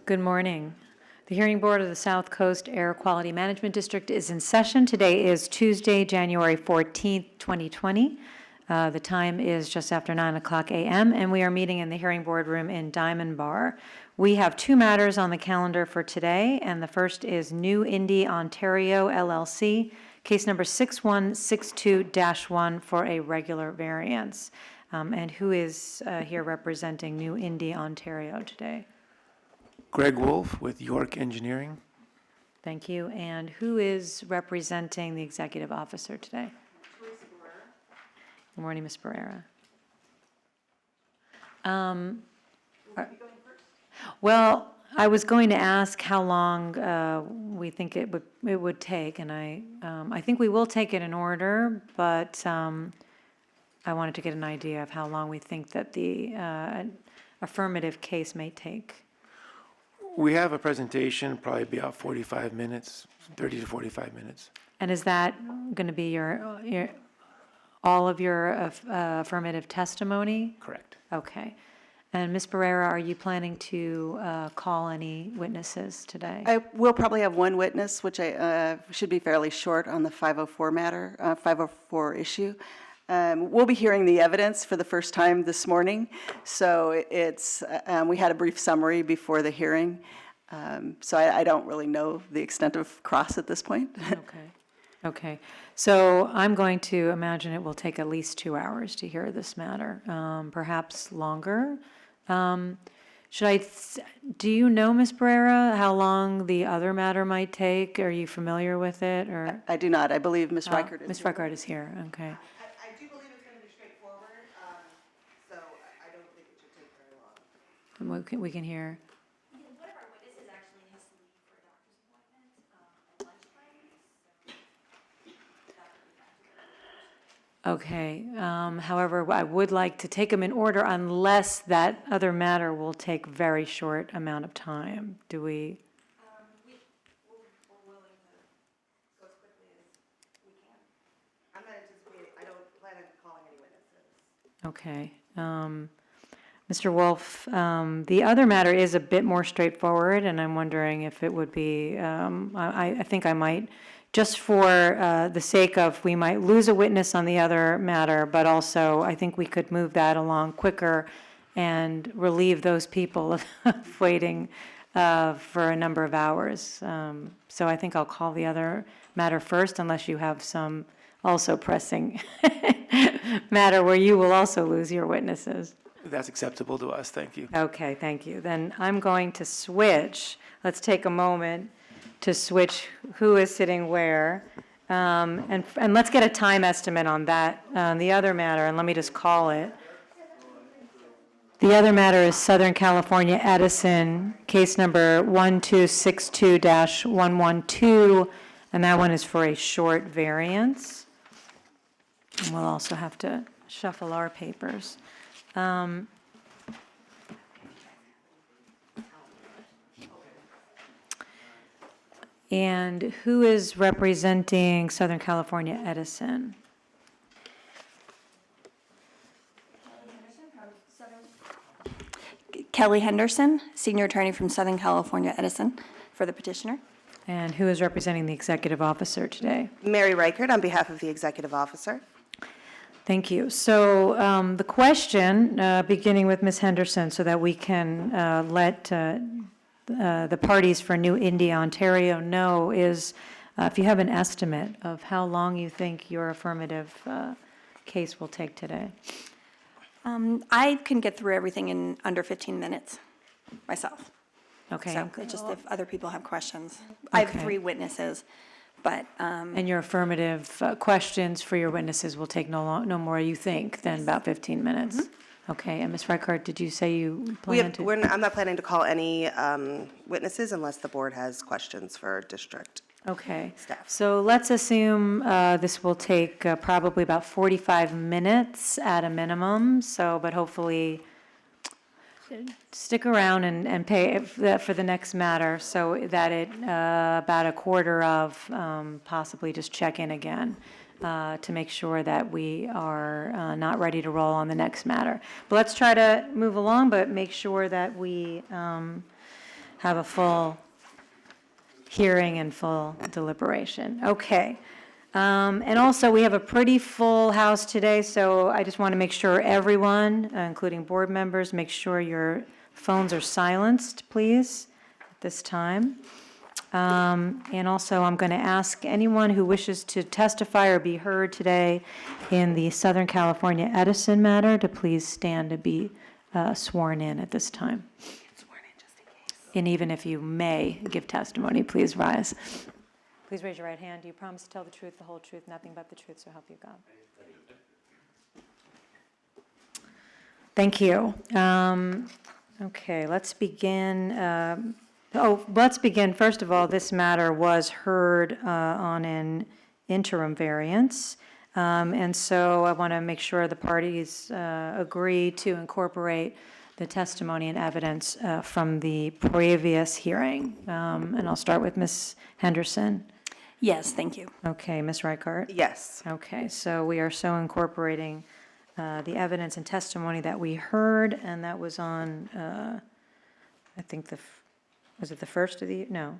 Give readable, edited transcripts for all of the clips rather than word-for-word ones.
Good morning. The Hearing Board of the South Coast Air Quality Management District is in session. Today is Tuesday, January 14th, 2020. The time is just after 9:00 a.m., and we are meeting in the Hearing Board room in Diamond Bar. We have two matters on the calendar for today, and the first is New-Indy, Ontario, LLC, case number 6162-1 for a regular variance. And who is here representing New-Indy, Ontario today? Greg Wolf with York Engineering. Thank you. And who is representing the executive officer today? Good morning, Ms. Barrera. Well, I was going to ask how long we think it would take, and I think we will take it in order, but I wanted to get an idea of how long we think that the affirmative case may take. We have a presentation, probably be about 45 minutes, 30 to 45 minutes. And is that going to be all of your affirmative testimony? Correct. Okay. And Ms. Barrera, are you planning to call any witnesses today? I will probably have one witness, which should be fairly short on the 504 matter, 504 issue. We'll be hearing the evidence for the first time this morning, so it's we had a brief summary before the hearing, so I don't really know the extent of cross at this point. Okay. Okay. So I'm going to imagine it will take at least 2 hours to hear this matter, perhaps longer. Do you know, Ms. Barrera, how long the other matter might take? Are you familiar with it? Or I do not. I believe Ms. Reichert is Ms. here. Reichert is here. Okay. I do believe it's going to be straightforward, so I don't think it should take very long. And we can hear. One of our witnesses actually has to leave for a doctor's appointment at lunchtime, so that would be after. Okay. However, I would like to take them in order unless that other matter will take very short amount of time. Do we? We're willing to go as quickly as we can. I'm not anticipating, I don't plan on calling any witnesses. Okay. Mr. Wolf, the other matter is a bit more straightforward, and I'm wondering if it would be, I think I might, just for the sake of, we might lose a witness on the other matter, but also I think we could move that along quicker and relieve those people of waiting for a number of hours. So I think I'll call the other matter first, unless you have some also pressing matter where you will also lose your witnesses. That's acceptable to us. Thank you. Okay, thank you. Then I'm going to switch. Let's take a moment to switch who is sitting where. And let's get a time estimate on that, the other matter, and let me just call it. The other matter is Southern California Edison, case number 1262-112, and that one is for a short variance. And we'll also have to shuffle our papers. And who is representing Southern California Edison? Kelly Henderson, senior attorney from Southern California Edison, for the petitioner. And who is representing the executive officer today? Mary Reichert on behalf of the executive officer. Thank you. So the question, beginning with Ms. Henderson, so that we can let the parties for New-Indy, Ontario know, is if you have an estimate of how long you think your affirmative case will take today. I can get through everything in under 15 minutes myself. Okay. So it's just if other people have questions. I have Okay. 3 witnesses, but And your affirmative questions for your witnesses will take no more, you think, than about 15 minutes? Okay, and Ms. Reichert, did you say you plan to? I'm not planning to call any witnesses unless the board has questions for district. Okay, Staff. so let's assume this will take probably about 45 minutes at a minimum, but hopefully stick around and pay for the next matter, so that about a quarter of possibly just check in again. To make sure that we are not ready to roll on the next matter. But let's try to move along, but make sure that we have a full hearing and full deliberation. Okay. And also, we have a pretty full house today, so I just want to make sure everyone, including board members, make sure your phones are silenced, please, at this time. And also, I'm going to ask anyone who wishes to testify or be heard today in the Southern California Edison matter to please stand to be sworn in at this time. And even if you may give testimony, please rise. Please raise your right hand. Do you promise to tell the truth, the whole truth, nothing but the truth, so help you God? Thank you. Okay, let's begin. Let's begin. First of all, this matter was heard on an interim variance. And so I want to make sure the parties agree to incorporate the testimony and evidence from the previous hearing. And I'll start with Ms. Henderson. Yes, thank you. Okay, Ms. Reichart? Yes. Okay, so we are so incorporating the evidence and testimony that we heard, and that was on, I think, was it the first of the, no?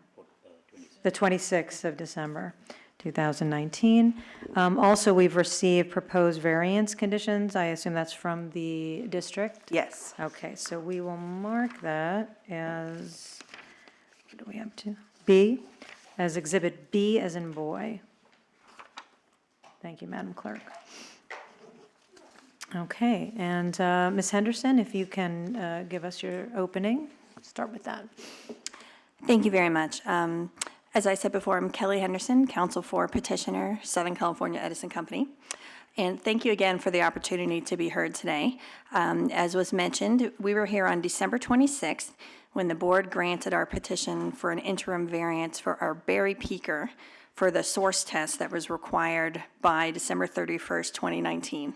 The 26th of December, 2019. Also, we've received proposed variance conditions. I assume that's from the district? Yes. Okay, so we will mark that as, what do we have to? B, as Exhibit B as in boy. Thank you, Madam Clerk. Okay, and Ms. Henderson, if you can give us your opening, start with that. Thank you very much. As I said before, I'm Kelly Henderson, counsel for petitioner, Southern California Edison Company. And thank you again for the opportunity to be heard today. As was mentioned, we were here on December 26th when the board granted our petition for an interim variance for our Berry peaker for the source test that was required by December 31st, 2019.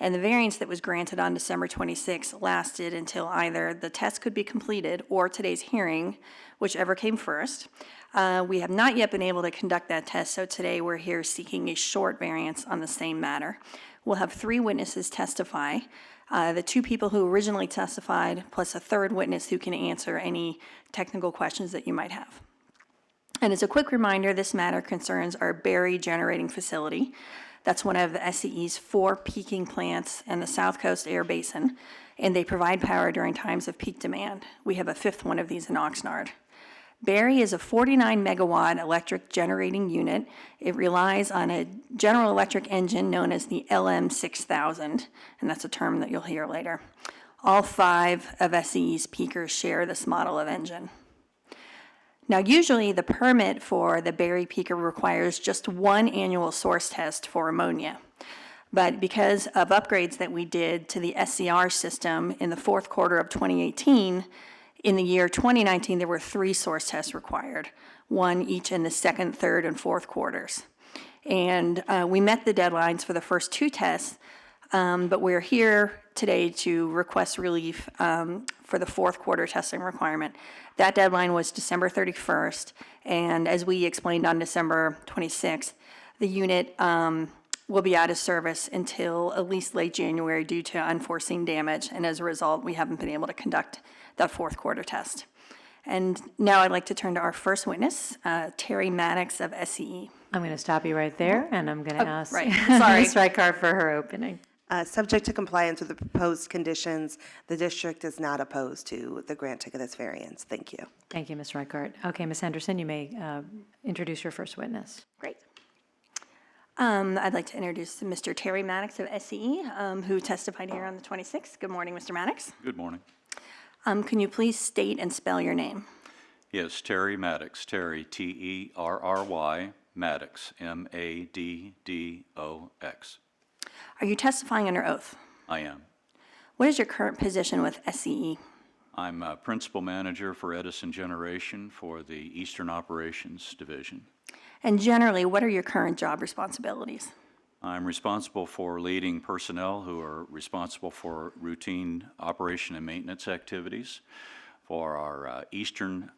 And the variance that was granted on December 26th lasted until either the test could be completed or today's hearing, whichever came first. We have not yet been able to conduct that test, so today we're here seeking a short variance on the same matter. We'll have 3 witnesses testify, the 2 people who originally testified, plus a third witness who can answer any technical questions that you might have. And as a quick reminder, this matter concerns our Berry generating facility. That's one of the SCE's 4 peaking plants in the South Coast Air Basin, and they provide power during times of peak demand. We have a 5th one of these in Oxnard. Berry is a 49 megawatt electric generating unit. It relies on a General Electric engine known as the LM6000, and that's a term that you'll hear later. All 5 of SCE's peakers share this model of engine. Now, usually the permit for the Berry peaker requires just 1 annual source test for ammonia. But because of upgrades that we did to the SCR system in the 4th quarter of 2018, in the year 2019, there were 3 source tests required, 1 each in the 2nd, 3rd, and 4th quarters. And we met the deadlines for the first 2 tests, but we're here today to request relief for the 4th quarter testing requirement. That deadline was December 31st, and as we explained on December 26th, the unit will be out of service until at least late January due to unforeseen damage, and as a result, we haven't been able to conduct that 4th quarter test. And now I'd like to turn to our first witness, Terry Maddox of SCE. I'm going to stop you right there, and I'm going to ask right. Sorry. Ms. Reichart for her opening. Subject to compliance with the proposed conditions, the district is not opposed to the granting of this variance. Thank you. Thank you, Ms. Reichart. Okay, Ms. Henderson, you may introduce your first witness. Great. I'd like to introduce Mr. Terry Maddox of SCE, who testified here on the 26th. Good morning, Mr. Maddox. Good morning. Can you please state and spell your name? Yes, Terry Maddox, Terry, T-E-R-R-Y, Maddox, M-A-D-D-O-X. Are you testifying under oath? I am. What is your current position with SCE? I'm a principal manager for Edison Generation for the Eastern Operations Division. And generally, what are your current job responsibilities? I'm responsible for leading personnel who are responsible for routine operation and maintenance activities for our Eastern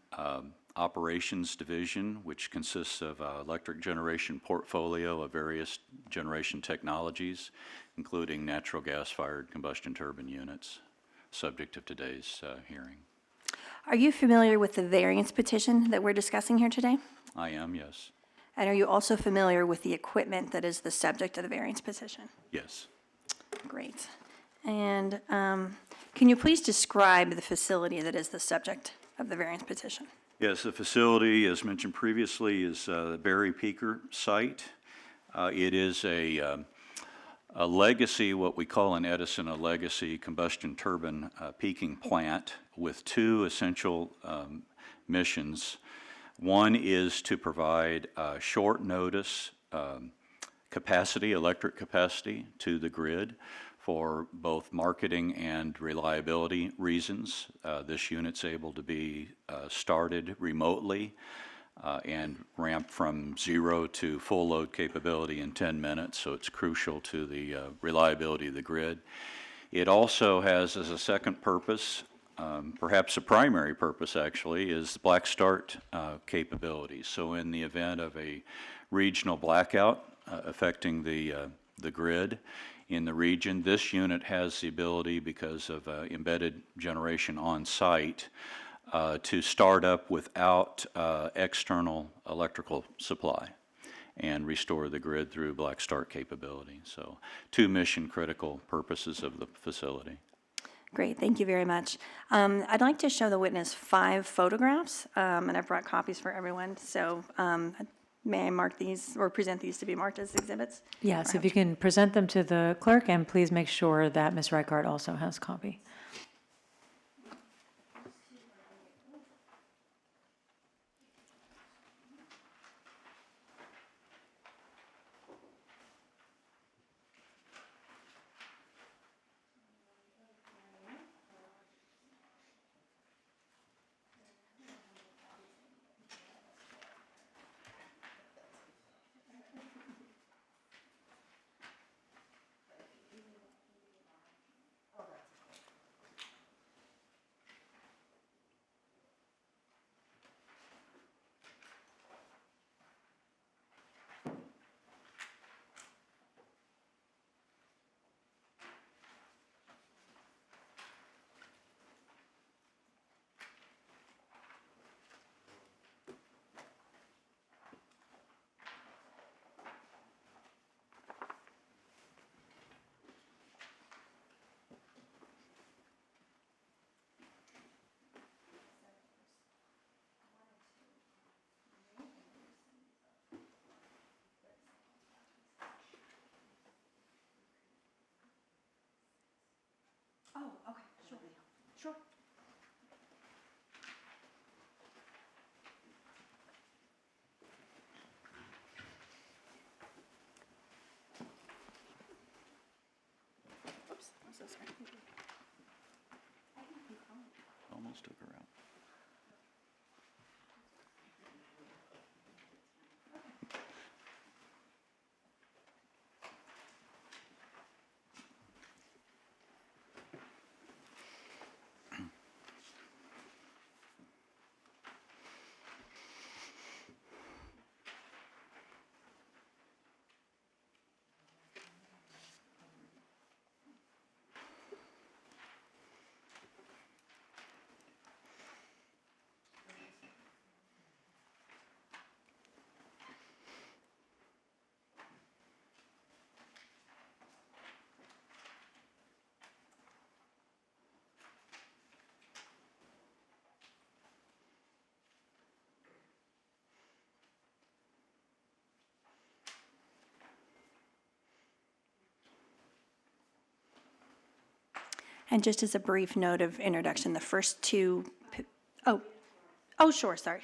Operations Division, which consists of electric generation portfolio of various generation technologies, including natural gas-fired combustion turbine units, subject of today's hearing. Are you familiar with the variance petition that we're discussing here today? I am, yes. And are you also familiar with the equipment that is the subject of the variance petition? Yes. Great. And can you please describe the facility that is the subject of the variance petition? Yes, the facility, as mentioned previously, is the Barry Peaker site. It is a legacy, what we call in Edison, a legacy combustion turbine peaking plant with two essential missions. One is to provide short notice capacity, electric capacity to the grid for both marketing and reliability reasons. This unit's able to be started remotely and ramped from 0 to full load capability in 10 minutes, so it's crucial to the reliability of the grid. It also has as a second purpose, perhaps a primary purpose actually, is black start capability. So in the event of a regional blackout affecting the grid in the region, this unit has the ability, because of embedded generation on site, to start up without external electrical supply and restore the grid through black start capability. So two mission critical purposes of the facility. Great, thank you very much. I'd like to show the witness 5 photographs, and I've brought copies for everyone. So may I mark these or present these to be marked as exhibits? Yes, if you can present them to the clerk, and please make sure that Ms. Reichart also has a copy. Oh, okay, sure. Sure. Oops, I'm so sorry. Almost took her out. And just as a brief note of introduction, the first two, oh, sure, sorry.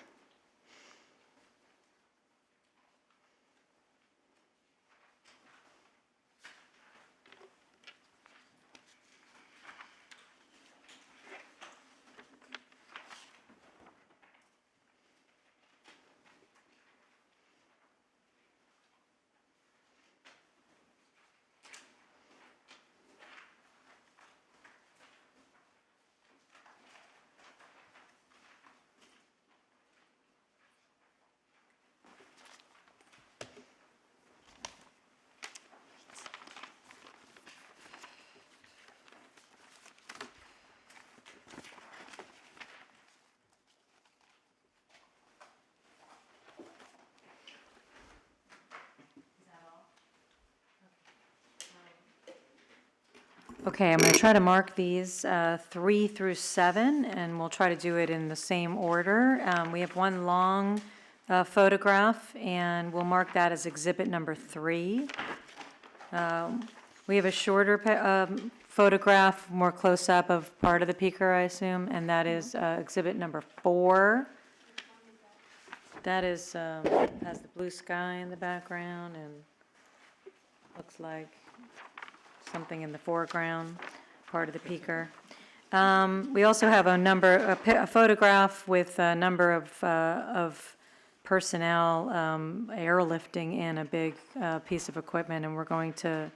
Okay, I'm going to try to mark these 3 through 7, and we'll try to do it in the same order. We have one long photograph, and we'll mark that as exhibit number 3. We have a shorter photograph, more close-up of part of the peaker, I assume, and that is exhibit number 4. That is, has the blue sky in the background and looks like something in the foreground, part of the peaker. We also have a photograph with a number of personnel airlifting in a big piece of equipment, and we're going to,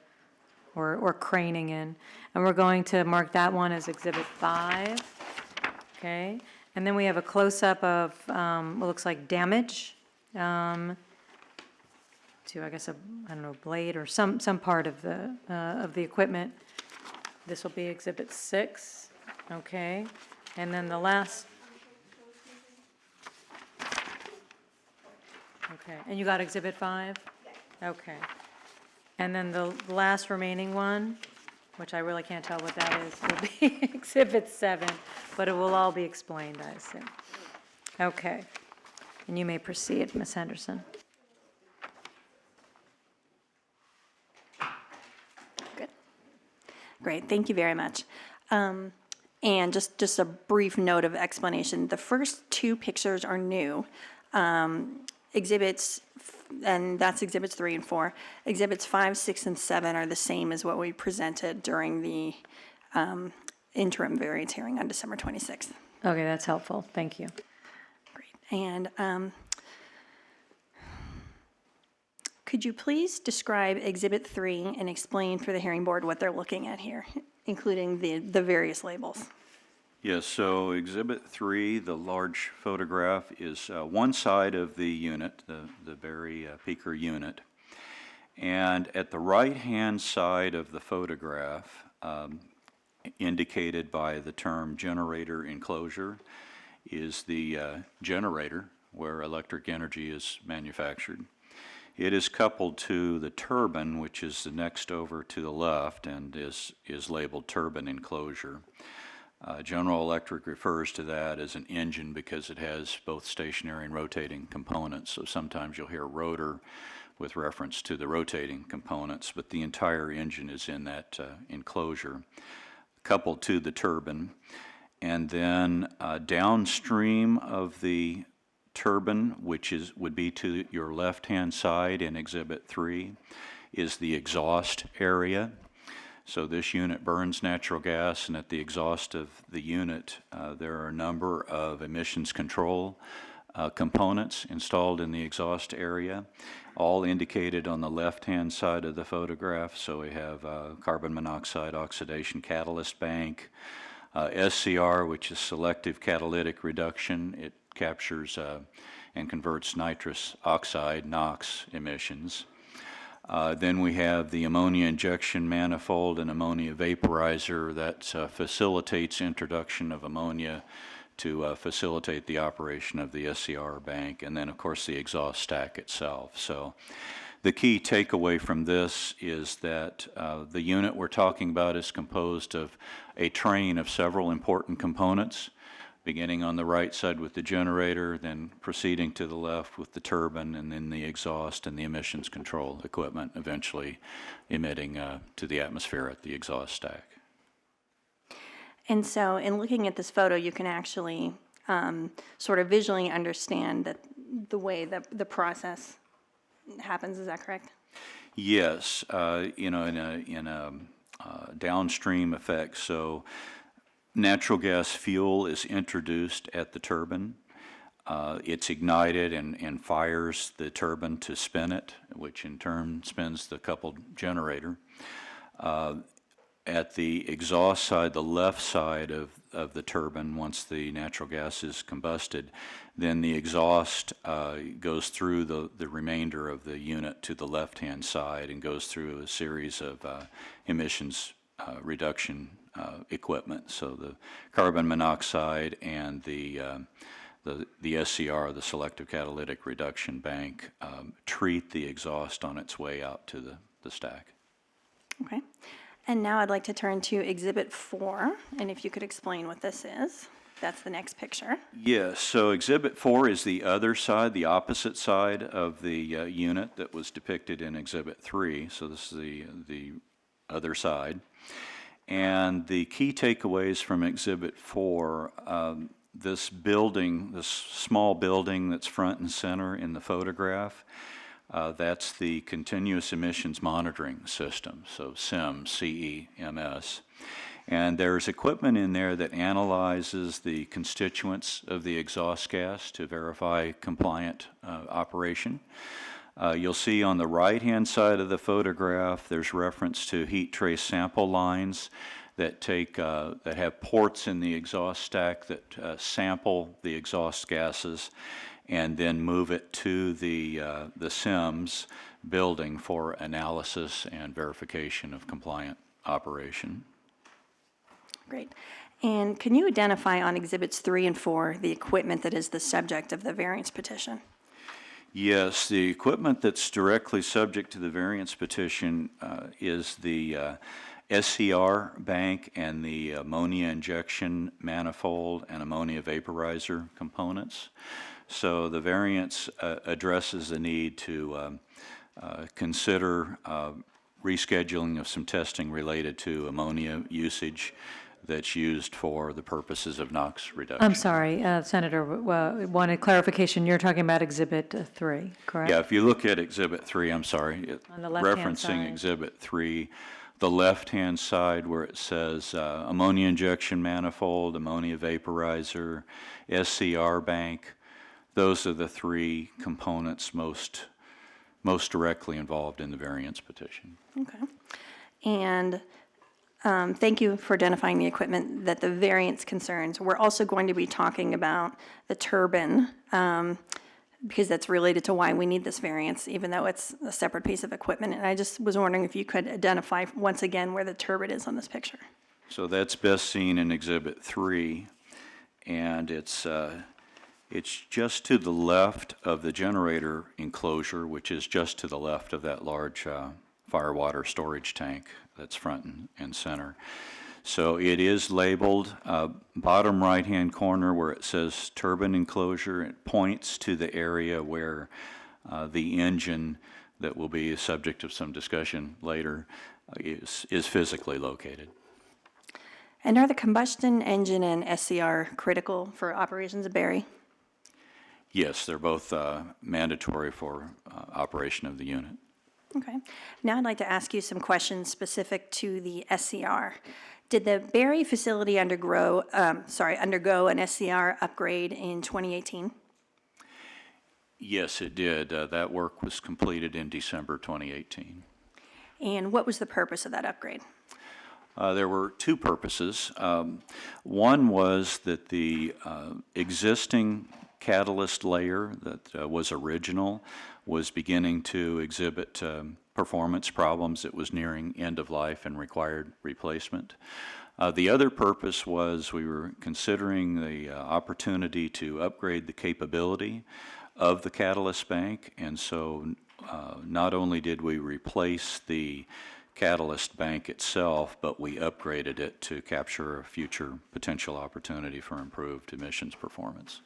or craning in, and we're going to mark that one as Exhibit 5. Okay, and then we have a close-up of what looks like damage to, I guess, I don't know, blade or some part of the equipment. This will be Exhibit 6, okay? And then the last, okay, and you got Exhibit 5? Okay. And then the last remaining one, which I really can't tell what that is, will be Exhibit 7, but it will all be explained, I assume. Okay. And you may proceed, Ms. Henderson. Great, thank you very much. And just a brief note of explanation. The first 2 pictures are new. Exhibits, and that's Exhibits 3 and 4. Exhibits 5, 6, and 7 are the same as what we presented during the interim variance hearing on December 26th. Okay, that's helpful. Thank you. Great. And could you please describe Exhibit 3 and explain for the hearing board what they're looking at here, including the various labels? Yes, so Exhibit 3, the large photograph, is one side of the unit, the Berry peaker unit. And at the right-hand side of the photograph, indicated by the term generator enclosure, is the generator where electric energy is manufactured. It is coupled to the turbine, which is the next over to the left and is labeled turbine enclosure. General Electric refers to that as an engine because it has both stationary and rotating components. So sometimes you'll hear rotor with reference to the rotating components, but the entire engine is in that enclosure, coupled to the turbine. And then downstream of the turbine, which would be to your left-hand side in Exhibit 3, is the exhaust area. So this unit burns natural gas, and at the exhaust of the unit, there are a number of emissions control components installed in the exhaust area, all indicated on the left-hand side of the photograph. So we have carbon monoxide oxidation catalyst bank, SCR, which is selective catalytic reduction. It captures and converts nitrous oxide, NOx, emissions. Then we have the ammonia injection manifold and ammonia vaporizer that facilitates introduction of ammonia to facilitate the operation of the SCR bank, and then of course the exhaust stack itself. So the key takeaway from this is that the unit we're talking about is composed of a train of several important components, beginning on the right side with the generator, then proceeding to the left with the turbine, and then the exhaust and the emissions control equipment, eventually emitting to the atmosphere at the exhaust stack. And so in looking at this photo, you can actually sort of visually understand that the way that the process happens. Is that correct? Yes, in a downstream effect. So natural gas fuel is introduced at the turbine. It's ignited and fires the turbine to spin it, which in turn spins the coupled generator. At the exhaust side, the left side of the turbine, once the natural gas is combusted, then the exhaust goes through the remainder of the unit to the left-hand side and goes through a series of emissions reduction equipment. So the carbon monoxide and the SCR, the selective catalytic reduction bank, treat the exhaust on its way out to the stack. Okay. And now I'd like to turn to Exhibit 4, and if you could explain what this is. That's the next picture. Yes, so Exhibit 4 is the other side, the opposite side of the unit that was depicted in Exhibit 3. So this is the other side. And the key takeaways from Exhibit 4, this building, this small building that's front and center in the photograph, that's the Continuous Emissions Monitoring System, so CEMS, C-E-M-S. And there's equipment in there that analyzes the constituents of the exhaust gas to verify compliant operation. You'll see on the right-hand side of the photograph, there's reference to heat trace sample lines that that have ports in the exhaust stack that sample the exhaust gases and then move it to the CEMS building for analysis and verification of compliant operation. Great. And can you identify on Exhibits 3 and 4 the equipment that is the subject of the variance petition? Yes, the equipment that's directly subject to the variance petition is the SCR bank and the ammonia injection manifold and ammonia vaporizer components. So the variance addresses the need to consider rescheduling of some testing related to ammonia usage that's used for the purposes of NOx reduction. I'm sorry, Senator, wanted clarification. You're talking about Exhibit 3, correct? Yeah, if you look at Exhibit 3, I'm sorry, On the left-hand referencing side. Exhibit 3, the left-hand side where it says ammonia injection manifold, ammonia vaporizer, SCR bank, those are the three components most directly involved in the variance petition. Okay. And thank you for identifying the equipment that the variance concerns. We're also going to be talking about the turbine, because that's related to why we need this variance, even though it's a separate piece of equipment. And I just was wondering if you could identify once again where the turbine is on this picture. So that's best seen in Exhibit 3, and it's just to the left of the generator enclosure, which is just to the left of that large firewater storage tank that's front and center. So it is labeled bottom right-hand corner where it says turbine enclosure. It points to the area where the engine that will be a subject of some discussion later is physically located. And are the combustion engine and SCR critical for operations of Berry? Yes, they're both mandatory for operation of the unit. Okay. Now I'd like to ask you some questions specific to the SCR. Did the Berry facility undergo an SCR upgrade in 2018? Yes, it did. That work was completed in December 2018. And what was the purpose of that upgrade? There were two purposes. One was that the existing catalyst layer that was original was beginning to exhibit performance problems. It was nearing end of life and required replacement. The other purpose was we were considering the opportunity to upgrade the capability of the catalyst bank, and so not only did we replace the catalyst bank itself, but we upgraded it to capture a future potential opportunity for improved emissions performance.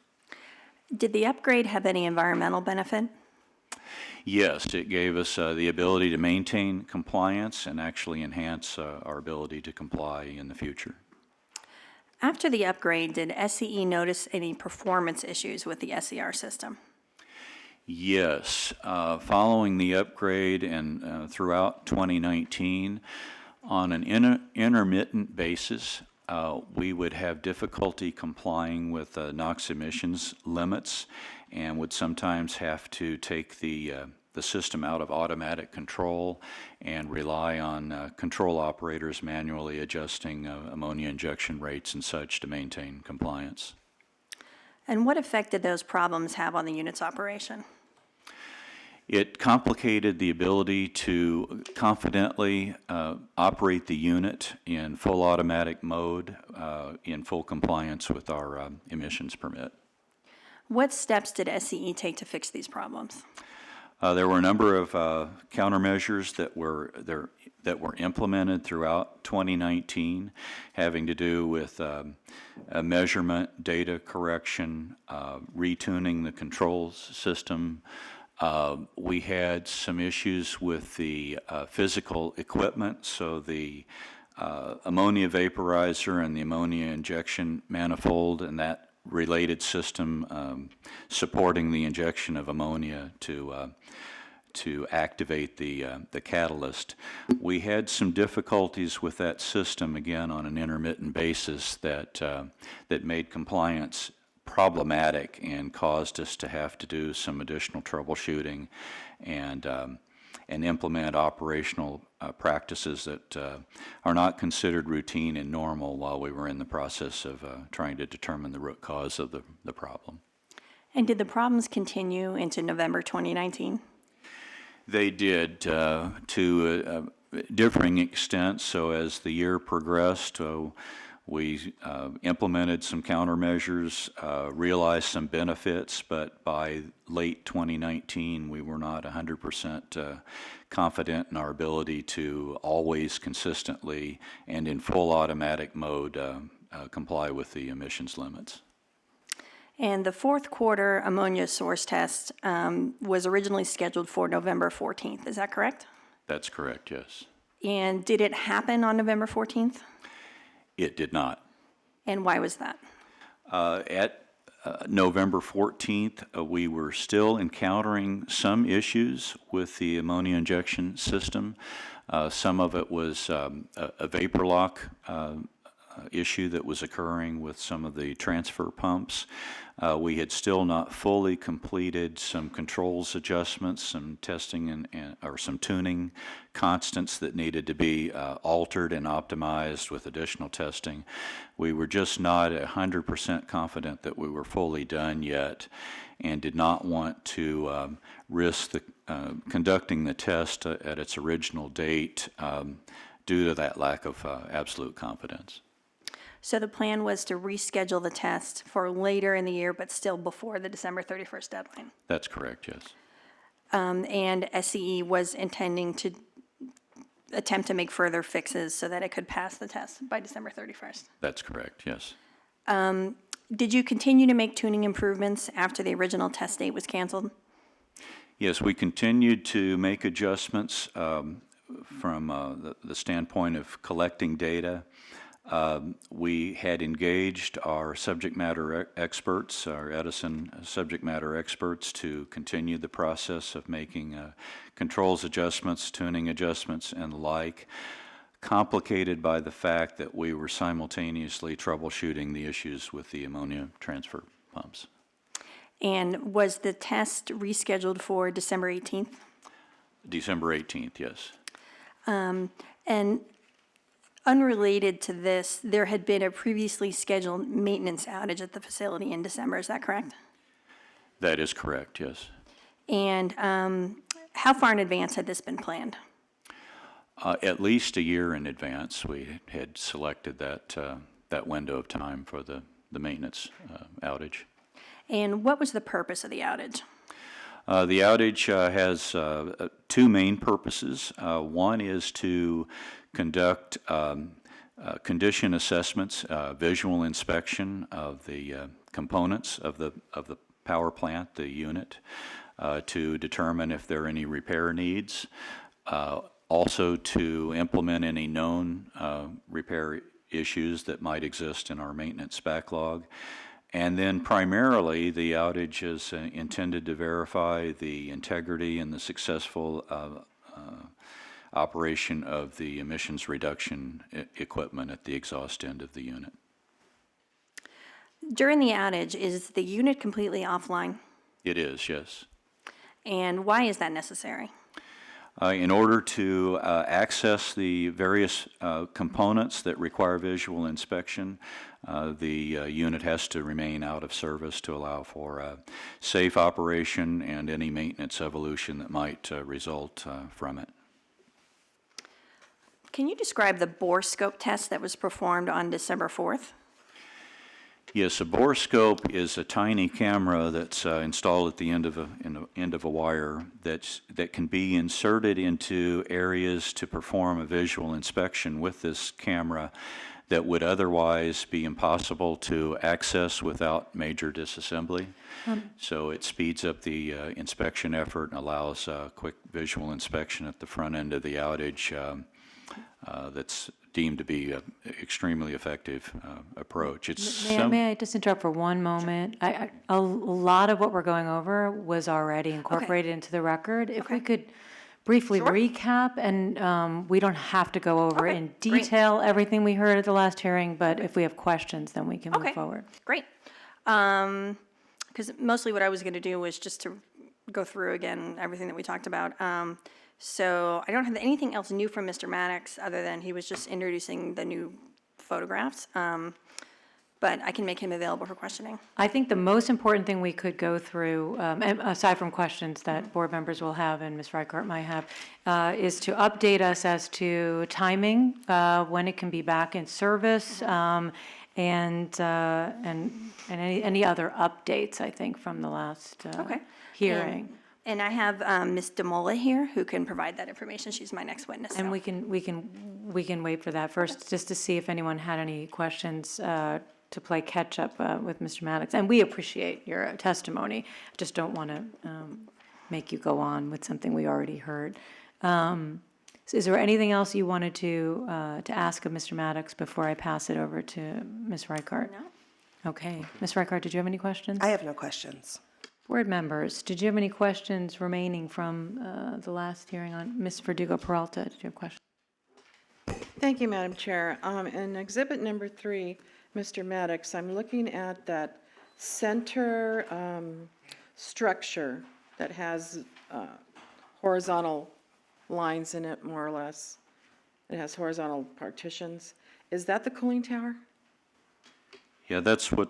Did the upgrade have any environmental benefit? Yes, it gave us the ability to maintain compliance and actually enhance our ability to comply in the future. After the upgrade, did SCE notice any performance issues with the SCR system? Yes, following the upgrade and throughout 2019, on an intermittent basis, we would have difficulty complying with NOx emissions limits and would sometimes have to take the system out of automatic control and rely on control operators manually adjusting ammonia injection rates and such to maintain compliance. And what effect did those problems have on the unit's operation? It complicated the ability to confidently operate the unit in full automatic mode in full compliance with our emissions permit. What steps did SCE take to fix these problems? There were a number of countermeasures that were implemented throughout 2019, having to do with measurement, data correction, retuning the controls system. We had some issues with the physical equipment, so the ammonia vaporizer and the ammonia injection manifold and that related system supporting the injection of ammonia to activate the catalyst. We had some difficulties with that system, again, on an intermittent basis that made compliance problematic and caused us to have to do some additional troubleshooting and implement operational practices that are not considered routine and normal while we were in the process of trying to determine the root cause of the problem. And did the problems continue into November 2019? They did to differing extents. So as the year progressed, we implemented some countermeasures, realized some benefits, but by late 2019, we were not 100% confident in our ability to always consistently and in full automatic mode comply with the emissions limits. And the fourth quarter ammonia source test was originally scheduled for November 14th. Is that correct? That's correct, yes. And did it happen on November 14th? It did not. And why was that? At November 14th, we were still encountering some issues with the ammonia injection system. Some of it was a vapor lock issue that was occurring with some of the transfer pumps. We had still not fully completed some controls adjustments, some testing or some tuning constants that needed to be altered and optimized with additional testing. We were just not 100% confident that we were fully done yet and did not want to risk conducting the test at its original date due to that lack of absolute confidence. So the plan was to reschedule the test for later in the year, but still before the December 31st deadline. That's correct, yes. And SCE was intending to attempt to make further fixes so that it could pass the test by December 31st. That's correct, yes. Did you continue to make tuning improvements after the original test date was canceled? Yes, we continued to make adjustments from the standpoint of collecting data. We had engaged our subject matter experts, our Edison subject matter experts, to continue the process of making controls adjustments, tuning adjustments, and the like, complicated by the fact that we were simultaneously troubleshooting the issues with the ammonia transfer pumps. And was the test rescheduled for December 18th? December 18th, yes. And unrelated to this, there had been a previously scheduled maintenance outage at the facility in December, is that correct? That is correct, yes. And how far in advance had this been planned? At least a year in advance, we had selected that window of time for the maintenance outage. And what was the purpose of the outage? The outage has two main purposes. One is to conduct condition assessments, visual inspection of the components of the power plant, the unit, to determine if there are any repair needs. Also to implement any known repair issues that might exist in our maintenance backlog. And then primarily the outage is intended to verify the integrity and the successful operation of the emissions reduction equipment at the exhaust end of the unit. During the outage, is the unit completely offline? It is, yes. And why is that necessary? In order to access the various components that require visual inspection, the unit has to remain out of service to allow for safe operation and any maintenance evolution that might result from it. Can you describe the bore scope test that was performed on December 4th? Yes, a borescope is a tiny camera that's installed at the end of a wire that can be inserted into areas to perform a visual inspection with this camera that would otherwise be impossible to access without major disassembly. So it speeds up the inspection effort and allows quick visual inspection at the front end of the outage. That's deemed to be an extremely effective approach. It's May I just interrupt for one moment? A lot of what we're going over was already incorporated into the record. If we could briefly recap, and we don't have to go over in detail everything we heard at the last hearing, but if we have questions, then we can move forward. Great. Because mostly what I was going to do was just to go through again everything that we talked about. So I don't have anything else new from Mr. Maddox other than he was just introducing the new photographs. But I can make him available for questioning. I think the most important thing we could go through, and aside from questions that board members will have and Ms. Reichart might have, is to update us as to timing, when it can be back in service, and any other updates, I think, from the last hearing. And I have Ms. DeMola here who can provide that information. She's my next witness. And so. we can wait for that first, just to see if anyone had any questions to play catch up with Mr. Maddox. And we appreciate your testimony. Just don't want to make you go on with something we already heard. Is there anything else you wanted to ask of Mr. Maddox before I pass it over to Ms. Reichart? No. Okay. Ms. Reichart, did you have any questions? I have no questions. Board members, did you have any questions remaining from the last hearing on Ms. Verdugo Peralta? Did you have questions? Thank you, Madam Chair. In exhibit number 3, Mr. Maddox, I'm looking at that center structure that has horizontal lines in it, more or less. It has horizontal partitions. Is that the cooling tower? Yeah, that's what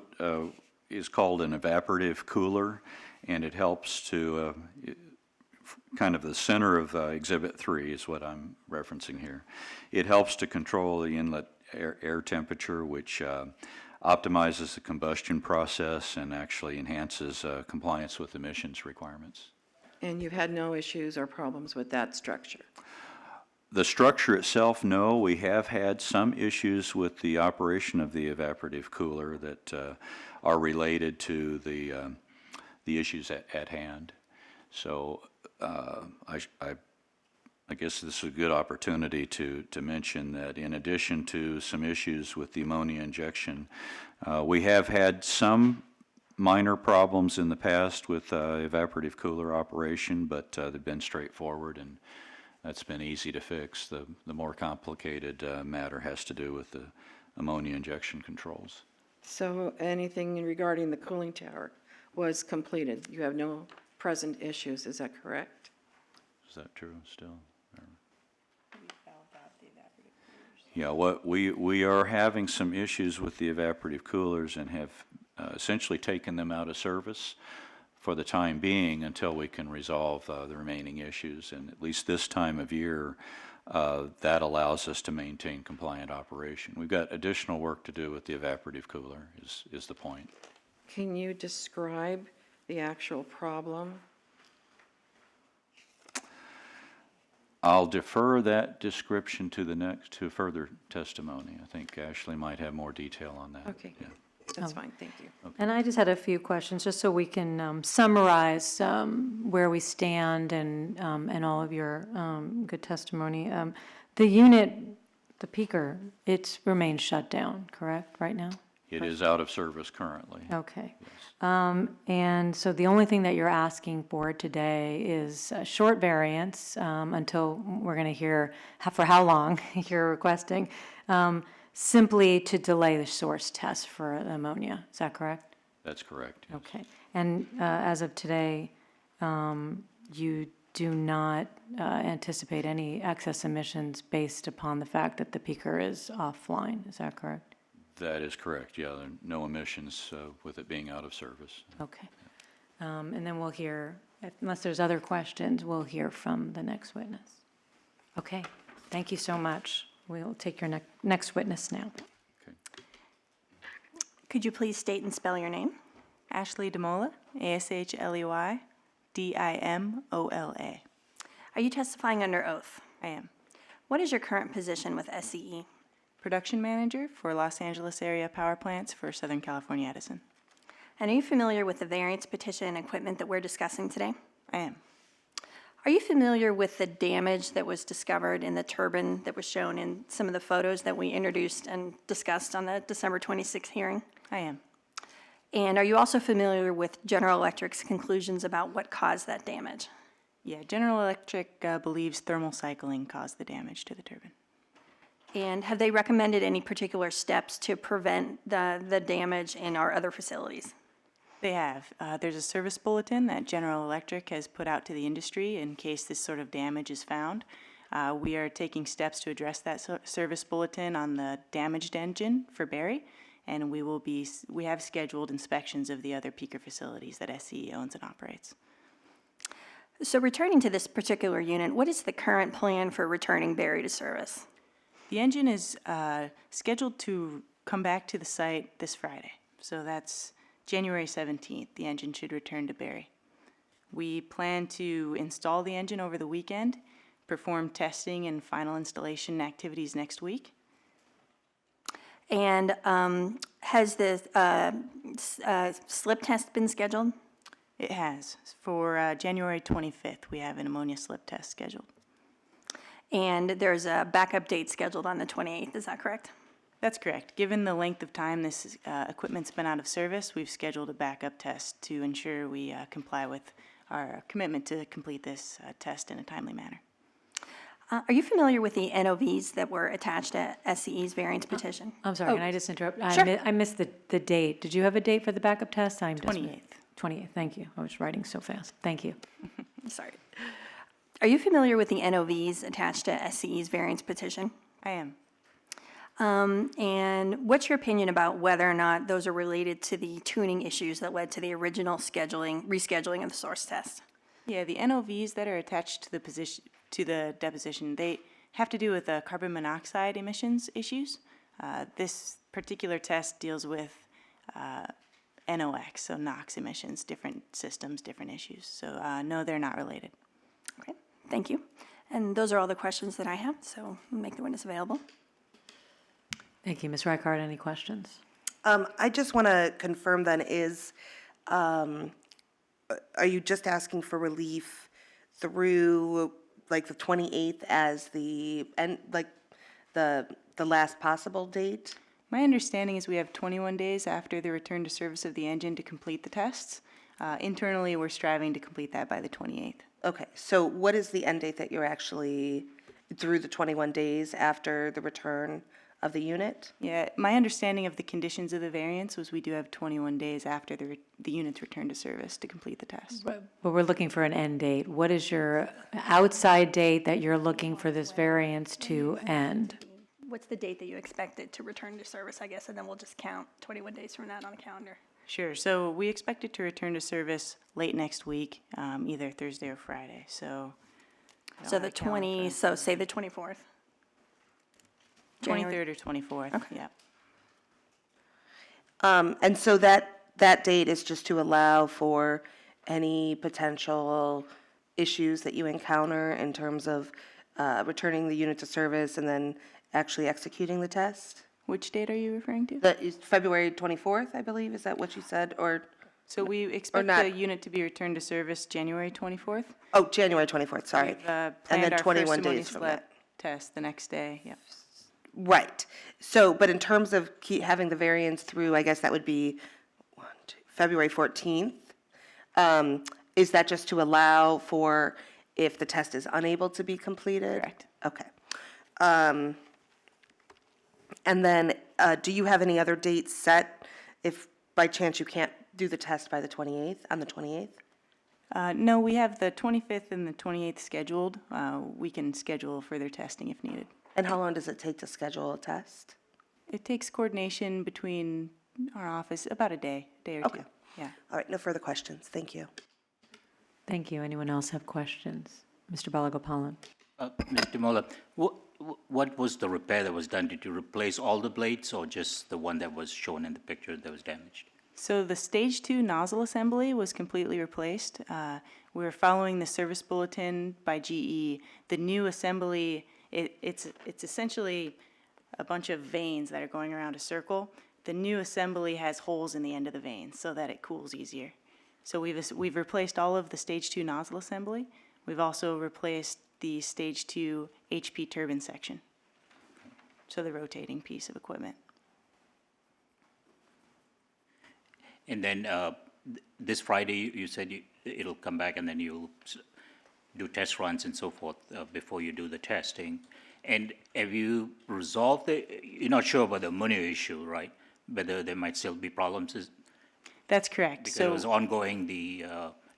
is called an evaporative cooler, and it helps to, kind of the center of Exhibit 3 is what I'm referencing here. It helps to control the inlet air temperature, which optimizes the combustion process and actually enhances compliance with emissions requirements. And you've had no issues or problems with that structure? The structure itself, no. We have had some issues with the operation of the evaporative cooler that are related to the issues at hand. So I guess this is a good opportunity to mention that in addition to some issues with the ammonia injection, we have had some minor problems in the past with evaporative cooler operation, but they've been straightforward, and that's been easy to fix. The more complicated matter has to do with the ammonia injection controls. So anything regarding the cooling tower was completed? You have no present issues, is that correct? Is that true still? Yeah, what we are having some issues with the evaporative coolers and have essentially taken them out of service for the time being until we can resolve the remaining issues. And at least this time of year, that allows us to maintain compliant operation. We've got additional work to do with the evaporative cooler is the point. Can you describe the actual problem? I'll defer that description to further testimony. I think Ashley might have more detail on that. Okay, Yeah. that's fine, thank you. And I just had a few questions, just so we can summarize where we stand and all of your good testimony. The unit, the peaker, it remains shut down, correct, right now? It is out of service currently. Okay. And so the only thing that you're asking for today is a short variance until we're going to hear for how long you're requesting, simply to delay the source test for ammonia. Is that correct? That's correct. Yes. Okay. And as of today, you do not anticipate any excess emissions based upon the fact that the peaker is offline. Is that correct? That is correct. Yeah, there are no emissions with it being out of service. Okay. And then we'll hear, unless there's other questions, we'll hear from the next witness. Okay. Thank you so much. We'll take your next witness now. Okay. Could you please state and spell your name? Ashley Demola, ASHLEY, DIMOLA. Are you testifying under oath? I am. What is your current position with SCE? Production manager for Los Angeles area power plants for Southern California Edison. And are you familiar with the variance petition equipment that we're discussing today? I am. Are you familiar with the damage that was discovered in the turbine that was shown in some of the photos that we introduced and discussed on the December 26th hearing? I am. And are you also familiar with General Electric's conclusions about what caused that damage? Yeah, General Electric believes thermal cycling caused the damage to the turbine. And have they recommended any particular steps to prevent the damage in our other facilities? They have. There's a service bulletin that General Electric has put out to the industry in case this sort of damage is found. We are taking steps to address that service bulletin on the damaged engine for Barry, and we have scheduled inspections of the other peaker facilities that SCE owns and operates. So returning to this particular unit, what is the current plan for returning Barry to service? The engine is scheduled to come back to the site this Friday, so that's January 17th. The engine should return to Barry. We plan to install the engine over the weekend, perform testing and final installation activities next week. And has the slip test been scheduled? It has. For January 25th, we have an ammonia slip test scheduled. And there's a backup date scheduled on the 28th, is that correct? That's correct. Given the length of time this equipment's been out of service, we've scheduled a backup test to ensure we comply with our commitment to complete this test in a timely manner. Are you familiar with the NOVs that were attached to SCE's variance petition? I'm sorry, can I just interrupt? Sure. I missed the date. Did you have a date for the backup test? 28th. 28th, thank you. I was writing so fast. Thank you. Sorry. Are you familiar with the NOVs attached to SCE's variance petition? I am. And what's your opinion about whether or not those are related to the tuning issues that led to the original rescheduling of the source test? Yeah, the NOVs that are attached to the deposition, they have to do with carbon monoxide emissions issues. This particular test deals with NOx, so NOx emissions, different systems, different issues. So no, they're not related. Okay, thank you. And those are all the questions that I have, so I'll make the witness available. Thank you. Ms. Reichard, any questions? I just want to confirm then are you just asking for relief through like the 28th as the end, like the last possible date? My understanding is we have 21 days after the return to service of the engine to complete the tests. Internally, we're striving to complete that by the 28th. Okay, so what is the end date that you're actually through the 21 days after the return of the unit? Yeah, my understanding of the conditions of the variance was we do have 21 days after the unit's return to service to complete the test. But we're looking for an end date. What is your outside date that you're looking for this variance to end? What's the date that you expect it to return to service, I guess, and then we'll just count 21 days from that on the calendar. Sure, so we expect it to return to service late next week, either Thursday or Friday, so. So the 20, so say the 24th. January. 23rd or 24th, Okay. yeah. And so that date is just to allow for any potential issues that you encounter in terms of returning the unit to service and then actually executing the test? Which date are you referring to? That is February 24th, I believe, is that what you said, or? So we expect not. the unit to be returned to service January 24th. Oh, January 24th, sorry. We've And planned then our 21 first ammonia days from slip that. test the next day, yep. Right. So, but in terms of having the variance through, I guess that would be February 14th. Is that just to allow for if the test is unable to be completed? Correct. Okay. And then, do you have any other dates set if by chance you can't do the test by the 28th, on the 28th? No, we have the 25th and the 28th scheduled. We can schedule further testing if needed. And how long does it take to schedule a test? It takes coordination between our office, about a day or Okay. two. Yeah. All right, no further questions. Thank you. Thank you. Anyone else have questions? Mr. Balagopalan? Mr. Mola, what was the repair that was done? Did you replace all the blades or just the one that was shown in the picture that was damaged? So the stage 2 nozzle assembly was completely replaced. We were following the service bulletin by GE. The new assembly, it's essentially a bunch of vanes that are going around a circle. The new assembly has holes in the end of the vanes so that it cools easier. So we've replaced all of the stage 2 nozzle assembly. We've also replaced the stage 2 HP turbine section. So the rotating piece of equipment. And then this Friday, you said it'll come back and then you'll do test runs and so forth before you do the testing. And have you resolved you're not sure about the ammonia issue, right? Whether there might still be problems? That's correct. Because it was ongoing, the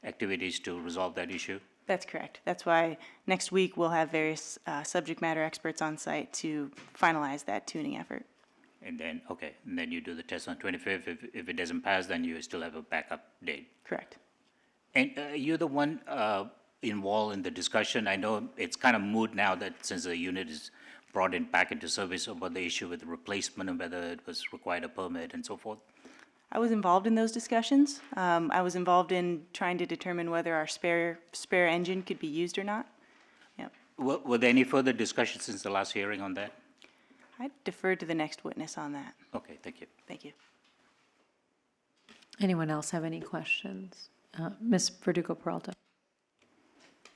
activities to resolve that issue? That's correct. That's why next week we'll have various subject matter experts on site to finalize that tuning effort. And then, okay, and then you do the test on 25th. If it doesn't pass, then you still have a backup date. Correct. And you're the one involved in the discussion. I know it's kind of moot now that since the unit is brought in back into service about the issue with the replacement and whether it was required a permit and so forth. I was involved in those discussions. I was involved in trying to determine whether our spare engine could be used or not. Yep. Were there any further discussions since the last hearing on that? I defer to the next witness on that. Okay, thank you. Thank you. Anyone else have any questions? Ms. Verdugo Peralta.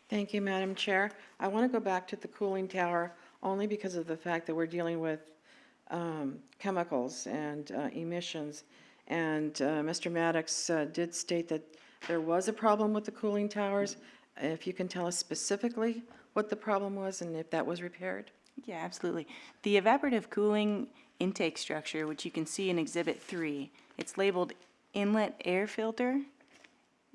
Thank you, Madam Chair. I want to go back to the cooling tower only because of the fact that we're dealing with chemicals and emissions. And Mr. Maddox did state that there was a problem with the cooling towers. If you can tell us specifically what the problem was and if that was repaired? Yeah, absolutely. The evaporative cooling intake structure, which you can see in Exhibit 3, it's labeled inlet air filter,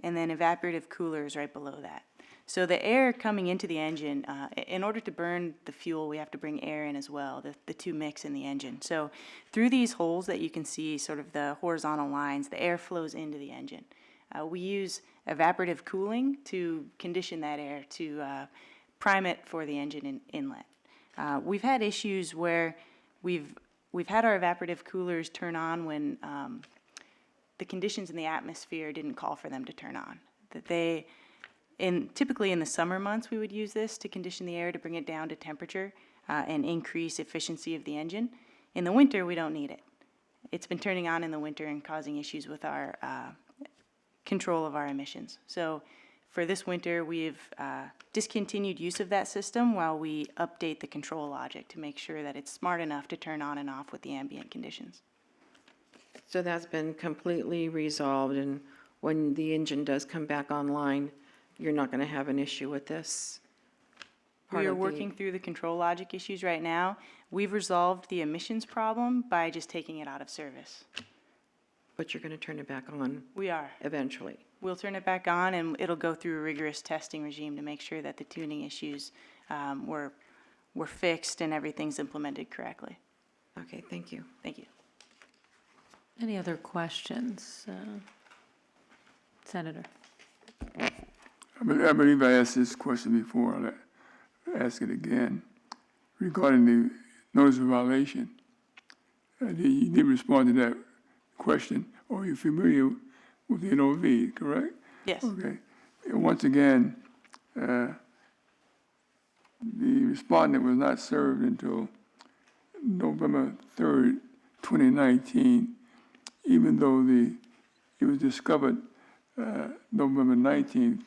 and then evaporative coolers right below that. So the air coming into the engine, in order to burn the fuel, we have to bring air in as well, the two mix in the engine. So through these holes that you can see, sort of the horizontal lines, the air flows into the engine. We use evaporative cooling to condition that air to prime it for the engine inlet. We've had issues where we've had our evaporative coolers turn on when the conditions in the atmosphere didn't call for them to turn on. Typically in the summer months, we would use this to condition the air to bring it down to temperature and increase efficiency of the engine. In the winter, we don't need it. It's been turning on in the winter and causing issues with our control of our emissions. So for this winter, we've discontinued use of that system while we update the control logic to make sure that it's smart enough to turn on and off with the ambient conditions. So that's been completely resolved, and when the engine does come back online, you're not going to have an issue with this? We are working through the control logic issues right now. We've resolved the emissions problem by just taking it out of service. But you're going to turn it back on We are. eventually? We'll turn it back on, and it'll go through a rigorous testing regime to make sure that the tuning issues were fixed and everything's implemented correctly. Okay, thank you. Thank you. Any other questions? Senator. I believe I asked this question before. I'll ask it again. Regarding the notice of violation, you did respond to that question, or you're familiar with the NOV, correct? Yes. Okay. And once again, the respondent was not served until November 3rd, 2019, even though it was discovered November 19th,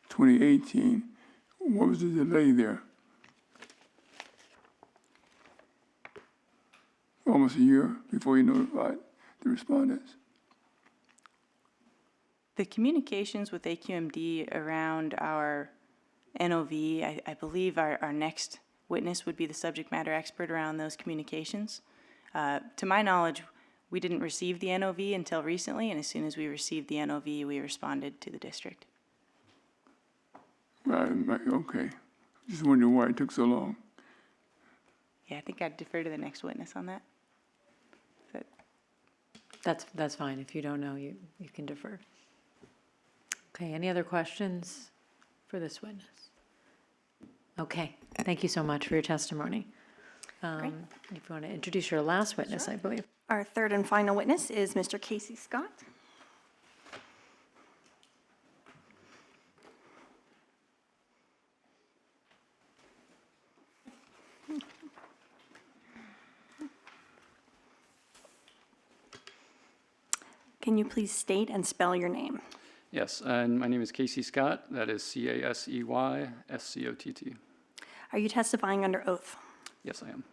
2018. What was the delay there? Almost a year before you notified the respondents. The communications with AQMD around our NOV, I believe our next witness would be the subject matter expert around those communications. To my knowledge, we didn't receive the NOV until recently, and as soon as we received the NOV, we responded to the district. Okay. Just wondering why it took so long. Yeah, I think I'd defer to the next witness on that. That's fine. If you don't know, you can defer. Okay, any other questions for this witness? Okay, Thank you so much for your testimony. If you want to introduce your last witness, I believe. Our third and final witness is Mr. Casey Scott. Can you please state and spell your name? Yes, and my name is Casey Scott. That is Casey-Scott. Are you testifying under oath? Yes, I am.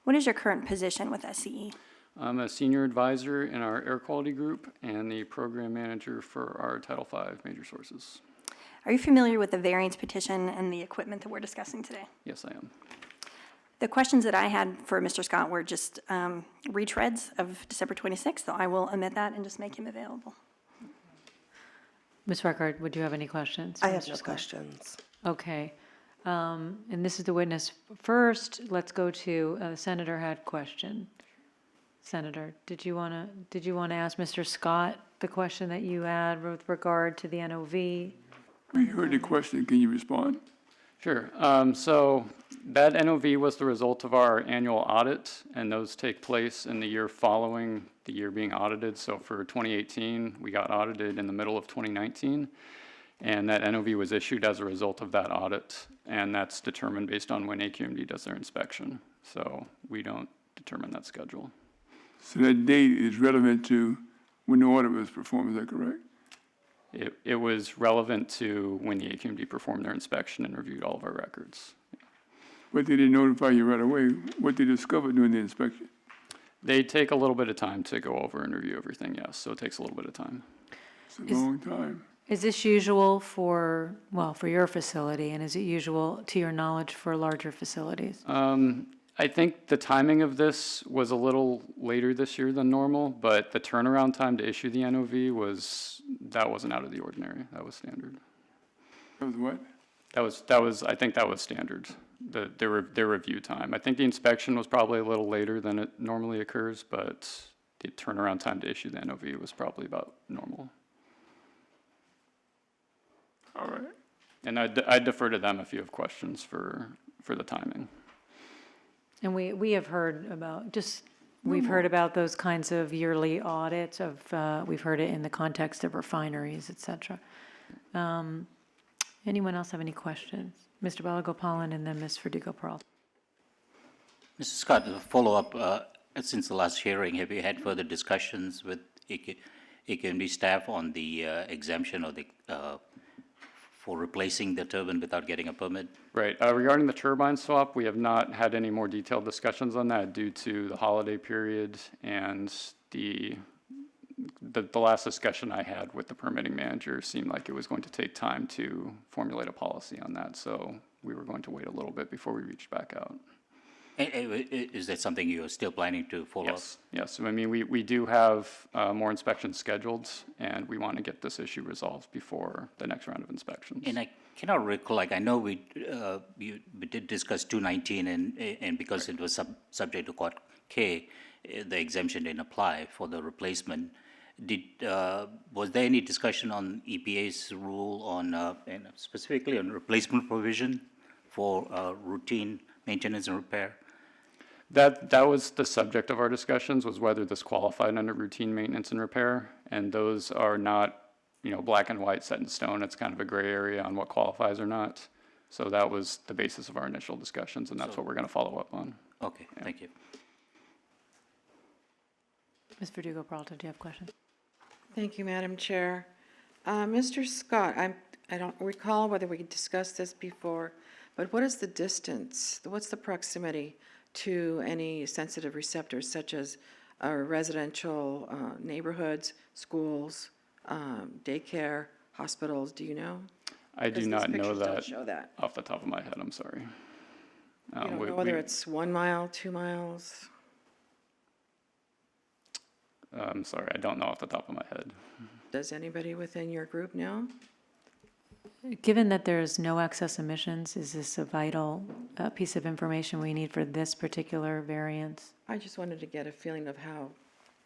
What is your current position with SCE? I'm a senior advisor in our air quality group and the program manager for our Title V major sources. Are you familiar with the variance petition and the equipment that we're discussing today? Yes, I am. The questions that I had for Mr. Scott were just retreads of December 26th, so I will omit that and just make him available. Ms. Reckard, would you have any questions? I for have Mr. no Scott? questions. Okay. And this is the witness. First, let's go to, the senator had question. Senator, did you want to ask Mr. Scott the question that you had with regard to the NOV? We heard the question. Can you respond? Sure. So that NOV was the result of our annual audit, and those take place in the year following the year being audited. So for 2018, we got audited in the middle of 2019, and that NOV was issued as a result of that audit, and that's determined based on when AQMD does their inspection. So we don't determine that schedule. So that date is relevant to when the audit was performed, is that correct? It was relevant to when the AQMD performed their inspection and reviewed all of our records. But they didn't notify you right away what they discovered during the inspection. They take a little bit of time to go over and review everything, yes, so it takes a little bit of time. It's a long time. Is this usual for your facility, and is it usual, to your knowledge, for larger facilities? I think the timing of this was a little later this year than normal, but the turnaround time to issue the NOV wasn't out of the ordinary. That was standard. That was what? I think that was standard, their review time. I think the inspection was probably a little later than it normally occurs, but the turnaround time to issue the NOV was probably about normal. All right. And I defer to them if you have questions for the timing. And we have heard about, we've heard about those kinds of yearly audits we've heard it in the context of refineries, et cetera. Anyone else have any questions? Mr. Balagopalan and then Ms. Verdugo-Peralta. Mr. Scott, a follow-up, since the last hearing, have you had further discussions with AQMD staff on the exemption or for replacing the turbine without getting a permit? Right. Regarding the turbine swap, we have not had any more detailed discussions on that due to the holiday period and the last discussion I had with the permitting manager seemed like it was going to take time to formulate a policy on that. So we were going to wait a little bit before we reached back out. Is that something you're still planning to follow up? Yes. I mean, we do have more inspections scheduled, and we want to get this issue resolved before the next round of inspections. And I cannot recall, I know we did discuss 219, and because it was subject to Court K, the exemption didn't apply for the replacement. Was there any discussion on EPA's rule on, and specifically on replacement provision for routine maintenance and repair? That was the subject of our discussions, was whether this qualified under routine maintenance and repair, and those are not, black and white set in stone. It's kind of a gray area on what qualifies or not. So that was the basis of our initial discussions, and that's what we're going to follow up on. Okay, thank you. Ms. Verdugo-Peralta, do you have questions? Thank you, Madam Chair. Mr. Scott, I don't recall whether we discussed this before, but what is the distance, what's the proximity to any sensitive receptors such as residential neighborhoods, schools, daycare, hospitals? Do you know? I do not know Pictures don't that show that. off the top of my head, I'm sorry. You don't know whether it's 1 mile, 2 miles? I'm sorry, I don't know off the top of my head. Does anybody within your group know? Given that there's no excess emissions, is this a vital piece of information we need for this particular variance? I just wanted to get a feeling of how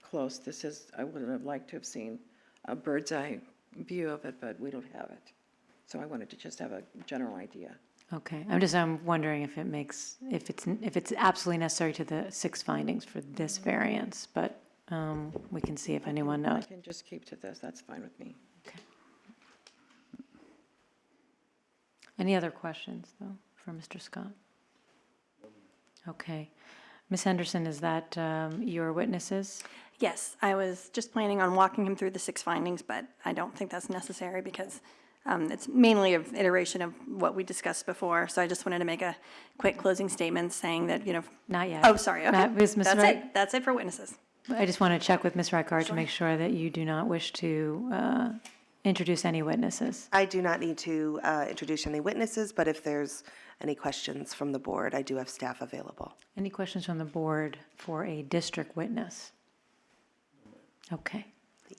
close this is. I would have liked to have seen a bird's eye view of it, but we don't have it. So I wanted to just have a general idea. Okay, I'm wondering if if it's absolutely necessary to the 6 findings for this variance, but we can see if anyone I knows. can just keep to this, that's fine with me. Any other questions, though, for Mr. Scott? Okay. Ms. Henderson, is that your witnesses? Yes, I was just planning on walking him through the 6 findings, but I don't think that's necessary because it's mainly an iteration of what we discussed before. So I just wanted to make a quick closing statement saying that, Not yet. oh, sorry, okay. Not- Ms. That's Wright- it. That's it for witnesses. I just want to check with Ms. Reichardt to make sure that you do not wish to introduce any witnesses. I do not need to introduce any witnesses, but if there's any questions from the board, I do have staff available. Any questions from the board for a district witness? Okay,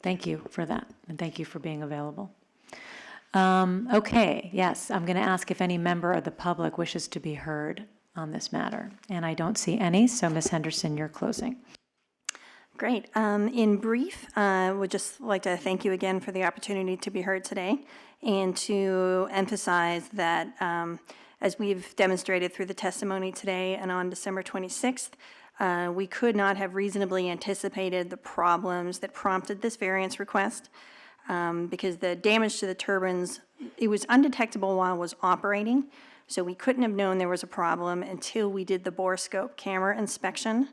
thank you for that, and thank you for being available. Okay, yes, I'm going to ask if any member of the public wishes to be heard on this matter, and I don't see any, so Ms. Henderson, you're closing. Great. In brief, I would just like to thank you again for the opportunity to be heard today and to emphasize that as we've demonstrated through the testimony today and on December 26th, we could not have reasonably anticipated the problems that prompted this variance request because the damage to the turbines, it was undetectable while it was operating, so we couldn't have known there was a problem until we did the bore scope camera inspection.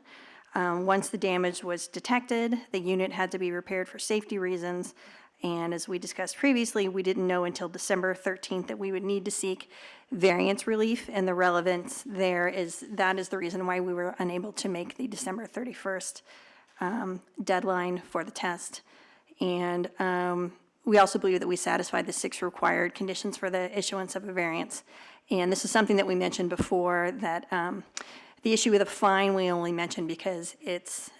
Once the damage was detected, the unit had to be repaired for safety reasons, and as we discussed previously, we didn't know until December 13th that we would need to seek variance relief, and the relevance there is that is the reason why we were unable to make the December 31st deadline for the test. And we also believe that we satisfied the 6 required conditions for the issuance of a variance. And this is something that we mentioned before, that the issue with a fine we only mentioned because it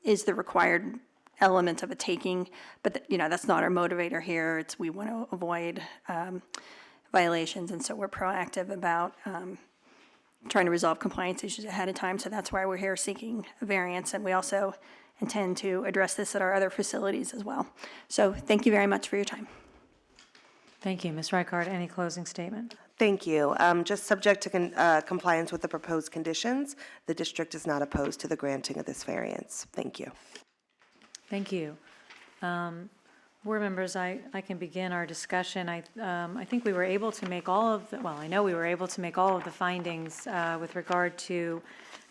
is the required element of a taking, but that's not our motivator here. It's we want to avoid violations, and so we're proactive about trying to resolve compliance issues ahead of time. So that's why we're here seeking a variance, and we also intend to address this at our other facilities as well. So thank you very much for your time. Thank you. Ms. Reichardt, any closing statement? Thank you. Just subject to compliance with the proposed conditions, the district is not opposed to the granting of this variance. Thank you. Thank you. Board members, I can begin our discussion. I think we were able to make all of the, well, I know we were able to make all of the findings with regard to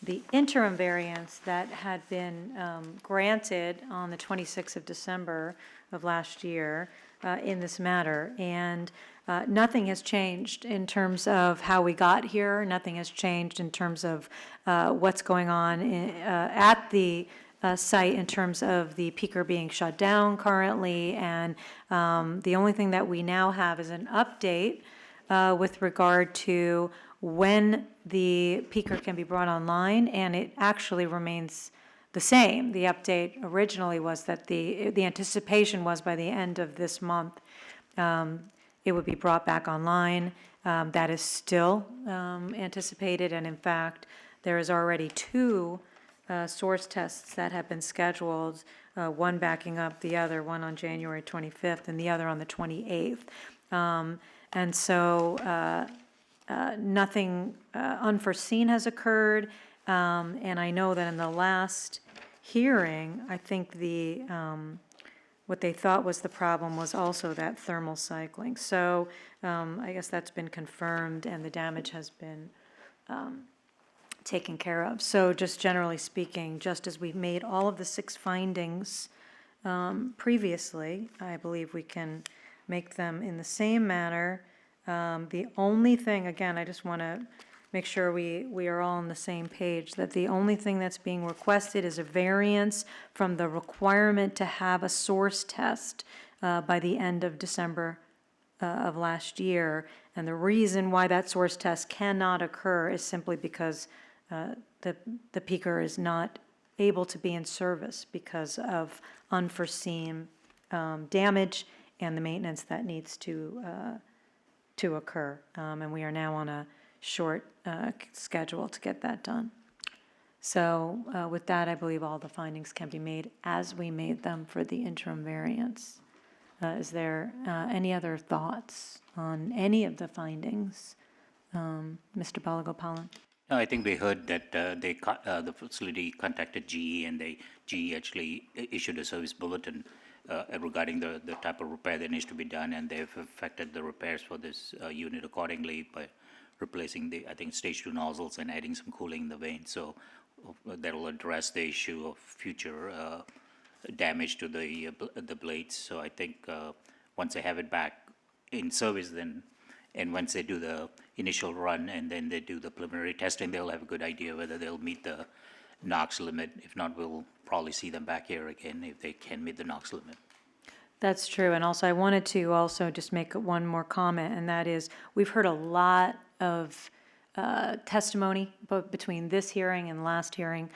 the interim variance that had been granted on the 26th of December of last year in this matter. And nothing has changed in terms of how we got here. Nothing has changed in terms of what's going on at the site in terms of the peaker being shut down currently, and the only thing that we now have is an update with regard to when the peaker can be brought online, and it actually remains the same. The update originally was that the anticipation was by the end of this month it would be brought back online. That is still anticipated, and in fact, there is already 2 source tests that have been scheduled, one backing up the other, one on January 25th and the other on the 28th. And so nothing unforeseen has occurred. And I know that in the last hearing, I think what they thought was the problem was also that thermal cycling. So I guess that's been confirmed and the damage has been taken care of. So just generally speaking, just as we've made all of the 6 findings previously, I believe we can make them in the same manner. The only thing, again, I just want to make sure we are all on the same page, that the only thing that's being requested is a variance from the requirement to have a source test by the end of December of last year. And the reason why that source test cannot occur is simply because the peaker is not able to be in service because of unforeseen damage and the maintenance that needs to occur. And we are now on a short schedule to get that done. So with that, I believe all the findings can be made as we made them for the interim variance. Is there any other thoughts on any of the findings? Mr. Balagopalan? No, I think we heard that the facility contacted GE, and GE actually issued a service bulletin regarding the type of repair that needs to be done, and they've affected the repairs for this unit accordingly by replacing I think, stage 2 nozzles and adding some cooling in the vane. So that'll address the issue of future damage to the blades. So I think once they have it back in service, then, and once they do the initial run and then they do the preliminary testing, they'll have a good idea whether they'll meet the NOx limit. If not, we'll probably see them back here again if they can meet the NOx limit. That's true, and also I wanted to also just make one more comment, and that is, we've heard a lot of testimony both between this hearing and last hearing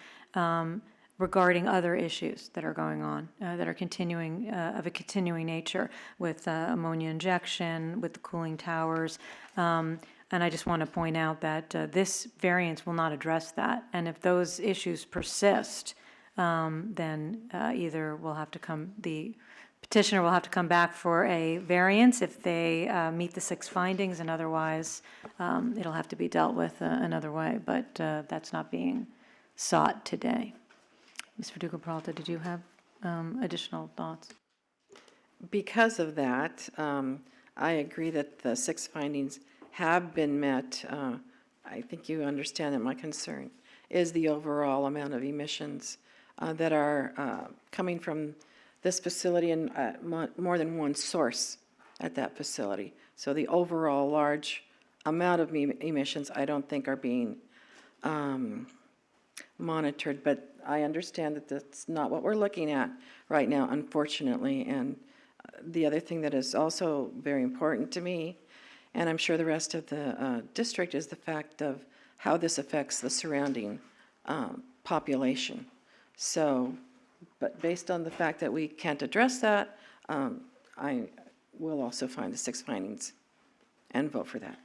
regarding other issues that are going on, that are continuing, of a continuing nature, with ammonia injection, with the cooling towers. And I just want to point out that this variance will not address that. And if those issues persist, then either we'll have to the petitioner will have to come back for a variance if they meet the 6 findings, and otherwise it'll have to be dealt with another way. But that's not being sought today. Ms. Verdugo-Peralta, did you have additional thoughts? Because of that, I agree that the 6 findings have been met. I think you understand that my concern is the overall amount of emissions that are coming from this facility and more than one source at that facility. So the overall large amount of emissions I don't think are being monitored, but I understand that that's not what we're looking at right now, unfortunately. And the other thing that is also very important to me, and I'm sure the rest of the district, is the fact of how this affects the surrounding population. So, but based on the fact that we can't address that, I will also find the 6 findings and vote for that.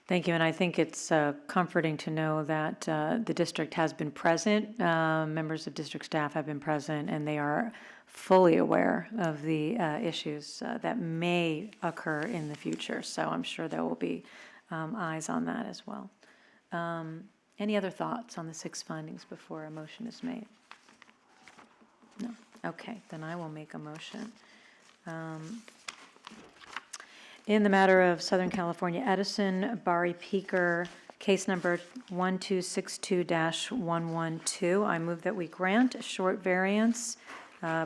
Thank you, and I think it's comforting to know that the district has been present, members of district staff have been present, and they are fully aware of the issues that may occur in the future. So I'm sure there will be eyes on that as well. Any other thoughts on the 6 findings before a motion is made? No? Okay, then I will make a motion. In the matter of Southern California Edison, Bari Peaker, case number 1262-112, I move that we grant a short variance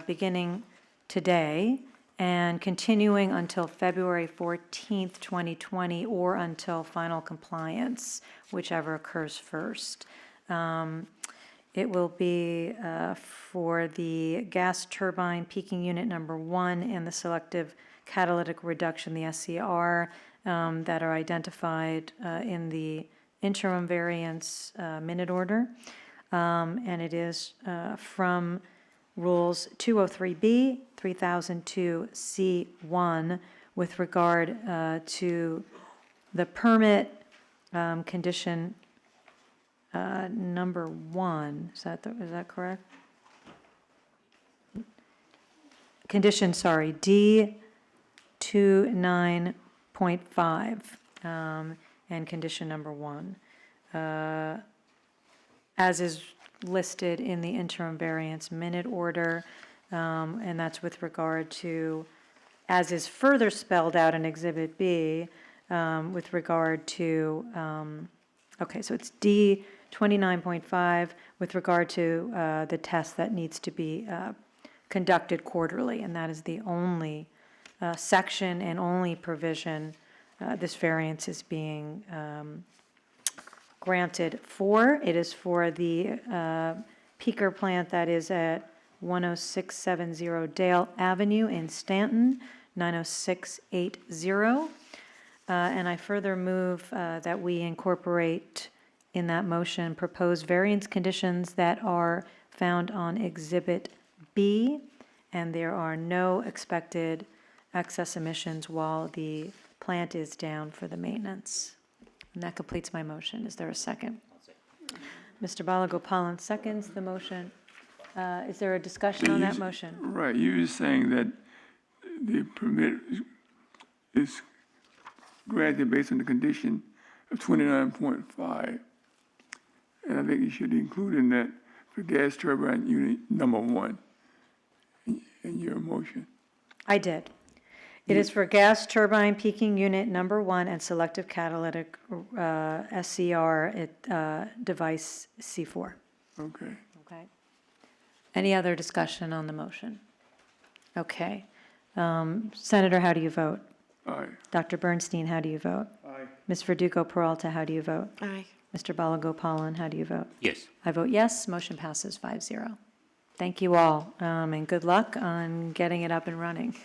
beginning today and continuing until February 14th, 2020, or until final compliance, whichever occurs first. It will be for the gas turbine peaking unit number 1 and the selective catalytic reduction, the SCR, that are identified in the interim variance minute order. And it is from Rules 203B, 3002C1 with regard to the permit condition number 1. Is that correct? Condition, sorry, D29.5 and condition number 1, as is listed in the interim variance minute order, and that's with regard to, as is further spelled out in Exhibit B, with regard to, okay, so it's D29.5 with regard to the test that needs to be conducted quarterly, and that is the only section and only provision this variance is being granted for. It is for the peaker plant that is at 10670 Dale Avenue in Stanton, 90680. And I further move that we incorporate in that motion proposed variance conditions that are found on Exhibit B, and there are no expected excess emissions while the plant is down for the maintenance. And that completes my motion. Is there a second? Mr. Balagopalan seconds the motion. Is there a discussion on that motion? Right, you were saying that the permit is granted based on the condition of 29.5. And I think you should include in that for gas turbine unit number 1 in your motion. I did. It is for gas turbine peaking unit number 1 and selective catalytic SCR device C4. Okay. Okay. Any other discussion on the motion? Okay. Senator, how do you vote? Aye. Dr. Bernstein, how do you vote? Aye. Ms. Verdugo Peralta, how do you vote? Aye. Mr. Balagopalan, how do you vote? Yes. I vote yes, motion passes 5-0. Thank you all, and good luck on getting it up and running.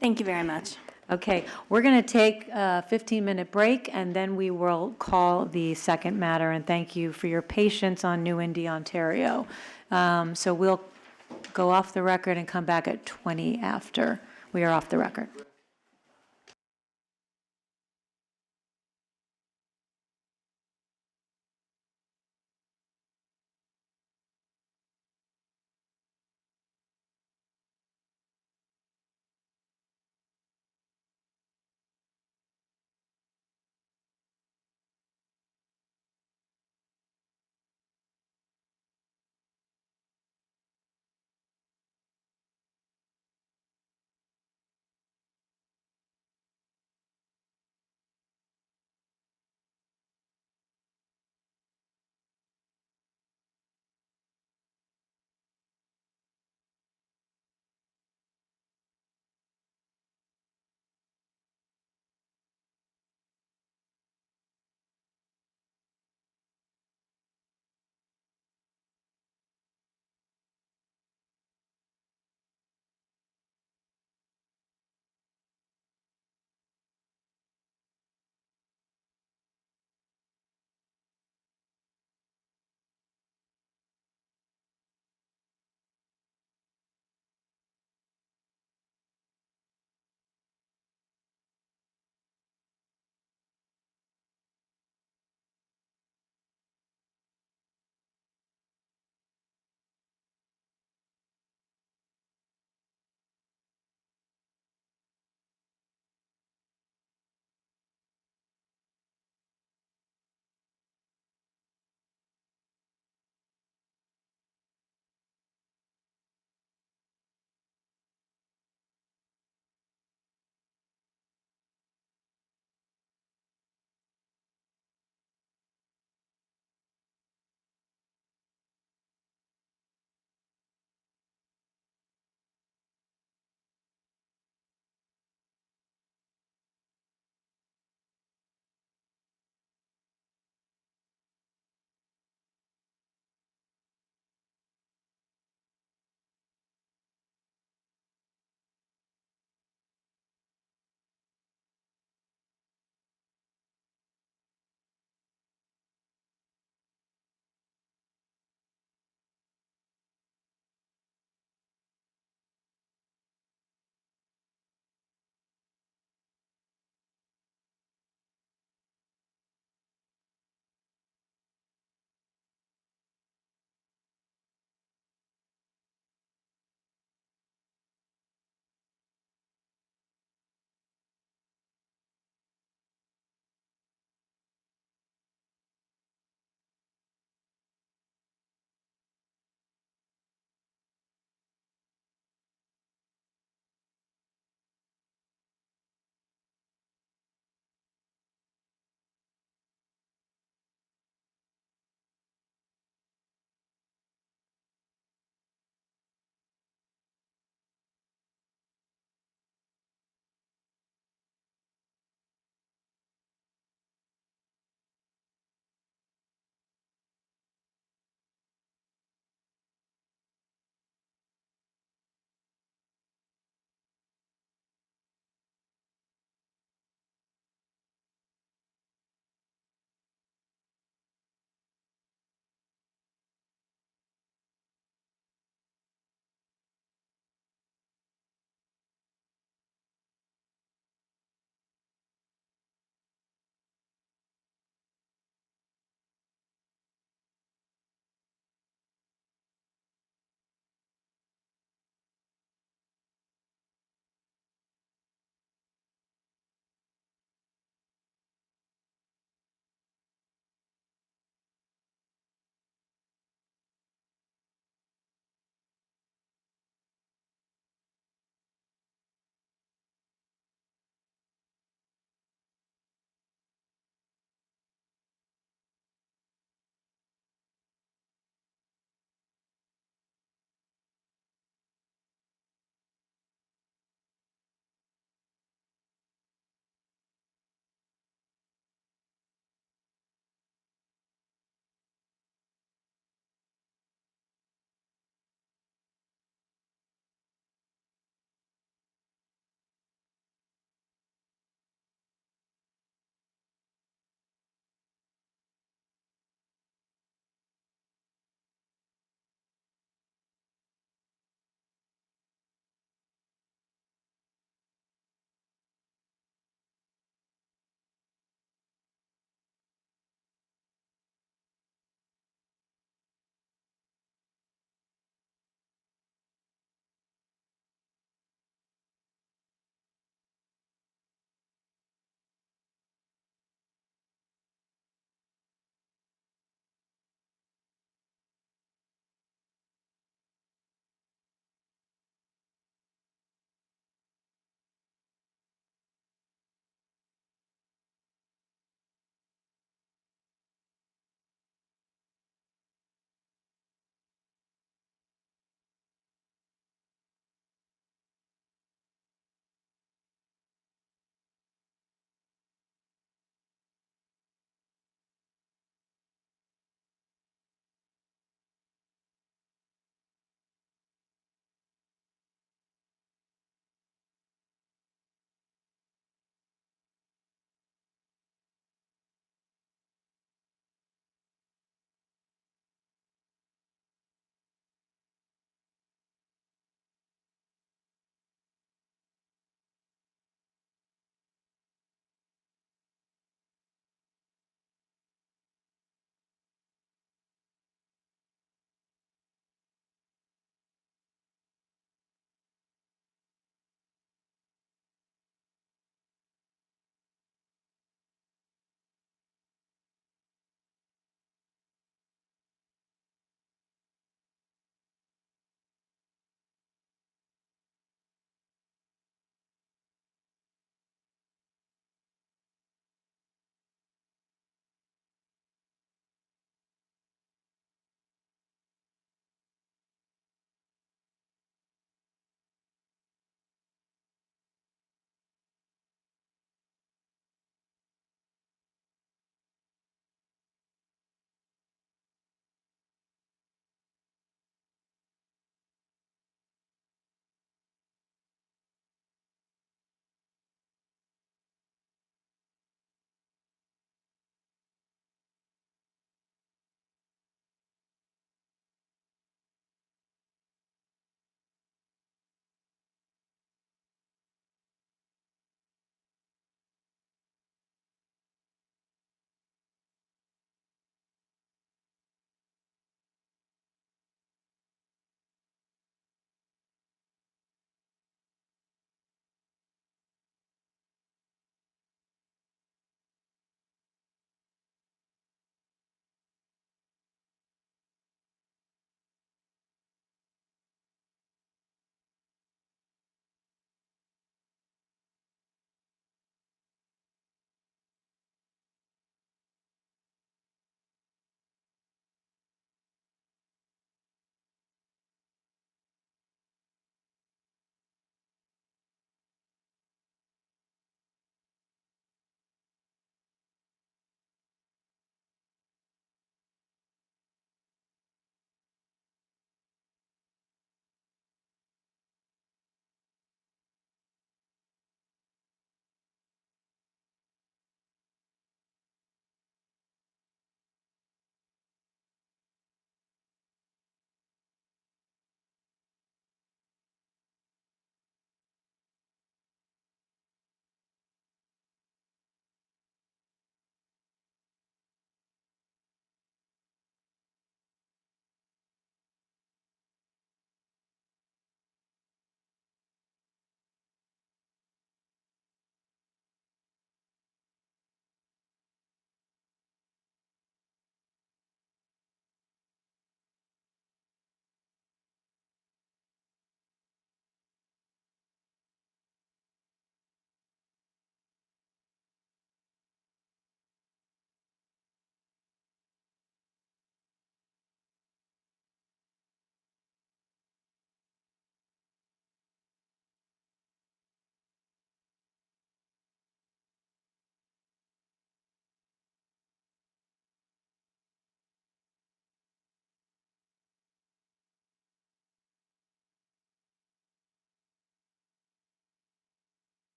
Thank you very much. Okay, we're going to take a 15-minute break, and then we will call the second matter, and thank you for your patience on New-Indy, Ontario. So we'll go off the record and come back at 20 after. We are off the record.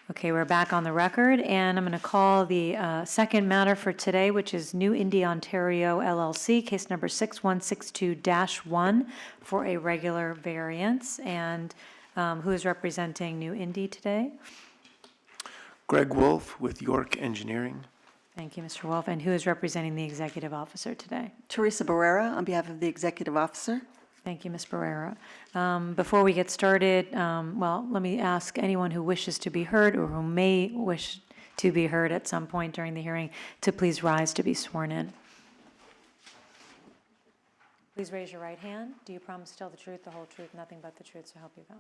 Okay, we're back on the record, and I'm going to call the second matter for today, which is New-Indy, Ontario LLC, case number 6162-1 for a regular variance. And who is representing New-Indy today? Greg Wolf with York Engineering. Thank you, Mr. Wolf. And who is representing the executive officer today? Teresa Barrera on behalf of the executive officer. Thank you, Ms. Barrera. Before we get started, well, let me ask anyone who wishes to be heard or who may wish to be heard at some point during the hearing to please rise to be sworn in. Please raise your right hand. Do you promise to tell the truth, the whole truth, nothing but the truth, so help you God?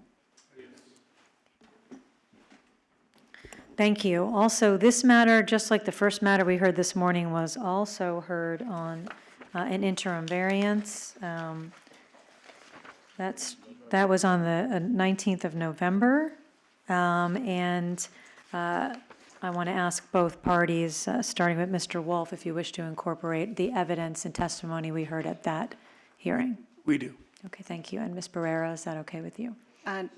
Thank you. Also, this matter, just like the first matter we heard this morning, was also heard on an interim variance. That was on the 19th of November. And I want to ask both parties, starting with Mr. Wolf, if you wish to incorporate the evidence and testimony we heard at that hearing. We do. Okay, thank you. And Ms. Barrera, is that okay with you?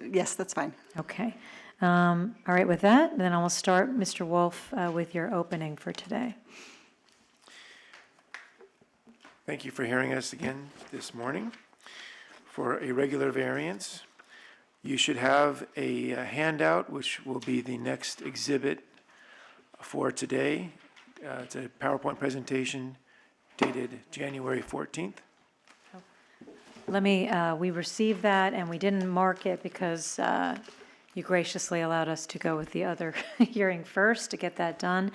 Yes, that's fine. Okay. All right, with that, then I will start, Mr. Wolf, with your opening for today. Thank you for hearing us again this morning. For a regular variance, you should have a handout, which will be the next exhibit for today. It's a PowerPoint presentation dated January 14th. We received that, and we didn't mark it because you graciously allowed us to go with the other hearing first to get that done.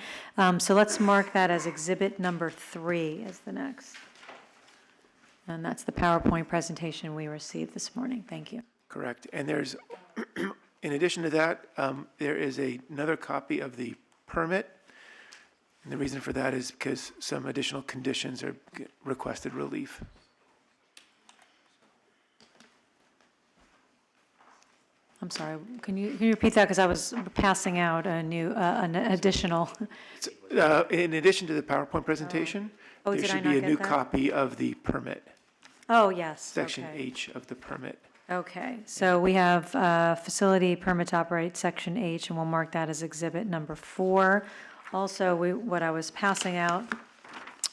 So let's mark that as exhibit number 3 as the next. And that's the PowerPoint presentation we received this morning. Thank you. Correct. And there's, in addition to that, there is another copy of the permit. And the reason for that is because some additional conditions are requested relief. I'm sorry, can you repeat that? Because I was passing out an additional. In addition to the PowerPoint presentation, there did I should not be a get new that? copy of the permit, Oh, yes. section Okay. H of the permit. Okay, so we have facility permit to operate, section H, and we'll mark that as exhibit number 4. Also, what I was passing out,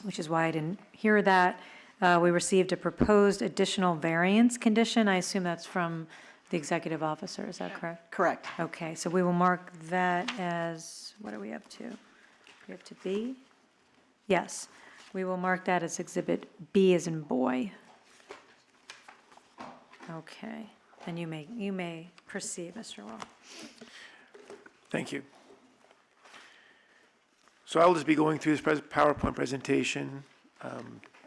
which is why I didn't hear that, we received a proposed additional variance condition. I assume that's from the executive officer, is that correct? Correct. Okay, so we will mark that as, what are we up to? We up to B? Yes, we will mark that as exhibit B as in boy. Okay, and you may proceed, Mr. Wall. Thank you. So I'll just be going through this PowerPoint presentation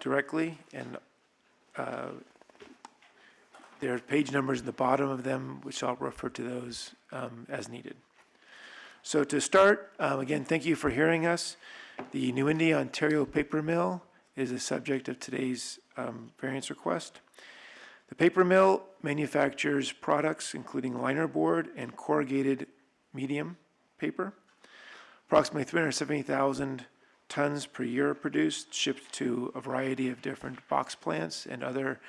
directly, and there are page numbers at the bottom of them, which I'll refer to those as needed. So to start, again, thank you for hearing us. The New-Indy, Ontario paper mill is the subject of today's variance request. The paper mill manufactures products including linerboard and corrugated medium paper. Approximately 370,000 tons per year are produced, shipped to a variety of different box plants and other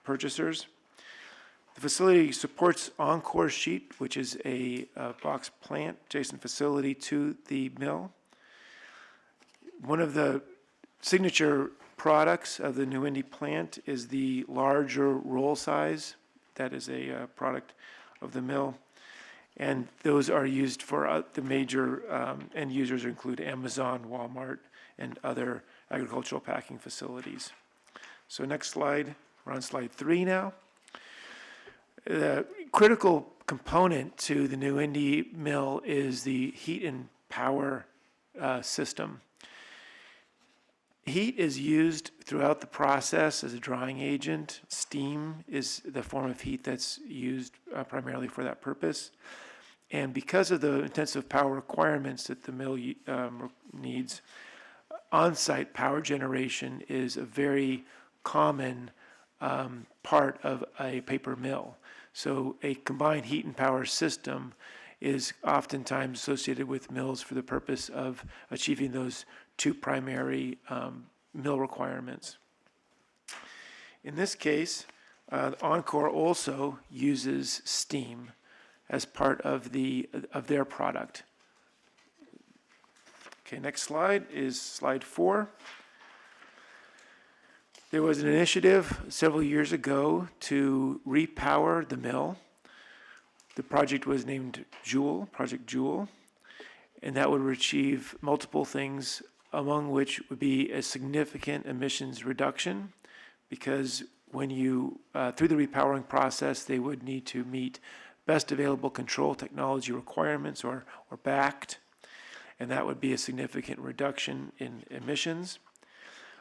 purchasers. The facility supports Encore Sheet, which is a box plant adjacent facility to the mill. One of the signature products of the New-Indy plant is the larger roll size. That is a product of the mill. And those are used for the major end users include Amazon, Walmart, and other agricultural packing facilities. So next slide, we're on slide 3 now. The critical component to the New-Indy mill is the heat and power system. Heat is used throughout the process as a drying agent. Steam is the form of heat that's used primarily for that purpose. And because of the intensive power requirements that the mill needs, on-site power generation is a very common part of a paper mill. So a combined heat and power system is oftentimes associated with mills for the purpose of achieving those two primary mill requirements. In this case, Encore also uses steam as part of their product. Okay, next slide is slide 4. There was an initiative several years ago to repower the mill. The project was named Joule, Project Joule, and that would achieve multiple things, among which would be a significant emissions reduction, because when you, through the repowering process, they would need to meet best available control technology requirements or BACT, and that would be a significant reduction in emissions.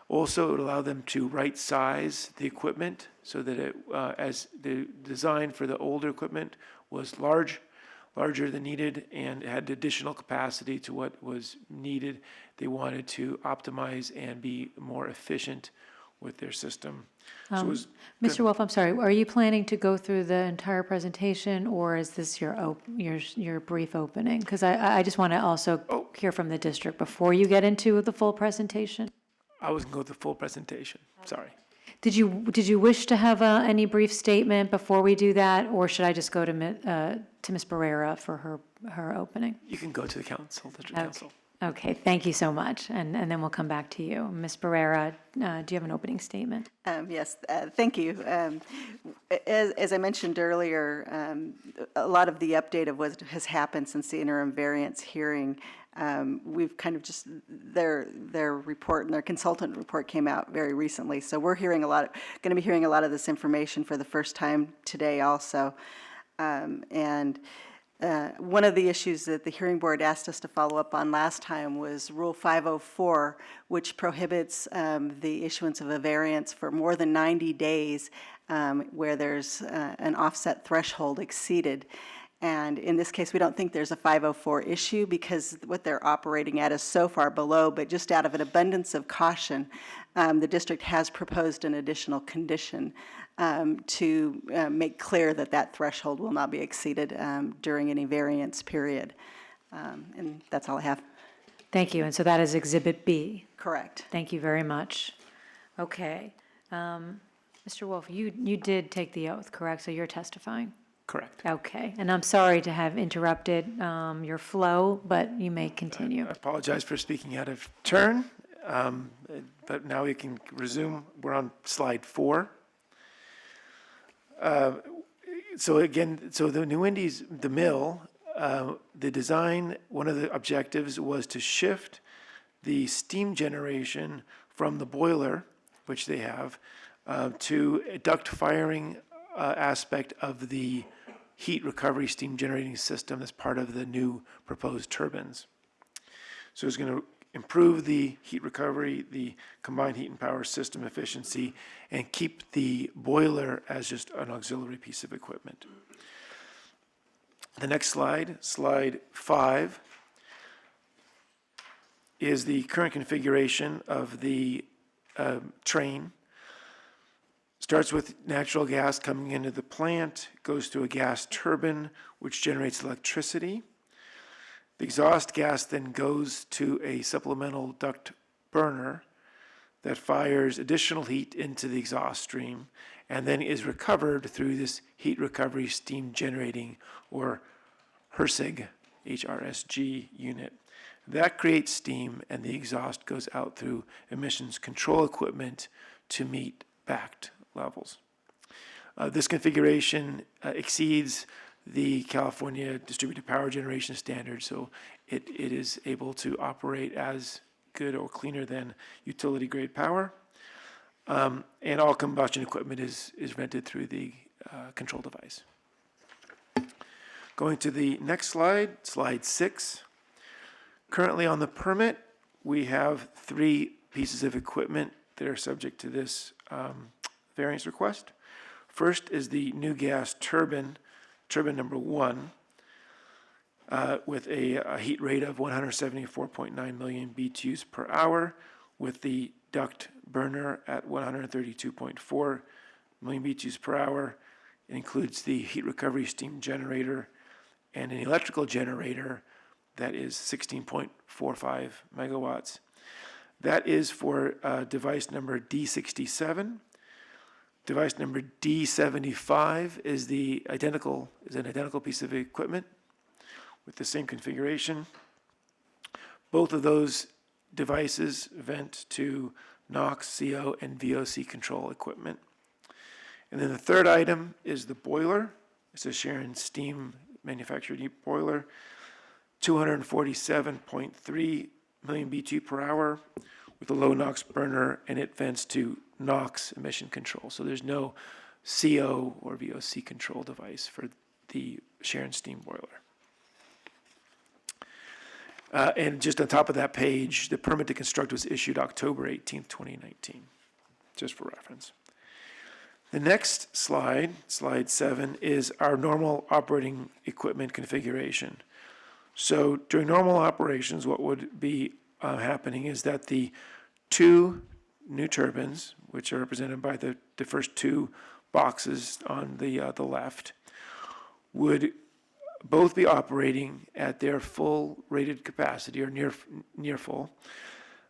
Also, it would allow them to right-size the equipment so that it, as the design for the older equipment was larger than needed and had additional capacity to what was needed. They wanted to optimize and be more efficient with their system. So it was Mr. Wolf, I'm sorry, are you planning to go through the entire presentation, or is this your brief opening? Because I just want to also hear from the district before you get into the full presentation. I was going to go with the full presentation, sorry. Did you wish to have any brief statement before we do that, or should I just go to Ms. Barrera for her opening? You can go to the council, district council. Okay, thank you so much, and then we'll come back to you. Ms. Barrera, do you have an opening statement? Yes, thank you. As I mentioned earlier, a lot of the update of what has happened since the interim variance hearing. We've kind of just, their report and their consultant report came out very recently, so we're going to be hearing a lot of this information for the first time today also. One of the issues that the hearing board asked us to follow up on last time was Rule 504, which prohibits the issuance of a variance for more than 90 days where there's an offset threshold exceeded. And in this case, we don't think there's a 504 issue because what they're operating at is so far below, but just out of an abundance of caution, the district has proposed an additional condition to make clear that that threshold will not be exceeded during any variance period. And that's all I have. Thank you, and so that is Exhibit B. Correct. Thank you very much. Okay. Mr. Wolf, you did take the oath, correct? So you're testifying? Correct. Okay, and I'm sorry to have interrupted your flow, but you may continue. I apologize for speaking out of turn, but now we can resume. We're on slide 4. So again, so the New-Indy's, the mill, the design, one of the objectives was to shift the steam generation from the boiler, which they have, to a duct firing aspect of the heat recovery steam generating system that's part of the new proposed turbines. So it's going to improve the heat recovery, the combined heat and power system efficiency, and keep the boiler as just an auxiliary piece of equipment. The next slide, slide 5, is the current configuration of the train. Starts with natural gas coming into the plant, goes to a gas turbine, which generates electricity. The exhaust gas then goes to a supplemental duct burner that fires additional heat into the exhaust stream and then is recovered through this heat recovery steam generating, or HRSG, HRSG unit. That creates steam, and the exhaust goes out through emissions control equipment to meet BACT levels. This configuration exceeds the California Distributed Power Generation Standard, so it is able to operate as good or cleaner than utility grade power. And all combustion equipment is rented through the control device. Going to the next slide, slide 6. Currently on the permit, we have 3 pieces of equipment that are subject to this variance request. First is the new gas turbine, turbine number 1, with a heat rate of 174.9 million BTUs per hour, with the duct burner at 132.4 million BTUs per hour. It includes the heat recovery steam generator and an electrical generator that is 16.45 megawatts. That is for device number D67. Device number D75 is an identical piece of equipment with the same configuration. Both of those devices vent to NOx, CO, and VOC control equipment. And then the third item is the boiler. It's a Sharon steam manufactured heat boiler, 247.3 million BTU per hour with a low NOx burner, and it vents to NOx emission control. So there's no CO or VOC control device for the Sharon steam boiler. And just on top of that page, the permit to construct was issued October 18th, 2019, just for reference. The next slide, slide 7, is our normal operating equipment configuration. So during normal operations, what would be happening is that the 2 new turbines, which are represented by the first 2 boxes on the left, would both be operating at their full rated capacity or near full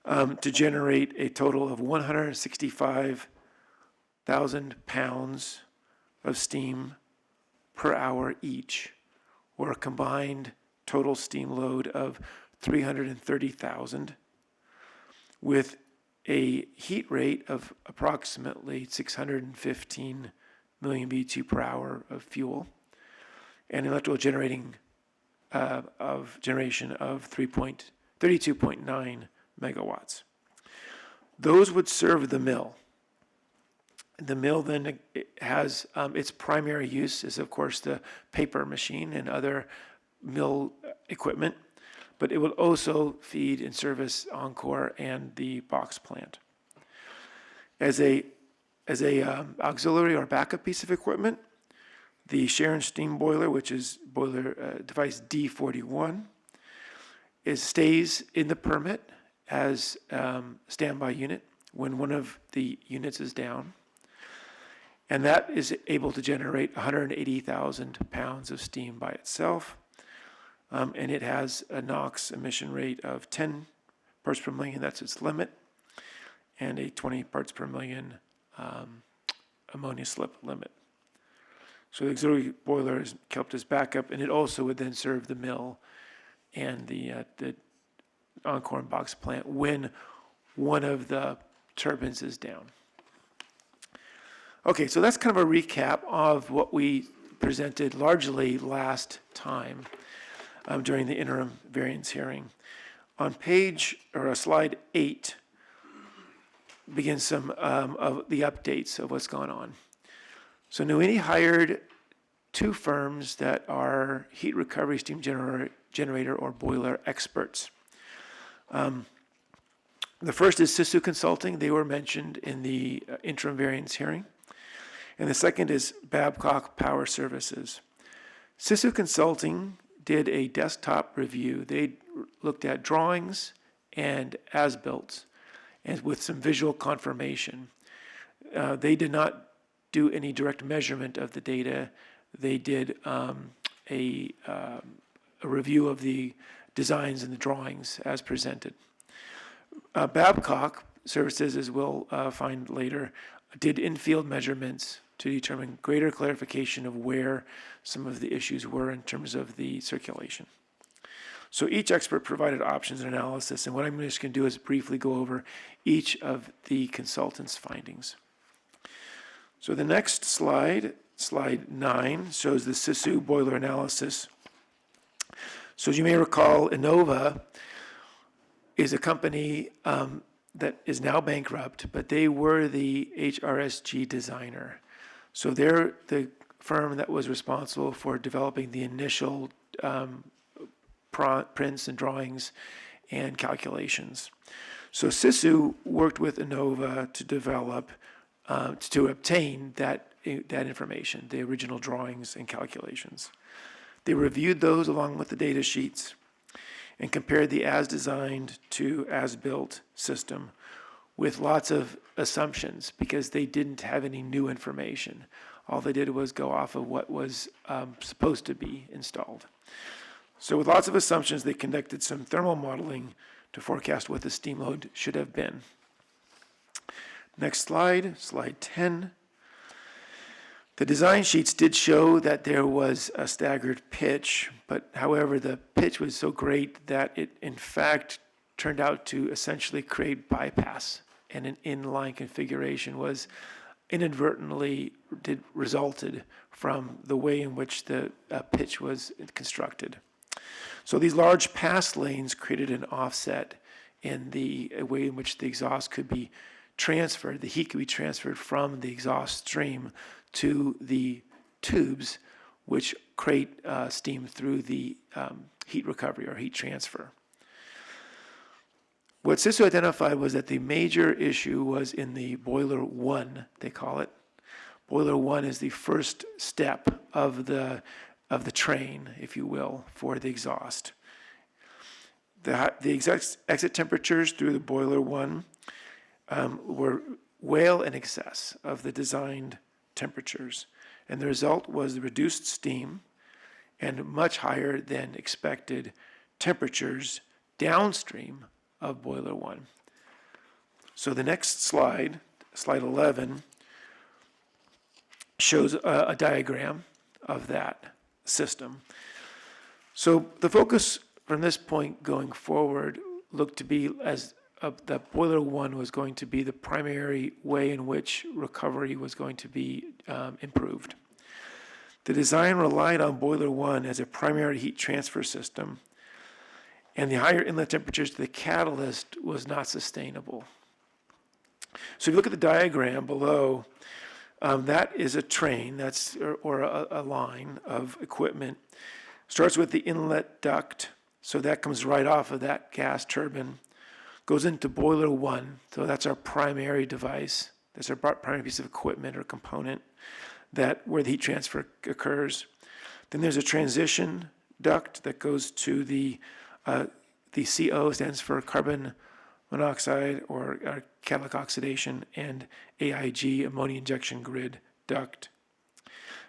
to generate a total of 165,000 pounds of steam per hour each, or a combined total steam load of 330,000 with a heat rate of approximately 615 million BTU per hour of fuel, and electrical generation of 32.9 megawatts. Those would serve the mill. The mill then has its primary use is, of course, the paper machine and other mill equipment, but it will also feed and service Encore and the box plant. As a auxiliary or backup piece of equipment, the Sharon steam boiler, which is boiler device D41, stays in the permit as standby unit when one of the units is down. And that is able to generate 180,000 pounds of steam by itself. And it has a NOx emission rate of 10 parts per million, that's its limit, and a 20 parts per million ammonia slip limit. So the auxiliary boiler is kept as backup, and it also would then serve the mill and the Encore and box plant when one of the turbines is down. Okay, so that's kind of a recap of what we presented largely last time during the interim variance hearing. On slide 8 begins some of the updates of what's gone on. So New-Indy hired 2 firms that are heat recovery steam generator or boiler experts. The first is Sisu Consulting. They were mentioned in the interim variance hearing. And the second is Babcock Power Services. Sisu Consulting did a desktop review. They looked at drawings and as-built, and with some visual confirmation. They did not do any direct measurement of the data. They did a review of the designs and the drawings as presented. Babcock Services, as we'll find later, did in-field measurements to determine greater clarification of where some of the issues were in terms of the circulation. So each expert provided options and analysis, and what I'm just going to do is briefly go over each of the consultants' findings. So the next slide, slide 9, shows the Sisu boiler analysis. So as you may recall, Innova is a company that is now bankrupt, but they were the HRSG designer. So they're the firm that was responsible for developing the initial prints and drawings and calculations. So Sisu worked with Innova to develop, to obtain that information, the original drawings and calculations. They reviewed those along with the data sheets and compared the as-designed to as-built system with lots of assumptions because they didn't have any new information. All they did was go off of what was supposed to be installed. So with lots of assumptions, they conducted some thermal modeling to forecast what the steam load should have been. Next slide, slide 10. The design sheets did show that there was a staggered pitch, but however, the pitch was so great that it in fact turned out to essentially create bypass, and an inline configuration was inadvertently resulted from the way in which the pitch was constructed. So these large pass lanes created an offset in the way in which the exhaust could be transferred, the heat could be transferred from the exhaust stream to the tubes, which create steam through the heat recovery or heat transfer. What CISO identified was that the major issue was in the boiler 1, they call it. Boiler 1 is the first step of the train, if you will, for the exhaust. The exit temperatures through the boiler 1 were well in excess of the designed temperatures, and the result was the reduced steam and much higher than expected temperatures downstream of boiler 1. So the next slide, slide 11, shows a diagram of that system. So the focus from this point going forward looked to be as that boiler 1 was going to be the primary way in which recovery was going to be improved. The design relied on boiler 1 as a primary heat transfer system, and the higher inlet temperatures to the catalyst was not sustainable. So if you look at the diagram below, that is a train, or a line of equipment. Starts with the inlet duct, so that comes right off of that gas turbine, goes into boiler 1, so that's our primary device. That's our primary piece of equipment or component where the heat transfer occurs. Then there's a transition duct that goes to the CO stands for carbon monoxide or catalytic oxidation, and AIG, ammonia injection grid duct.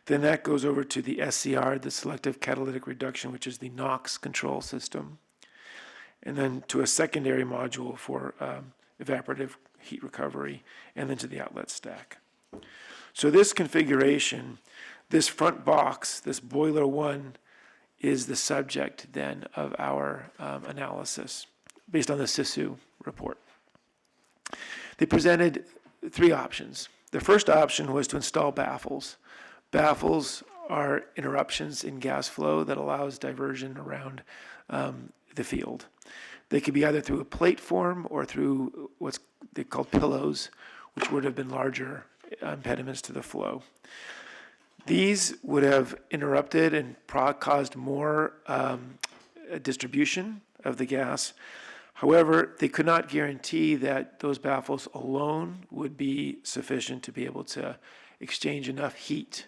Then that goes over to the SCR, the selective catalytic reduction, which is the NOx control system, and then to a secondary module for evaporative heat recovery, and then to the outlet stack. So this configuration, this front box, this boiler 1, is the subject then of our analysis based on the CISU report. They presented 3 options. The first option was to install baffles. Baffles are interruptions in gas flow that allows diversion around the field. They could be either through a plate form or through what's they call pillows, which would have been larger impediments to the flow. These would have interrupted and caused more distribution of the gas. However, they could not guarantee that those baffles alone would be sufficient to be able to exchange enough heat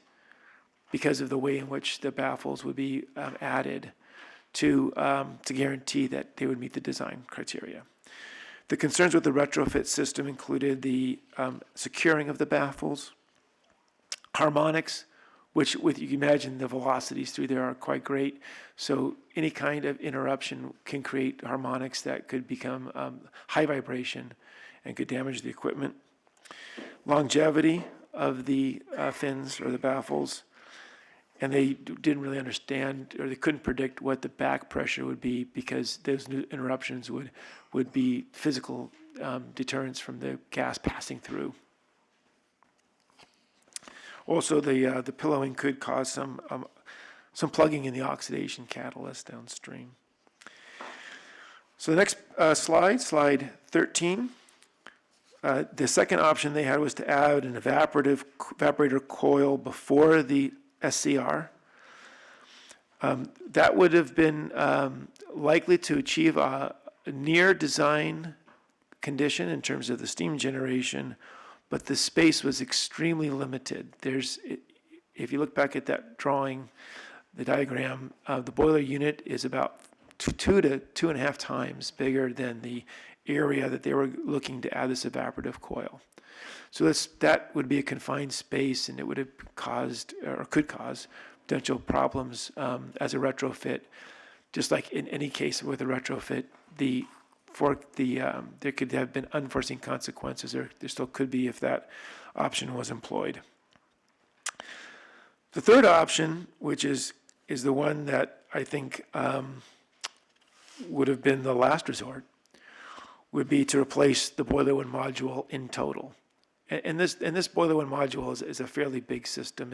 because of the way in which the baffles would be added to guarantee that they would meet the design criteria. The concerns with the retrofit system included the securing of the baffles, harmonics, which you can imagine the velocities through there are quite great. So any kind of interruption can create harmonics that could become high vibration and could damage the equipment. Longevity of the fins or the baffles, and they didn't really understand, or they couldn't predict what the back pressure would be because those new interruptions would be physical deterrents from the gas passing through. Also, the pillowing could cause some plugging in the oxidation catalyst downstream. So the next slide 13. The second option they had was to add an evaporator coil before the SCR. That would have been likely to achieve a near design condition in terms of the steam generation, but the space was extremely limited. If you look back at that drawing, the diagram, the boiler unit is about 2 to 2.5 times bigger than the area that they were looking to add this evaporative coil. So that would be a confined space, and it would have caused, or could cause, potential problems as a retrofit. Just like in any case with a retrofit, there could have been unforeseen consequences, or there still could be if that option was employed. The third option, which is the one that I think would have been the last resort, would be to replace the boiler one module in total. And this boiler one module is a fairly big system.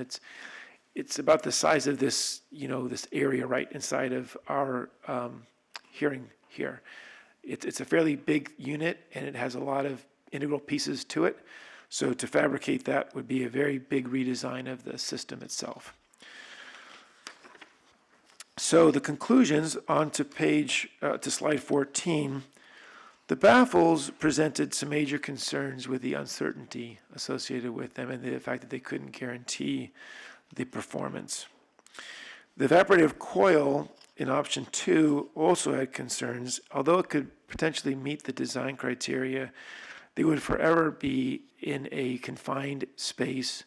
It's about the size of this, this area right inside of our hearing here. It's a fairly big unit, and it has a lot of integral pieces to it. So to fabricate that would be a very big redesign of the system itself. So the conclusions on to slide 14. The baffles presented some major concerns with the uncertainty associated with them and the fact that they couldn't guarantee the performance. The evaporative coil in option 2 also had concerns. Although it could potentially meet the design criteria, they would forever be in a confined space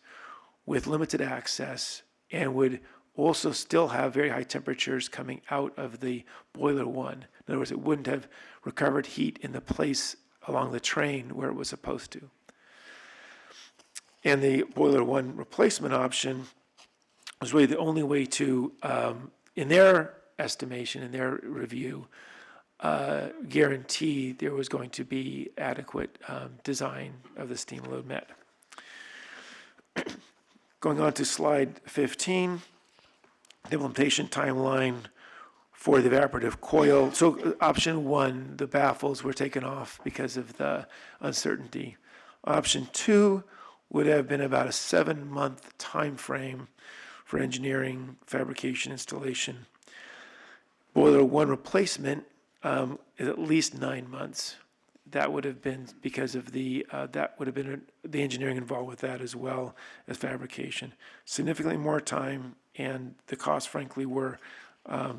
with limited access and would also still have very high temperatures coming out of the boiler one. In other words, it wouldn't have recovered heat in the place along the train where it was supposed to. And the boiler one replacement option was really the only way to, in their estimation, in their review, guarantee there was going to be adequate design of the steam load met. Going on to slide 15, the implementation timeline for the evaporative coil. So option 1, the baffles were taken off because of the uncertainty. Option 2 would have been about a 7-month time frame for engineering, fabrication, installation. Boiler 1 replacement is at least 9 months. That would have been because of the engineering involved with that as well as fabrication. Significantly more time, and the costs, frankly, were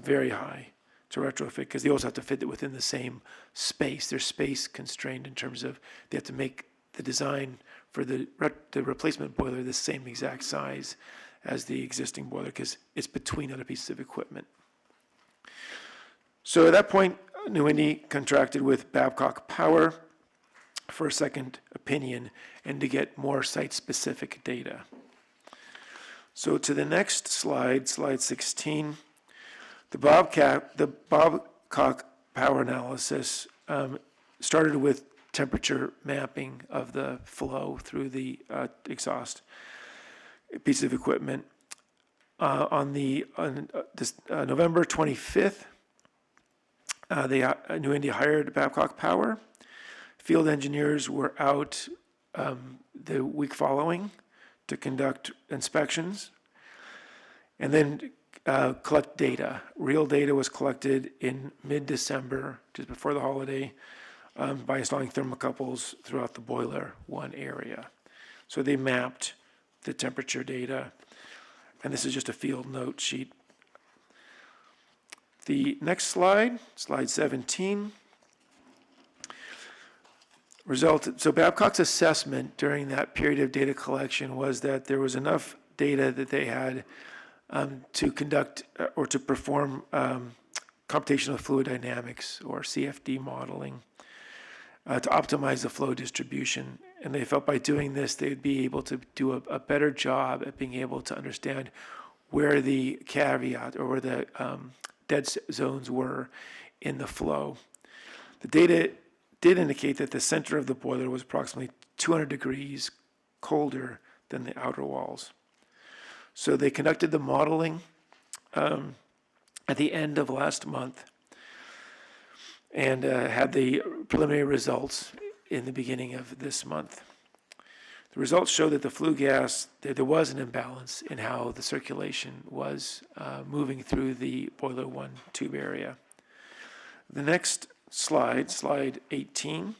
very high to retrofit because they also have to fit it within the same space. They're space constrained in terms of they have to make the design for the replacement boiler the same exact size as the existing boiler because it's between other pieces of equipment. So at that point, New-Indy contracted with Babcock Power for a second opinion and to get more site-specific data. So to the next slide, slide 16, the Babcock Power analysis started with temperature mapping of the flow through the exhaust piece of equipment. On November 25th, New-Indy hired Babcock Power. Field engineers were out the week following to conduct inspections and then collect data. Real data was collected in mid-December, just before the holiday, by installing thermocouples throughout the boiler one area. So they mapped the temperature data, and this is just a field note sheet. The next slide, slide 17, so Babcock's assessment during that period of data collection was that there was enough data that they had to conduct or to perform computational fluid dynamics or CFD modeling to optimize the flow distribution. And they felt by doing this, they'd be able to do a better job at being able to understand where the caveat or where the dead zones were in the flow. The data did indicate that the center of the boiler was approximately 200 degrees colder than the outer walls. So they conducted the modeling at the end of last month and had the preliminary results in the beginning of this month. The results show that the flue gas, there was an imbalance in how the circulation was moving through the boiler one tube area. The next slide, slide 18,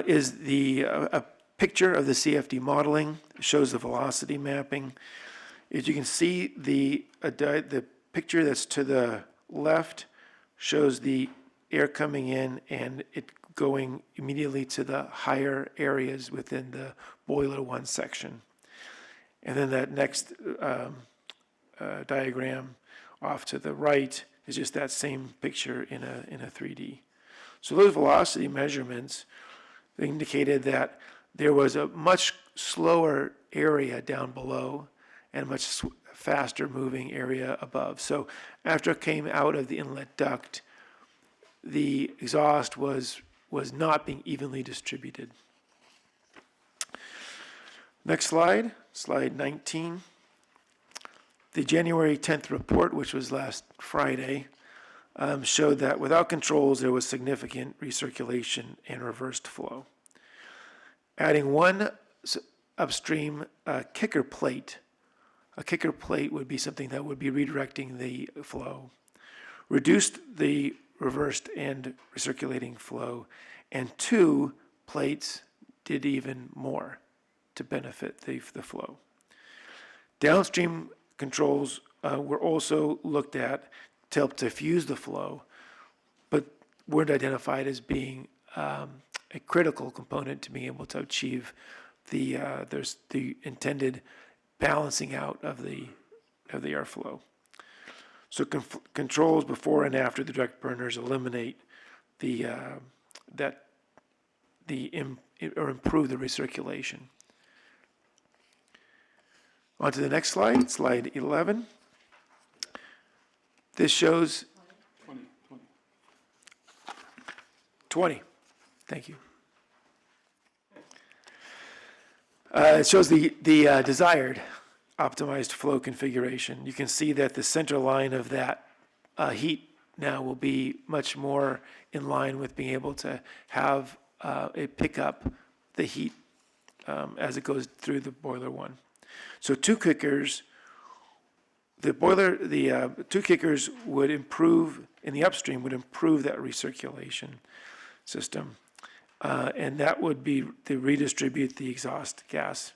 is a picture of the CFD modeling. It shows the velocity mapping. As you can see, the picture that's to the left shows the air coming in and it going immediately to the higher areas within the boiler one section. And then that next diagram off to the right is just that same picture in a 3D. So those velocity measurements indicated that there was a much slower area down below and much faster moving area above. So after it came out of the inlet duct, the exhaust was not being evenly distributed. Next slide, slide 19. The January 10th report, which was last Friday, showed that without controls, there was significant recirculation and reversed flow. Adding one upstream kicker plate, a kicker plate would be something that would be redirecting the flow, reduced the reversed and recirculating flow, and 2 plates did even more to benefit the flow. Downstream controls were also looked at to help diffuse the flow, but weren't identified as being a critical component to being able to achieve the intended balancing out of the airflow. So controls before and after the direct burners eliminate or improve the recirculation. On to the next slide, slide 11. This shows 20. Thank you. It shows the desired optimized flow configuration. You can see that the center line of that heat now will be much more in line with being able to have it pick up the heat as it goes through the boiler one. So 2 kickers, the 2 kickers would improve, in the upstream, would improve that recirculation system. And that would be to redistribute the exhaust gas.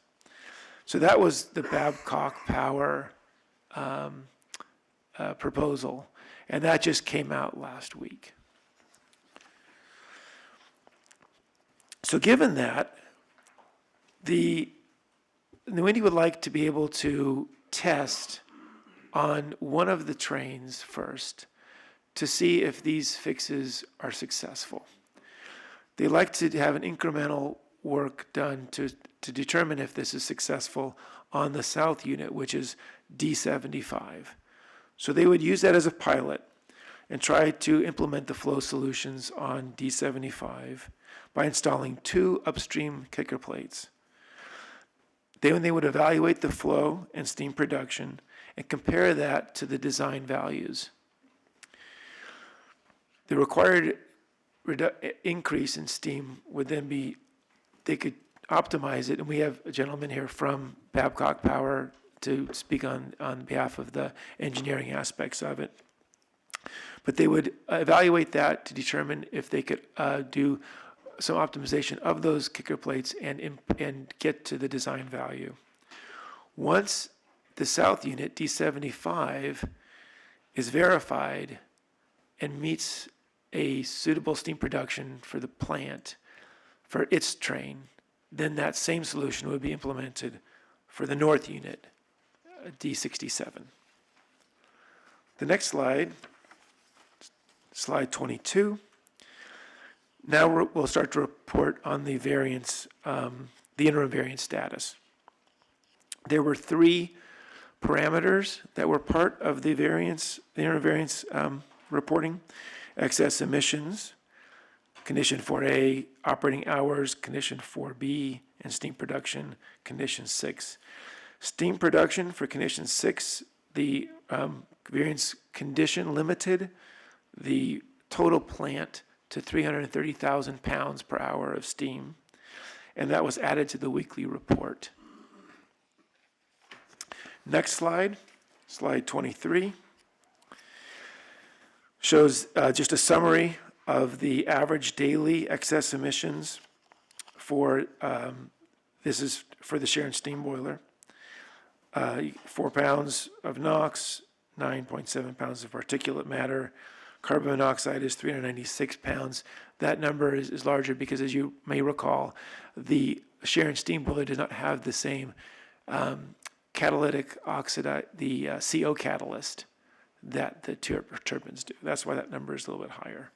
So that was the Babcock Power proposal, and that just came out last week. So given that, the New-Indy would like to be able to test on one of the trains first to see if these fixes are successful. They like to have an incremental work done to determine if this is successful on the south unit, which is D75. So they would use that as a pilot and try to implement the flow solutions on D75 by installing 2 upstream kicker plates. Then they would evaluate the flow and steam production and compare that to the design values. The required increase in steam would then be, they could optimize it, and we have a gentleman here from Babcock Power to speak on behalf of the engineering aspects of it. But they would evaluate that to determine if they could do some optimization of those kicker plates and get to the design value. Once the south unit, D75, is verified and meets a suitable steam production for the plant, for its train, then that same solution would be implemented for the north unit, D67. The next slide, slide 22. Now we'll start to report on the variance, the interim variance status. There were 3 parameters that were part of the interim variance reporting: excess emissions, condition 4A, operating hours, condition 4B, and steam production, condition 6. Steam production for condition 6, the variance condition limited the total plant to 330,000 pounds per hour of steam, and that was added to the weekly report. Next slide, slide 23, shows just a summary of the average daily excess emissions for, this is for the Sharon steam boiler. 4 pounds of NOx, 9.7 pounds of particulate matter. Carbon monoxide is 396 pounds. That number is larger because, as you may recall, the Sharon steam boiler does not have the same catalytic oxide, the CO catalyst that the turbines do. That's why that number is a little bit higher,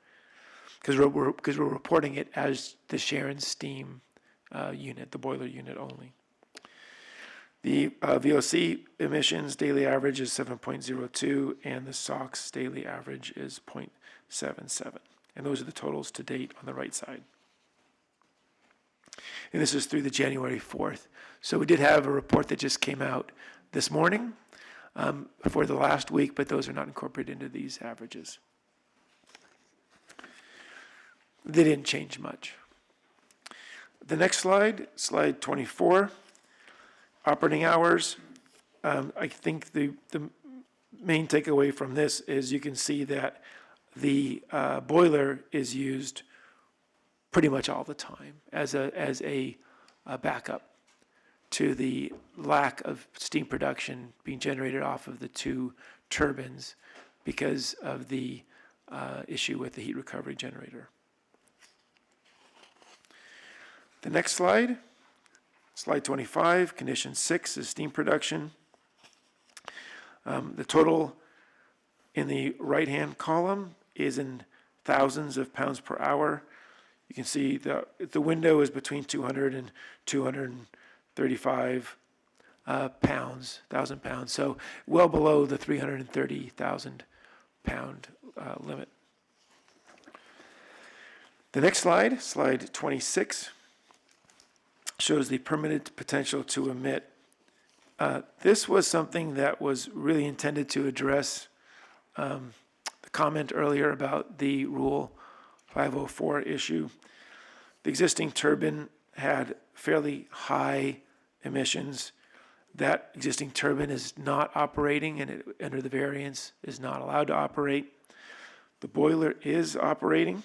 because we're reporting it as the Sharon steam unit, the boiler unit only. The VOC emissions daily average is 7.02, and the SOx daily average is 0.77. And those are the totals to date on the right side. And this is through the January 4th. So we did have a report that just came out this morning for the last week, but those are not incorporated into these averages. They didn't change much. The next slide, slide 24, operating hours. I think the main takeaway from this is you can see that the boiler is used pretty much all the time as a backup to the lack of steam production being generated off of the two turbines because of the issue with the heat recovery generator. The next slide, slide 25, condition 6 is steam production. The total in the right-hand column is in thousands of pounds per hour. You can see the window is between 200 and 235 pounds, 1,000 pounds, so well below the 330,000 pound limit. The next slide, slide 26, shows the permitted potential to emit. This was something that was really intended to address the comment earlier about the Rule 504 issue. The existing turbine had fairly high emissions. That existing turbine is not operating, and it, under the variance, is not allowed to operate. The boiler is operating.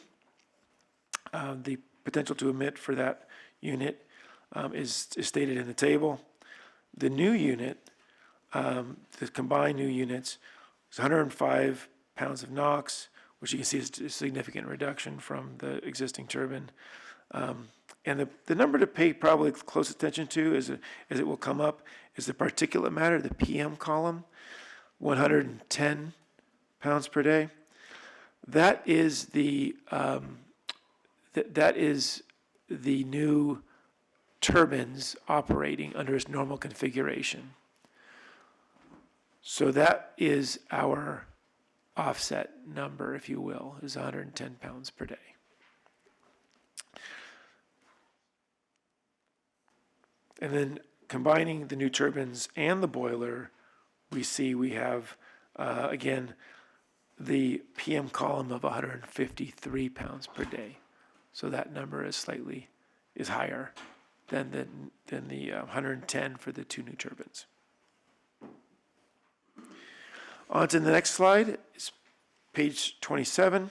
The potential to emit for that unit is stated in the table. The new unit, the combined new units, is 105 pounds of NOx, which you can see is a significant reduction from the existing turbine. And the number to pay probably close attention to, as it will come up, is the particulate matter, the PM column, 110 pounds per day. That is the new turbines operating under its normal configuration. So that is our offset number, if you will, is 110 pounds per day. And then combining the new turbines and the boiler, we have, again, the PM column of 153 pounds per day. So that number is higher than the 110 for the two new turbines. On to the next slide, is page 27.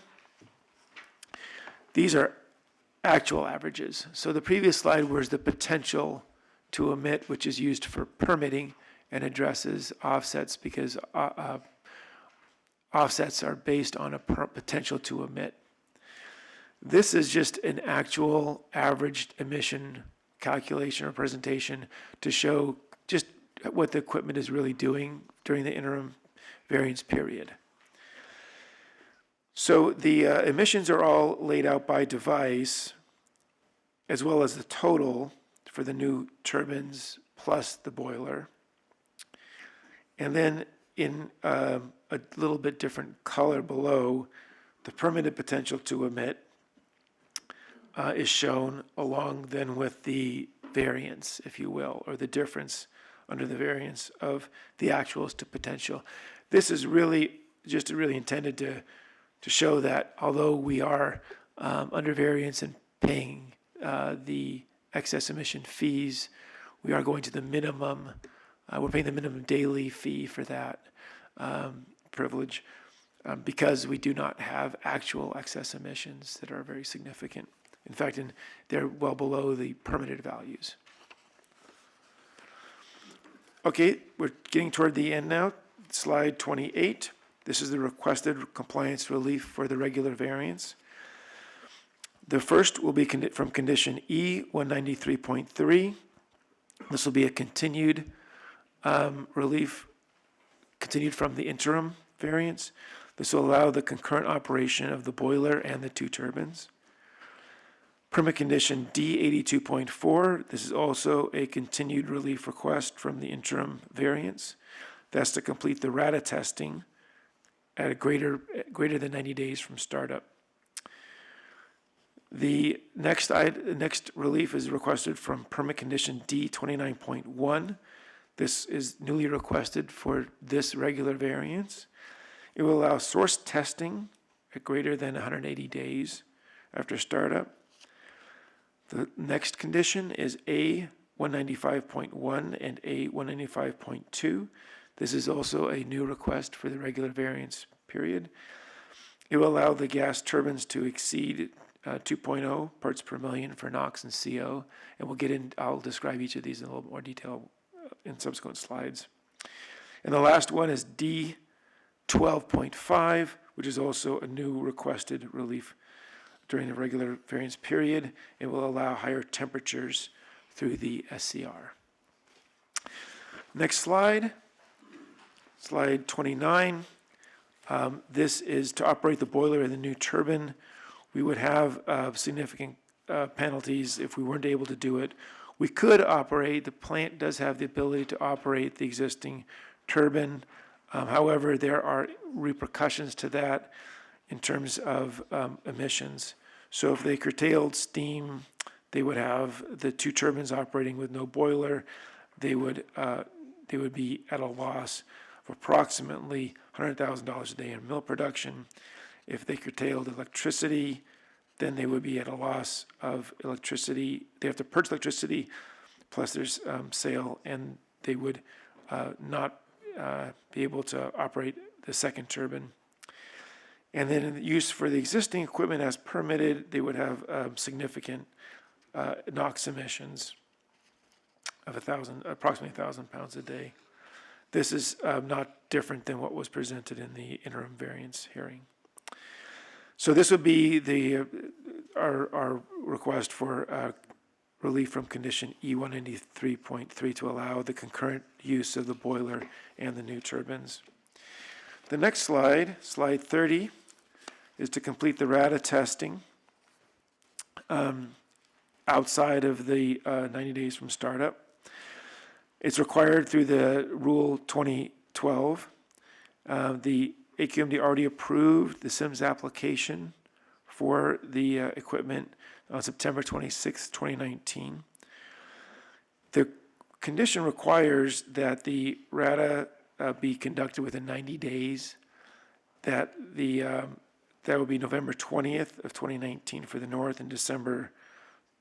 These are actual averages. So the previous slide was the potential to emit, which is used for permitting and addresses offsets because offsets are based on a potential to emit. This is just an actual averaged emission calculation or presentation to show just what the equipment is really doing during the interim variance period. So the emissions are all laid out by device, as well as the total for the new turbines plus the boiler. And then in a little bit different color below, the permitted potential to emit is shown along then with the variance, if you will, or the difference under the variance of the actuals to potential. This is really just really intended to show that although we are under variance and paying the excess emission fees, we are going to the minimum, we're paying the minimum daily fee for that privilege because we do not have actual excess emissions that are very significant. In fact, they're well below the permitted values. Okay, we're getting toward the end now. Slide 28. This is the requested compliance relief for the regular variance. The first will be from condition E, 193.3. This will be a continued relief, continued from the interim variance. This will allow the concurrent operation of the boiler and the two turbines. Permit condition D82.4, this is also a continued relief request from the interim variance. That's to complete the RADA testing at a greater than 90 days from startup. The next relief is requested from permit condition D29.1. This is newly requested for this regular variance. It will allow source testing at greater than 180 days after startup. The next condition is A195.1 and A195.2. This is also a new request for the regular variance period. It will allow the gas turbines to exceed 2.0 parts per million for NOx and CO, and I'll describe each of these in a little more detail in subsequent slides. And the last one is D12.5, which is also a new requested relief during the regular variance period. It will allow higher temperatures through the SCR. Next slide, slide 29. This is to operate the boiler in the new turbine. We would have significant penalties if we weren't able to do it. We could operate, the plant does have the ability to operate the existing turbine. However, there are repercussions to that in terms of emissions. So if they curtailed steam, they would have the two turbines operating with no boiler. They would be at a loss of approximately $100,000 a day in mill production. If they curtailed electricity, then they would be at a loss of electricity. They have to purchase electricity, plus there's sale, and they would not be able to operate the second turbine. And then in the use for the existing equipment as permitted, they would have significant NOx emissions of approximately 1,000 pounds a day. This is not different than what was presented in the interim variance hearing. So this would be our request for relief from condition E193.3 to allow the concurrent use of the boiler and the new turbines. The next slide, slide 30, is to complete the RADA testing outside of the 90 days from startup. It's required through the Rule 2012. The AQMD already approved the SIMS application for the equipment on September 26, 2019. The condition requires that the RADA be conducted within 90 days. That would be November 20th of 2019 for the north and December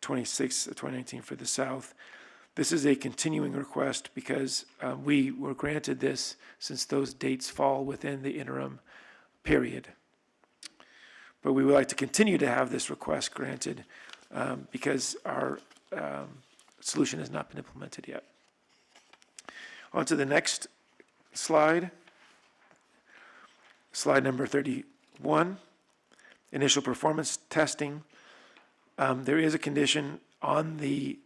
26th of 2019 for the south. This is a continuing request because we were granted this since those dates fall within the interim period. But we would like to continue to have this request granted because our solution has not been implemented yet. On to the next slide, slide number 31, initial performance testing. There is a condition on the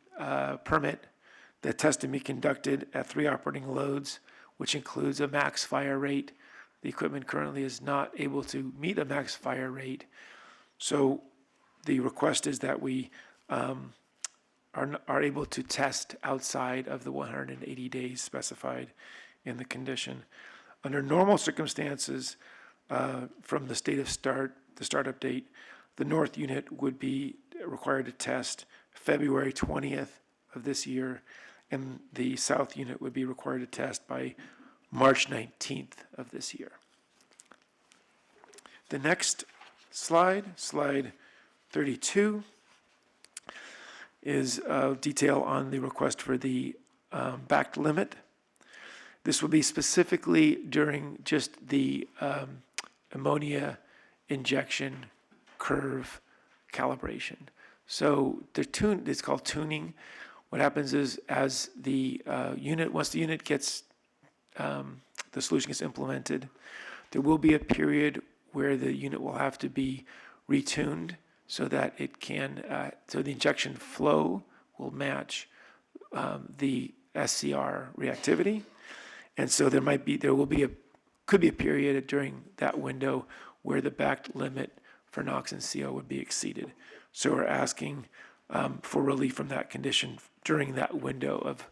permit that testing be conducted at 3 operating loads, which includes a max fire rate. The equipment currently is not able to meet a max fire rate. So the request is that we are able to test outside of the 180 days specified in the condition. Under normal circumstances, from the state of the startup date, the north unit would be required to test February 20th of this year, and the south unit would be required to test by March 19th of this year. The next slide, slide 32, is detail on the request for the backed limit. This will be specifically during just the ammonia injection curve calibration. So it's called tuning. What happens is as the once the unit gets, the solution gets implemented, there will be a period where the unit will have to be retuned so that it can, so the injection flow will match the SCR reactivity. And so could be a period during that window where the backed limit for NOx and CO would be exceeded. So we're asking for relief from that condition during that window of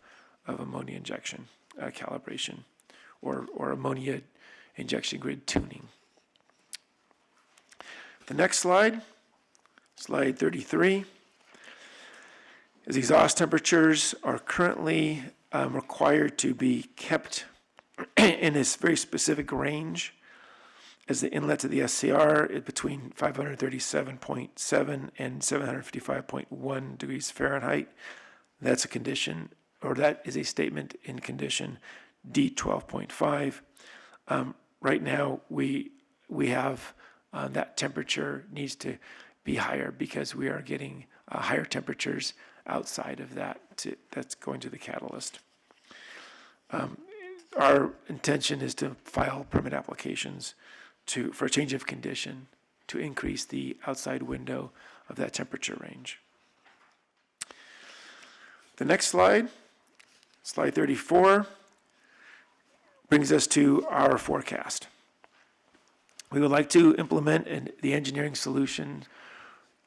ammonia injection calibration or ammonia injection grid tuning. The next slide, slide 33, is exhaust temperatures are currently required to be kept in this very specific range, as the inlet to the SCR is between 537.7 and 755.1 degrees Fahrenheit. That's a condition, or that is a statement in condition D12.5. Right now, we have that temperature needs to be higher because we are getting higher temperatures outside of that that's going to the catalyst. Our intention is to file permit applications for a change of condition to increase the outside window of that temperature range. The next slide, slide 34, brings us to our forecast. We would like to implement the engineering solution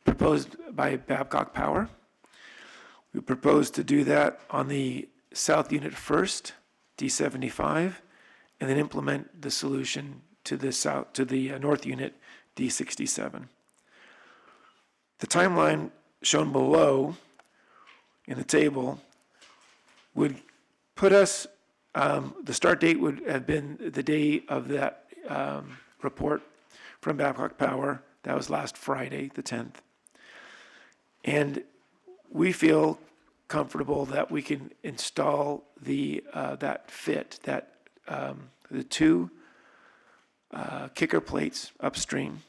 proposed by Babcock Power. We propose to do that on the south unit first, D75, and then implement the solution to the north unit, D67. The timeline shown below in the table would put us, the start date would have been the day of that report from Babcock Power. That was last Friday, the 10th. And we feel comfortable that we can install the two kicker plates upstream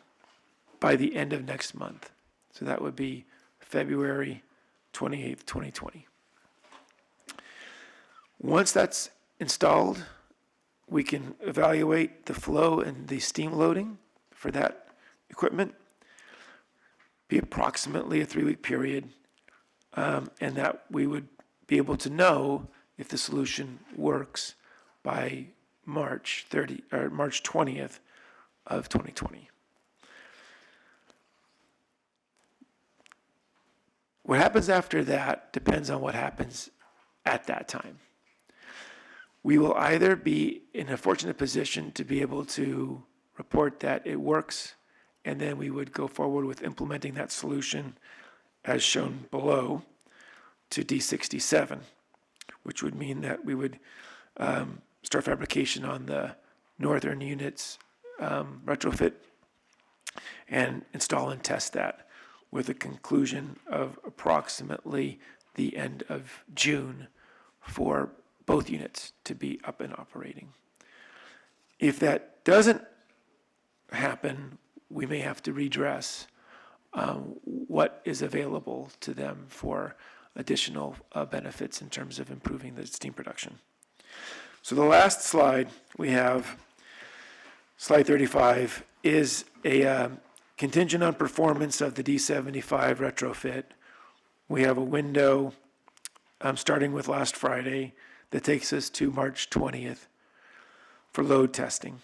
by the end of next month. So that would be February 28th, 2020. Once that's installed, we can evaluate the flow and the steam loading for that equipment. Be approximately a 3-week period, and that we would be able to know if the solution works by March 20th of 2020. What happens after that depends on what happens at that time. We will either be in a fortunate position to be able to report that it works, and then we would go forward with implementing that solution as shown below to D67, which would mean that we would start fabrication on the northern units retrofit and install and test that with a conclusion of approximately the end of June for both units to be up and operating. If that doesn't happen, we may have to redress what is available to them for additional benefits in terms of improving the steam production. So the last slide we have, slide 35, is a contingent on performance of the D75 retrofit. We have a window starting with last Friday that takes us to March 20th for load testing.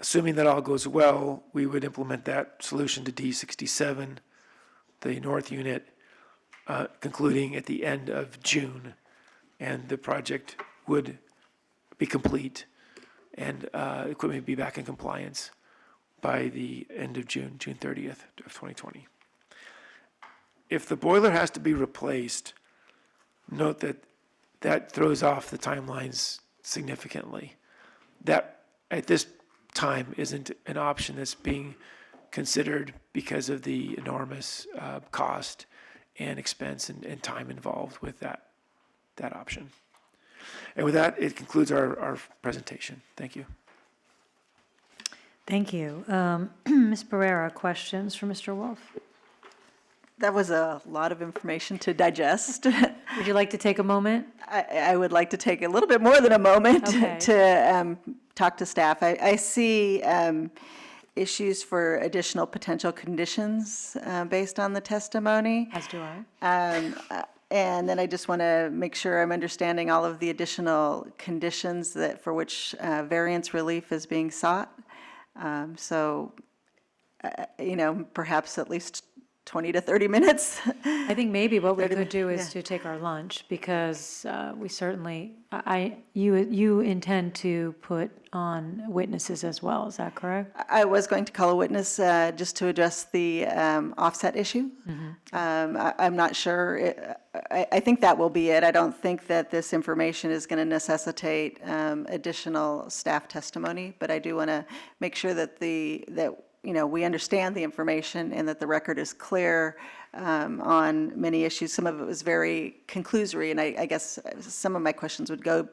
Assuming that all goes well, we would implement that solution to D67, the north unit, concluding at the end of June, and the project would be complete and equipment would be back in compliance by the end of June, June 30th of 2020. If the boiler has to be replaced, note that that throws off the timelines significantly. That, at this time, isn't an option that's being considered because of the enormous cost and expense and time involved with that option. And with that, it concludes our presentation. Thank you. Thank you. Ms. Barrera, questions for Mr. Wolf? That was a lot of information to digest. Would you like to take a moment? I would like to take a little bit more than a moment Okay. to talk to staff. I see issues for additional potential conditions based on the testimony. As do I. And then I just want to make sure I'm understanding all of the additional conditions that for which variance relief is being sought. So, perhaps at least 20 to 30 minutes. I think maybe what we 30 could do is yeah. to take our lunch, because we certainly, you intend to put on witnesses as well, is that correct? I was going to call a witness just to address the offset issue. I'm not sure. I think that will be it. I don't think that this information is going to necessitate additional staff testimony, but I do want to make sure that we understand the information and that the record is clear on many issues. Some of it was very conclusory, and I guess some of my questions would go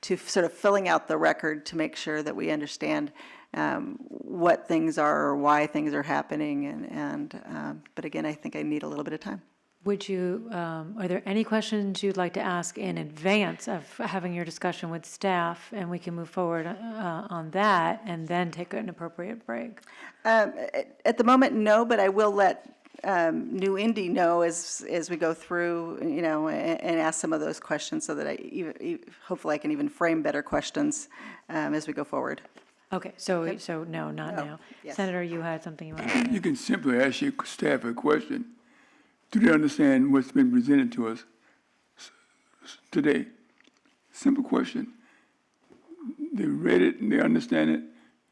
to sort of filling out the record to make sure that we understand what things are or why things are happening. But again, I think I need a little bit of time. Would you, are there any questions you'd like to ask in advance of having your discussion with staff, and we can move forward on that and then take an appropriate break? At the moment, no, but I will let New-Indy know as we go through, and ask some of those questions so that hopefully I can even frame better questions as we go forward. Okay, so no, not No. now. Yes. Senator, you had something you wanted to You add? can simply ask your staff a question. Do they understand what's been presented to us today? Simple question. They read it and they understand it,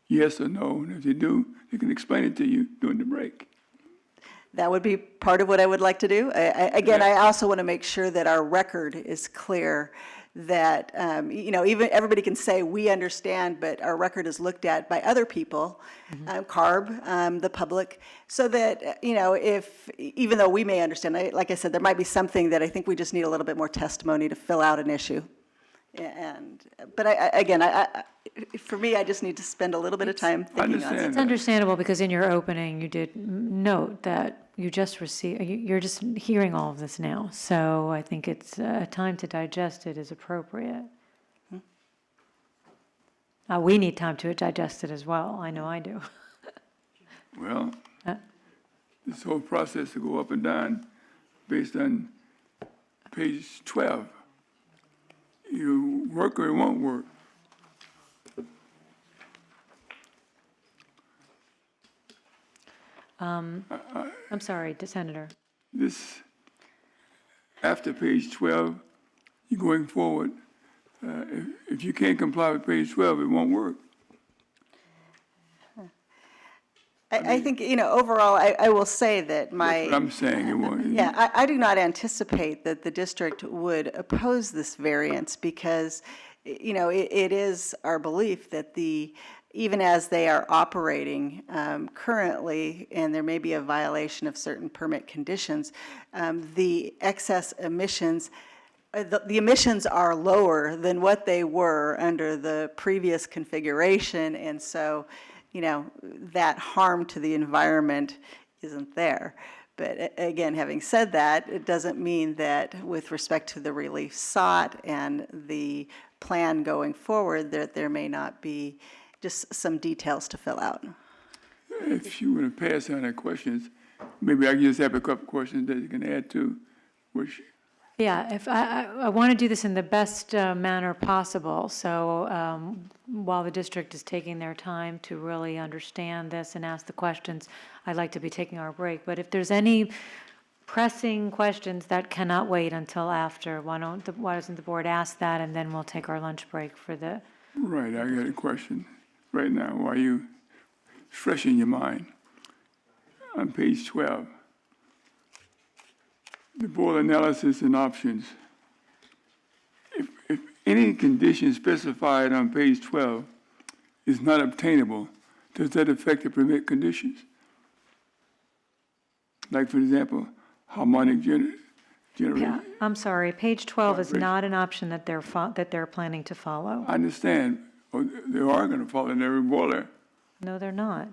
yes or no, and if they do, they can explain it to you during the break. That would be part of what I would like to do. Again, I also want to make sure that our record is clear, that, even everybody can say, we understand, but our record is looked at by other people, CARB, the public, so that, even though we may understand, like I said, there might be something that I think we just need a little bit more testimony to fill out an issue. But for me, I just need to spend a little bit of time thinking on it. Understand It's that. understandable, because in your opening, you did note that you just you're just hearing all of this now. So I think it's time to digest it is appropriate. We need time to digest it as well. I know I do. Well, Uh. this whole process to go up and down based on page 12. You work or it won't work. I'm sorry, Senator. This, after page 12, you're going forward. If you can't comply with page 12, it won't work. I think, overall, I will say that That's what I'm saying. It won't. Yeah, I do not anticipate that the district would oppose this variance because, it is our belief that even as they are operating currently, and there may be a violation of certain permit conditions, the excess emissions, the emissions are lower than what they were under the previous configuration, and so, that harm to the environment isn't there. But again, having said that, it doesn't mean that with respect to the relief sought and the plan going forward, that there may not be just some details to fill out. If you want to pass on the questions, maybe I can just have a couple questions that you can add to, which Yeah, if I want to do this in the best manner possible, so while the district is taking their time to really understand this and ask the questions, I'd like to be taking our break. But if there's any pressing questions that cannot wait until after, why doesn't the board ask that, and then we'll take our lunch break for the... Right, I got a question right now while you fresh in your mind. On page 12, the board analysis and options. If any condition specified on page 12 is not obtainable, does that affect the permit conditions? Like, for example, harmonic generation. Yeah, I'm sorry, page 12 is Vibration. not an option that they're planning to follow. I understand, oh, they are going to follow in every boiler. No, they're not.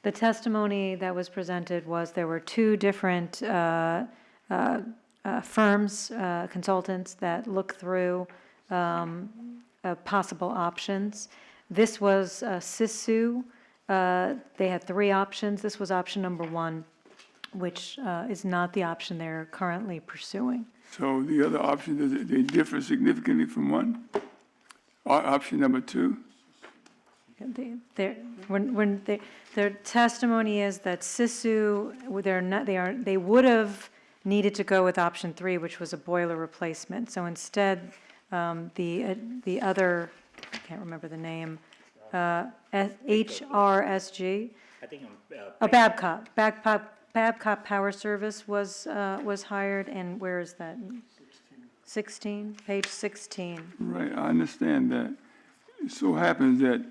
The testimony that was presented was there were two different firms, consultants that looked through possible options. This was Sisu. They had three options. This was option number one, which is not the option they're currently pursuing. So the other options, they differ significantly from one? Option number two? Their testimony is that Sisu, they would have needed to go with option 3, which was a boiler replacement. So instead, the other, I can't remember the name, HRSG, I think Babcock Power Service was hired, and where is that? 16, page 16. Right, I understand that. It so happens that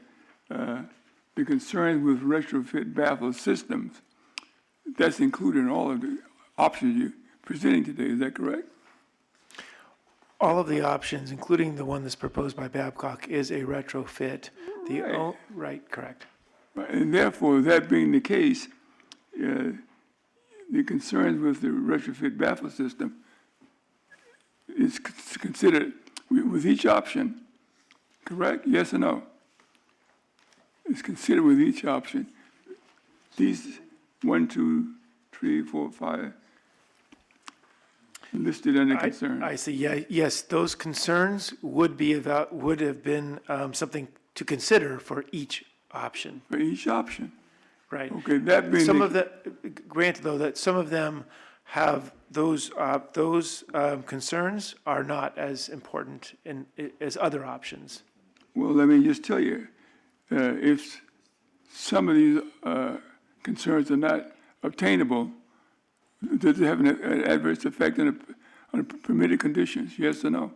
the concerns with retrofit baffle systems, that's included in all of the options you're presenting today, is that correct? All of the options, including the one that's proposed by Babcock, is a retrofit. Right, correct. Right, and therefore, that being the case, the concerns with the retrofit baffle system is considered with each option, correct? Yes or no? It's considered with each option. These 1, 2, 3, 4, 5 listed under concern. I see, yeah, yes, those concerns would have been something to consider for each option, For each option. right? Okay, that being Some of granted though, that some of them have those concerns are not as important as other options. Well, let me just tell you, if some of these concerns are not obtainable, does it have an adverse effect on the permitted conditions, yes or no?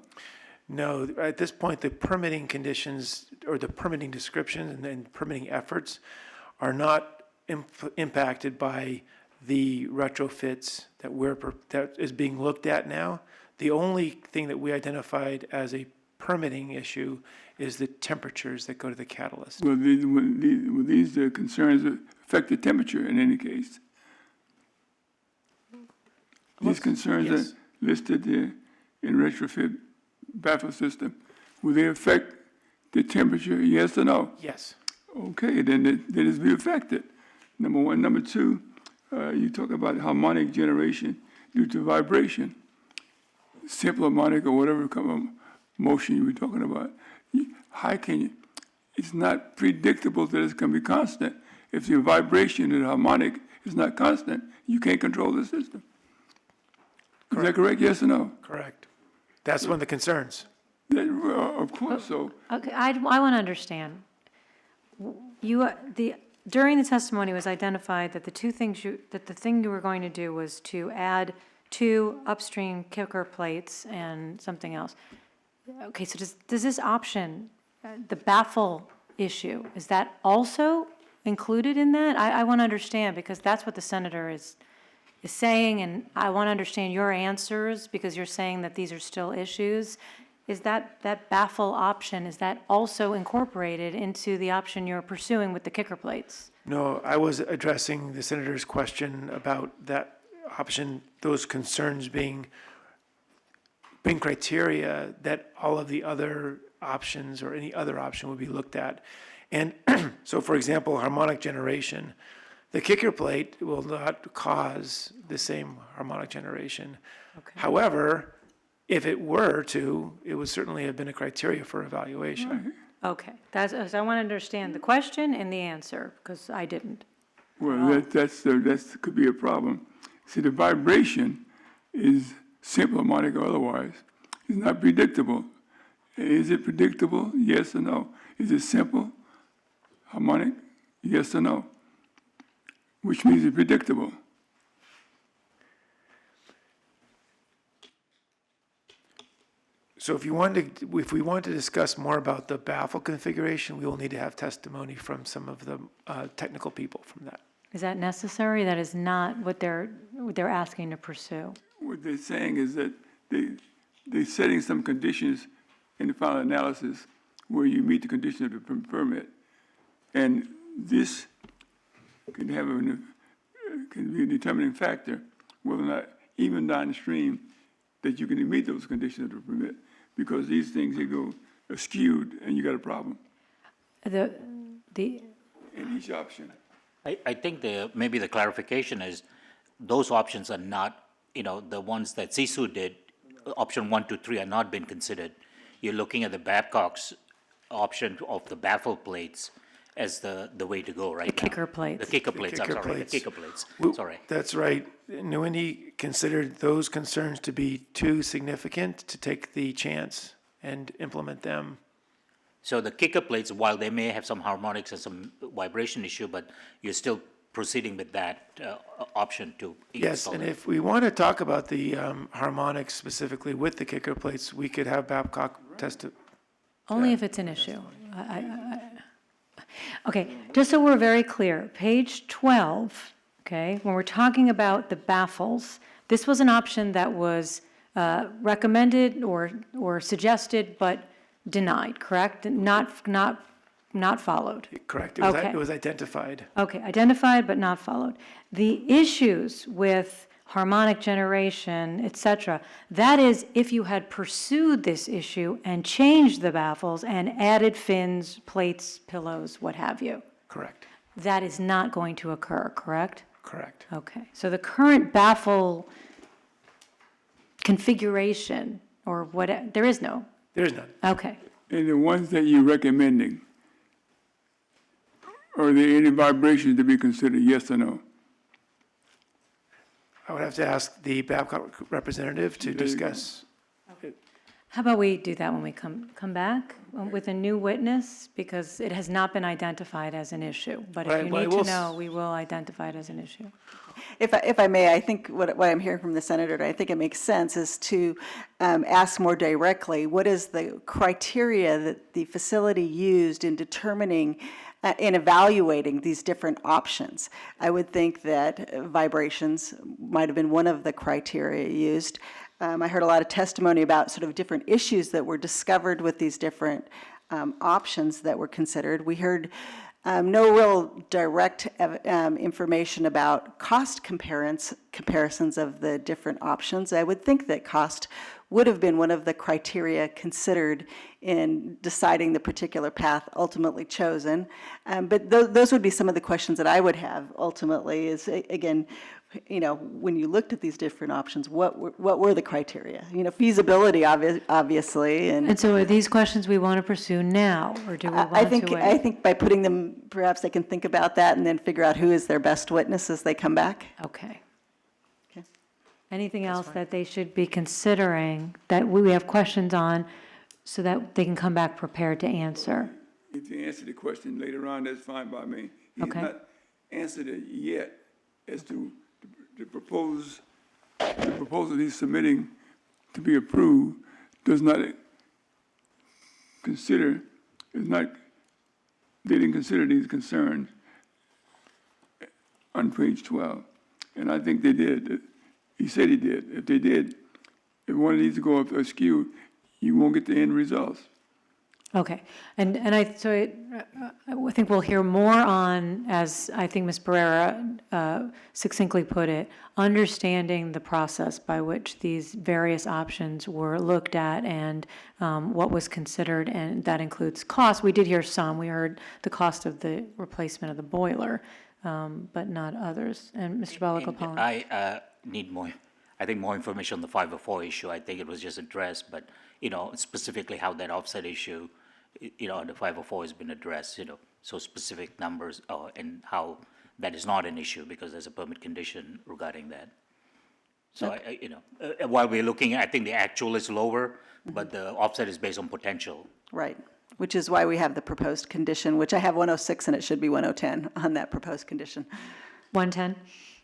No, at this point, the permitting conditions or the permitting descriptions and permitting efforts are not impacted by the retrofits that is being looked at now. The only thing that we identified as a permitting issue is the temperatures that go to the catalyst. Well, these concerns affect the temperature in any case. These concerns Yes. are listed there in retrofit baffle system. Will they affect the temperature, yes or no? Yes. Okay, then it's be affected. Number one. Number two, you talk about harmonic generation due to vibration. Simple harmonic or whatever kind of motion you were talking about. How can you, it's not predictable that it's going to be constant. If your vibration and harmonic is not constant, you can't control the system. Is that correct, yes or no? Correct. That's one of the concerns. Of course, so. Okay, I want to understand. During the testimony, it was identified that the thing you were going to do was to add 2 upstream kicker plates and something else. Okay, so does this option, the baffle issue, is that also included in that? I want to understand, because that's what the senator is saying, and I want to understand your answers, because you're saying that these are still issues. Is that baffle option, is that also incorporated into the option you're pursuing with the kicker plates? No, I was addressing the senator's question about that option, those concerns being criteria that all of the other options or any other option would be looked at. And so, for example, harmonic generation, the kicker plate will not cause the same harmonic generation. Okay. However, if it were to, it would certainly have been a criteria for evaluation. Okay, so I want to understand the question and the answer, because I didn't. Well, that could be a problem. See, the vibration is simple harmonic or otherwise. It's not predictable. Is it predictable? Yes or no? Is it simple harmonic? Yes or no? Which means it's predictable. So if we want to discuss more about the baffle configuration, we will need to have testimony from some of the technical people from that. Is that necessary? That is not what they're asking to pursue. What they're saying is that they're setting some conditions in the final analysis where you meet the condition of the permit. And this can be a determining factor whether or not, even downstream, that you can meet those conditions of the permit. Because these things, they go skewed and you got a problem in each option. I think maybe the clarification is, those options are not, the ones that Sisu did, option 1, 2, 3 are not been considered. You're looking at the Babcock's option of the baffle plates, as the way to go right now. kicker plates. The kicker plates, I'm kicker sorry, the plates. kicker plates, sorry. That's right. New-Indy considered those concerns to be too significant to take the chance and implement them. So the kicker plates, while they may have some harmonics and some vibration issue, but you're still proceeding with that option to Yes, install and it. if we want to talk about the harmonics specifically with the kicker plates, we could have Babcock test it. Only if it's an issue. Okay, just so we're very clear, page 12, okay, when we're talking about the baffles, this was an option that was recommended or suggested but denied, correct? Not followed. Correct. Okay. It was identified. Okay, identified but not followed. The issues with harmonic generation, et cetera, that is if you had pursued this issue and changed the baffles and added fins, plates, pillows, what have you. Correct. That is not going to occur, correct? Correct. Okay, so the current baffle configuration, or what, there is no, There's none. okay. And the ones that you're recommending, are there any vibrations to be considered, yes or no? I would have to ask the Babcock representative to discuss. How about we do that when we come back with a new witness, because it has not been identified as an issue. But if Right, you well, I need to will know, we will identify it as an issue. If I may, I think what I'm hearing from the senator, and I think it makes sense, is to ask more directly, what is the criteria that the facility used in determining, in evaluating these different options? I would think that vibrations might have been one of the criteria used. I heard a lot of testimony about sort of different issues that were discovered with these different options that were considered. We heard no real direct information about cost comparisons of the different options. I would think that cost would have been one of the criteria considered in deciding the particular path ultimately chosen. But those would be some of the questions that I would have ultimately is, again, you know, when you looked at these different options, what were the criteria? You know, feasibility, obviously, And so are these questions we want to pursue now, or do we want I to think, wait? I think by putting them, perhaps they can think about that and then figure out who is their best witness as they come back. Okay. Okay. Anything else that they should be considering that we have questions on so that they can come back prepared to answer? If you answer the question later on, that's fine by me. He's Okay. not answered it yet as to the proposal he's submitting to be approved does not consider, they didn't consider these concerns on page 12. And I think they did. He said he did. If they did, if one of these go up askew, you won't get the end results. Okay, and I think we'll hear more on, as I think Ms. Barrera succinctly put it, understanding the process by which these various options were looked at and what was considered, and that includes cost. We did hear some. We heard the cost of the replacement of the boiler, but not others. And Mr. Balagopoulos. I need more, I think more information on the 504 issue. I think it was just addressed, but, you know, specifically how that offset issue, you know, the 504 has been addressed, you know, so specific numbers and how that is not an issue because there's a permit condition regarding that. So, you know, while we're looking, I think the actual is lower, but the offset is based on potential. Right, which is why we have the proposed condition, which I have 106 and it should be 110 on that proposed condition. 110?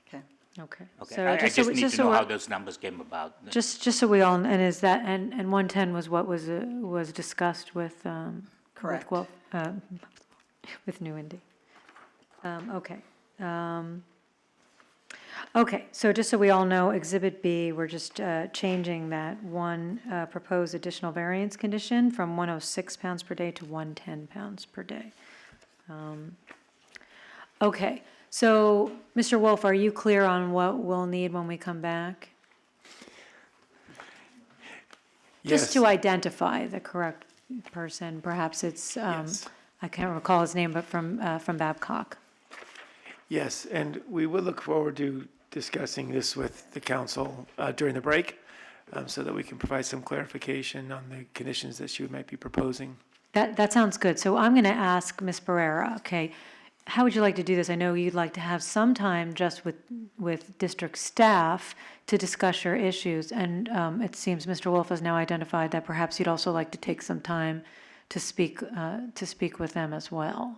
Okay. Okay. Okay, So I just just so- need just to so know how we're- those numbers came about. Just so we all, and is that, and 110 was what was discussed with, Correct. with New-Indy. Okay. Okay, so just so we all know, Exhibit B, we're just changing that one proposed additional variance condition from 106 pounds per day to 110 pounds per day. Okay, so, Mr. Wolf, are you clear on what we'll need when we come back? Just Yes. to identify the correct person, perhaps it's, Yes. I can't recall his name, but from Babcock. Yes, and we will look forward to discussing this with the council during the break so that we can provide some clarification on the conditions that you might be proposing. That sounds good. So I'm going to ask Ms. Barrera, okay, how would you like to do this? I know you'd like to have some time just with district staff to discuss your issues, and it seems Mr. Wolf has now identified that perhaps you'd also like to take some time to speak with them as well.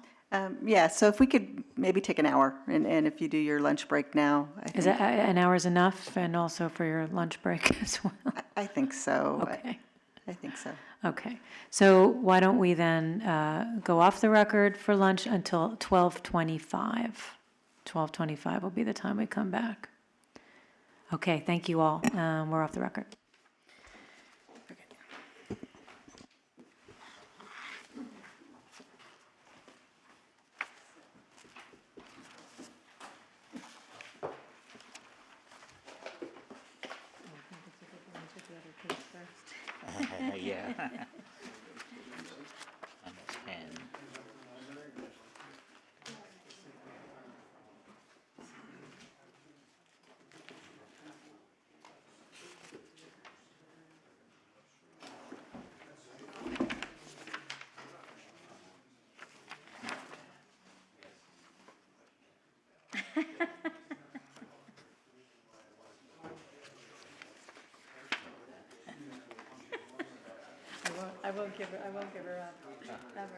Yeah, so if we could maybe take an hour, and if you do your lunch break now, I Is think, that an hour is enough, and also for your lunch break as well? I think so. Okay. I think so. Okay, so why don't we then go off the record for lunch until 12:25? 12:25 will be the time we come back. Okay, thank you all. We're off the record. Yeah. And I won't give her up, ever.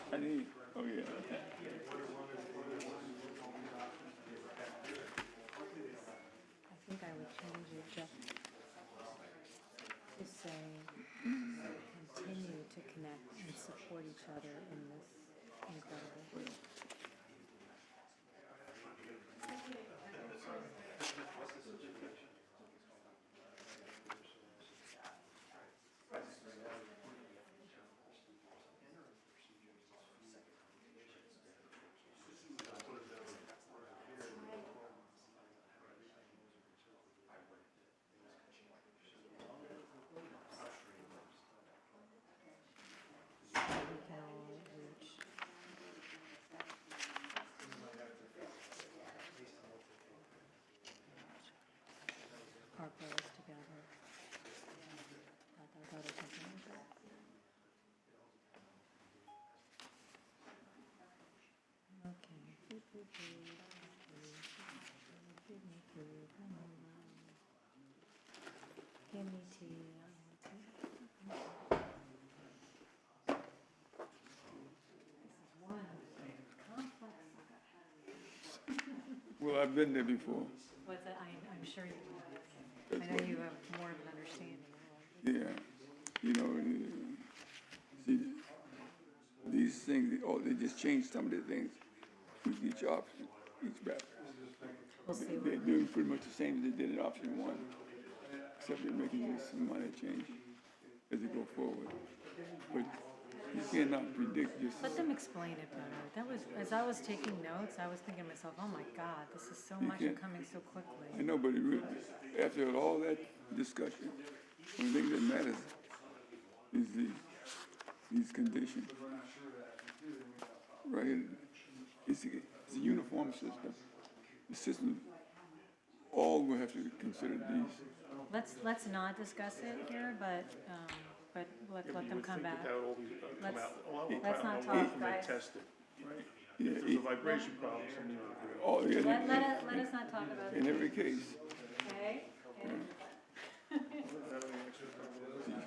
I need, oh yeah. I think I would change it just to say, continue to connect and support each other in this incredible group. We can all reach our goals together. That or something like that. Okay. Give me tea. Well, I've been there before. What's that? I'm sure you have. I know you have more of an understanding. Yeah, you know, see, these things, oh, they just changed some of the things with each option, each batch. We'll see. They're doing pretty much the same as they did in option one, except they're making just some minor change as they go forward. But you cannot predict just. Let them explain it better. That was, as I was taking notes, I was thinking to myself, oh my God, this is so much and can't- coming so quickly. I know, but it really, after all that discussion, one thing that matters is these conditions. Right? It's a uniform system. The system, all will have to consider these. Let's not discuss it here, but let them come back. Let's not talk, guys. Yeah, If there's a vibration problem, somebody all, yeah, Let us not talk about it, in every case, okay?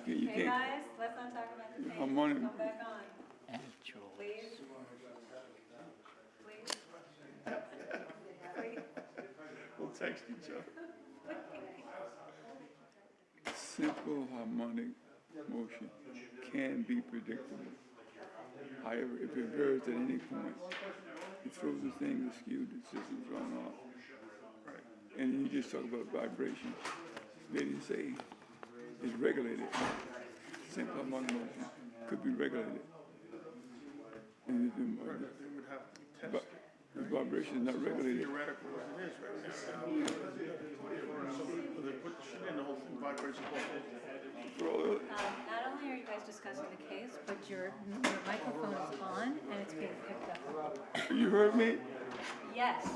you Okay, can't, guys, let's not talk about the pain. I'm on it. Come back on, actual. please. Please. Please. We'll text each other. simple harmonic motion can be predictable. However, if it varies at any point, it throws the thing askew, the system's thrown off. And you just talk about vibration. They didn't say it's regulated. Simple harmonic motion could be regulated. And The vibration is not regulated. Theoretical as it is right now. They put the shit in, the whole thing vibrates. Not only are you guys discussing the case, but your microphone is on and it's being picked up. You heard me? Yes.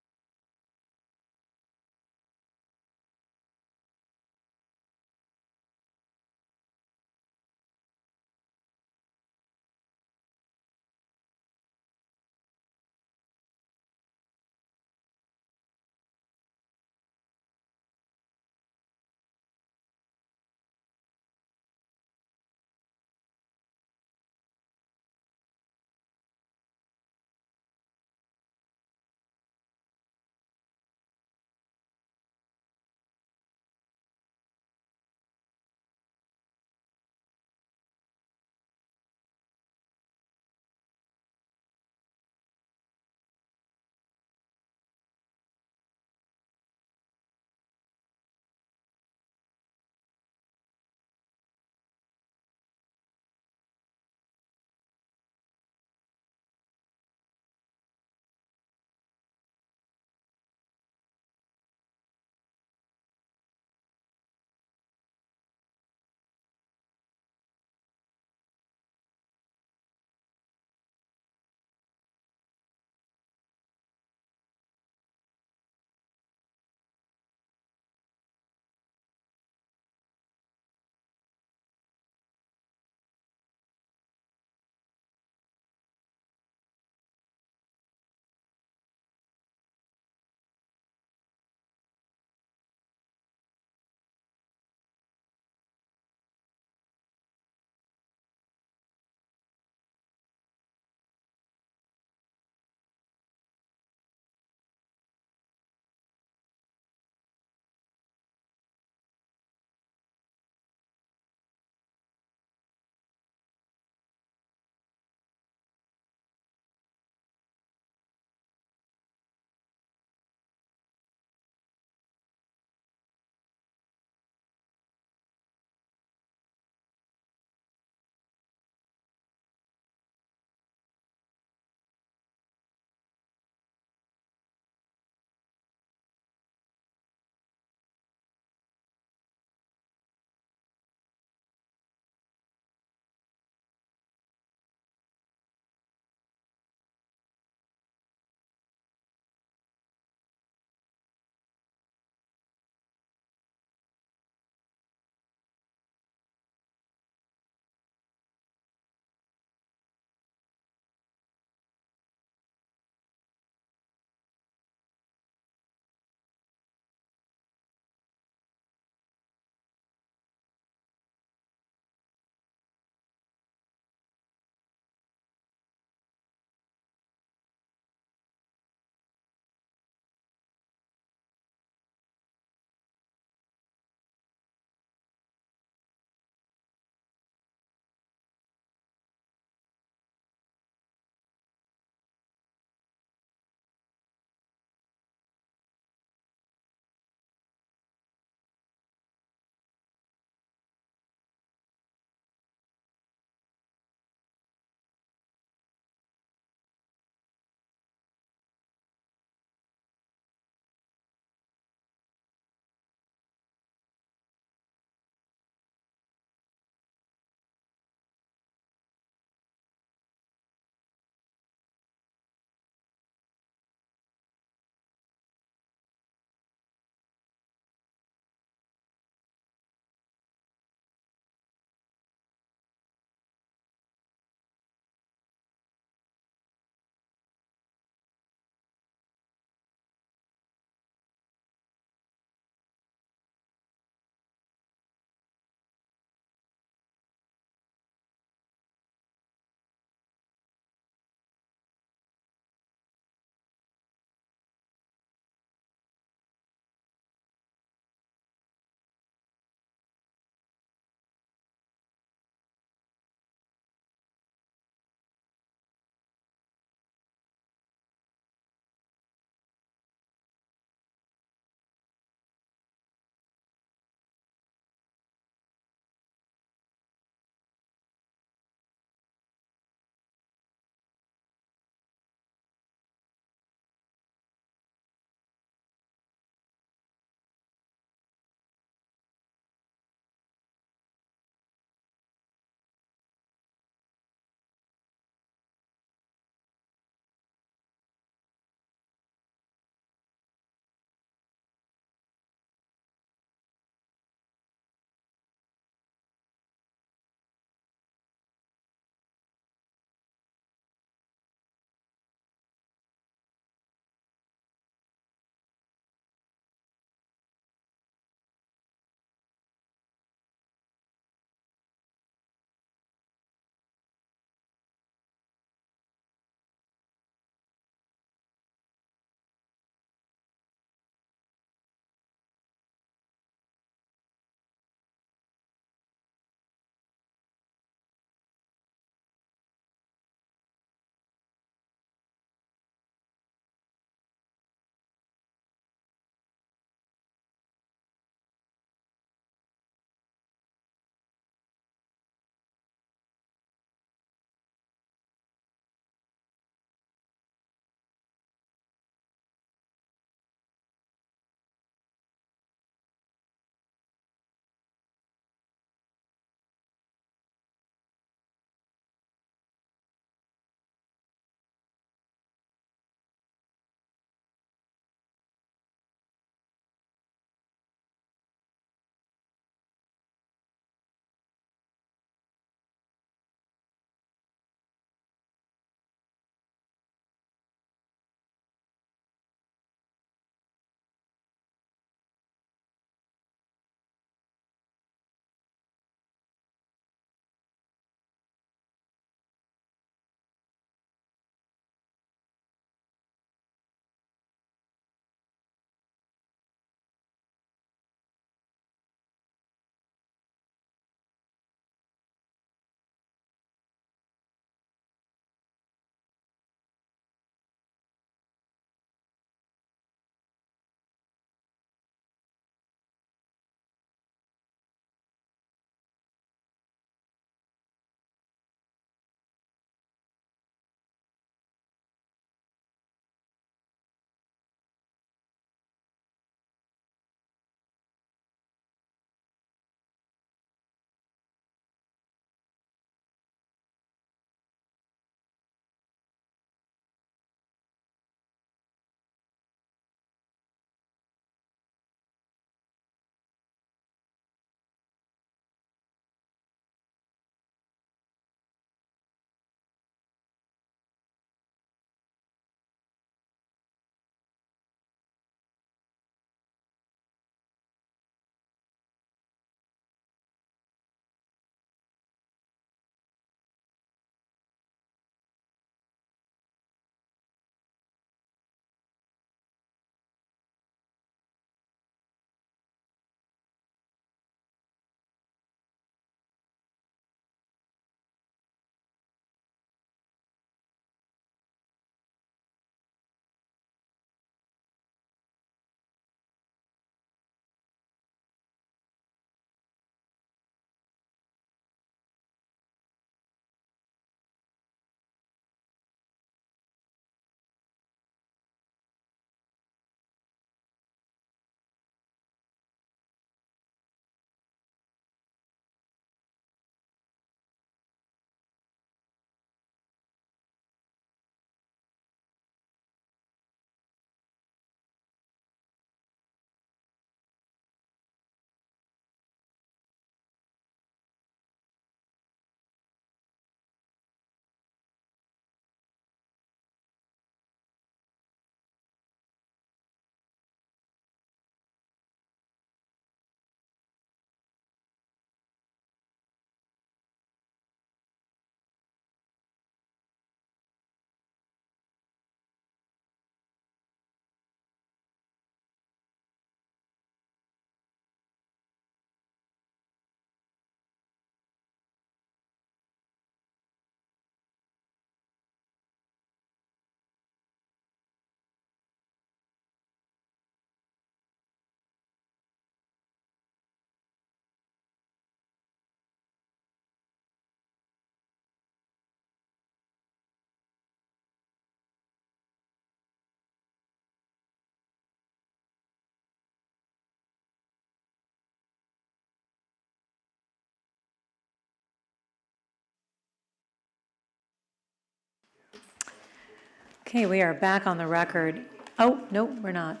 Okay, we are back on the record. Oh, no, we're not.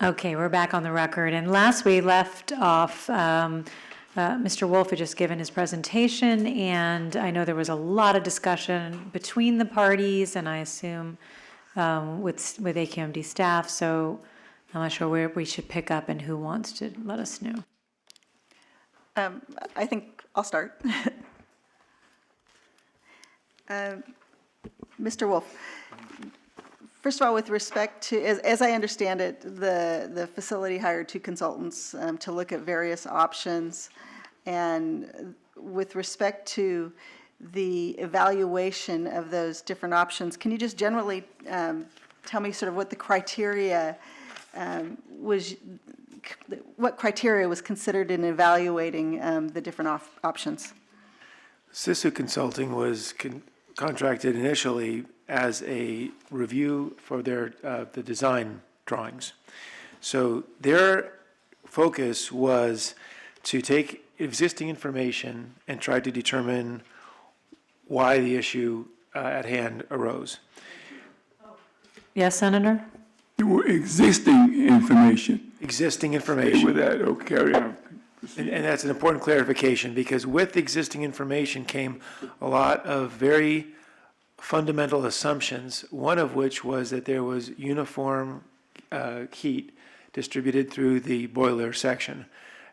Okay, we're back on the record. And last we left off, Mr. Wolf had just given his presentation, and I know there was a lot of discussion between the parties, and I assume with AQMD staff, so I'm not sure where we should pick up and who wants to let us know. I think I'll start. Mr. Wolf, first of all, with respect to, as I understand it, the facility hired 2 consultants to look at various options. And with respect to the evaluation of those different options, can you just generally tell me sort of what the criteria what criteria was considered in evaluating the different options? Sisu Consulting was contracted initially as a review for their the design drawings. So their focus was to take existing information and try to determine why the issue at hand arose. Yes, Senator? There were existing information. Existing information. With that, or carry on. And that's an important clarification, because with existing information came a lot of very fundamental assumptions, one of which was that there was uniform heat distributed through the boiler section.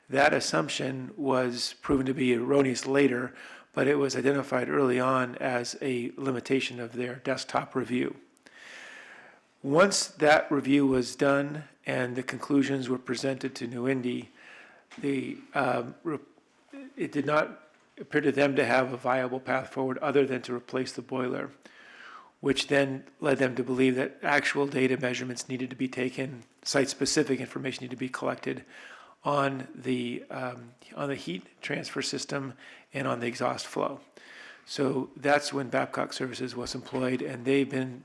That assumption was proven to be erroneous later, but it was identified early on as a limitation of their desktop review. Once that review was done and the conclusions were presented to New-Indy, it did not appear to them to have a viable path forward other than to replace the boiler, which then led them to believe that actual data measurements needed to be taken, site-specific information needed to be collected on the heat transfer system and on the exhaust flow. So that's when Babcock Services was employed, and they've been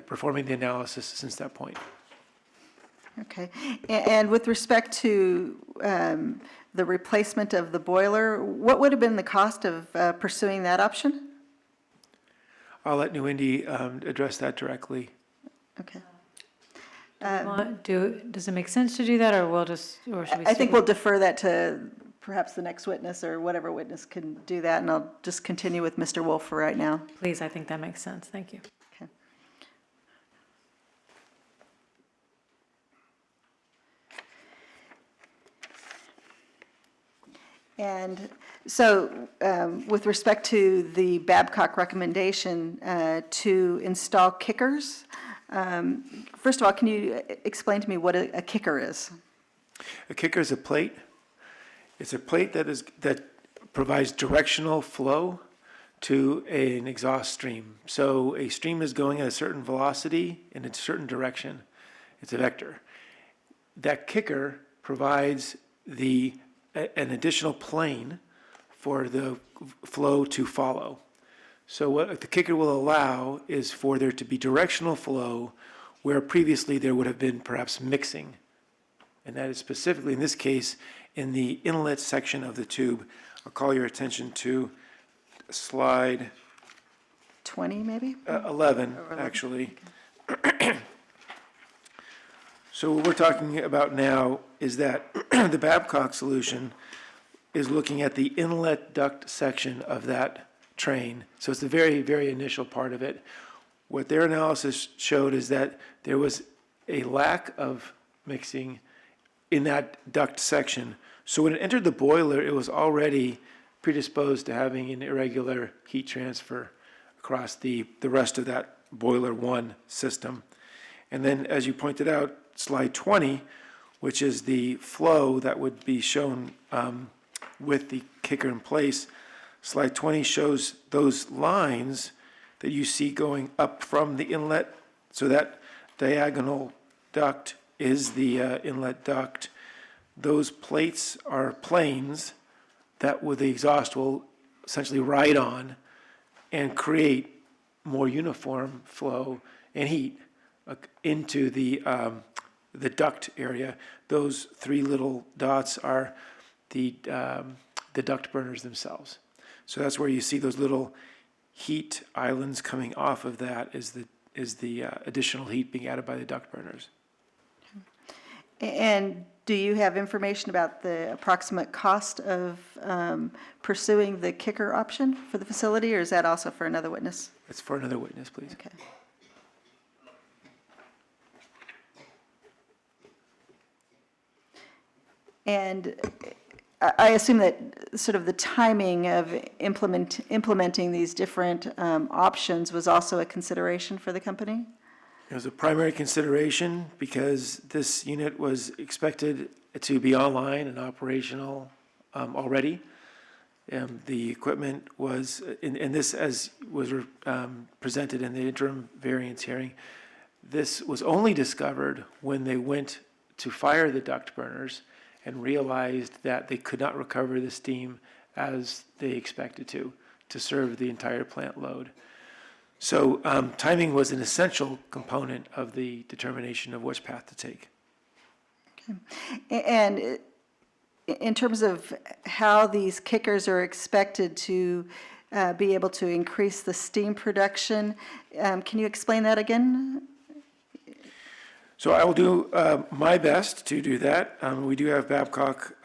performing the analysis since that point. Okay. And with respect to the replacement of the boiler, what would have been the cost of pursuing that option? I'll let New-Indy address that directly. Okay. Does it make sense to do that, or or should we? I think we'll defer that to perhaps the next witness or whatever witness can do that, and I'll just continue with Mr. Wolf for right now. Please, I think that makes sense. Thank you. Okay. And so with respect to the Babcock recommendation to install kickers, first of all, can you explain to me what a kicker is? A kicker is a plate. It's a plate that provides directional flow to an exhaust stream. So a stream is going at a certain velocity in a certain direction. It's a vector. That kicker provides an additional plane for the flow to follow. So what the kicker will allow is for there to be directional flow where previously there would have been perhaps mixing. And that is specifically, in this case, in the inlet section of the tube. I'll call your attention to slide 20, maybe? 11, actually. So what we're talking about now is that the Babcock solution is looking at the inlet duct section of that train. So it's the very, very initial part of it. What their analysis showed is that there was a lack of mixing in that duct section. So when it entered the boiler, it was already predisposed to having an irregular heat transfer across the rest of that boiler 1 system. And then, as you pointed out, slide 20, which is the flow that would be shown with the kicker in place. Slide 20 shows those lines that you see going up from the inlet. So that diagonal duct is the inlet duct. Those plates are planes that the exhaust will essentially ride on and create more uniform flow and heat into the duct area. Those 3 little dots are the duct burners themselves. So that's where you see those little heat islands coming off of that is the additional heat being added by the duct burners. And do you have information about the approximate cost of pursuing the kicker option for the facility, or is that also for another witness? It's for another witness, please. Okay. And I assume that sort of the timing of implementing these different options was also a consideration for the company? It was a primary consideration because this unit was expected to be online and operational already. The equipment was, and this as was presented in the interim variance hearing, this was only discovered when they went to fire the duct burners and realized that they could not recover the steam as they expected to serve the entire plant load. So timing was an essential component of the determination of which path to take. Okay. And in terms of how these kickers are expected to be able to increase the steam production, can you explain that again? So I will do my best to do that. We do have Babcock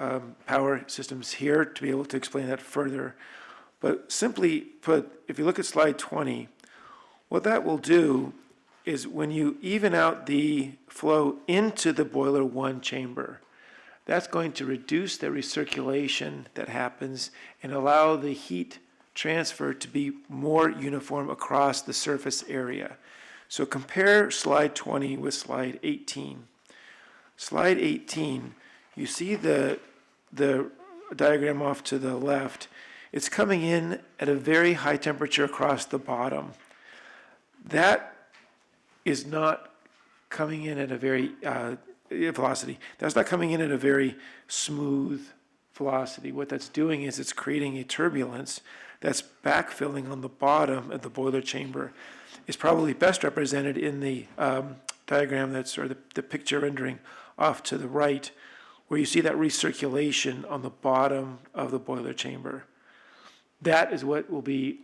Power Systems here to be able to explain that further. But simply put, if you look at slide 20, what that will do is when you even out the flow into the boiler 1 chamber, that's going to reduce the recirculation that happens and allow the heat transfer to be more uniform across the surface area. So compare slide 20 with slide 18. Slide 18, you see the diagram off to the left. It's coming in at a very high temperature across the bottom. That is not coming in at a very velocity. That's not coming in at a very smooth velocity. What that's doing is it's creating a turbulence that's backfilling on the bottom of the boiler chamber. It's probably best represented in the diagram that's, or the picture rendering off to the right, where you see that recirculation on the bottom of the boiler chamber. That is what will be,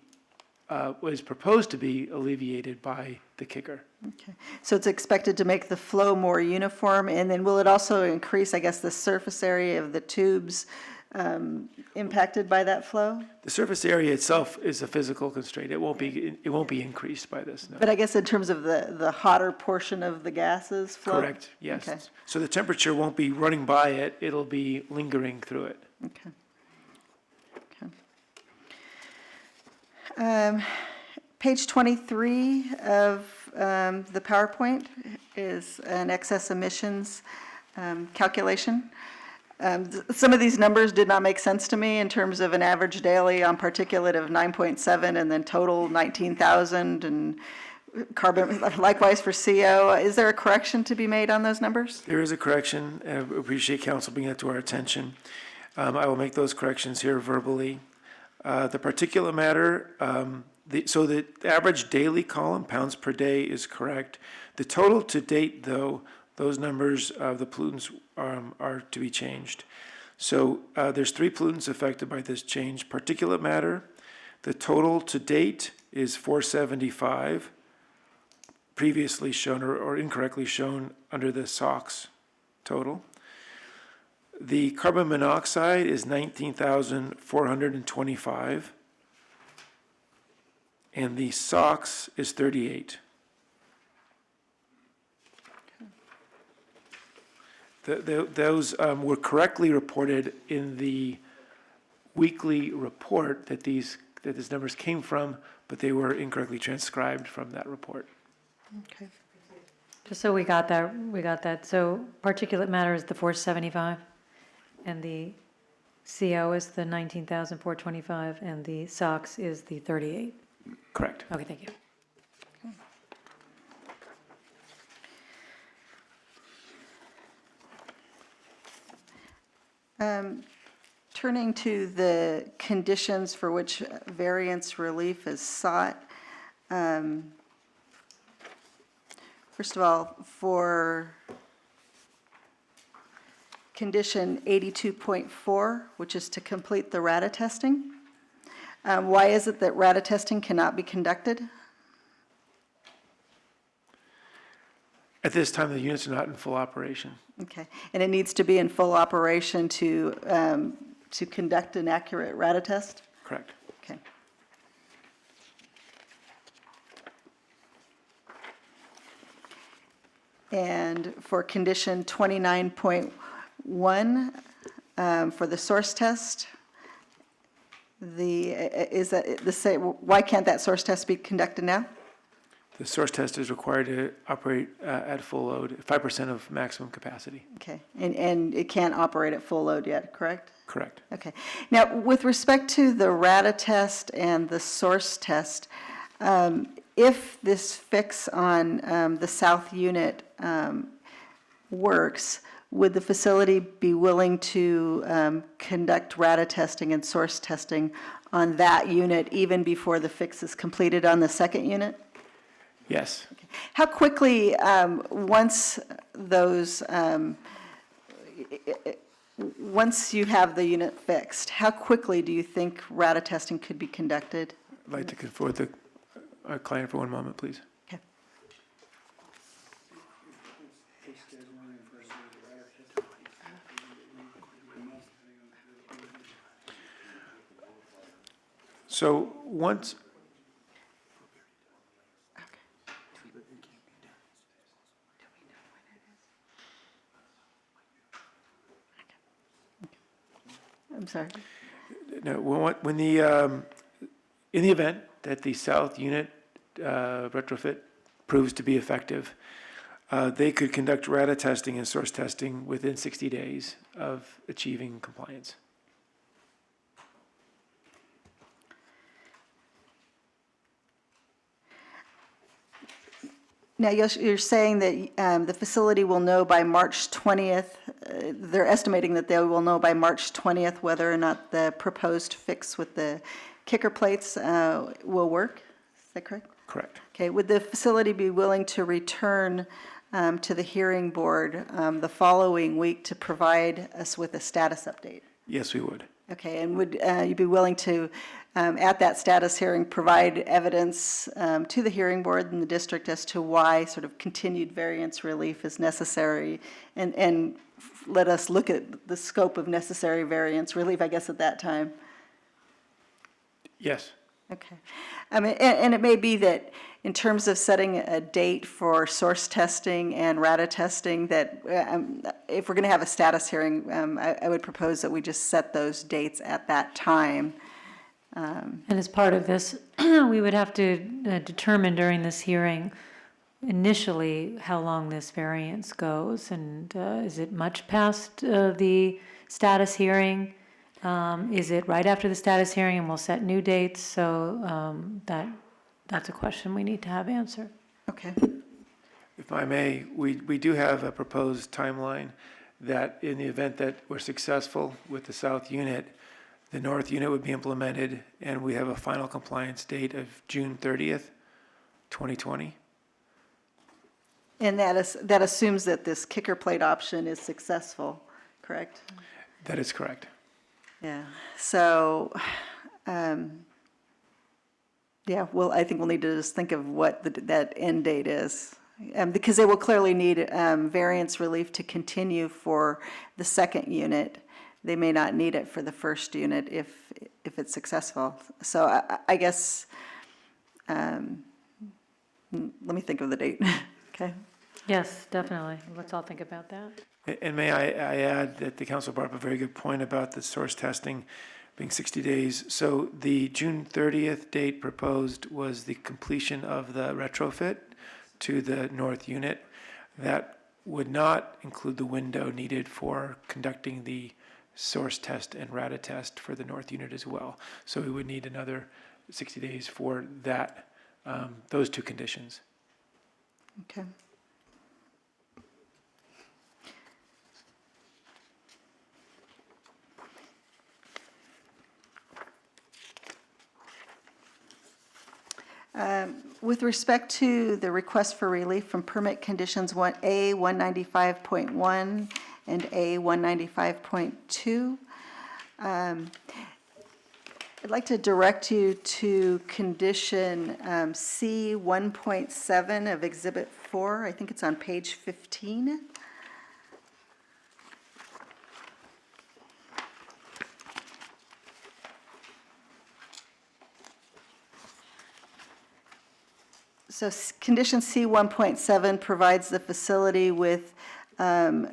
what is proposed to be alleviated by the kicker. Okay. So it's expected to make the flow more uniform, and then will it also increase, I guess, the surface area of the tubes impacted by that flow? The surface area itself is a physical constraint. It won't be increased by this, no. But I guess in terms of the hotter portion of the gases flow? Correct, yes. Okay. So the temperature won't be running by it, it'll be lingering through it. Okay. Okay. Page 23 of the PowerPoint is an excess emissions calculation. Some of these numbers did not make sense to me in terms of an average daily on particulate of 9.7 and then total 19,000 and carbon, likewise for CO. Is there a correction to be made on those numbers? There is a correction. I appreciate council bringing that to our attention. I will make those corrections here verbally. The particulate matter, so the average daily column, pounds per day, is correct. The total to date, though, those numbers of the pollutants are to be changed. So there's 3 pollutants affected by this change. Particulate matter, the total to date is 475, previously shown or incorrectly shown under the SOx total. The carbon monoxide is 19,425, and the SOx is 38. Those were correctly reported in the weekly report that these numbers came from, but they were incorrectly transcribed from that report. Okay. Just so we got that. So particulate matter is the 475, and the CO is the 19,425, and the SOx is the 38. Correct. Okay, thank you. Turning to the conditions for which variance relief is sought. First of all, for condition 82.4, which is to complete the RADA testing, Why is it that RADA testing cannot be conducted? At this time, the units are not in full operation. Okay, and it needs to be in full operation to conduct an accurate RADA test? Correct. Okay. And for condition 29.1, for the source test, why can't that source test be conducted now? The source test is required to operate at full load, 5% of maximum capacity. Okay, and it can't operate at full load yet, correct? Correct. Okay. Now, with respect to the RADA test and the source test, if this fix on the south unit works, would the facility be willing to conduct RADA testing and source testing on that unit even before the fix is completed on the second unit? Yes. How quickly, once those, once you have the unit fixed, how quickly do you think RADA testing could be conducted? I'd like to confer with our client for one moment, please. Okay. So once, I'm sorry. no, when the, in the event that the south unit retrofit proves to be effective, they could conduct RADA testing and source testing within 60 days of achieving compliance. Now, you're saying that the facility will know by March 20th, they're estimating that they will know by March 20th whether or not the proposed fix with the kicker plates will work? Is that correct? Correct. Okay, would the facility be willing to return to the hearing board the following week to provide us with a status update? Yes, we would. Okay, and would you be willing to, at that status hearing, provide evidence to the hearing board and the district as to why sort of continued variance relief is necessary? And let us look at the scope of necessary variance relief, I guess, at that time? Yes. Okay. I mean, and it may be that in terms of setting a date for source testing and RADA testing, that if we're going to have a status hearing, I would propose that we just set those dates at that time. And as part of this, we would have to determine during this hearing initially how long this variance goes, and is it much past the status hearing? Is it right after the status hearing and we'll set new dates? So that's a question we need to have answered. Okay. If I may, we do have a proposed timeline that in the event that we're successful with the south unit, the north unit would be implemented, and we have a final compliance date of June 30th, 2020. And that assumes that this kicker plate option is successful, correct? That is correct. Yeah, so, yeah, well, I think we'll need to just think of what that end date is. Because they will clearly need variance relief to continue for the second unit. They may not need it for the first unit if it's successful. So I guess, let me think of the date, okay? Yes, definitely. Let's all think about that. And may I add that the council brought up a very good point about the source testing being 60 days. So the June 30th date proposed was the completion of the retrofit to the north unit. That would not include the window needed for conducting the source test and RADA test for the north unit as well. So we would need another 60 days for that, those two conditions. Okay. With respect to the request for relief from permit conditions A 195.1 and A 195.2, I'd like to direct you to condition C 1.7 of Exhibit 4. I think it's on page 15. So condition C 1.7 provides the facility with a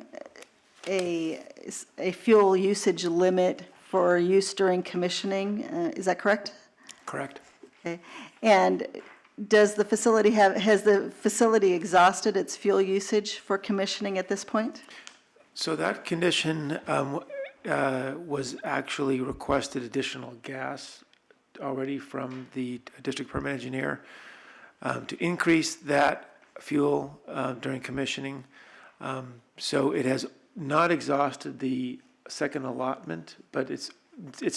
fuel usage limit for use during commissioning. Is that correct? Correct. Okay. And has the facility exhausted its fuel usage for commissioning at this point? So that condition was actually requested additional gas already from the district permit engineer to increase that fuel during commissioning. So it has not exhausted the second allotment, but it's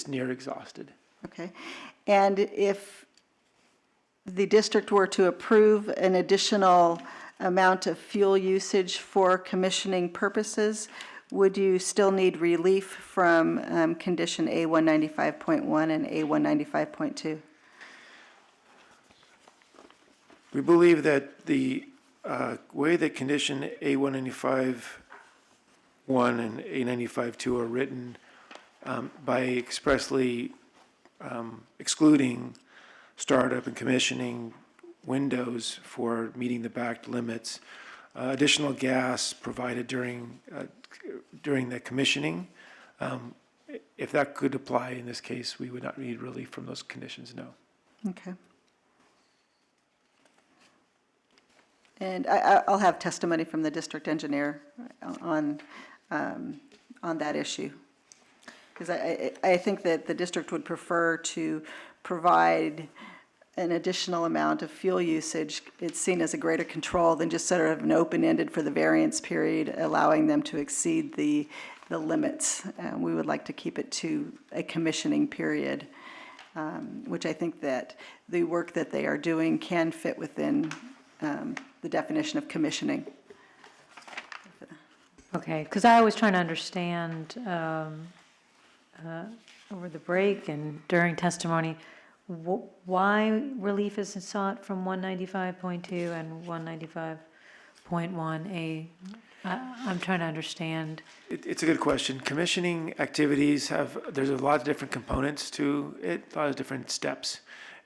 near exhausted. Okay. And if the district were to approve an additional amount of fuel usage for commissioning purposes, would you still need relief from condition A195.1 and A195.2? We believe that the way that condition A195.1 and A95.2 are written by expressly excluding startup and commissioning windows for meeting the backed limits, additional gas provided during the commissioning. If that could apply in this case, we would not need relief from those conditions, no. Okay. And I'll have testimony from the district engineer on that issue. Because I think that the district would prefer to provide an additional amount of fuel usage. It's seen as a greater control than just sort of an open-ended for the variance period, allowing them to exceed the limits. We would like to keep it to a commissioning period, which I think that the work that they are doing can fit within the definition of commissioning. Okay, because I was trying to understand over the break and during testimony, why relief is sought from 195.2 and 195.1A? I'm trying to understand. It's a good question. Commissioning activities there's a lot of different components to it, a lot of different steps.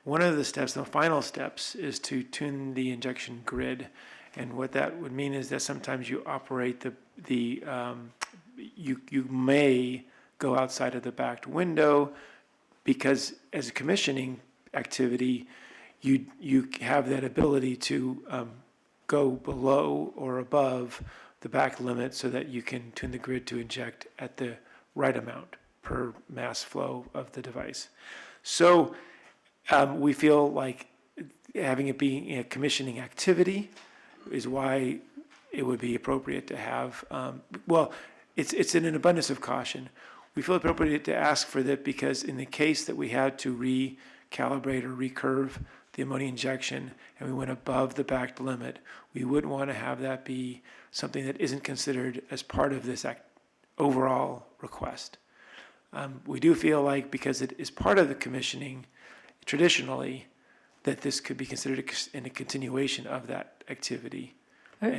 One of the steps, the final steps, is to tune the injection grid. And what that would mean is that sometimes you operate you may go outside of the backed window because as a commissioning activity, you have that ability to go below or above the back limit so that you can tune the grid to inject at the right amount per mass flow of the device. So we feel like having it be a commissioning activity is why it would be appropriate to have, it's in an abundance of caution. We feel appropriate to ask for that because in the case that we had to recalibrate or recurve the ammonia injection and we went above the backed limit, we wouldn't want to have that be something that isn't considered as part of this overall request. We do feel like because it is part of the commissioning, traditionally, that this could be considered in a continuation of that activity.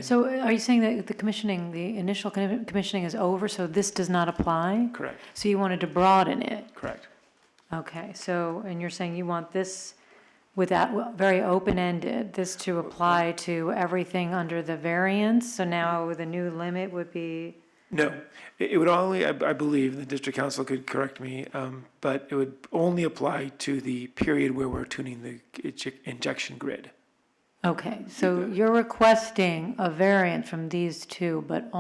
So are you saying that the initial commissioning is over, so this does not apply? Correct. So you wanted to broaden it? Correct. Okay, and you're saying you want this with that very open-ended, this to apply to everything under the variance? So now the new limit would be? No, it would only, I believe, the district council could correct me, but it would only apply to the period where we're tuning the injection grid. Okay, so you're requesting a variant from these two, but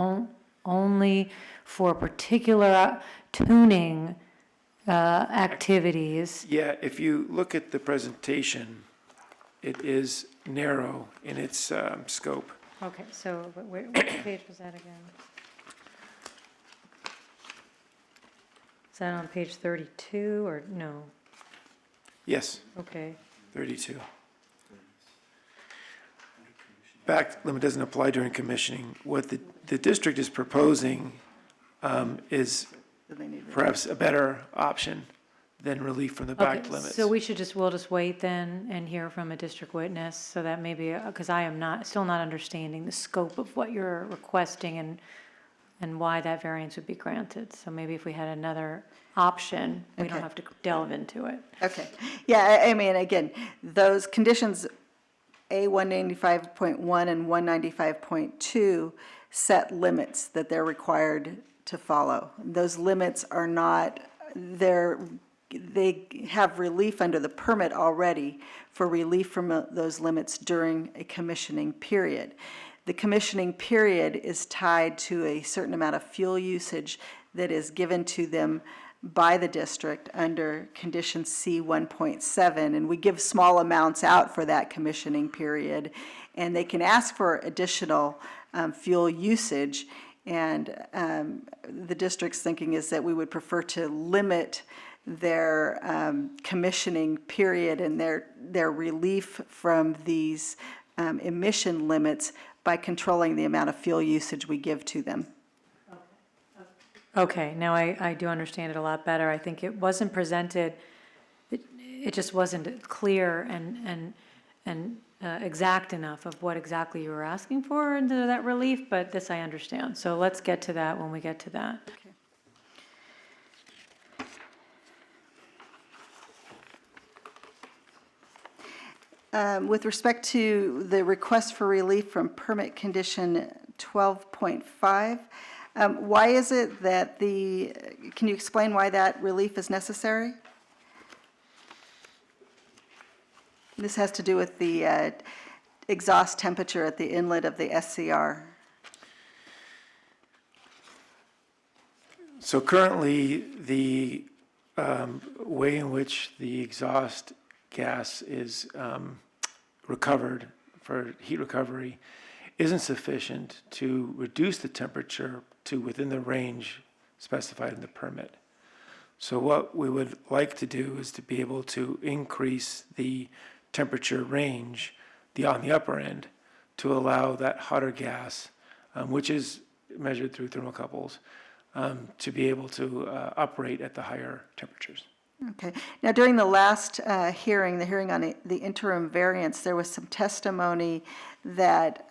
only for particular tuning activities. Yeah, if you look at the presentation, it is narrow in its scope. Okay, so which page was that again? Is that on page 32 or no? Yes, Okay. 32. Back limit doesn't apply during commissioning. What the district is proposing is perhaps a better option than relief from the back Okay, limits. so we'll just wait then and hear from a district witness, so that maybe, because I am still not understanding the scope of what you're requesting and why that variance would be granted. So maybe if we had another option, we don't Okay. have to delve into it. Okay. Yeah, I mean, again, those conditions, A 195.1 and 195.2 set limits that they're required to follow. Those limits are not, they have relief under the permit already for relief from those limits during a commissioning period. The commissioning period is tied to a certain amount of fuel usage that is given to them by the district under condition C 1.7, and we give small amounts out for that commissioning period, and they can ask for additional fuel usage, and the district's thinking is that we would prefer to limit their commissioning period and their relief from these emission limits by controlling the amount of fuel usage we give to them. Okay, now I do understand it a lot better. I think it wasn't presented, it just wasn't clear and exact enough of what exactly you were asking for into that relief, but this I understand. So let's get to that when we get to that. With respect to the request for relief from permit condition 12.5, why is it that can you explain why that relief is necessary? This has to do with the exhaust temperature at the inlet of the SCR. So currently, the way in which the exhaust gas is recovered for heat recovery isn't sufficient to reduce the temperature to within the range specified in the permit. So what we would like to do is to be able to increase the temperature range on the upper end to allow that hotter gas, which is measured through thermocouples, to be able to operate at the higher temperatures. Okay. Now, during the last hearing, the hearing on the interim variance, there was some testimony that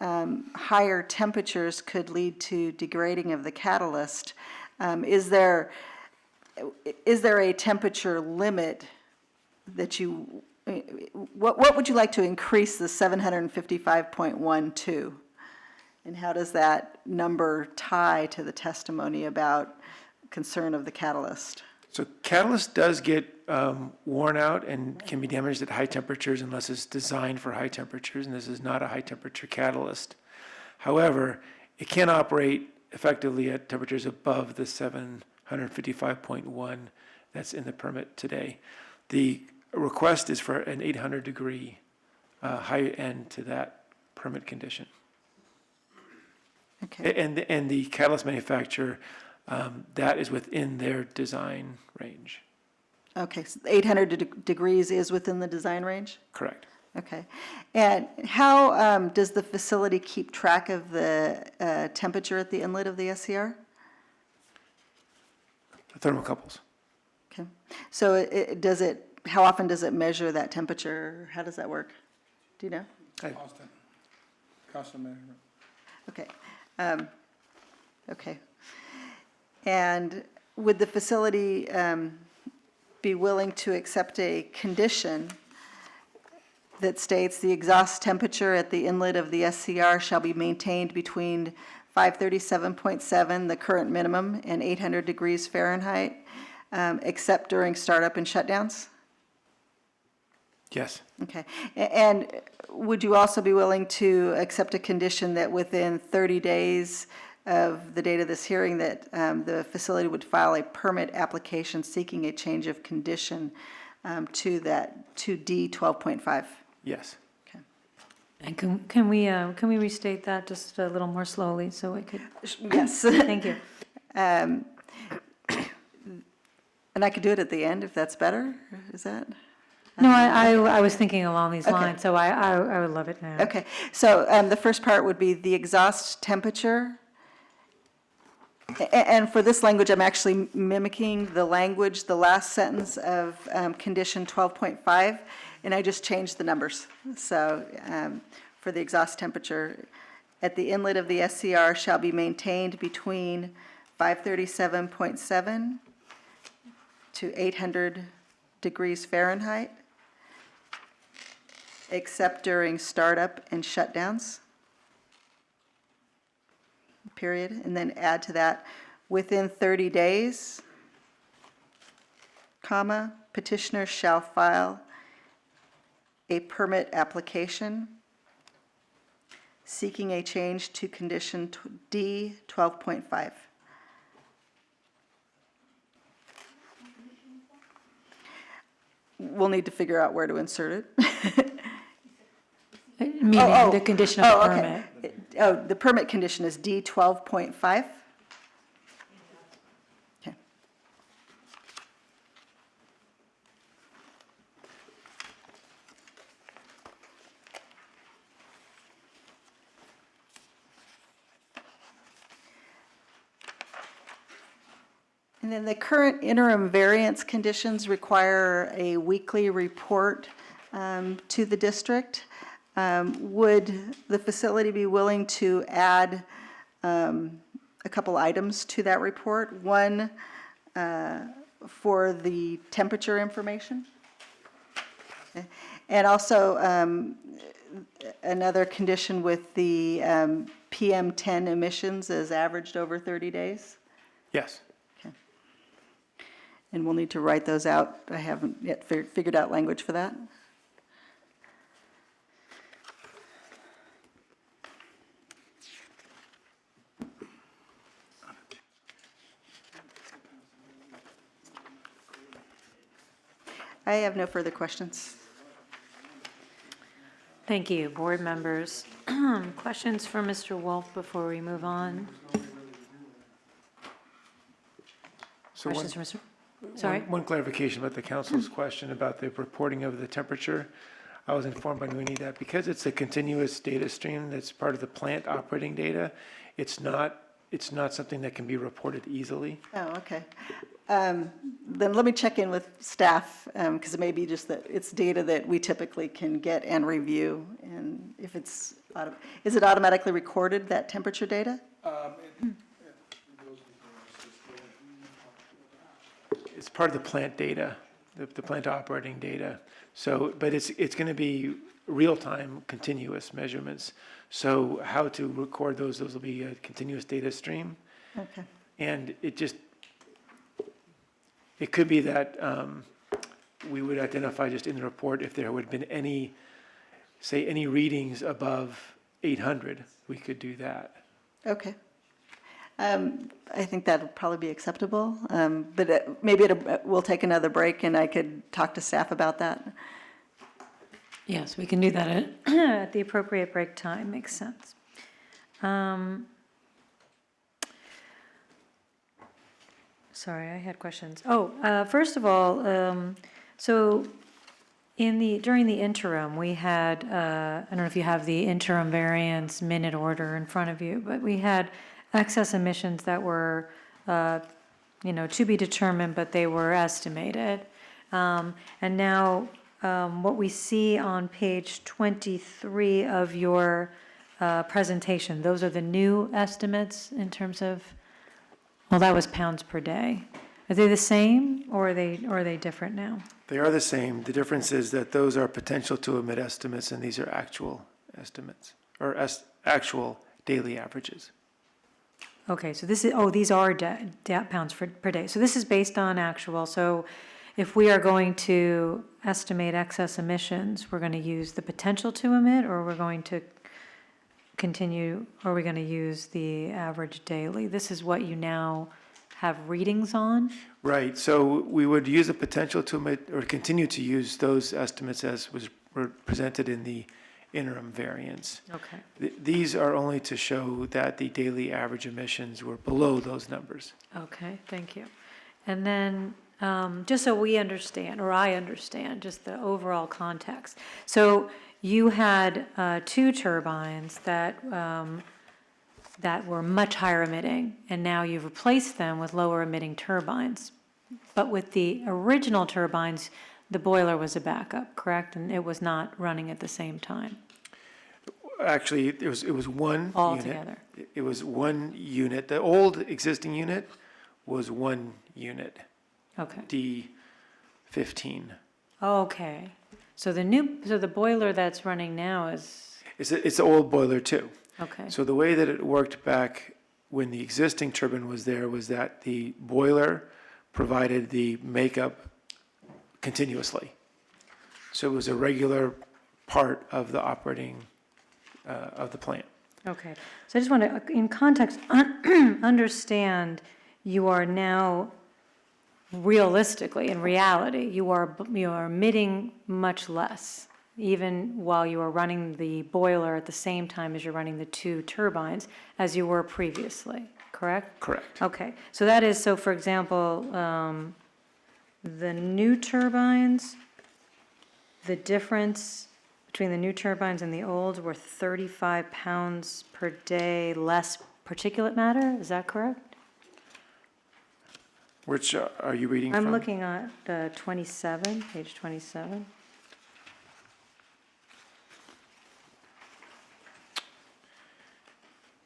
higher temperatures could lead to degrading of the catalyst. Is there a temperature limit that you, what would you like to increase the 755.1 to? And how does that number tie to the testimony about concern of the catalyst? So catalyst does get worn out and can be damaged at high temperatures unless it's designed for high temperatures, and this is not a high temperature catalyst. However, it can operate effectively at temperatures above the 755.1 that's in the permit today. The request is for an 800 degree high end to that permit condition. Okay. And the catalyst manufacturer, that is within their design range. Okay, so 800 degrees is within the design range? Correct. Okay. And how does the facility keep track of the temperature at the inlet of the SCR? The thermocouples. Okay. So how often does it measure that temperature? How does that work? Do you know? Constant measurement. Okay. Okay. And would the facility be willing to accept a condition that states the exhaust temperature at the inlet of the SCR shall be maintained between 537.7, the current minimum, and 800 degrees Fahrenheit, except during startup and shutdowns? Yes. Okay. And would you also be willing to accept a condition that within 30 days of the date of this hearing that the facility would file a permit application seeking a change of condition to D 12.5? Yes. Okay. And can we restate that just a little more slowly so we could? Yes. Thank you. And I could do it at the end if that's better. Is that? No, I was thinking along these Okay. lines, so I would love it now. Okay. So the first part would be the exhaust temperature And for this language, I'm actually mimicking the language, the last sentence of condition 12.5, and I just changed the numbers. So for the exhaust temperature, at the inlet of the SCR shall be maintained between 537.7 to 800 degrees Fahrenheit, except during startup and shutdowns. Period, and then add to that, within 30 days, comma, petitioner shall file a permit application seeking a change to condition D 12.5. We'll need to figure out where to insert it. Meaning the condition of the permit. Oh, the permit condition is D 12.5? Okay. And then the current interim variance conditions require a weekly report to the district. Would the facility be willing to add a couple items to that report? One, for the temperature information. Okay. And also another condition with the PM10 emissions as averaged over 30 days. Yes. Okay. And we'll need to write those out. I haven't yet figured out language for that. I have no further questions. Thank you, board members. Questions for Mr. Wolf before we move on? So Questions for Mr. Sorry? One clarification about the council's question about the reporting of the temperature. I was informed by New-Indy that because it's a continuous data stream that's part of the plant operating data, it's not something that can be reported easily. Oh, okay. Then let me check in with staff, because it may be just that it's data that we typically can get and review. And if it's, is it automatically recorded, that temperature data? It's part of the plant data, the plant operating data. So, but it's going to be real-time continuous measurements. So how to record those will be a continuous data stream. Okay. And it could be that we would identify just in the report if there would have been any readings above 800, we could do that. Okay. I think that'll probably be acceptable, but maybe we'll take another break and I could talk to staff about that. Yes, we can do that at the appropriate break time, makes sense. Sorry, I had questions. First of all, so during the interim, we had, I don't know if you have the interim variance minute order in front of you, but we had excess emissions that were, to be determined, but they were estimated. And now, what we see on page 23 of your presentation, those are the new estimates in terms of, well, that was pounds per day. Are they the same or are they different now? They are the same. The difference is that those are potential to emit estimates and these are actual estimates or actual daily averages. Okay, so this is, these are pounds per day. So this is based on actual. So if we are going to estimate excess emissions, we're going to use the potential to emit, or we're going to continue, or are we going to use the average daily? This is what you now have readings on? Right, so we would use the potential to emit, or continue to use those estimates as were presented in the interim variance. Okay. These are only to show that the daily average emissions were below those numbers. Okay, thank you. And then, just so we understand, or I understand, just the overall context. So you had 2 turbines that that were much higher emitting, and now you've replaced them with lower emitting turbines. But with the original turbines, the boiler was a backup, correct? And it was not running at the same time Actually, it was one unit. altogether? It was one unit. The old existing unit was one unit, Okay. D15. Okay. So the boiler that's running now is, It's the old boiler too. okay. So the way that it worked back when the existing turbine was there was that the boiler provided the makeup continuously. So it was a regular part of the operating of the plant. Okay, so I just want to, in context, understand you are now realistically, in reality, you are emitting much less, even while you are running the boiler at the same time as you're running the two turbines, as you were previously, correct? Correct. Okay, so that is, so for example, the new turbines, the difference between the new turbines and the old were 35 pounds per day less particulate matter, is that correct? Which are you reading from? I'm looking at 27, page 27.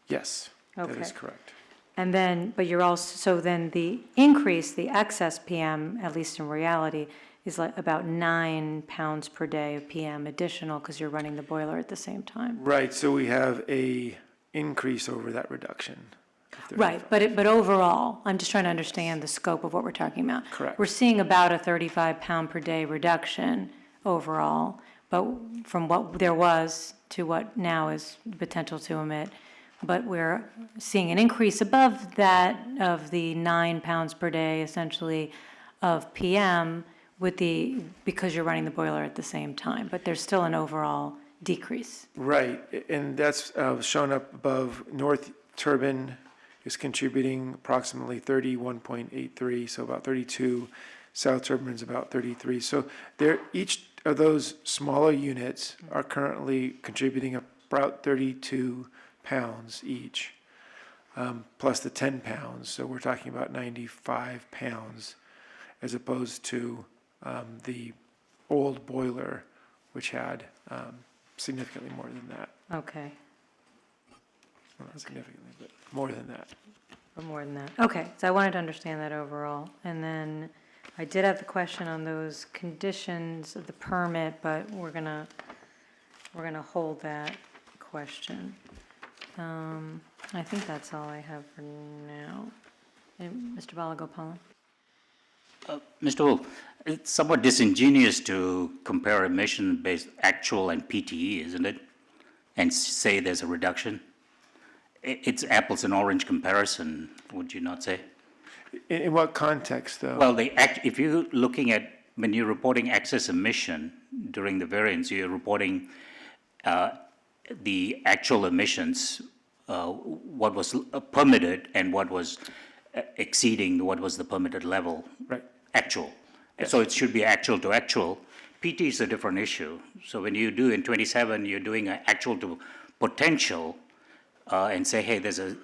Yes, that is Okay. correct. And then, but you're also, so then the increase, the excess PM, at least in reality, is like about 9 pounds per day of PM additional because you're running the boiler at the same time. Right, so we have a increase over that reduction. of Right, 35. but overall, I'm just trying to understand the scope of what we're talking about. Correct. We're seeing about a 35 pound per day reduction overall, but from what there was to what now is potential to emit. But we're seeing an increase above that of the 9 pounds per day essentially of PM with because you're running the boiler at the same time, but there's still an overall decrease. Right, and that's shown up above. North turbine is contributing approximately 31.83, so about 32. South turbine is about 33. So each of those smaller units are currently contributing about 32 pounds each, plus the 10 pounds. So we're talking about 95 pounds as opposed to the old boiler, which had significantly more than that. Okay, Well, not significantly, but more than that. or more than that. Okay, so I wanted to understand that overall. And then I did have the question on those conditions of the permit, but we're gonna hold that question. I think that's all I have for now. And Mr. Balagopalan? Mr. Wolf, it's somewhat disingenuous to compare emission-based actual and PTE, isn't it? And say there's a reduction? It's apples and orange comparison, would you not say? In what context, though? Well, if you're looking at, when you're reporting excess emission during the variance, you're reporting the actual emissions, what was permitted and what was exceeding what was the permitted level. Right. Actual. So it should be actual to actual. PT is a different issue. So when you do in 27, you're doing an actual to potential and say, hey, there's a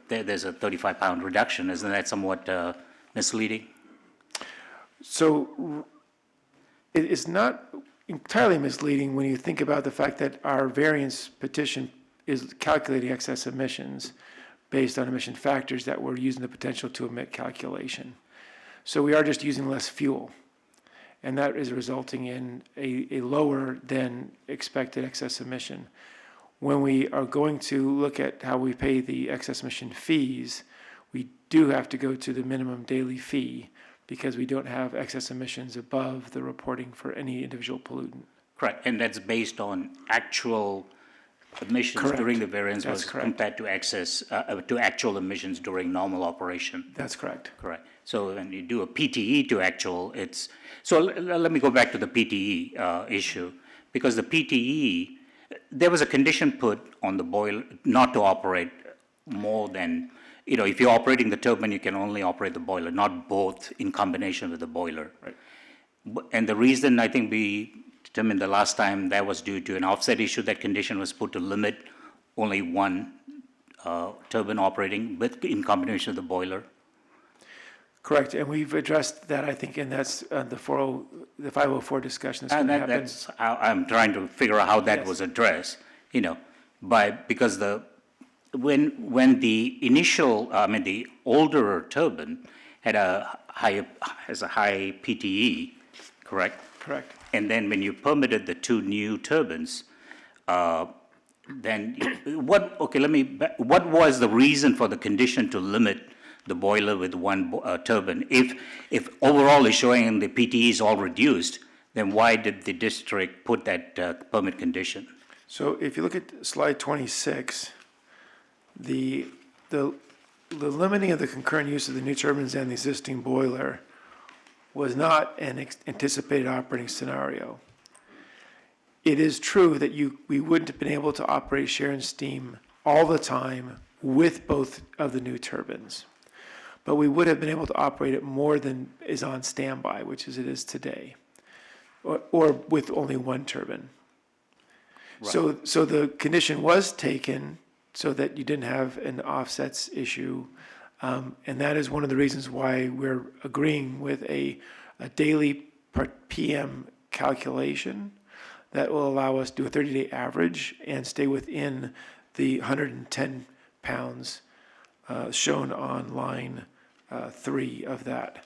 35-pound reduction. Isn't that somewhat misleading? So it is not entirely misleading when you think about the fact that our variance petition is calculating excess emissions based on emission factors that we're using the potential to emit calculation. So we are just using less fuel, and that is resulting in a lower than expected excess emission. When we are going to look at how we pay the excess emission fees, we do have to go to the minimum daily fee because we don't have excess emissions above the reporting for any individual pollutant. Correct. And that's based on actual emissions Correct. during the variance That's was correct. compared to to actual emissions during normal operation. That's correct. Correct. So when you do a PTE to actual, so let me go back to the PTE issue, because the PTE, there was a condition put on the boiler not to operate more than, if you're operating the turbine, you can only operate the boiler, not both in combination with the boiler. Right. And the reason I think we determined the last time that was due to an offset issue, that condition was put to limit only one turbine operating with, in combination with the boiler? Correct, and we've addressed that, I think, and that's the 504 discussion that's going And to happen. that's how I'm trying to figure out how that Yes. was addressed, because when the initial, the older turbine had has a high PTE, correct? Correct. And then when you permitted the two new turbines, then what was the reason for the condition to limit the boiler with one turbine? If overall is showing the PTE is all reduced, then why did the district put that permit condition? So if you look at slide 26, the limiting of the concurrent use of the new turbines and the existing boiler was not an anticipated operating scenario. It is true that we wouldn't have been able to operate Sharon steam all the time with both of the new turbines, but we would have been able to operate it more than is on standby, which is it is today, or with only one turbine. So the condition was taken so that you didn't have an offsets issue, and that is one of the reasons why we're agreeing with a daily per PM calculation that will allow us to do a 30-day average and stay within the 110 pounds shown on line 3 of that,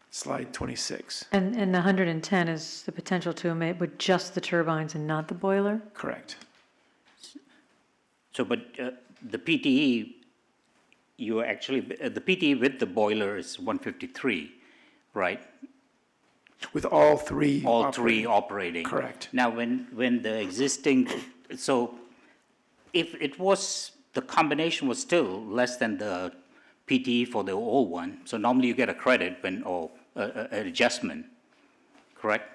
slide 26. And the 110 is the potential to emit with just the turbines and not the boiler? Correct. So, but the PTE, the PTE with the boiler is 153, right? With all three. All three operating. Correct. Now, when the existing, so if it was, the combination was still less than the PTE for the old one, so normally you get a credit or an adjustment, correct?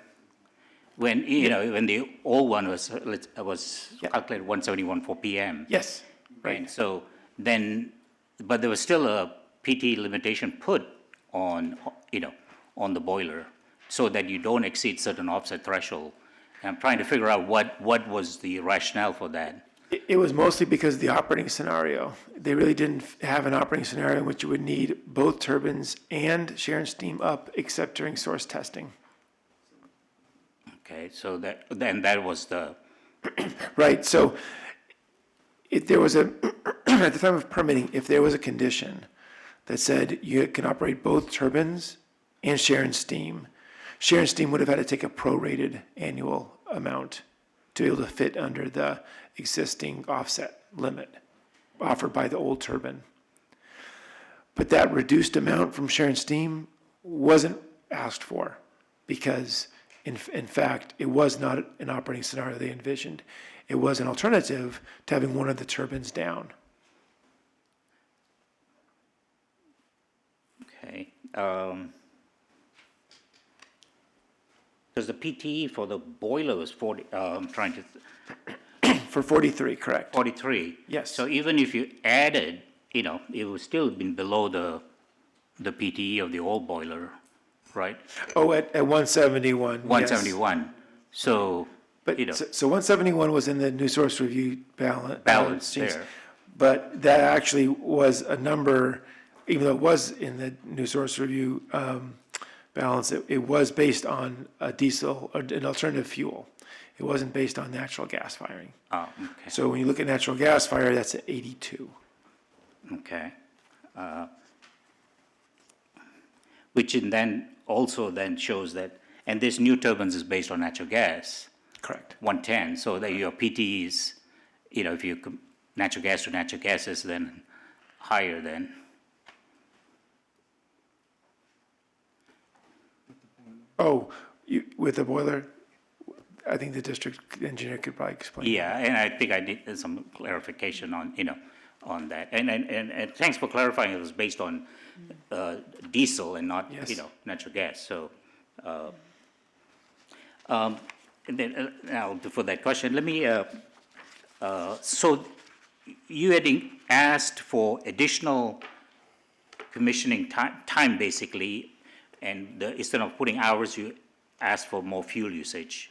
When, when the old one was calculated 171 for PM. Yes, right. And so then, but there was still a PTE limitation put on, on the boiler, so that you don't exceed certain offset threshold. And I'm trying to figure out what was the rationale for that. It was mostly because of the operating scenario. They really didn't have an operating scenario in which you would need both turbines and Sharon steam up, except during source testing. Okay, so then that was the, Right, so if there was at the time of permitting, if there was a condition that said you can operate both turbines and Sharon steam would have had to take a prorated annual amount to be able to fit under the existing offset limit offered by the old turbine. But that reduced amount from Sharon steam wasn't asked for because, in fact, it was not an operating scenario they envisioned. It was an alternative to having one of the turbines down. okay. Because the PTE for the boiler was 40, I'm trying to, For 43, correct. 43. Yes. So even if you added, it would still been below the PTE of the old boiler, right? Oh, at 171, yes. 171. So, But, so 171 was in the new source review balance sheets. there. But that actually was a number, even though it was in the new source review balance, it was based on a diesel, or an alternative fuel. It wasn't based on natural gas firing. Oh, okay. So when you look at natural gas fire, that's at 82. Okay. Which then also then shows that, and this new turbines is based on natural gas, Correct. 110, so that your PT is, if you, natural gas to natural gas is then higher than. Oh, with the boiler, I think the district engineer could probably explain. Yeah, and I think I need some clarification on, on that. And thanks for clarifying it was based on diesel and not, Yes. natural gas, so. And then, now, for that question, let me, so you had asked for additional commissioning time basically, and instead of putting hours, you asked for more fuel usage.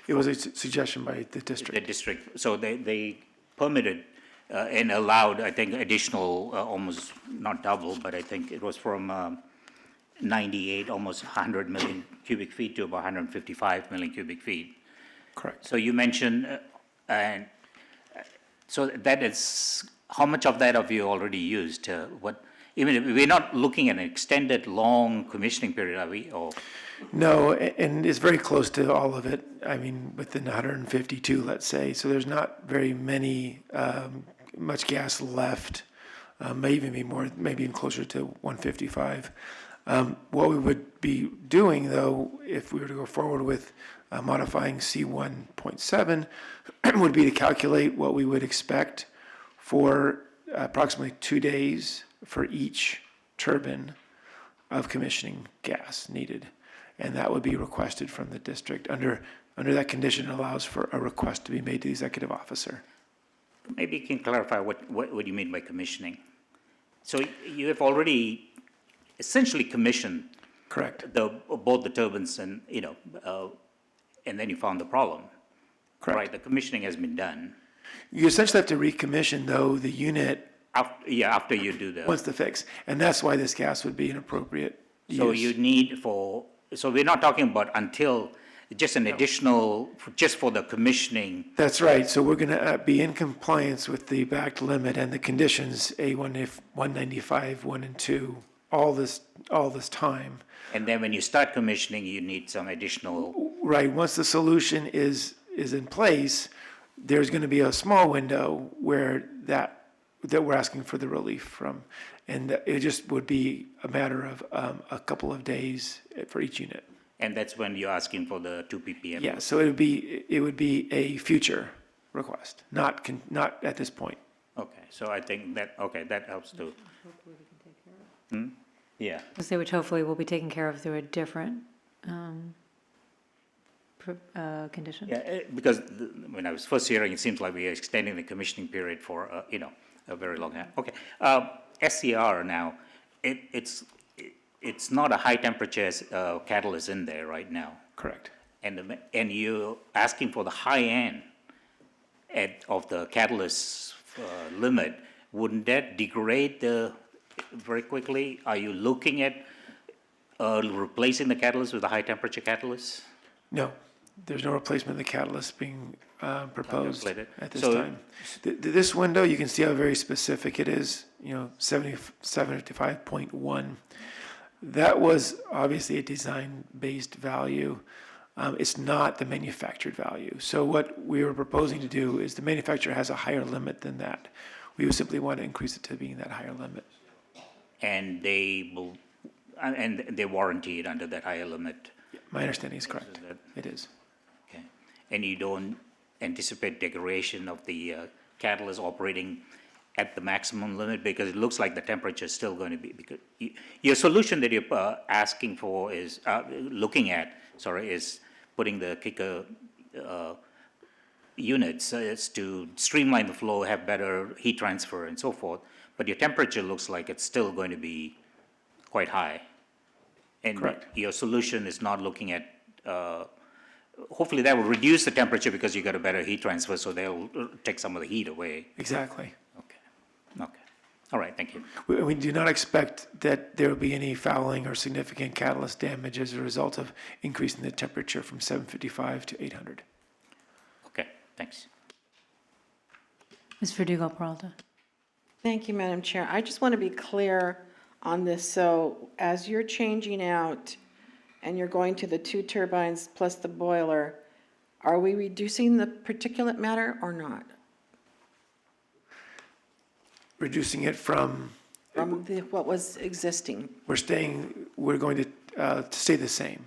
It was a suggestion by the district. The district, so they permitted and allowed, I think, additional, almost not double, but I think it was from 98, almost 100 million cubic feet to about 155 million cubic feet. Correct. So you mentioned, and so that is, how much of that have you already used? Even if we're not looking at an extended, long commissioning period, are we? Or No, and it's very close to all of it. I mean, within 152, let's say. So there's not very much gas left. May even be more, maybe even closer to 155. What we would be doing, though, if we were to go forward with modifying C1.7, would be to calculate what we would expect for approximately 2 days for each turbine of commissioning gas needed. And that would be requested from the district. Under that condition, it allows for a request to be made to the executive officer. maybe you can clarify what you mean by commissioning. So you have already essentially commissioned Correct. both the turbines and, and then you found the problem. Correct. Right, the commissioning has been done. You essentially have to recommission, though, the unit After you do the. once the fix. And that's why this gas would be an appropriate use. So you need so we're not talking about until, just an additional, just for the commissioning. That's right. So we're going to be in compliance with the backed limit and the conditions, A195, 1 and 2, all this time. And then when you start commissioning, you need some additional. Right. Once the solution is in place, there's going to be a small window where that we're asking for the relief from. And it just would be a matter of a couple of days for each unit. And that's when you're asking for the 2 ppm. Yeah, so it would be a future request, not at this point. Okay, so I think that helps too. Yeah. Which hopefully will be taken care of through a different condition. Yeah, because when I was first hearing, it seems like we are extending the commissioning period for, a very long time. Okay, SCR now, it's not a high temperature catalyst in there right now. Correct. And you're asking for the high end of the catalyst limit. Wouldn't that degrade very quickly? Are you looking at replacing the catalyst with a high temperature catalyst? No, there's no replacement of the catalyst being proposed Contemplated. at this So- time. This window, you can see how very specific it is, 75.1. That was obviously a design-based value. It's not the manufactured value. So what we were proposing to do is the manufacturer has a higher limit than that. We would simply want to increase it to being that higher limit. And they warranty it under that higher limit. My understanding is correct. that- It is. Okay. And you don't anticipate degradation of the catalyst operating at the maximum limit, because it looks like the temperature is still going to be, because your solution that you're asking for is, is putting the kicker units is to streamline the flow, have better heat transfer and so forth, but your temperature looks like it's still going to be quite high. And Correct. your solution is not looking at, hopefully that will reduce the temperature because you got a better heat transfer, so they'll take some of the heat away. Exactly. Okay. All right, thank you. We do not expect that there will be any fouling or significant catalyst damage as a result of increasing the temperature from 755 to 800. Okay, thanks. Ms. Verdugo-Peralta. Thank you, Madam Chair. I just want to be clear on this. So as you're changing out and you're going to the 2 turbines plus the boiler, are we reducing the particulate matter or not? Reducing it from, From what was existing we're going to stay the same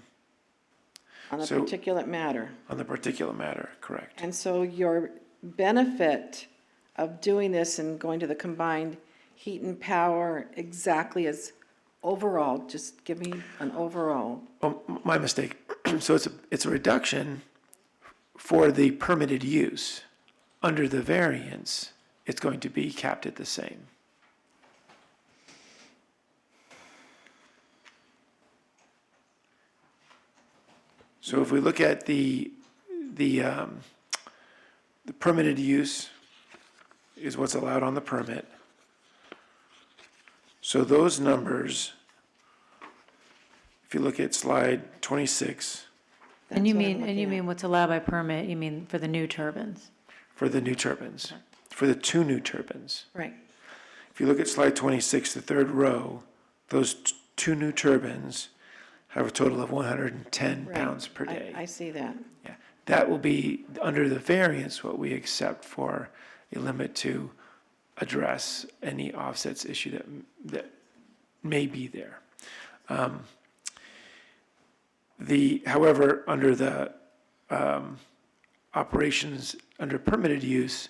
on the So- particulate matter? on the particulate matter, correct? And so your benefit of doing this and going to the combined heat and power exactly as overall, just give me an overall. Oh, my mistake. So it's a reduction for the permitted use. Under the variance, it's going to be capped at the same. So if we look at the permitted use is what's allowed on the permit. So those numbers, if you look at slide 26, And you That's what I'm mean, and looking you at. mean what's allowed by permit, you mean for the new turbines? for the new turbines, for the 2 new turbines. Right. If you look at slide 26, the third row, those 2 new turbines have a total of 110 Right. pounds per day. I see that. Yeah, that will be, under the variance, what we accept for a limit to address any offsets issue that may be there. However, under the operations under permitted use,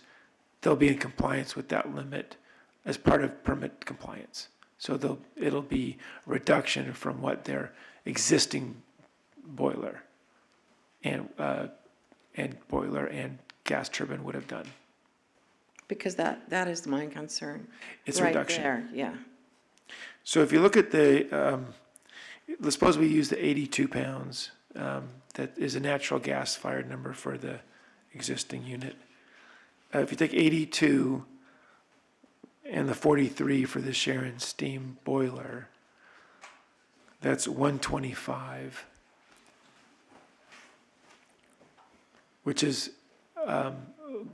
they'll be in compliance with that limit as part of permit compliance. So it'll be a reduction from what their existing boiler and boiler and gas turbine would have done. Because that is my concern. It's a reduction. Right there, yeah. So if you look at let's suppose we use the 82 pounds, that is a natural gas-fired number for the existing unit. If you take 82 and the 43 for the Sharon steam boiler, that's 125, which is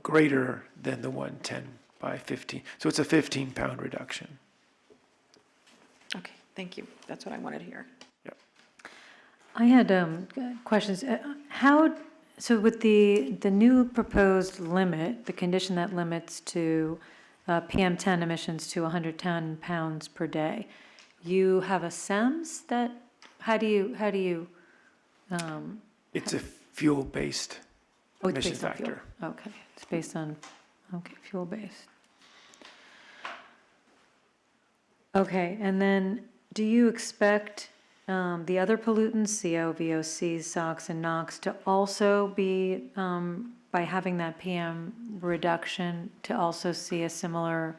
greater than the 110 by 15. So it's a 15-pound reduction. Okay, thank you. That's what I wanted to hear. I had questions. So with the new proposed limit, the condition that limits to PM10 emissions to 110 pounds per day, you have a SEMS that, how do you? It's a fuel-based Oh, it's emission based on fuel. factor. Okay, it's based on, okay, fuel-based. Okay, and then do you expect the other pollutants, CO, VOC, SOx, and NOx, to also be, by having that PM reduction, to also see a similar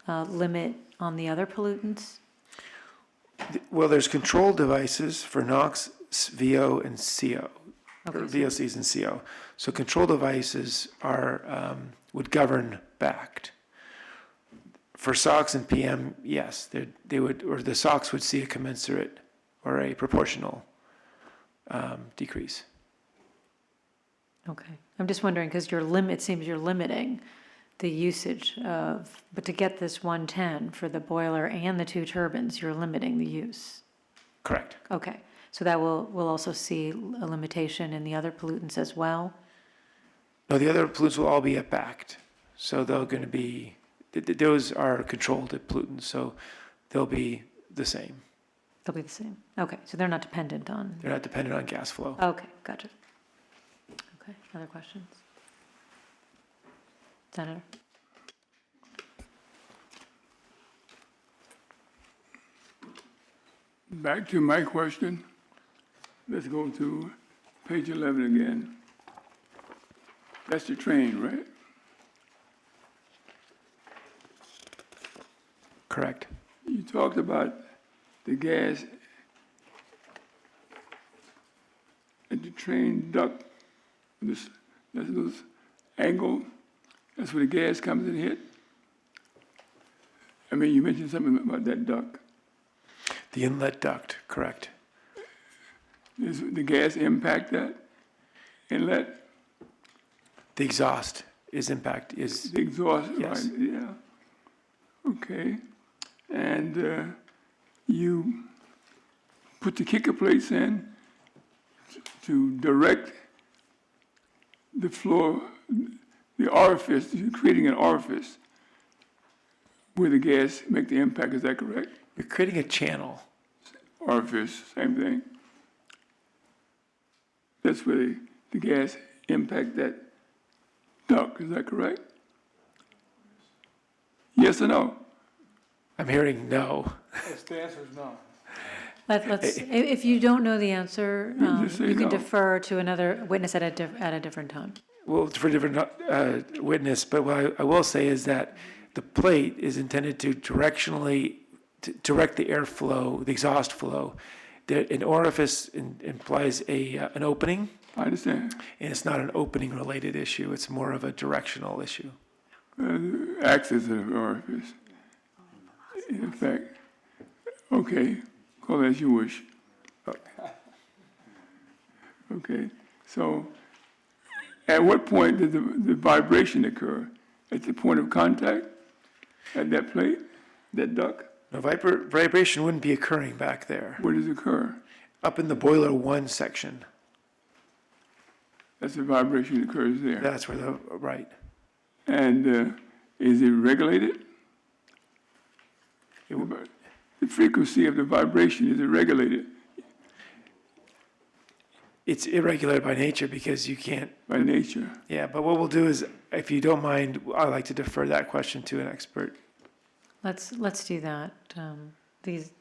limit on the other pollutants? Well, there's control devices for NOx, VO, and CO, or Okay, VOCs and CO. So control devices would govern BACT. For SOx and PM, yes, they would, or the SOx would see a commensurate or a proportional decrease. Okay, I'm just wondering, because it seems you're limiting the usage of, but to get this 110 for the boiler and the 2 turbines, you're limiting the use. Correct. Okay, so that we'll also see a limitation in the other pollutants as well? No, the other pollutants will all be at BACT. So they're going to be, those are controlled pollutants, so they'll be the same. They'll be the same? Okay, so they're not dependent on, They're not dependent on gas flow. okay, gotcha. Okay, other questions? Senator? Back to my question. Let's go to page 11 again. That's the train, right? Correct. You talked about the gas at the train duct, that's those angle, that's where the gas comes and hit. I mean, you mentioned something about that duct. The inlet duct, correct. Does the gas impact that inlet? The exhaust The exhaust, Yes. right, yeah. Okay. And you put the kicker plates in to direct the flow, the orifice, you're creating an orifice where the gas make the impact, is that correct? You're creating a channel. Orifice, same thing. That's where the gas impact that duct, is that correct? Yes or no? I'm hearing no. The answer is no. Let's, if you don't know the answer, Just say you can no. defer to another witness at a different time. Well, for a different witness, but what I will say is that the plate is intended to directionally direct the airflow, the exhaust flow. An orifice implies an opening, I understand. and it's not an opening-related issue. It's more of a directional issue. acts as an orifice. In effect, okay, call it as you wish. Okay, so at what point did the vibration occur? At the point of contact? At that plate? That duct? No, vibration wouldn't be occurring back there. Where does it occur? Up in the boiler 1 section. That's the vibration that occurs there. That's where right. And is it regulated? The frequency of the vibration, is it regulated It's irregular by nature because you can't, by nature? yeah, but what we'll do is, if you don't mind, I'd like to defer that question to an expert. Let's do that.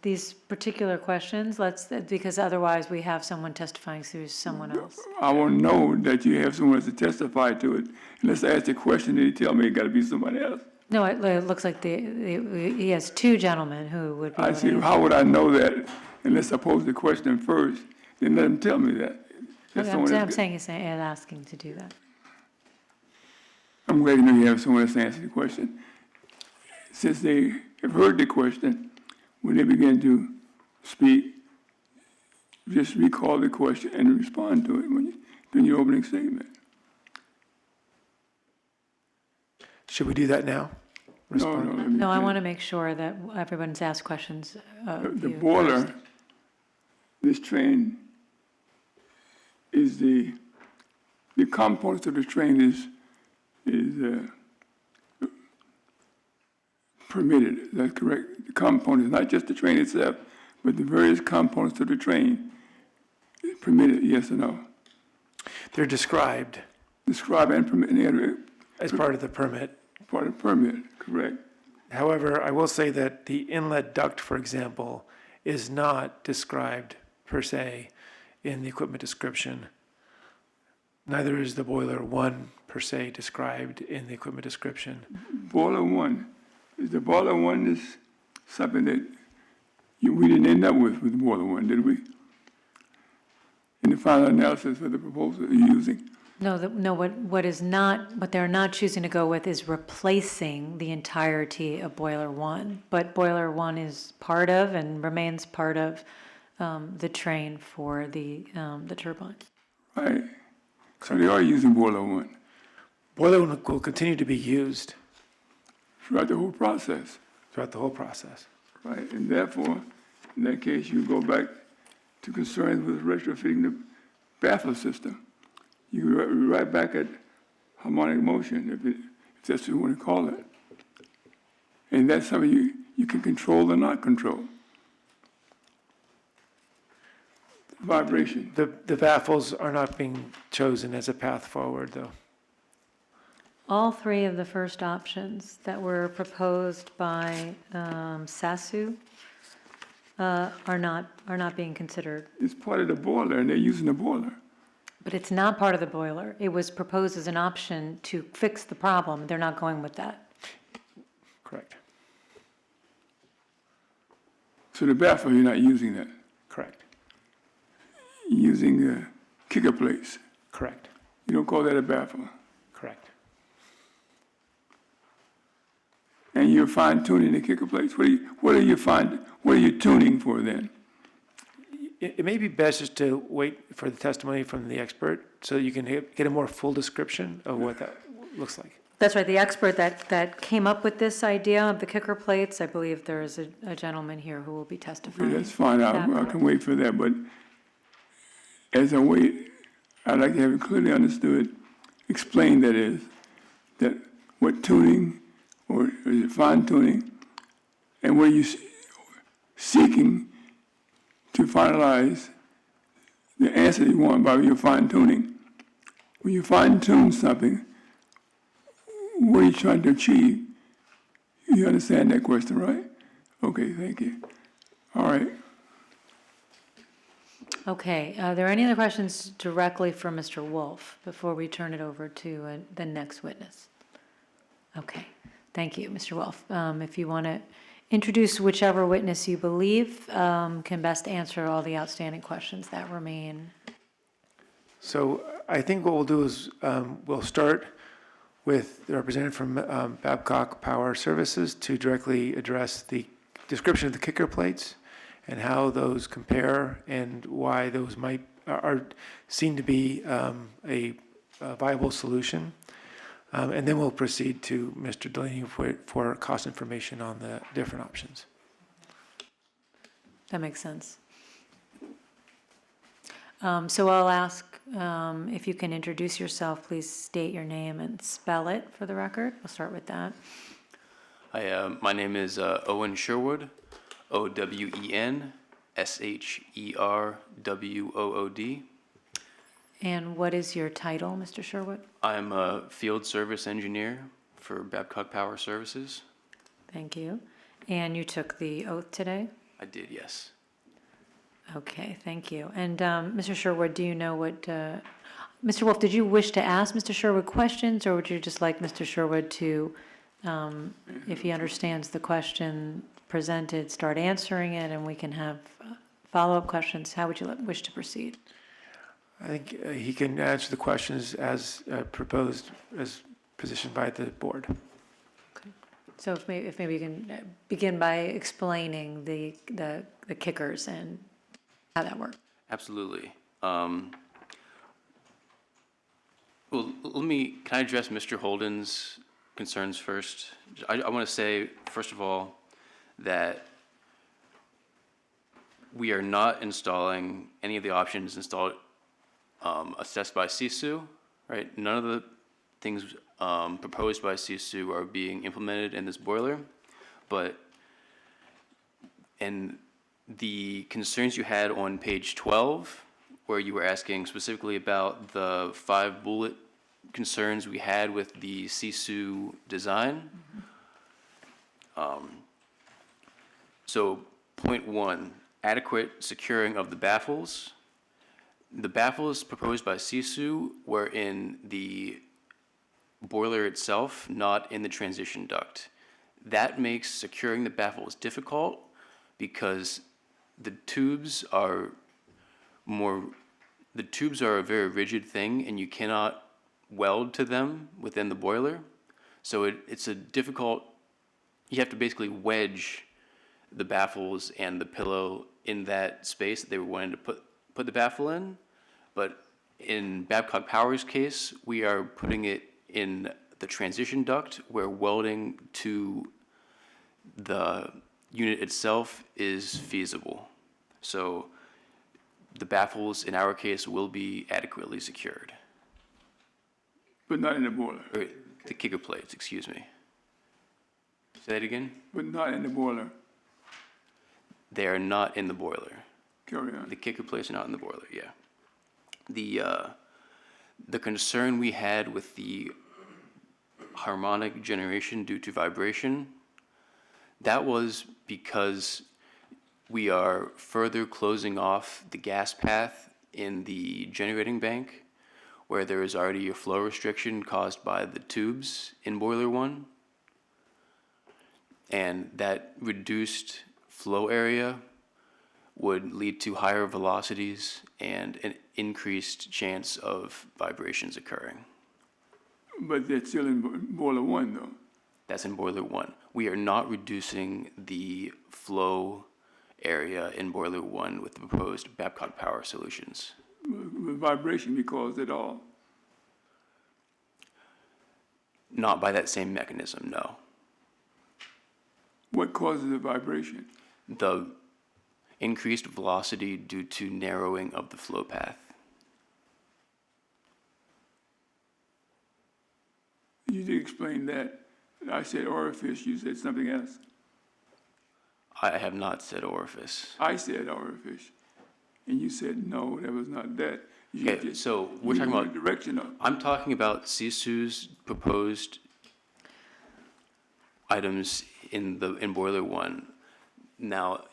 These particular questions, because otherwise we have someone testifying through someone else. I want to know that you have someone to testify to it. Unless I ask the question and you tell me it got to be somebody else. No, it looks like he has two gentlemen who would be. I able to see, answer. how would I know that unless I pose the question first? Then let them tell me that. If Okay, someone I'm else- saying he's asking to do that. I'm glad you know you have someone else to answer the question. Since they have heard the question, when they begin to speak, just recall the question and respond to it when you do your opening statement. Should we do that now? No, no, let me No, I finish. want to make sure that everyone's asked questions. The boiler, this train is the components of the train is permitted, is that correct? The components, not just the train itself, but the various components of the train is permitted, yes or no? They're described Describe and permit, as part of the permit. part of permit, correct? However, I will say that the inlet duct, for example, is not described per se in the equipment description. Neither is the boiler 1 per se described in the equipment description. Boiler 1, is the boiler 1 is something that we didn't end up with boiler 1, did we? In the final analysis of the proposal you're using? What they're not choosing to go with is replacing the entirety of boiler 1. But boiler 1 is part of and remains part of the train for the turbine. Right. So they are using boiler 1 Boiler 1 will continue to be used throughout the whole process. throughout the whole process. Right, and therefore, in that case, you go back to concerns with retrofitting the baffler system. You're right back at harmonic motion, if that's what you want to call it. And that's something you can control or not control. Vibration. The baffles are not being chosen as a path forward, though. All three of the first options that were proposed by SASU are not being considered. It's part of the boiler, and they're using the boiler. But it's not part of the boiler. It was proposed as an option to fix the problem. They're not going with that. Correct. So the baffle, you're not using that. Correct. You're using kicker plates. Correct. You don't call that a baffle. Correct. And you're fine tuning the kicker plates? What are you tuning for then? It may be best just to wait for the testimony from the expert so you can get a more full description of what that looks like. That's right. The expert that came up with this idea of the kicker plates, I believe there is a gentleman here who will be testifying. That's fine, I can wait for that, but as I wait, I'd like to have it clearly understood, explained that is, that what tuning, or is it fine tuning, and what are you seeking to finalize the answer you want by your fine tuning. When you fine tune something, what are you trying to achieve? You understand that question, right? Okay, thank you. All right. Okay, are there any other questions directly for Mr. Wolf before we turn it over to the next witness? Okay, thank you, Mr. Wolf. If you want to introduce whichever witness you believe can best answer all the outstanding questions that remain. So I think what we'll do is we'll start with the representative from Babcock Power Services to directly address the description of the kicker plates and how those compare and why those are seen to be a viable solution. And then we'll proceed to Mr. Delaney for cost information on the different options. That makes sense. So I'll ask if you can introduce yourself, please state your name and spell it for the record. We'll start with that. Hi, my name is Owen Sherwood, OwenSherwood. And what is your title, Mr. Sherwood? I'm a field service engineer for Babcock Power Services. Thank you. And you took the oath today? I did, yes. Okay, thank you. And Mr. Sherwood, do you know what, Mr. Wolf, did you wish to ask Mr. Sherwood questions, or would you just like Mr. Sherwood to, if he understands the question presented, start answering it, and we can have follow-up questions? How would you wish to proceed? I think he can answer the questions as proposed, as positioned by the board. So if maybe you can begin by explaining the kickers and how that works. Absolutely. Well, can I address Mr. Holden's concerns first? I want to say, first of all, that we are not installing any of the options installed assessed by CSU, right? None of the things proposed by CSU are being implemented in this boiler, and the concerns you had on page 12, where you were asking specifically about the 5 bullet concerns we had with the CSU design. So point 1, adequate securing of the baffles. The baffles proposed by CSU were in the boiler itself, not in the transition duct. That makes securing the baffles difficult because the tubes are a very rigid thing and you cannot weld to them within the boiler. So it's a difficult, you have to basically wedge the baffles and the pillow in that space that they were wanting to put the baffle in. But in Babcock Power's case, we are putting it in the transition duct where welding to the unit itself is feasible. So the baffles in our case will be adequately secured. But not in the boiler. Or the kicker plates, excuse me. Say that again? But not in the boiler. They are not in the boiler. Carry on. The kicker plates are not in the boiler, yeah. The concern we had with the harmonic generation due to vibration, that was because we are further closing off the gas path in the generating bank where there is already a flow restriction caused by the tubes in boiler 1. And that reduced flow area would lead to higher velocities and an increased chance of vibrations occurring. But that's still in boiler 1, though. That's in boiler 1. We are not reducing the flow area in boiler 1 with the proposed Babcock Power solutions. Will vibration be caused at all? Not by that same mechanism, no. What causes the vibration? The increased velocity due to narrowing of the flow path. You did explain that. I said orifice, you said something else. I have not said orifice. I said orifice, and you said no, that was not that. You Okay, just so we're talking moved about, the direction of. I'm talking about CSU's proposed items in boiler 1. Now,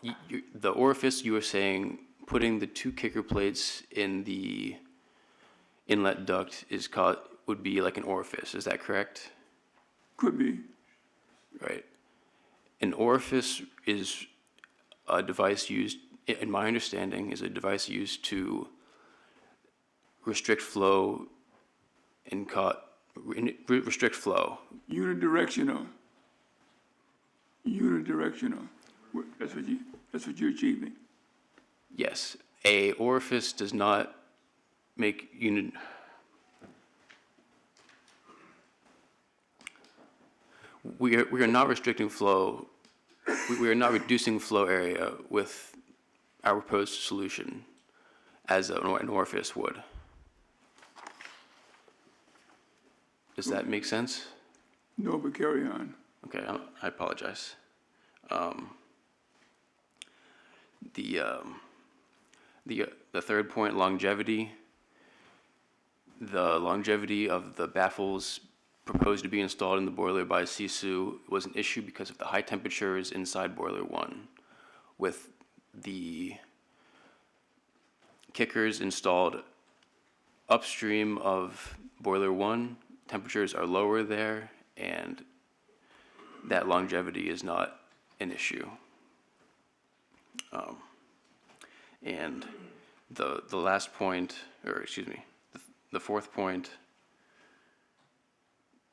the orifice, you were saying putting the 2 kicker plates in the inlet duct would be like an orifice, is that correct? Could be. Right. An orifice is a device used, in my understanding, is a device used to restrict flow and restrict flow. Unidirectional. Unidirectional. That's what you're achieving. Yes, a orifice does not make we are not restricting flow. We are not reducing flow area with our proposed solution as an orifice would. Does that make sense? No, but carry on. Okay, I apologize. The third point, longevity. The longevity of the baffles proposed to be installed in the boiler by CSU was an issue because of the high temperatures inside boiler 1. With the kickers installed upstream of boiler 1, temperatures are lower there, and that longevity is not an issue. And the last point, or excuse me, the fourth point,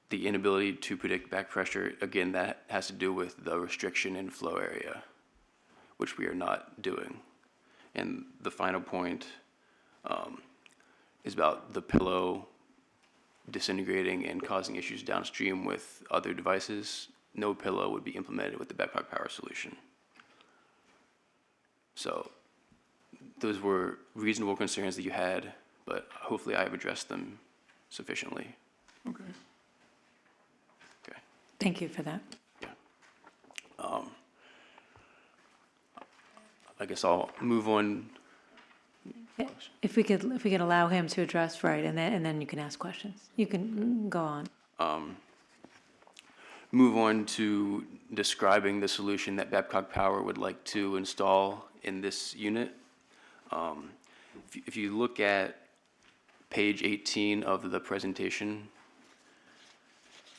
the inability to predict back pressure, again, that has to do with the restriction in flow area, which we are not doing. And the final point is about the pillow disintegrating and causing issues downstream with other devices. No pillow would be implemented with the Babcock Power solution. So those were reasonable concerns that you had, but hopefully I have addressed them sufficiently. Okay. Okay. Thank you for that. I guess I'll move on. If we could allow him to address, right, and then you can ask questions. You can go on. Move on to describing the solution that Babcock Power would like to install in this unit. If you look at page 18 of the presentation,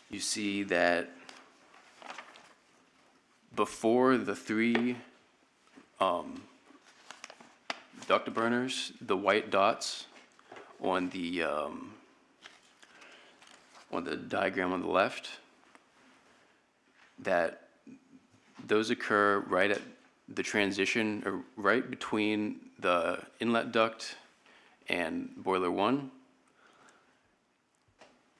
you see that before the 3 duct burners, the white dots on the diagram on the left, that those occur right at the transition, or right between the inlet duct and boiler 1.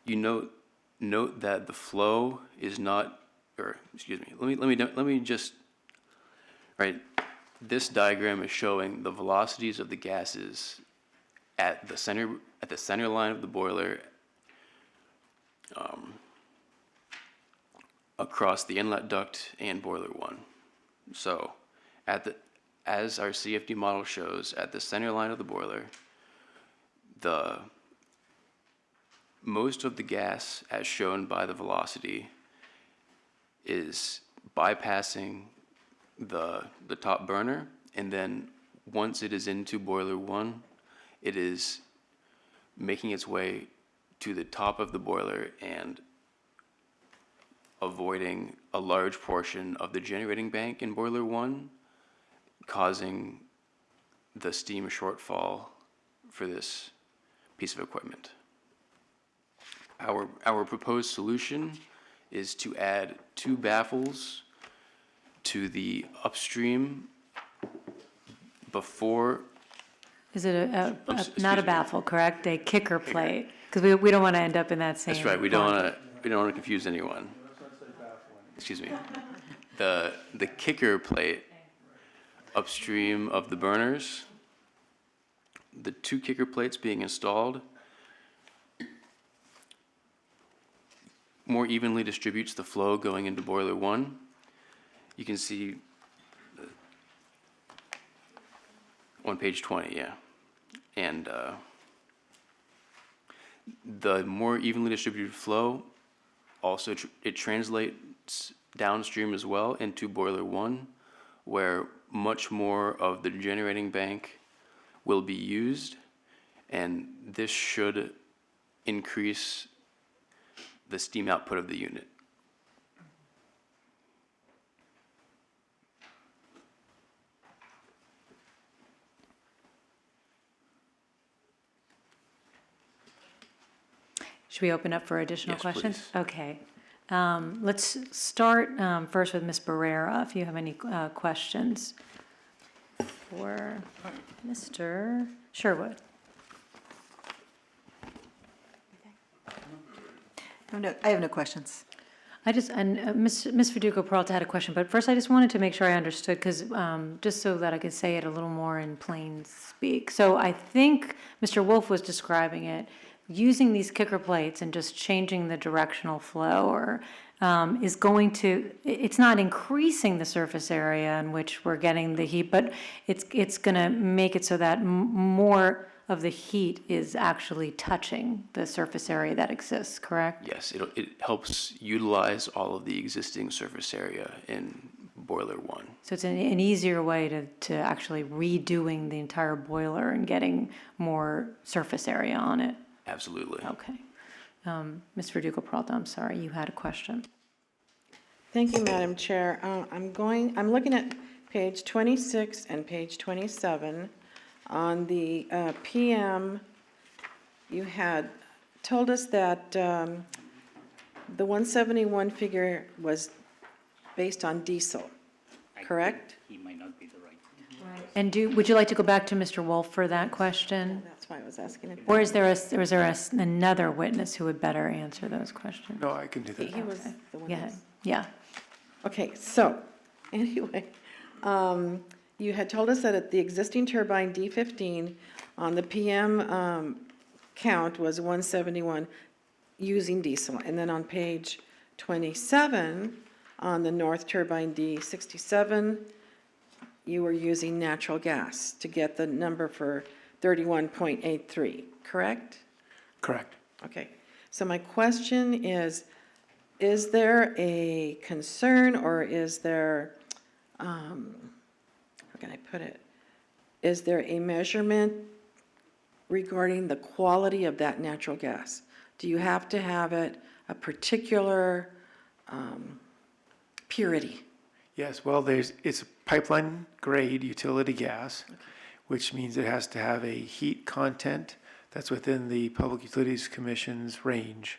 You note that the flow is not, or excuse me, let me just, right, this diagram is showing the velocities of the gases at the center line of the boiler, across the inlet duct and boiler 1. So as our CFD model shows, at the center line of the boiler, most of the gas, as shown by the velocity, is bypassing the top burner, and then once it is into boiler 1, it is making its way to the top of the boiler and avoiding a large portion of the generating bank in boiler 1, causing the steam shortfall for this piece of equipment. Our proposed solution is to add 2 baffles to the upstream before. Is it excuse not a me. baffle, correct? A kicker plate? Because we don't want to end up in that same. That's right. We don't want to confuse anyone. Excuse me. The kicker plate upstream of the burners, the 2 kicker plates being installed more evenly distributes the flow going into boiler 1. You can see on page 20, yeah. And the more evenly distributed flow also it translates downstream as well into boiler 1, where much more of the generating bank will be used, and this should increase the steam output of the unit. Should we open up for additional Yes, questions? please. Okay. Let's start first with Ms. Barrera, if you have any questions for Mr. Sherwood. No, I have no questions. Ms. Fiduco Peralta had a question, but first I just wanted to make sure I understood, because just so that I could say it a little more in plain speak. So I think Mr. Wolf was describing it, using these kicker plates and just changing the directional flow, or is going to, it's not increasing the surface area in which we're getting the heat, but it's going to make it so that more of the heat is actually touching the surface area that exists, correct? Yes, it helps utilize all of the existing surface area in boiler 1. So it's an easier way to actually redoing the entire boiler and getting more surface area on it. Absolutely. Okay. Ms. Verdugo Peralta, I'm sorry, you had a question. Thank you, Madam Chair. I'm looking at page 26 and page 27. On the PM, you had told us that the 171 figure was based on diesel, correct? He might not be the right. And would you like to go back to Mr. Wolf for that question? That's why I was asking it. Or is there another witness who would better answer those questions? No, I can do that. He was the one. Yeah, yeah. Okay, so, anyway, you had told us that at the existing turbine D15 on the PM count was 171 using diesel. And then on page 27, on the north turbine D67, you were using natural gas to get the number for 31.83, correct? Correct. Okay, so my question is there a concern, or is there, how can I put it? Is there a measurement regarding the quality of that natural gas? Do you have to have it a particular purity? Yes, well, it's a pipeline grade utility gas, which means it has to have a heat content that's within the Public Utilities Commission's range.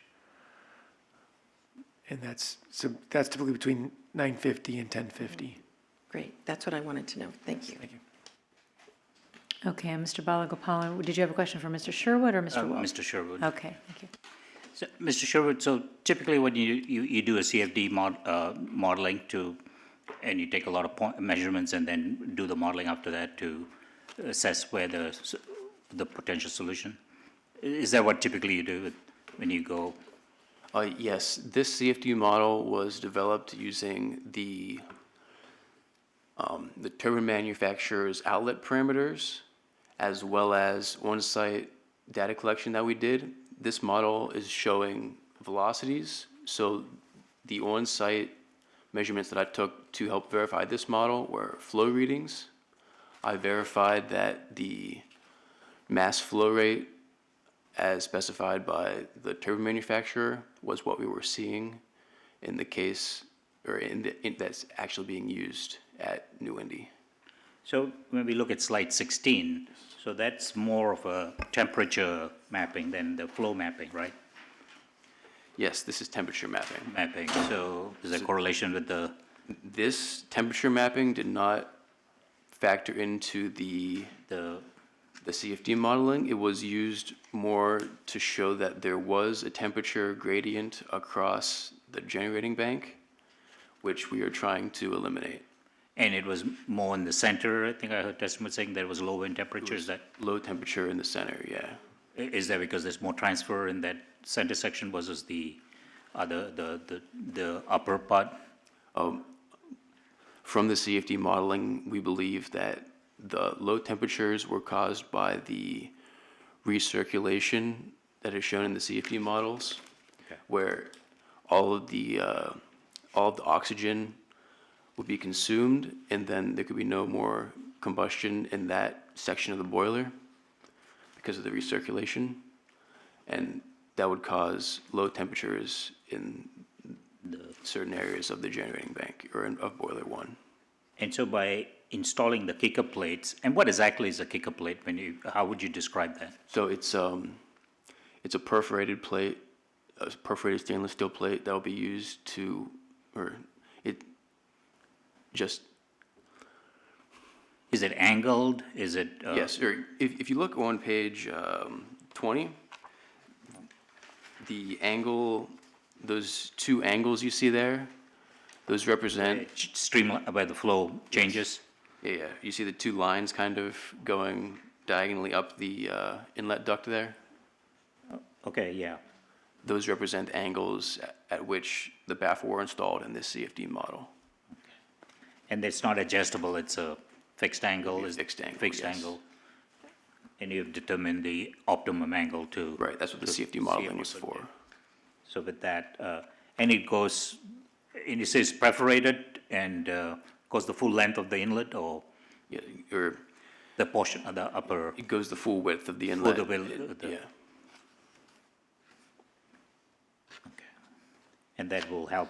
And that's typically between 950 and 1050. Great, that's what I wanted to know. Thank you. Thank you. Okay, Mr. Balagopalan, did you have a question for Mr. Sherwood or Mr. Wolf? Mr. Sherwood. Okay, thank you. So, Mr. Sherwood, so typically when you do a CFD modeling and you take a lot of measurements and then do the modeling after that to assess where the potential solution, is that what typically you do when you go? Yes, this CFD model was developed using the turbine manufacturer's outlet parameters, as well as on-site data collection that we did. This model is showing velocities, so the on-site measurements that I took to help verify this model were flow readings. I verified that the mass flow rate as specified by the turbine manufacturer was what we were seeing in the case, or that's actually being used at New-Indy. So when we look at slide 16, so that's more of a temperature mapping than the flow mapping, right? Yes, this is temperature mapping. Mapping, so is there a correlation with the? This temperature mapping did not factor into the CFD modeling. It was used more to show that there was a temperature gradient across the generating bank, which we are trying to eliminate. And it was more in the center, I think I heard testimony saying there was low wind temperature, is that? Low temperature in the center, yeah. Is that because there's more transfer in that center section versus the upper part? From the CFD modeling, we believe that the low temperatures were caused by the recirculation that is shown in the CFD models, where all of the oxygen would be consumed, and then there could be no more combustion in that section of the boiler because of the recirculation, and that would cause low temperatures in certain areas of the generating bank or of boiler 1. And so by installing the kicker plates, and what exactly is a kicker plate? How would you describe that? So it's a perforated plate a perforated stainless steel plate that will be used to, or it just, Is it angled? Is it? yes, or if you look on page 20, the angle, those two angles you see there, those represent, Streamline, where the flow changes? yeah, you see the two lines kind of going diagonally up the inlet duct there? Okay, yeah. Those represent angles at which the baffle were installed in this CFD model. And it's not adjustable, it's a fixed angle? Is Fixed angle, Fixed yes. angle. And you've determined the optimum angle to. Right, that's what the to CFD modeling CFD is for. So with that, and it goes, and it says perforated and goes the full length of the inlet or Yeah, or the portion of the upper? it goes the full width of the inlet. the width, Yeah, And that will help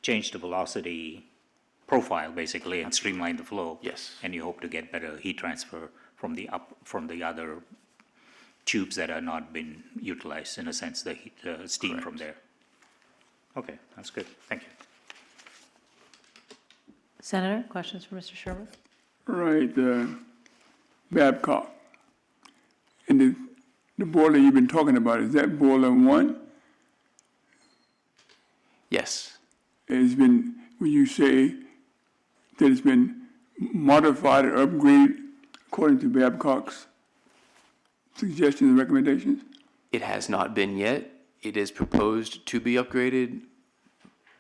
change the velocity profile, basically, and streamline the flow. yes. And you hope to get better heat transfer from the other tubes that are not been utilized, in a sense, the heat, steam from there. Okay, that's good. Thank you. Senator, questions for Mr. Sherwood? Right, Babcock. And the boiler you've been talking about, is that boiler one? Yes, It's been, when you say that it's been modified or upgraded according to Babcock's suggestions and recommendations? it has not been yet. It is proposed to be upgraded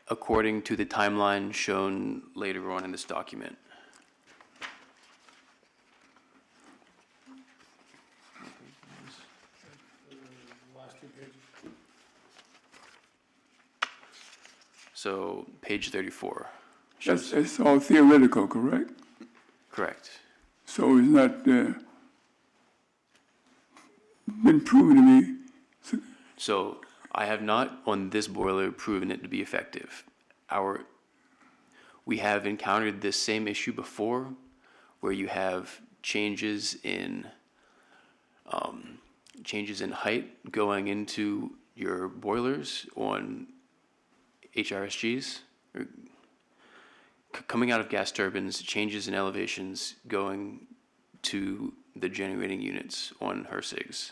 according to the timeline shown later on in this document. So, page 34. shows- That's all theoretical, correct? Correct. So it's not been proven to me. So I have not, on this boiler, proven it to be effective. We have encountered this same issue before, where you have changes in height going into your boilers on HRSGs, or coming out of gas turbines, changes in elevations going to the generating units on HRSGs.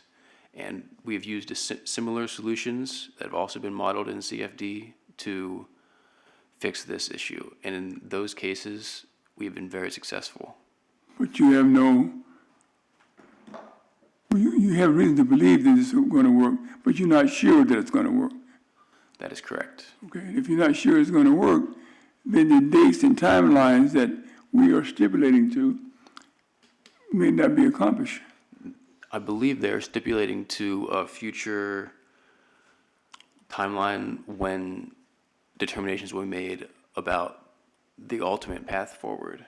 And we've used similar solutions that have also been modeled in CFD to fix this issue. And in those cases, we've been very successful. But you have you have reason to believe that it's going to work, but you're not sure that it's going to work. That is correct. Okay, and if you're not sure it's going to work, then the dates and timelines that we are stipulating to may not be accomplished. I believe they're stipulating to a future timeline when determinations will be made about the ultimate path forward.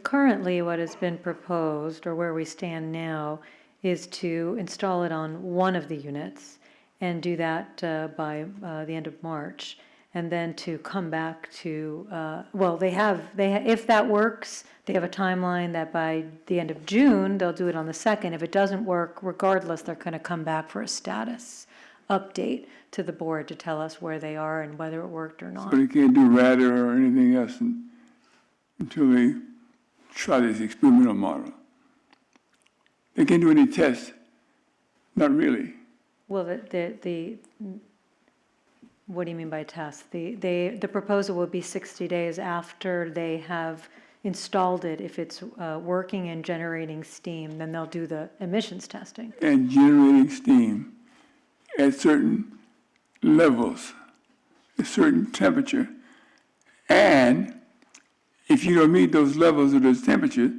Currently, what has been proposed, or where we stand now, is to install it on one of the units and do that by the end of March, and then to come back to, if that works, they have a timeline that by the end of June, they'll do it on the 2nd. If it doesn't work, regardless, they're going to come back for a status update to the board to tell us where they are and whether it worked or not. So they can't do radar or anything else until they try this experimental model. They can't do any tests, not really. Well, what do you mean by test? The proposal will be 60 days after they have installed it. If it's working and generating steam, then they'll do the emissions testing. And generating steam at certain levels, a certain temperature. And if you don't meet those levels or those temperatures,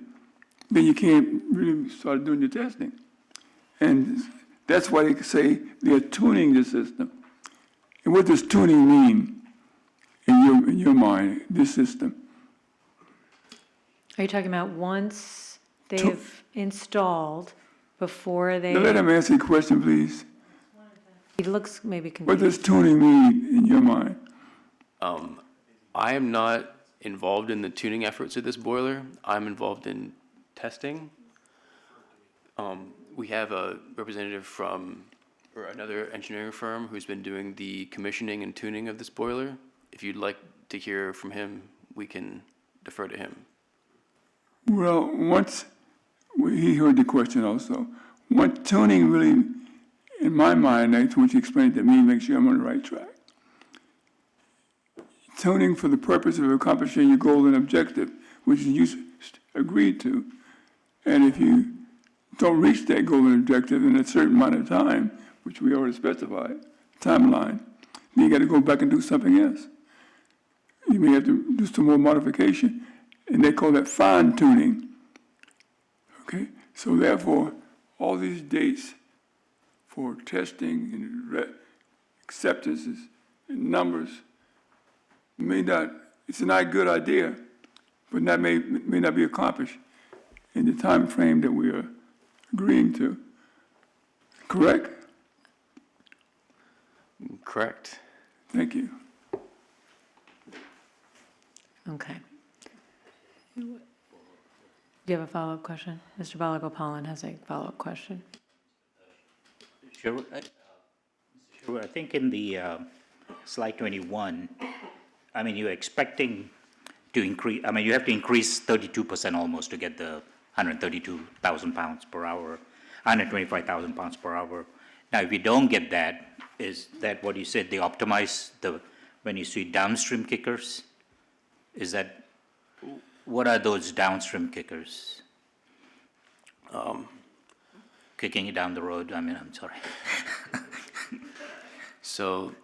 then you can't really start doing your testing. And that's why they say they're tuning the system. And what does tuning mean in your mind, this system? Are you talking about once they've installed, before they? Now let him answer the question, please. He looks maybe What confused. does tuning mean in your mind? I am not involved in the tuning efforts of this boiler. I'm involved in testing. We have a representative from or another engineering firm who's been doing the commissioning and tuning of this boiler. If you'd like to hear from him, we can defer to him. Well, he heard the question also. What tuning really, in my mind, that's what you explained to me, make sure I'm on the right track. Tuning for the purpose of accomplishing your goal and objective, which you agreed to. And if you don't reach that goal and objective in a certain amount of time, which we already specified, timeline, then you got to go back and do something else. You may have to do some more modification, and they call that fine tuning. Okay, so therefore, all these dates for testing and acceptances and numbers it's not a good idea, but that may not be accomplished in the time frame that we are agreeing to. Correct? Correct. Thank you. Okay. Do you have a follow-up question? Mr. Balagopalan has a follow-up question. Sure. Sure. I think in the slide 21, I mean, you're expecting to increase, I mean, you have to increase 32% almost to get the 132,000 pounds per hour, 125,000 pounds per hour. Now, if you don't get that, is that what you said, they optimize when you see downstream kickers? Is that, what are those downstream kickers? Kicking it down the road, I mean, I'm sorry. So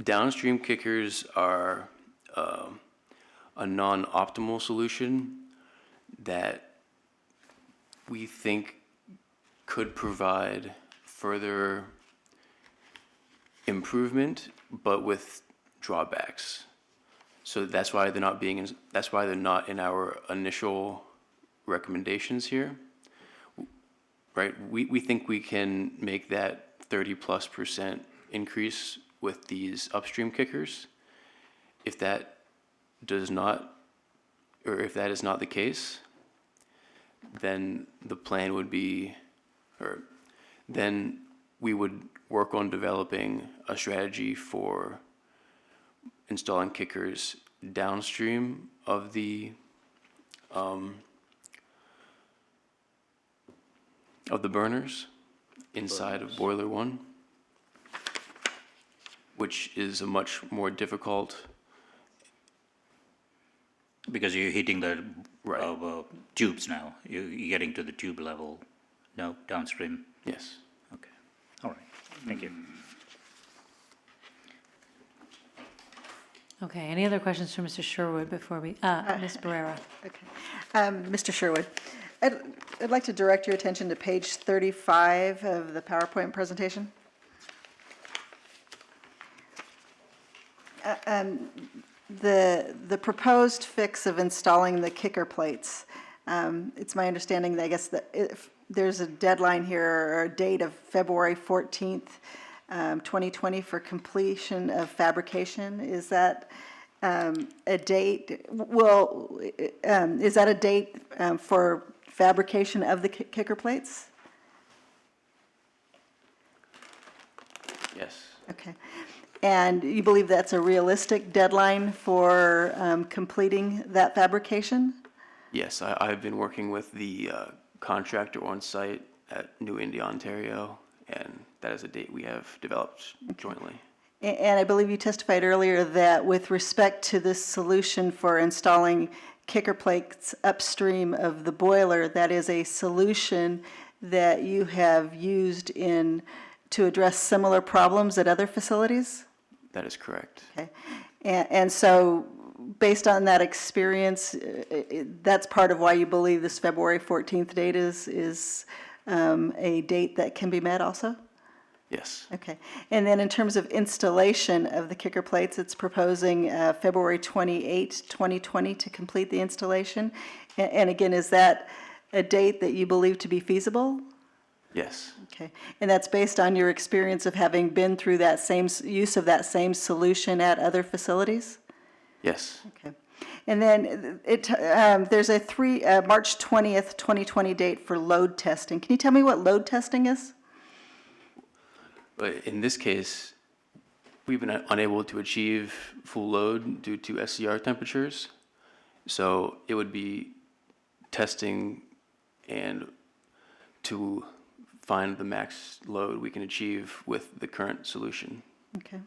downstream kickers are a non-optimal solution that we think could provide further improvement, but with drawbacks. So that's why they're not in our initial recommendations here. Right? We think we can make that 30+% increase with these upstream kickers. If that is not the case, then the plan would be, or then we would work on developing a strategy for installing kickers downstream of the burners inside of boiler 1, which is a much more difficult. Because you're hitting the Right. tubes now. You're getting to the tube level, no, downstream? Yes. Okay, all right, thank you. Okay, any other questions for Mr. Sherwood before we, Ms. Barrera? Okay. Mr. Sherwood, I'd like to direct your attention to page 35 of the PowerPoint presentation. The proposed fix of installing the kicker plates, it's my understanding that I guess that if there's a deadline here or a date of February 14th, 2020 for completion of fabrication. Is that a date? Well, is that a date for fabrication of the kicker plates? Yes. Okay. And you believe that's a realistic deadline for completing that fabrication? Yes, I've been working with the contractor on site at New-Indy, Ontario, and that is a date we have developed jointly. And I believe you testified earlier that with respect to this solution for installing kicker plates upstream of the boiler, that is a solution that you have used to address similar problems at other facilities? That is correct. Okay. And so, based on that experience, that's part of why you believe this February 14th date is a date that can be met also? Yes. Okay. And then in terms of installation of the kicker plates, it's proposing February 28, 2020 to complete the installation. And again, is that a date that you believe to be feasible? Yes. Okay. And that's based on your experience of having been through that same use of that same solution at other facilities? Yes. Okay. And then there's a March 20th, 2020 date for load testing. Can you tell me what load testing is? But in this case, we've been unable to achieve full load due to SCR temperatures. So it would be testing and to find the max load we can achieve with the current solution. Okay.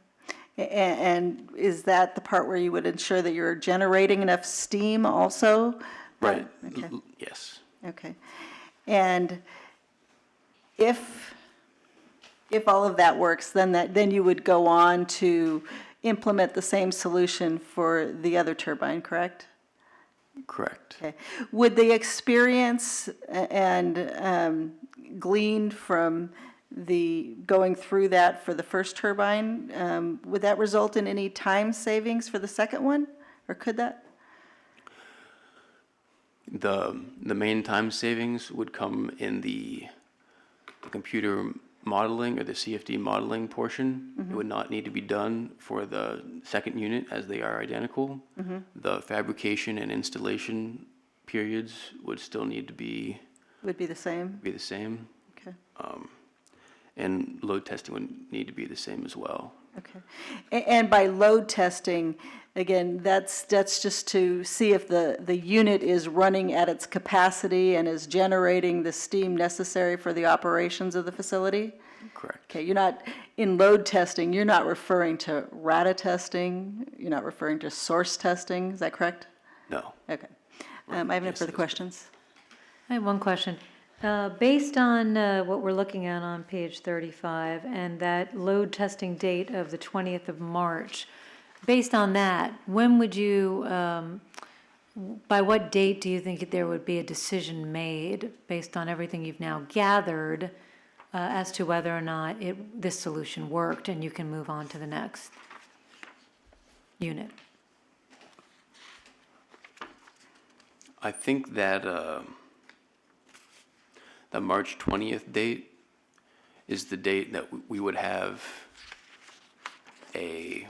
And is that the part where you would ensure that you're generating enough steam also? Right. Okay. Yes. Okay. And if all of that works, then you would go on to implement the same solution for the other turbine, correct? Correct. Okay. Would the experience and gleaned from the going through that for the first turbine, would that result in any time savings for the second one, or could that? The main time savings would come in the computer modeling or the CFD modeling portion. It would not need to be done for the second unit as they are identical. The fabrication and installation periods would still need to be Would be the same? the same. Okay. And load testing would need to be the same as well. Okay. And by load testing, again, that's just to see if the unit is running at its capacity and is generating the steam necessary for the operations of the facility? Correct. Okay, you're not, in load testing, you're not referring to RADA testing, you're not referring to source testing, is that correct? No. Okay. I have no further questions. I have one question. Based on what we're looking at on page 35 and that load testing date of the 20th of March, based on that, when would you, by what date do you think there would be a decision made based on everything you've now gathered as to whether or not this solution worked and you can move on to the next unit? I think that the March 20th date is the date that we would have a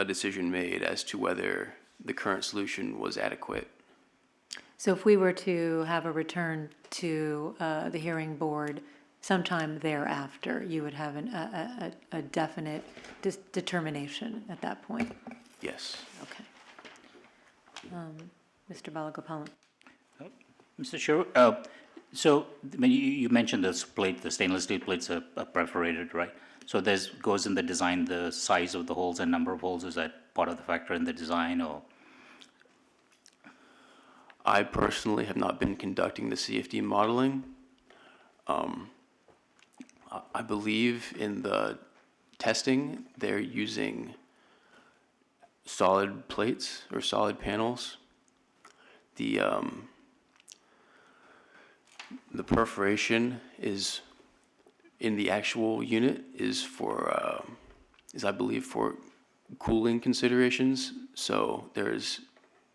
decision made as to whether the current solution was adequate. So if we were to have a return to the hearing board sometime thereafter, you would have a definite determination at that point? Yes. Okay. Mr. Balagopalan. Mr. Chair, so when you mentioned this plate, the stainless steel plates are perforated, right? So there's goes in the design, the size of the holes and number of holes, is that part of the factor in the design, or? I personally have not been conducting the CFD modeling. I believe in the testing, they're using solid plates or solid panels. The perforation is in the actual unit is for I believe for cooling considerations. So there's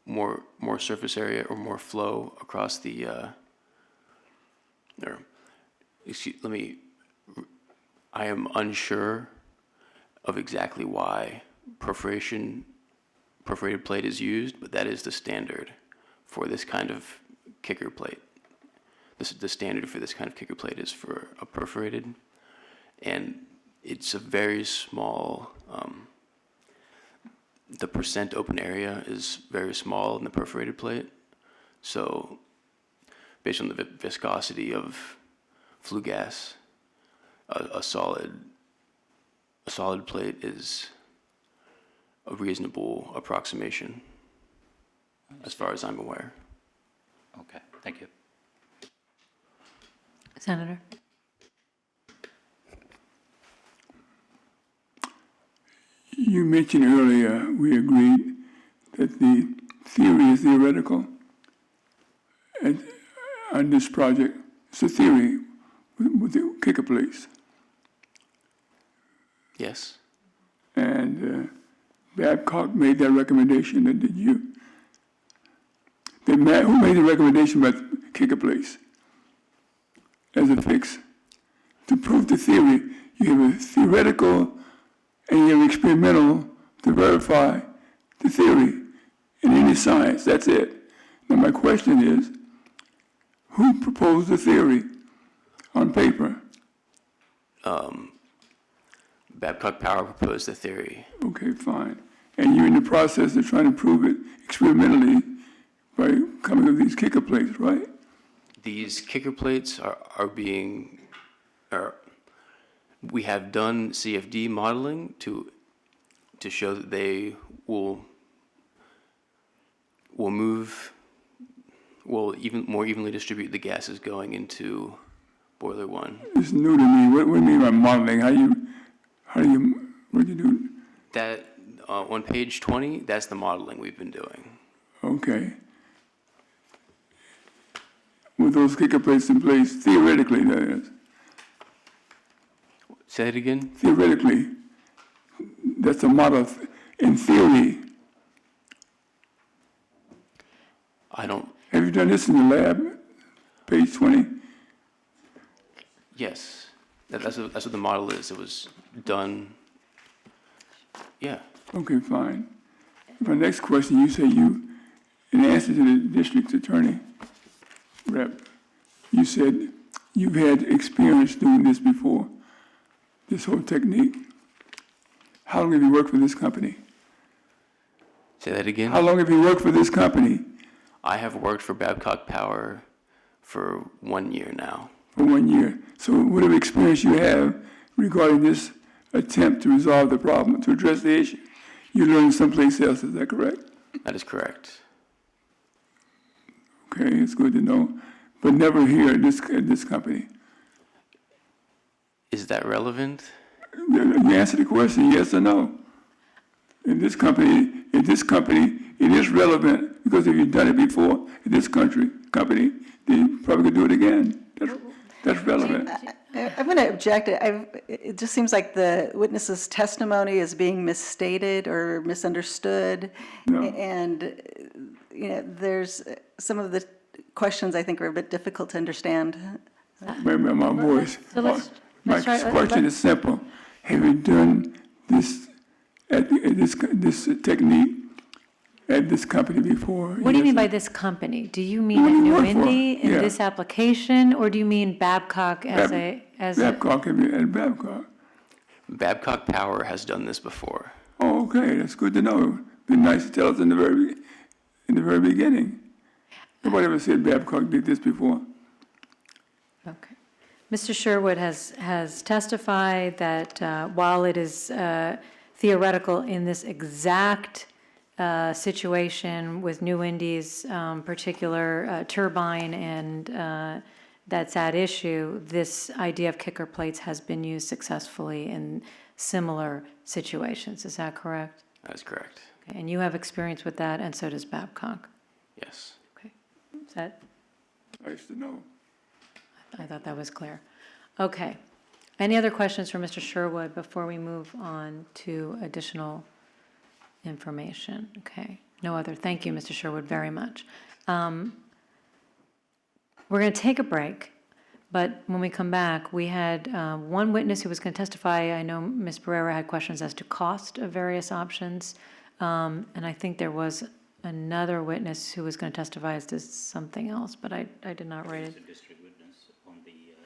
more surface area or more flow across the I am unsure of exactly why perforated plate is used, but that is the standard for this kind of kicker plate. The standard for this kind of kicker plate is for a perforated, and it's a very small, the percent open area is very small in the perforated plate. So based on the viscosity of flue gas, a solid plate is a reasonable approximation as far as I'm aware. Okay, thank you. Senator? You mentioned earlier, we agreed that the theory is theoretical. And on this project, it's a theory with the kicker plates. Yes. And Babcock made that recommendation, and did you? Who made the recommendation about the kicker plates as a fix? To prove the theory, you have a theoretical and you have experimental to verify the theory in any science. That's it. Now my question is, who proposed the theory on paper? Babcock Power proposed the theory. Okay, fine. And you're in the process of trying to prove it experimentally by coming up with these kicker plates, right? These kicker plates we have done CFD modeling to show that they will even more evenly distribute the gases going into boiler one. It's new to me. What do you mean by modeling? What do you do? That, on page 20, that's the modeling we've been doing. Okay. With those kicker plates in place, theoretically, that is. Say it again? Theoretically, that's a model in theory. I don't, Have you done this in the lab? Page 20? yes, that's what the model is. It was done, yeah. Okay, fine. My next question, you say in answer to the district attorney rep, you said you've had experience doing this before, this whole technique. How long have you worked for this company? Say that again? How long have you worked for this company? I have worked for Babcock Power for 1 year now. For 1 year. So whatever experience you have regarding this attempt to resolve the problem, to address the issue, you learned someplace else, is that correct? That is correct. Okay, it's good to know, but never here at this company. Is that relevant? You answer the question, yes or no. In this company, it is relevant because if you've done it before in this company, then you probably could do it again. That's relevant. I'm going to object. It just seems like the witness's testimony is being misstated or misunderstood. No. And, there's some of the questions I think are a bit difficult to understand. Remember my voice. So let's My try- question is simple. Have you done this this technique at this company before? What do you mean Yes. by this company? Do you mean What at do you work for? New-Indy in Yeah. this application, or do you mean Babcock as a? Babcock, at Babcock. Babcock Power has done this before. Oh, okay, that's good to know. Been nice to tell us in the very beginning. Nobody ever said Babcock did this before. Okay. Mr. Sherwood has testified that while it is theoretical in this exact situation with New-Indy's particular turbine and that's at issue, this idea of kicker plates has been used successfully in similar situations. Is that correct? That is correct. Okay. And you have experience with that, and so does Babcock. Yes. Okay. Is that? Nice to know. I thought that was clear. Okay. Any other questions for Mr. Sherwood before we move on to additional information? Okay. No other. Thank you, Mr. Sherwood, very much. We're going to take a break, but when we come back, we had one witness who was going to testify. I know Ms. Barrera had questions as to cost of various options, and I think there was another witness who was going to testify as to something else, but I did not write it.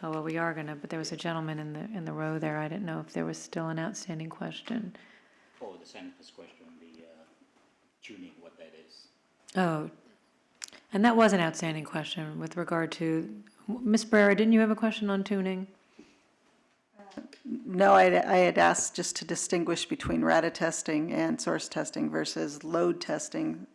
Oh, well, we are going to, but there was a gentleman in the row there. I didn't know if there was still an outstanding question. Oh, the senator's question on the tuning, what that is. Oh, and that was an outstanding question with regard to, Ms. Barrera, didn't you have a question on tuning? No, I had asked just to distinguish between RADA testing and source testing versus load testing,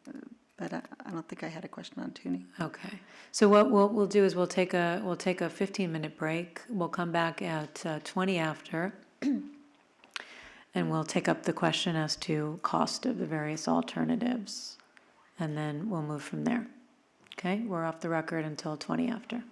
but I don't think I had a question on tuning. Okay. So what we'll do is we'll take a 15-minute break. We'll come back at 20 after, and we'll take up the question as to cost of the various alternatives, and then we'll move from there. Okay? We're off the record until 20 after.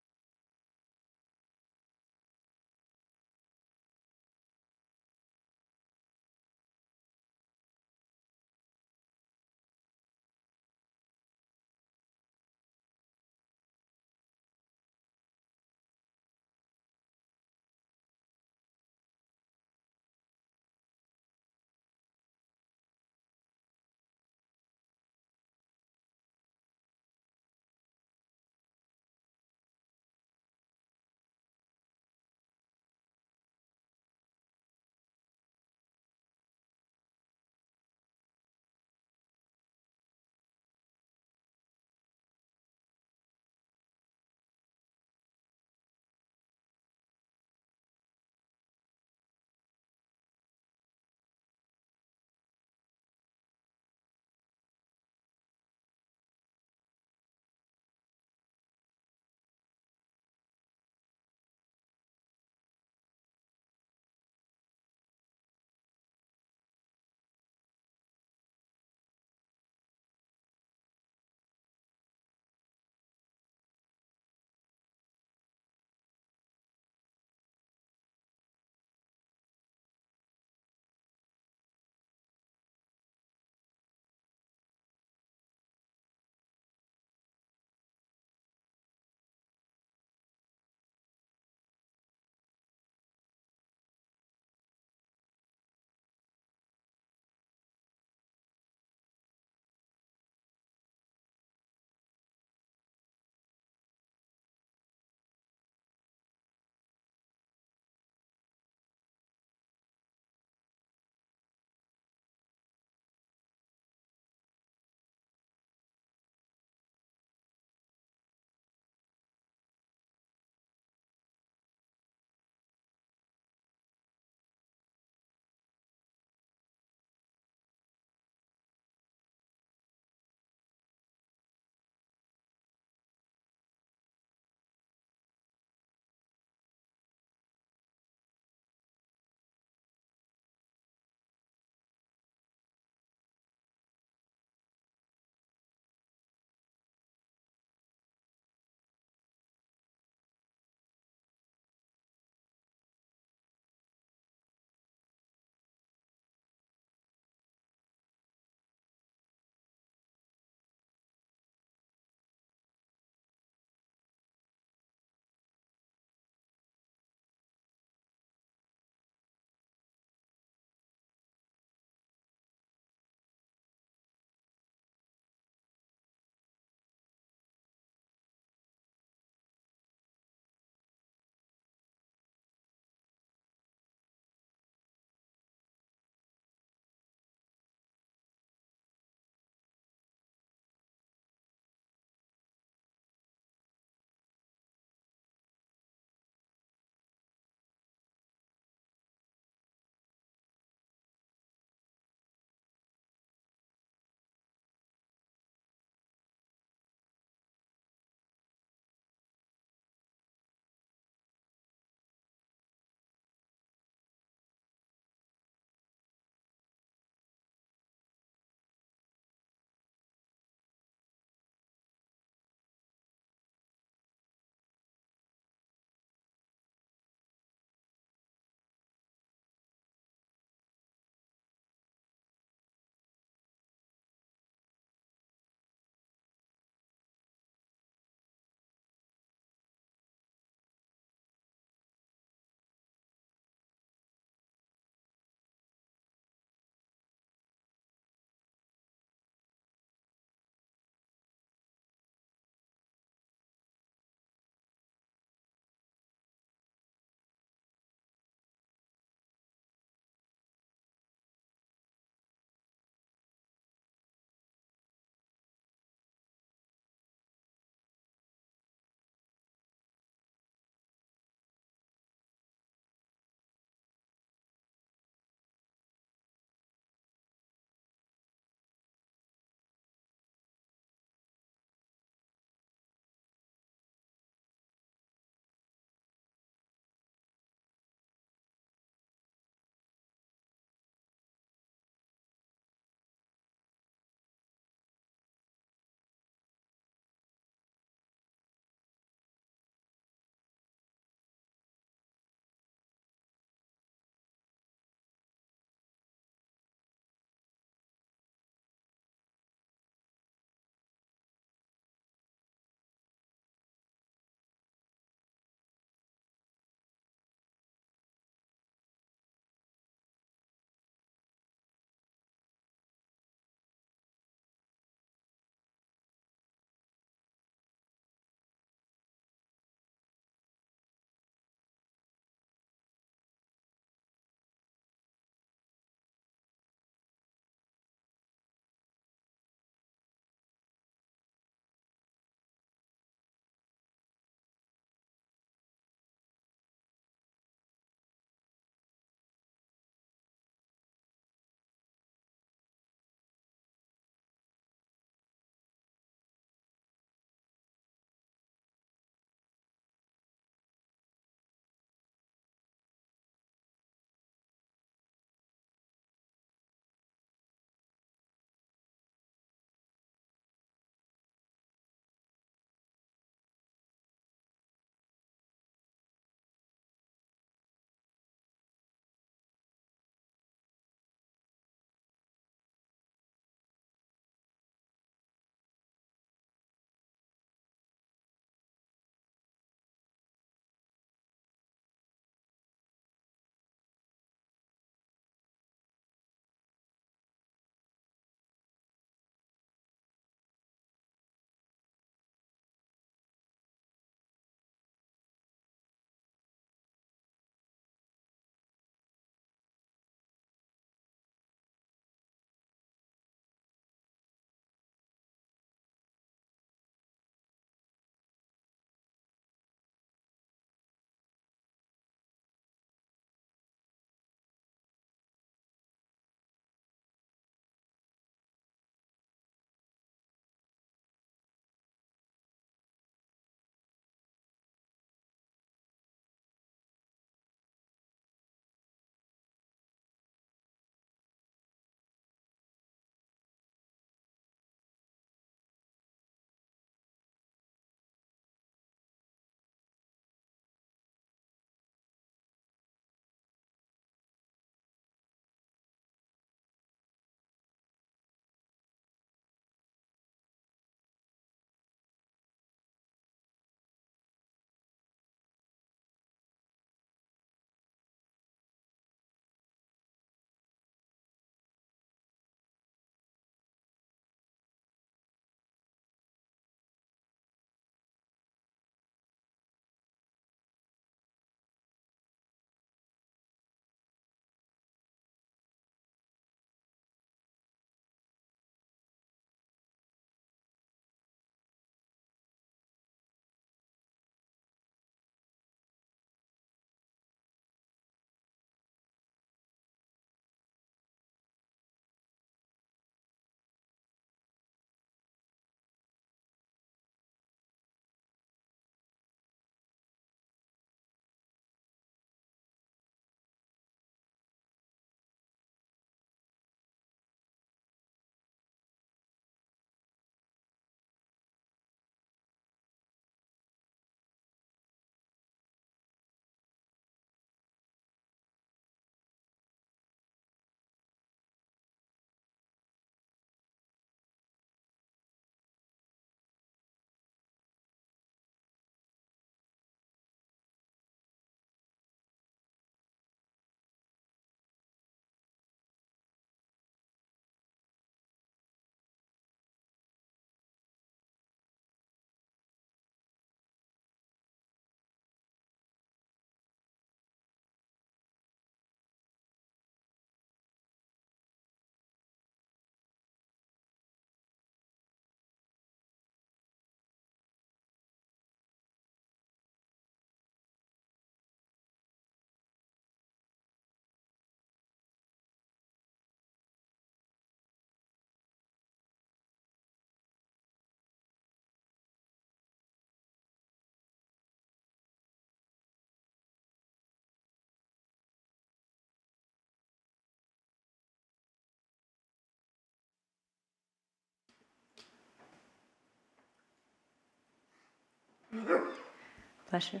Bless you.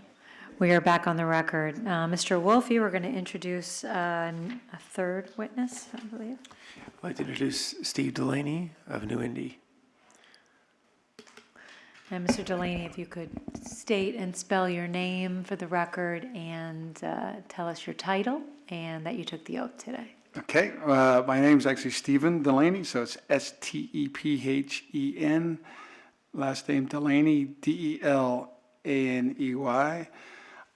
We are back on the record. Mr. Wolf, you were going to introduce a third witness, I believe. I'd like to introduce Steve Delaney of New-Indy. And Mr. Delaney, if you could state and spell your name for the record and tell us your title and that you took the oath today. Okay, my name's actually Stephen Delaney, so it's Stephen, last name Delaney, Delaney.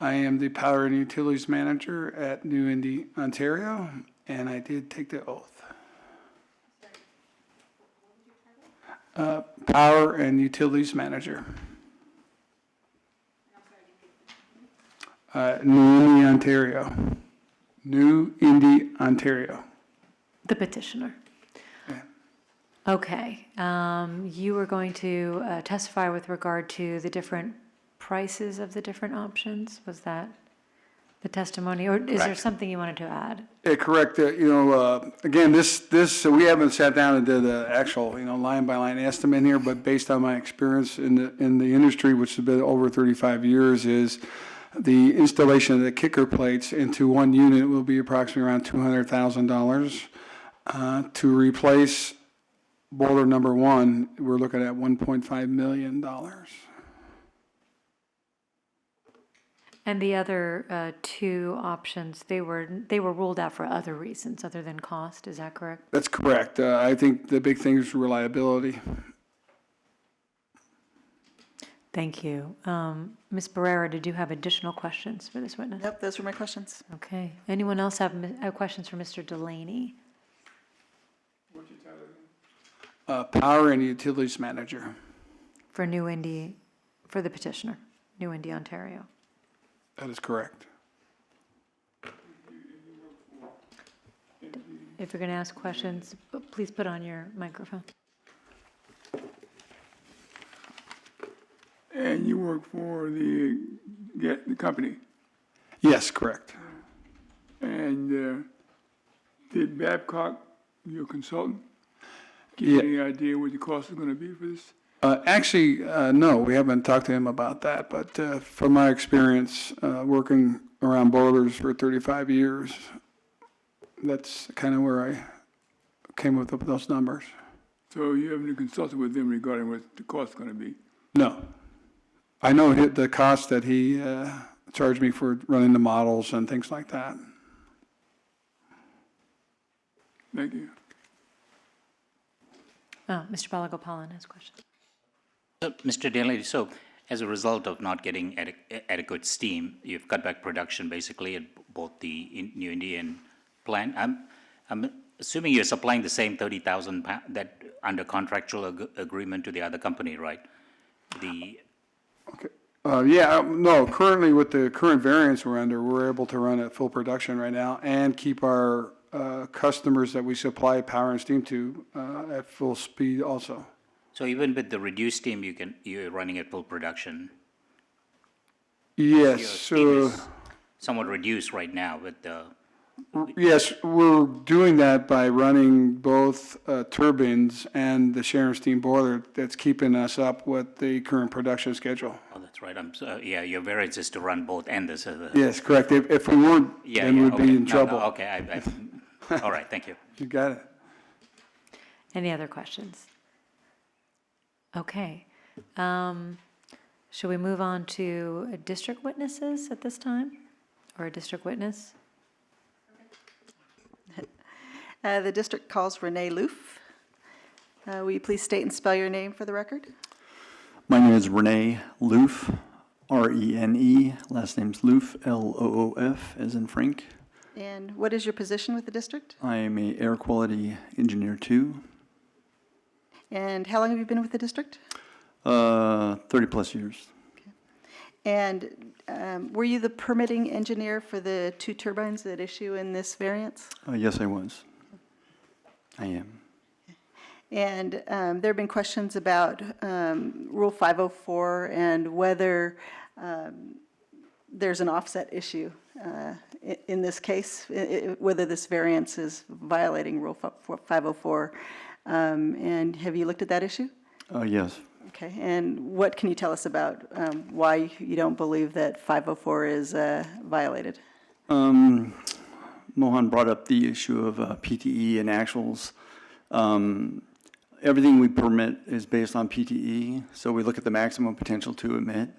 I am the Power and Utilities Manager at New-Indy, Ontario, and I did take the oath. Power and Utilities Manager. New-Indy, Ontario. New-Indy, Ontario. The petitioner. Yeah. Okay. You were going to testify with regard to the different prices of the different options? Was that the testimony? Or is there Correct. something you wanted to add? Yeah, correct. Again, we haven't sat down and did the actual, line by line estimate here, but based on my experience in the industry, which has been over 35 years, is the installation of the kicker plates into one unit will be approximately around $200,000. To replace boiler number one, we're looking at $1.5 million. And the other two options, they were ruled out for other reasons other than cost, is that correct? That's correct. I think the big thing is reliability. Thank you. Ms. Barrera, did you have additional questions for this witness? Yep, those were my questions. Okay. Anyone else have questions for Mr. Delaney? Power and Utilities Manager. For New-Indy, for the petitioner, New-Indy, Ontario. That is correct. If you're going to ask questions, please put on your microphone. And you work for the company. Yes, correct. And did Babcock, your consultant, give you any idea what the cost is going to be for this? Actually, no, we haven't talked to him about that, but from my experience working around boilers for 35 years, that's kind of where I came up with those numbers. So you haven't consulted with them regarding what the cost is going to be? No. I know the cost that he charged me for running the models and things like that. Thank you. Mr. Balagopalan has questions. Mr. Delaney, so as a result of not getting adequate steam, you've cut back production basically at both the New-Indy and plant. I'm assuming you're supplying the same 30,000 that under contractual agreement to the other company, right? Okay. No, currently with the current variance we're under, we're able to run at full production right now and keep our customers that we supply power and steam to at full speed also. So even with the reduced steam, you're running at full production? Yes. Your steam is somewhat reduced right now with the... Yes, we're doing that by running both turbines and the Sharon steam boiler that's keeping us up with the current production schedule. Oh, that's right. Your variance is to run both and this. Yes, correct. If we weren't, then we'd be in trouble. No, okay, all right, thank you. You got it. Any other questions? Okay. Should we move on to district witnesses at this time? Or a district witness? The district calls Renee Loof. Will you please state and spell your name for the record? My name is Renee Loof, R-E-N-E. Last name's Loof, L-O-O-F, as in Frank. And what is your position with the district? I am a air quality engineer 2. And how long have you been with the district? 30 plus years. And were you the permitting engineer for the 2 turbines that issue in this variance? Yes, I was. I am. And there have been questions about Rule 504 and whether there's an offset issue in this case, whether this variance is violating Rule 504. And have you looked at that issue? Yes, Okay, and what can you tell us about why you don't believe that 504 is violated? Mohan brought up the issue of PTE and actuals. Everything we permit is based on PTE, so we look at the maximum potential to emit.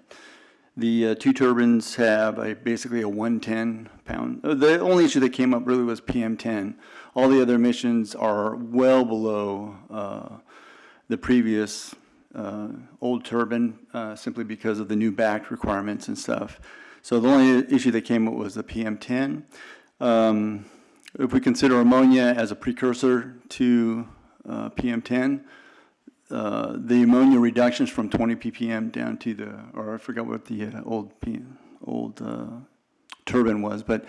The two turbines have basically a 110 pound. The only issue that came up really was PM10. All the other emissions are well below the previous old turbine, simply because of the new back requirements and stuff. So the only issue that came up was the PM10. If we consider ammonia as a precursor to PM10, the ammonia reductions from 20 ppm down to or I forgot what the old turbine was, but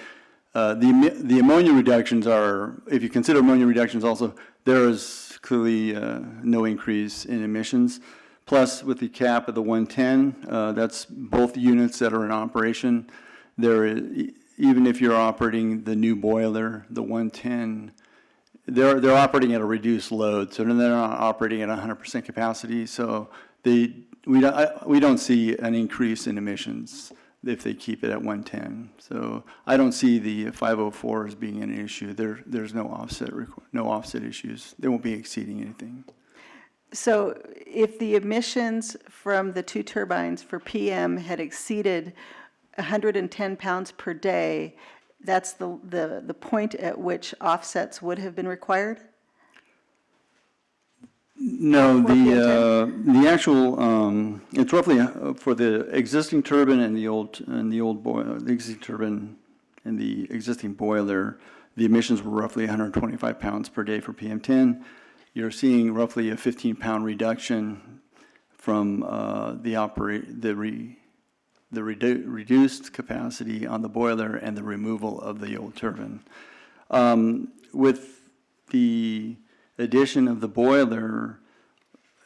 the ammonia reductions are, if you consider ammonia reductions also, there is clearly no increase in emissions. Plus, with the cap of the 110, that's both units that are in operation. There is, even if you're operating the new boiler, the 110, they're operating at a reduced load, so they're not operating at 100% capacity. So we don't see an increase in emissions if they keep it at 110. So I don't see the 504 as being an issue. There's no offset issues. They won't be exceeding anything. So if the emissions from the two turbines for PM had exceeded 110 pounds per day, that's the point at which offsets would have been required? No, the actual it's roughly for the existing turbine and the old boiler, the existing turbine and the existing boiler, the emissions were roughly 125 pounds per day for PM10. You're seeing roughly a 15-pound reduction from the reduced capacity on the boiler and the removal of the old turbine. With the addition of the boiler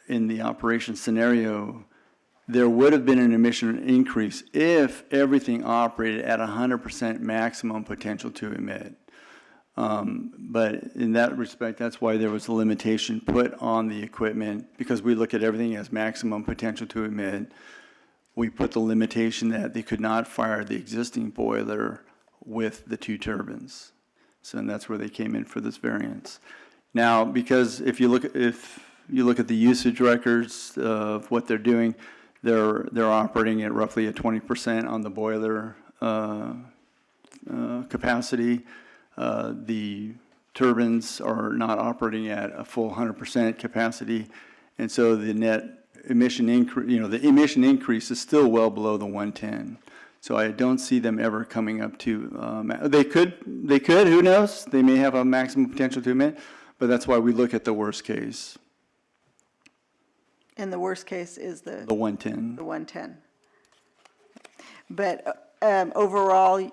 in the operation scenario, there would have been an emission increase if everything operated at 100% maximum potential to emit. But in that respect, that's why there was a limitation put on the equipment, because we look at everything as maximum potential to emit. We put the limitation that they could not fire the existing boiler with the two turbines. So, and that's where they came in for this variance. Now, because if you look at the usage records of what they're doing, they're operating at roughly a 20% on the boiler capacity. The turbines are not operating at a full 100% capacity, and so the net emission increase, the emission increase is still well below the 110. So I don't see them ever coming up to, they could, who knows? They may have a maximum potential to emit, but that's why we look at the worst case. And the worst case is the 110. The 110. But overall,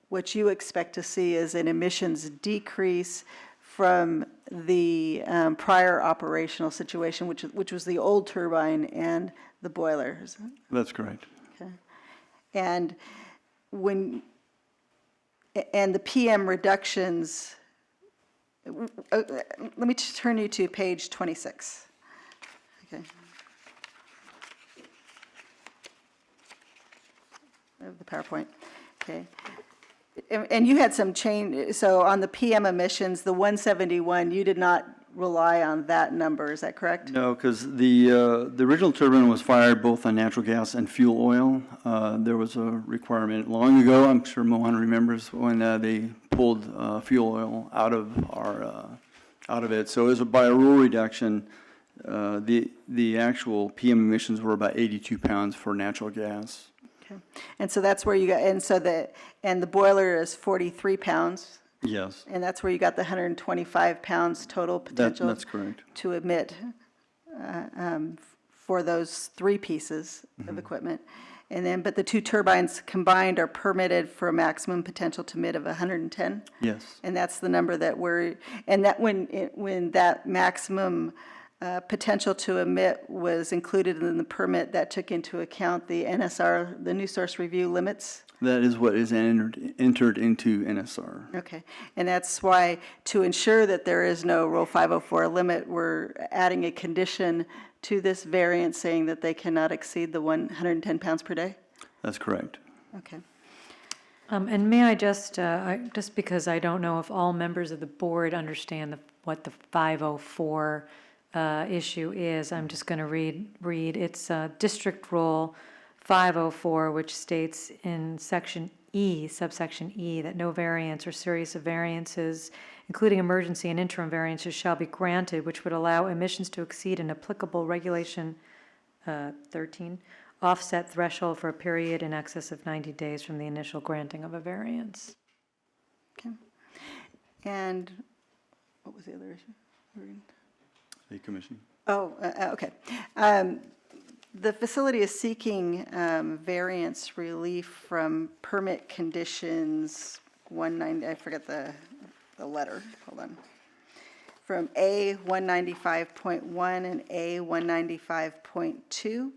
what you expect to see is an emissions decrease from the prior operational situation, which was the old turbine and the boilers. That's correct. Okay. And the PM reductions, let me turn you to page 26. Okay. Of the PowerPoint. Okay. And you had some change, so on the PM emissions, the 171, you did not rely on that number, is that correct? No, because the original turbine was fired both on natural gas and fuel oil. There was a requirement long ago, I'm sure Mohan remembers, when they pulled fuel oil out of it. So it was by a rule reduction. The actual PM emissions were about 82 pounds for natural gas. Okay. And so that's where you got, and the boiler is 43 pounds. Yes. And that's where you got the 125 pounds total potential. That's correct. To emit for those three pieces of equipment. And then, but the two turbines combined are permitted for a maximum potential to emit of 110? Yes. And that's the number that and that when that maximum potential to emit was included in the permit that took into account the NSR, the new source review limits? That is what is entered into NSR. Okay, and that's why, to ensure that there is no Rule 504 limit, we're adding a condition to this variance saying that they cannot exceed the 110 pounds per day? That's correct. Okay. And may I just, just because I don't know if all members of the board understand what the 504 issue is, I'm just going to read. It's District Rule 504, which states in section E, subsection E, that no variance or series of variances, including emergency and interim variances, shall be granted, which would allow emissions to exceed an applicable regulation 13 offset threshold for a period in excess of 90 days from the initial granting of a variance. Okay. And what was the other issue? Decommissioning. Oh, okay. The facility is seeking variance relief from permit conditions 190, I forget the letter, hold on. From A 195.1 and A 195.2.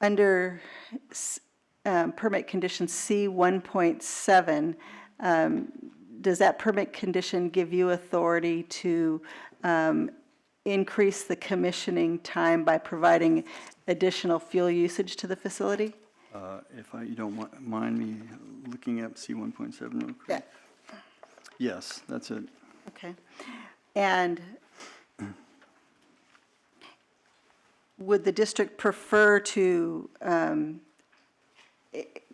Under permit condition C 1.7, does that permit condition give you authority to increase the commissioning time by providing additional fuel usage to the facility? If you don't mind me looking up C 1.7 real quick. Yeah. Yes, that's it. Okay. And would the district prefer to,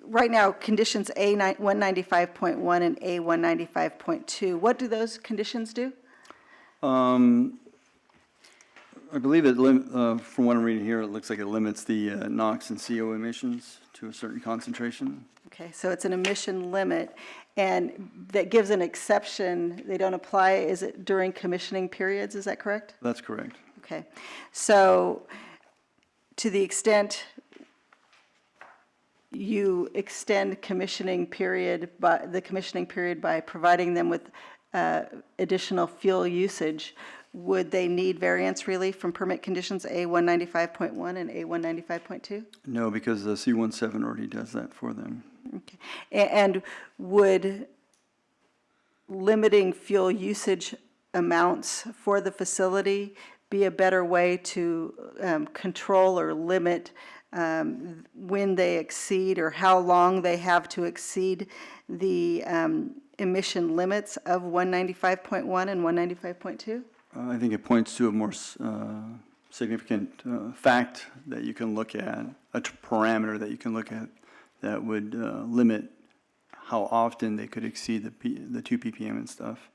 right now, conditions A 195.1 and A 195.2, what do those conditions do? I believe it, from what I'm reading here, it looks like it limits the NOx and CO emissions to a certain concentration. Okay, so it's an emission limit, and that gives an exception, they don't apply, is it during commissioning periods, is that correct? That's correct. Okay, so to the extent you extend commissioning period, the commissioning period by providing them with additional fuel usage, would they need variance relief from permit conditions A 195.1 and A 195.2? No, because the C17 already does that for them. Okay. And would limiting fuel usage amounts for the facility be a better way to control or limit when they exceed or how long they have to exceed the emission limits of 195.1 and 195.2? I think it points to a more significant fact that you can look at, a parameter that you can look at that would limit how often they could exceed the 2 ppm and stuff.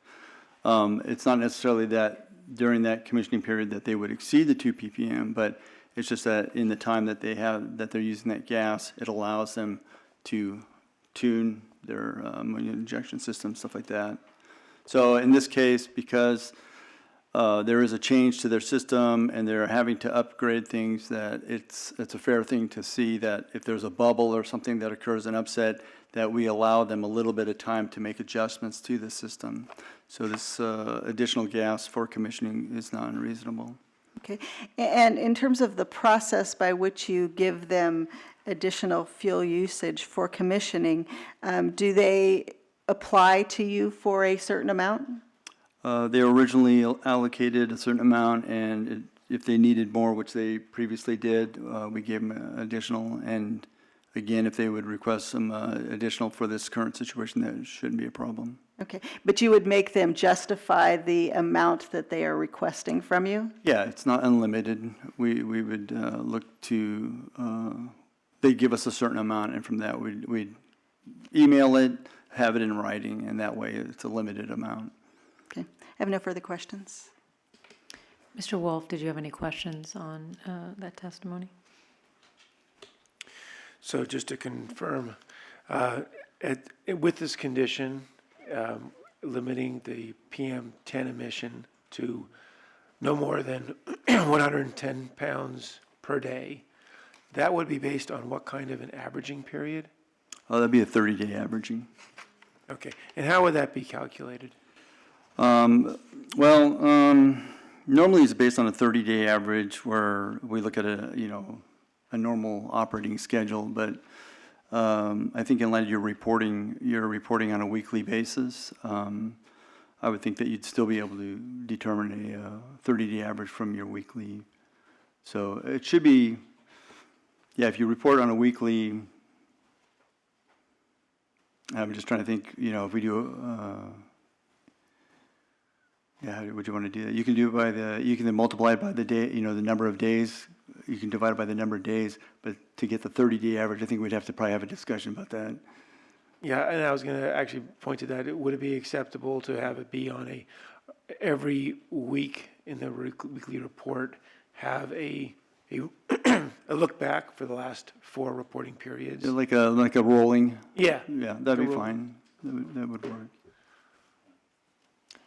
It's not necessarily that during that commissioning period that they would exceed the 2 ppm, but it's just that in the time that they're using that gas, it allows them to tune their ammonia injection system, stuff like that. So in this case, because there is a change to their system and they're having to upgrade things, that it's a fair thing to see that if there's a bubble or something that occurs, an upset, that we allow them a little bit of time to make adjustments to the system. So this additional gas for commissioning is not unreasonable. Okay, and in terms of the process by which you give them additional fuel usage for commissioning, do they apply to you for a certain amount? They originally allocated a certain amount, and if they needed more, which they previously did, we gave them additional. And again, if they would request some additional for this current situation, that shouldn't be a problem. Okay, but you would make them justify the amount that they are requesting from you? Yeah, it's not unlimited. We would look to, they give us a certain amount, and from that we'd email it, have it in writing, and that way it's a limited amount. Okay, I have no further questions. Mr. Wolf, did you have any questions on that testimony? So just to confirm, with this condition, limiting the PM10 emission to no more than 110 pounds per day, that would be based on what kind of an averaging period? That'd be a 30-day averaging. Okay, and how would that be calculated? Normally it's based on a 30-day average where we look at a normal operating schedule, but I think in light of you're reporting on a weekly basis, I would think that you'd still be able to determine a 30-day average from your weekly. So it should be, yeah, if you report on a weekly, I'm just trying to think, if we do, how would you want to do that? You can do it by you can then multiply it by the day, the number of days. You can divide it by the number of days, but to get the 30-day average, I think we'd have to probably have a discussion about that. Yeah, and I was going to actually point to that. Would it be acceptable to have it be on every week in the weekly report, have a look back for the last 4 reporting periods? Like a rolling? Yeah. Yeah, that'd be fine. That would work.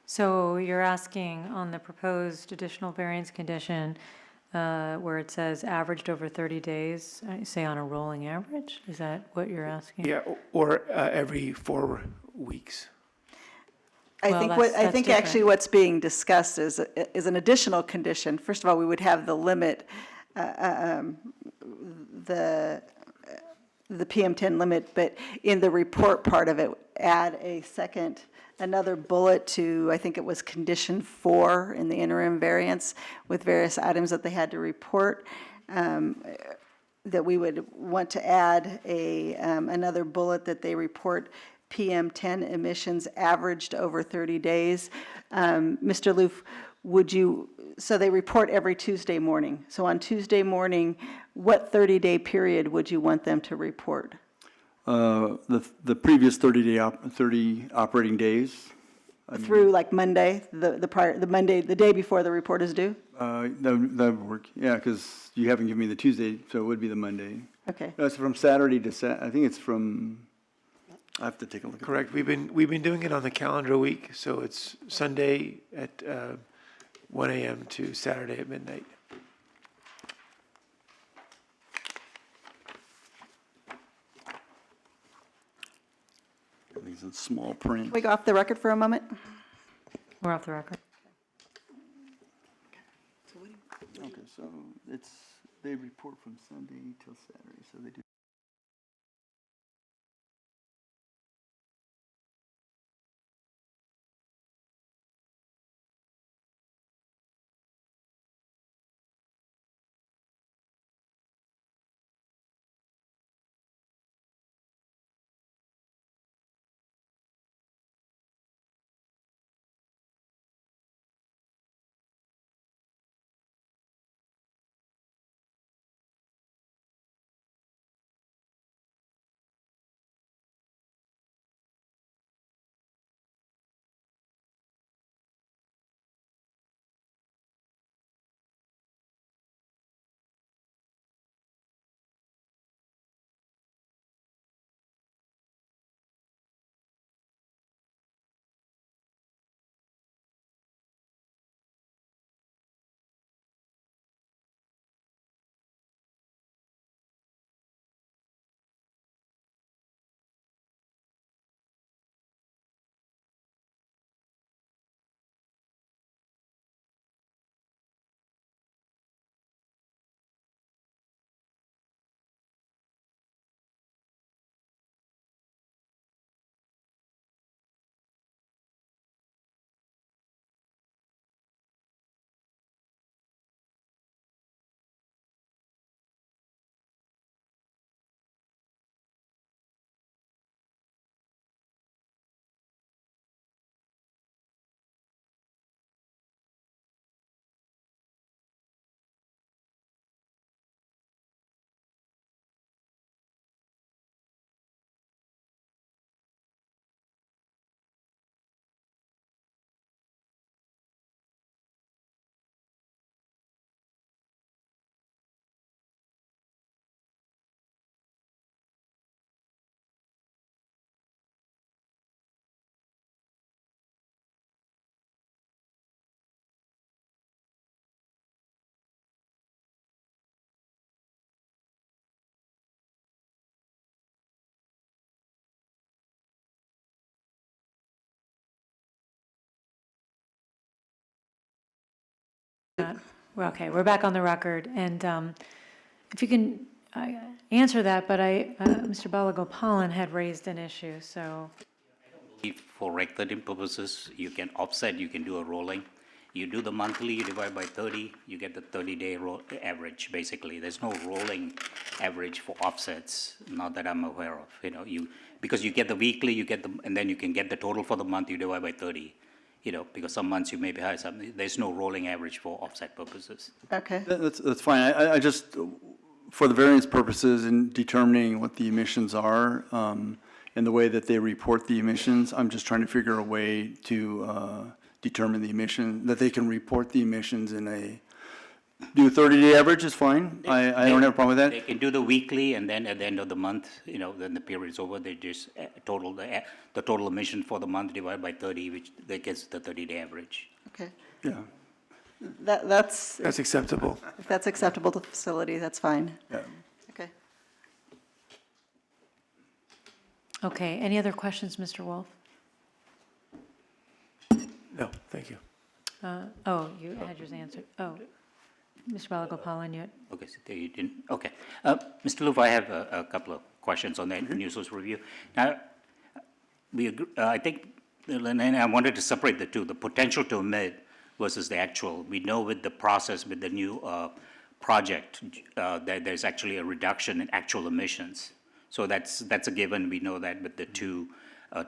So you're asking on the proposed additional variance condition, where it says averaged over 30 days, say on a rolling average? Is that what you're asking? Yeah, or every 4 weeks. Well, I think that's actually what's being discussed is an additional condition. First of all, we would have the limit, the PM10 limit, but in the report part of it, add another bullet to, I think it was condition 4 in the interim variance with various items that they had to report, that we would want to add another bullet that they report PM10 emissions averaged over 30 days. Mr. Loof, so they report every Tuesday morning. So on Tuesday morning, what 30-day period would you want them to report? The previous 30 operating days. Through like Monday, the Monday, the day before the report is due? That would work, yeah, because you haven't given me the Tuesday, so it would be the Monday. Okay. That's from Saturday to I think it's from, I have to take a look at it. Correct. We've been doing it on the calendar week, so it's Sunday at 1 a.m. to Saturday at midnight. These in small print. Can we go off the record for a moment? We're off the record. Okay, so they report from Sunday till Saturday, so they do. Well, okay, we're back on the record, and if you can answer that, but Mr. Balagopalan had raised an issue, so. If for Reg 13 purposes, you can offset, you can do a rolling. You do the monthly, you divide by 30, you get the 30-day average, basically. There's no rolling average for offsets, not that I'm aware of. Because you get the weekly, and then you can get the total for the month, you divide by 30. Because some months you may be high, there's no rolling average for offset purposes. Okay. That's fine. I just, for the variance purposes in determining what the emissions are, and the way that they report the emissions, I'm just trying to figure a way to determine the emission, that they can report the emissions in do a 30-day average is fine. I don't have a problem with that. They can do the weekly, and then at the end of the month, then the period is over, they just total the total emission for the month divided by 30, which that gets the 30-day average. Okay. Yeah. That's acceptable. If that's acceptable to the facility, that's fine. Yeah. Okay. Okay, any other questions, Mr. Wolf? No, thank you. Oh, you had yours answered. Oh, Mr. Balagopalan, you had. Okay, so you didn't, okay. Mr. Loof, I have a couple of questions on the new source review. Now, we agree, I think, and I wanted to separate the two, the potential to emit versus the actual. We know with the process, with the new project, that there's actually a reduction in actual emissions. So that's a given. We know that with the two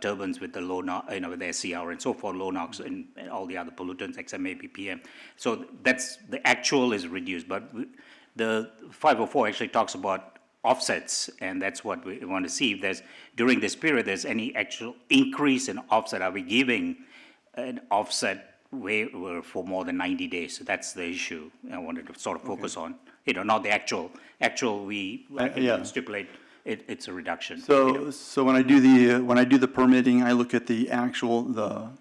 turbines with the low NOx, with the SCR and so forth, low NOx and all the other pollutants, XMA, ppm. So that's, the actual is reduced, but the 504 actually talks about offsets, and that's what we want to see. If there's, during this period, there's any actual increase in offset. Are we giving an offset for more than 90 days? So that's the issue I wanted to sort of focus on. Not the actual. We stipulate it's a reduction. So when I do the permitting, I look at the actual,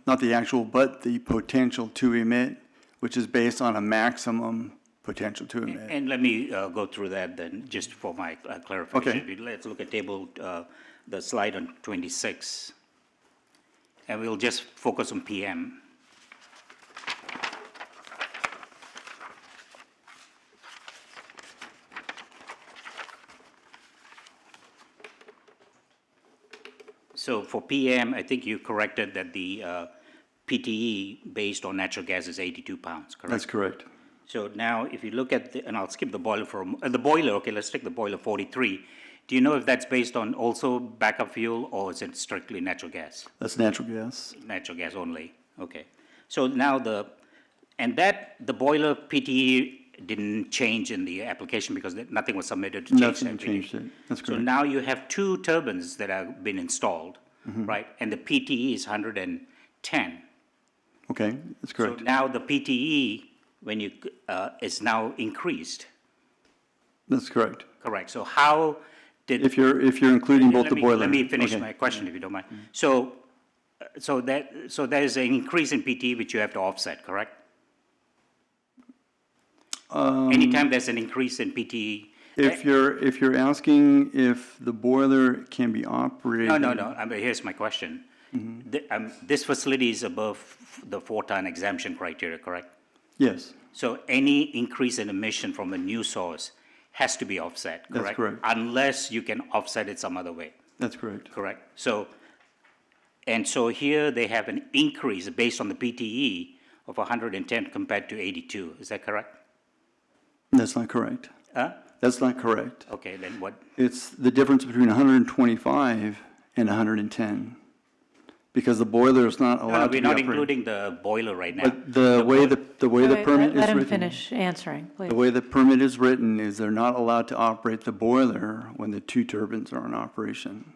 not the actual, but the potential to emit, which is based on a maximum potential to emit. And let me go through that then, just for my clarification. Okay. Let's look at table, the slide on 26. And we'll just focus on PM. So for PM, I think you corrected that the PTE based on natural gas is 82 pounds, correct? That's correct. So now, if you look at and I'll skip the boiler for the boiler. Okay, let's take the boiler 43. Do you know if that's based on also backup fuel, or is it strictly natural gas? That's natural gas. Natural gas only. Okay. So now the boiler PTE didn't change in the application because nothing was submitted to change Nothing that changed PTE. it. That's So correct. now you have two turbines that have been installed, right? And the PTE is 110. Okay, that's correct. So now the PTE, when you, is now increased, That's correct. correct? So how did? If you're including both the boiler. Let me finish Okay. my question, if you don't mind. So there's an increase in PTE which you have to offset, correct? Anytime there's an increase in PTE. If you're asking if the boiler can be operated. No. Here's my question. This facility is above the 4-ton exemption criteria, correct? Yes, So any increase in emission from a new source has to be offset, correct? That's correct. Unless you can offset it some other way, that's correct. correct? So here they have an increase based on the PTE of 110 compared to 82, is that correct? That's not correct. Huh? That's not correct. Okay, then what? It's the difference between 125 and 110, because the boiler is not No, allowed to we're be not operated. including the boiler right now. But the way the Wait, permit let is him written. finish answering, please. The way the permit is written is they're not allowed to operate the boiler when the two turbines are in operation.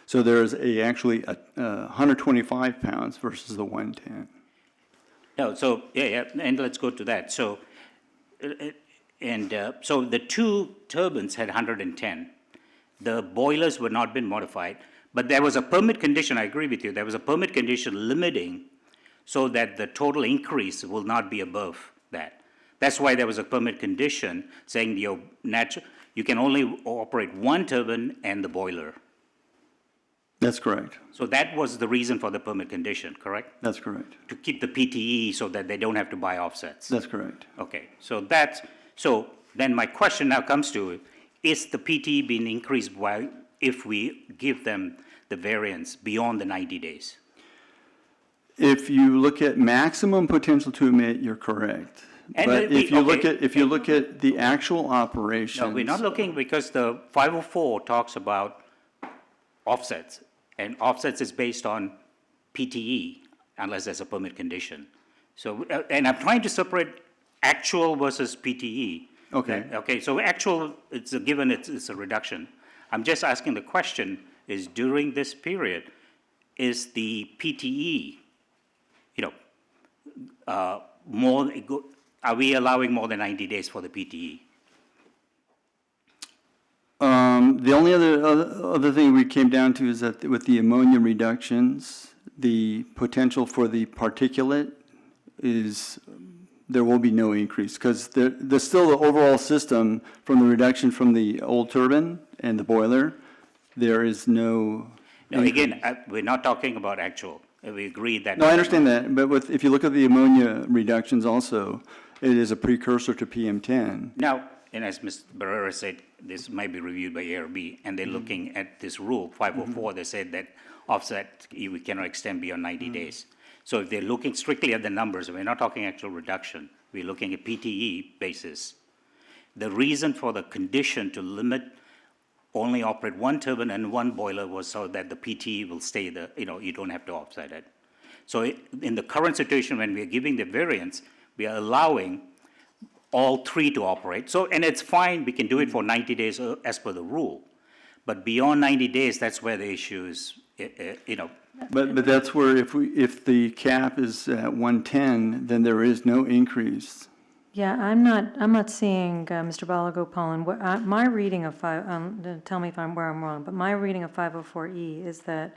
So there's actually 125 pounds versus the 110. No, so, yeah, and let's go to that. So, so the two turbines had 110. The boilers were not been modified, but there was a permit condition, I agree with you, there was a permit condition limiting so that the total increase will not be above that. That's why there was a permit condition saying you can only operate one turbine and the boiler. That's correct. So that was the reason for the permit condition, correct? That's correct. To keep the PTE so that they don't have to buy offsets? That's correct. Okay, so then my question now comes to, is the PTE being increased if we give them the variance beyond the 90 days? If you look at maximum potential to emit, you're correct. And But we- if you look okay. at, if you look at the actual operations. No, we're not looking, because the 504 talks about offsets, and offsets is based on PTE, unless there's a permit condition. So, and I'm trying to separate actual versus PTE. Okay. Okay, so actual, it's a given, it's a reduction. I'm just asking the question, is during this period, is the PTE, are we allowing more than 90 days for the PTE? The only other thing we came down to is that with the ammonia reductions, the potential for the particulate is, there will be no increase, because there's still the overall system from the reduction from the old turbine and the boiler, there is no. No, again, we're not talking about actual. We agree that. No, I understand that, but if you look at the ammonia reductions also, it is a precursor to PM10. Now, and as Ms. Barrera said, this might be reviewed by ARB, and they're looking at this rule, 504, they said that offset, we cannot extend beyond 90 days. So if they're looking strictly at the numbers, we're not talking actual reduction, we're looking at PTE basis. The reason for the condition to limit only operate one turbine and one boiler was so that the PTE will stay you don't have to offset it. So in the current situation, when we are giving the variance, we are allowing all three to operate. So, and it's fine, we can do it for 90 days as per the rule. But beyond 90 days, that's where the issue is, But that's where if the cap is at 110, then there is no increase. Yeah, I'm not seeing, Mr. Balagopalan, my reading of tell me where I'm wrong, but my reading of 504E is that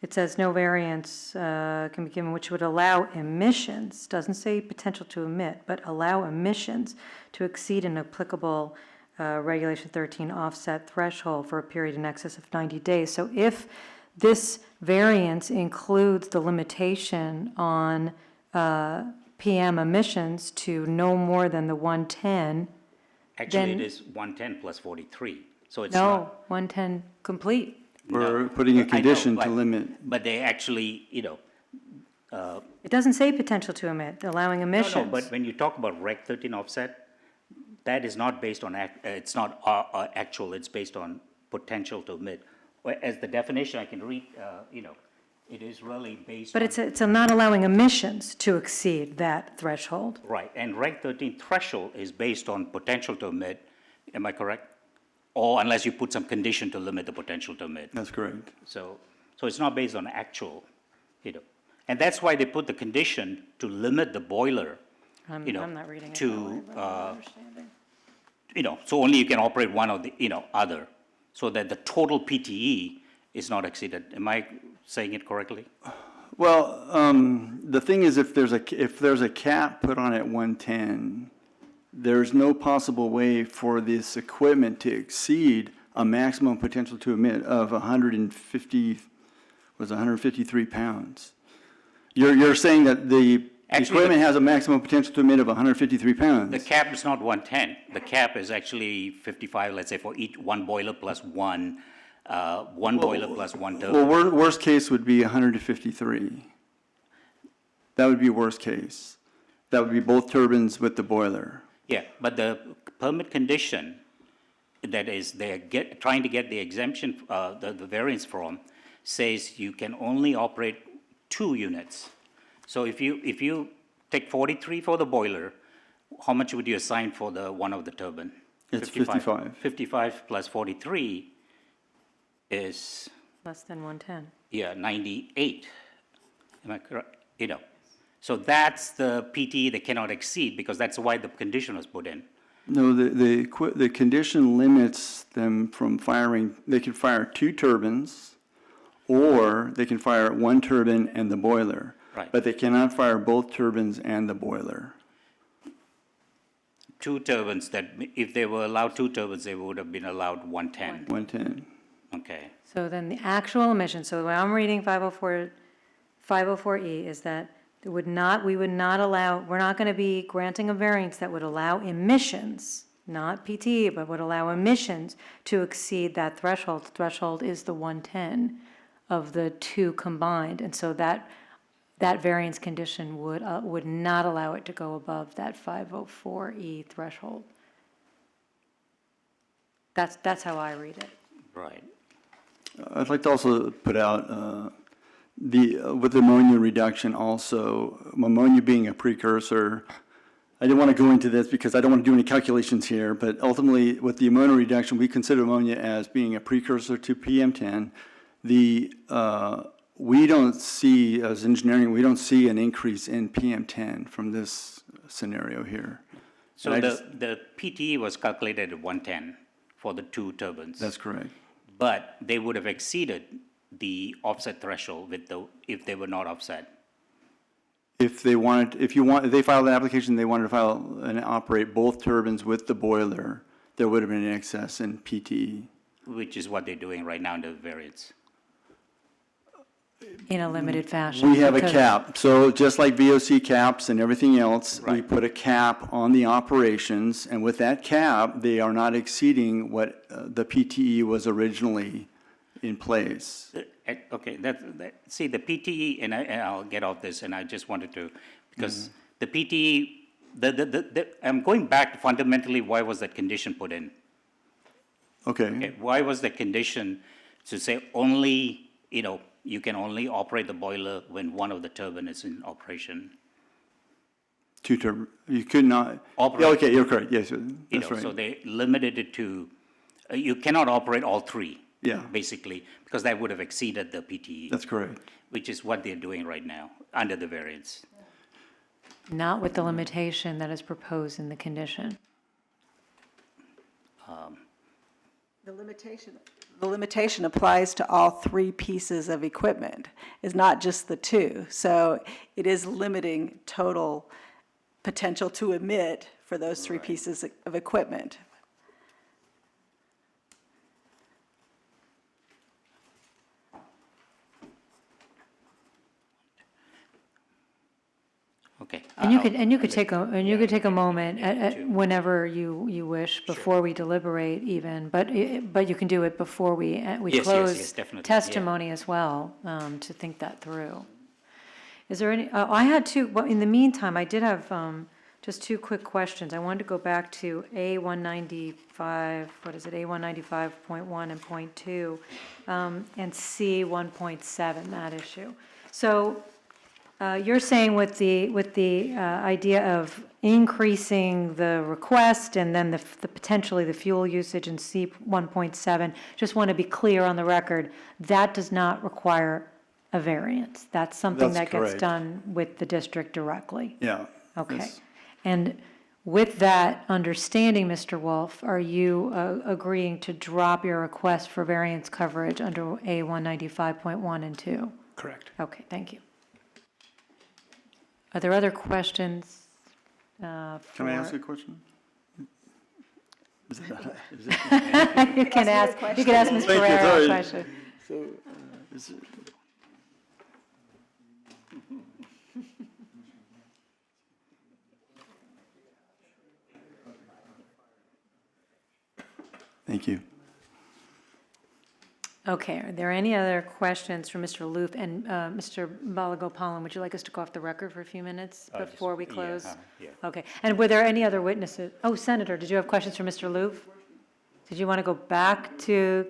it says no variance can be given which would allow emissions, doesn't say potential to emit, but allow emissions to exceed an applicable Regulation 13 offset threshold for a period in excess of 90 days. So if this variance includes the limitation on PM emissions to no more than the 110. actually then- it is 110 plus 43. So it's No, not. 110 complete. We're putting a I know, condition to but- limit. But they actually, It doesn't say potential to emit, allowing emissions. No, but when you talk about Reg 13 offset, that is not based on, it's not actual, it's based on potential to emit. As the definition I can read, it is really based on. But it's not allowing emissions to exceed that threshold. Right, and Reg 13 threshold is based on potential to emit, am I correct? Or unless you put some condition to limit the potential to emit. That's correct. So it's not based on actual, And that's why they put the condition to limit the boiler, I'm not reading it that way, to, but I'm understanding. so only you can operate one or the, other, so that the total PTE is not exceeded. Am I saying it correctly? Well, the thing is, if there's a cap put on at 110, there's no possible way for this equipment to exceed a maximum potential to emit of 153 pounds. You're saying that the Actually, equipment has a maximum potential to emit of 153 pounds? The cap is not 110. The cap is actually 55, let's say, for each one boiler plus one boiler plus one turbine. Well, worst case would be 153. That would be worst case. That would be both turbines with the boiler. Yeah, but the permit condition that is they're trying to get the exemption, the variance from, says you can only operate 2 units. So if you take 43 for the boiler, how much would you assign for the one of the turbine? It's 55. 55 plus 43 is, Less than 110. 98. Am I correct? So that's the PTE they cannot exceed, because that's why the condition was put in. No, the condition limits them from firing, they can fire 2 turbines, or they can fire 1 turbine and the boiler. Right. But they cannot fire both turbines and the boiler. 2 turbines, that if they were allowed 2 turbines, they would have been allowed 110. 110. Okay. So then the actual emissions, so the way I'm reading 504E is that we would not allow, we're not going to be granting a variance that would allow emissions, not PTE, but would allow emissions to exceed that threshold. The threshold is the 110 of the two combined, and so that variance condition would not allow it to go above that 504E threshold. That's how I read it. Right. I'd like to also put out, with the ammonia reduction also, ammonia being a precursor, I didn't want to go into this because I don't want to do any calculations here, but ultimately with the ammonia reduction, we consider ammonia as being a precursor to PM10. We don't see, as engineering, we don't see an increase in PM10 from this scenario here. So the PTE was calculated at 110 for the two turbines. That's correct. But they would have exceeded the offset threshold if they were not offset. If they filed an application, they wanted to file and operate both turbines with the boiler, there would have been an excess in PTE. Which is what they're doing right now under the variance. In a limited fashion. We have a because- cap. So just like VOC caps and everything else, we Right. put a cap on the operations, and with that cap, they are not exceeding what the PTE was originally in place. Okay, see, the PTE, and I'll get off this, and I just wanted to, because the PTE, I'm going back to fundamentally, why was that condition put in? Okay. Why was the condition to say only, you can only operate the boiler when one of the turbine is in operation? Two turbine, you could not. Operate. Yeah, okay, you're correct, yes, that's So right. they limited it to, you cannot operate all three. Yeah. Basically, because that would have exceeded the PTE. That's correct. Which is what they're doing right now, under the variance. Not with the limitation that is proposed in the condition. The limitation applies to all three pieces of equipment, is not just the two. So it is limiting total potential to emit for those three pieces of equipment. Okay. And you could take a moment whenever you wish, before we deliberate even, but you can do it before we Yes, close definitely, yeah. testimony as well, to think that through. Is there any, I had two, well, in the meantime, I did have just two quick questions. I wanted to go back to A195, what is it, A195.1 and .2, and C1.7, that issue. So, you're saying with the idea of increasing the request and then the potentially the fuel usage in C 1.7, just want to be clear on the record, that does not require a variance. That's something That's that gets correct. done with the district directly. Yeah. Okay. that's- And with that understanding, Mr. Wolf, are you agreeing to drop your request for variance coverage under A 195.1 and 2? Correct. Okay, thank you. Are there other questions? Can I ask you a question? Is it- You can ask Ms. Thank you, Ferreira a sorry. question. So, is it- Thank you. Okay, are there any other questions for Mr. Loof? And Mr. Balagopalan, would you like us to go off the record for a few minutes before we close? Yeah. Okay, and were there any other witnesses? Oh, Senator, did you have questions for Mr. Loof? Did you want to go back to?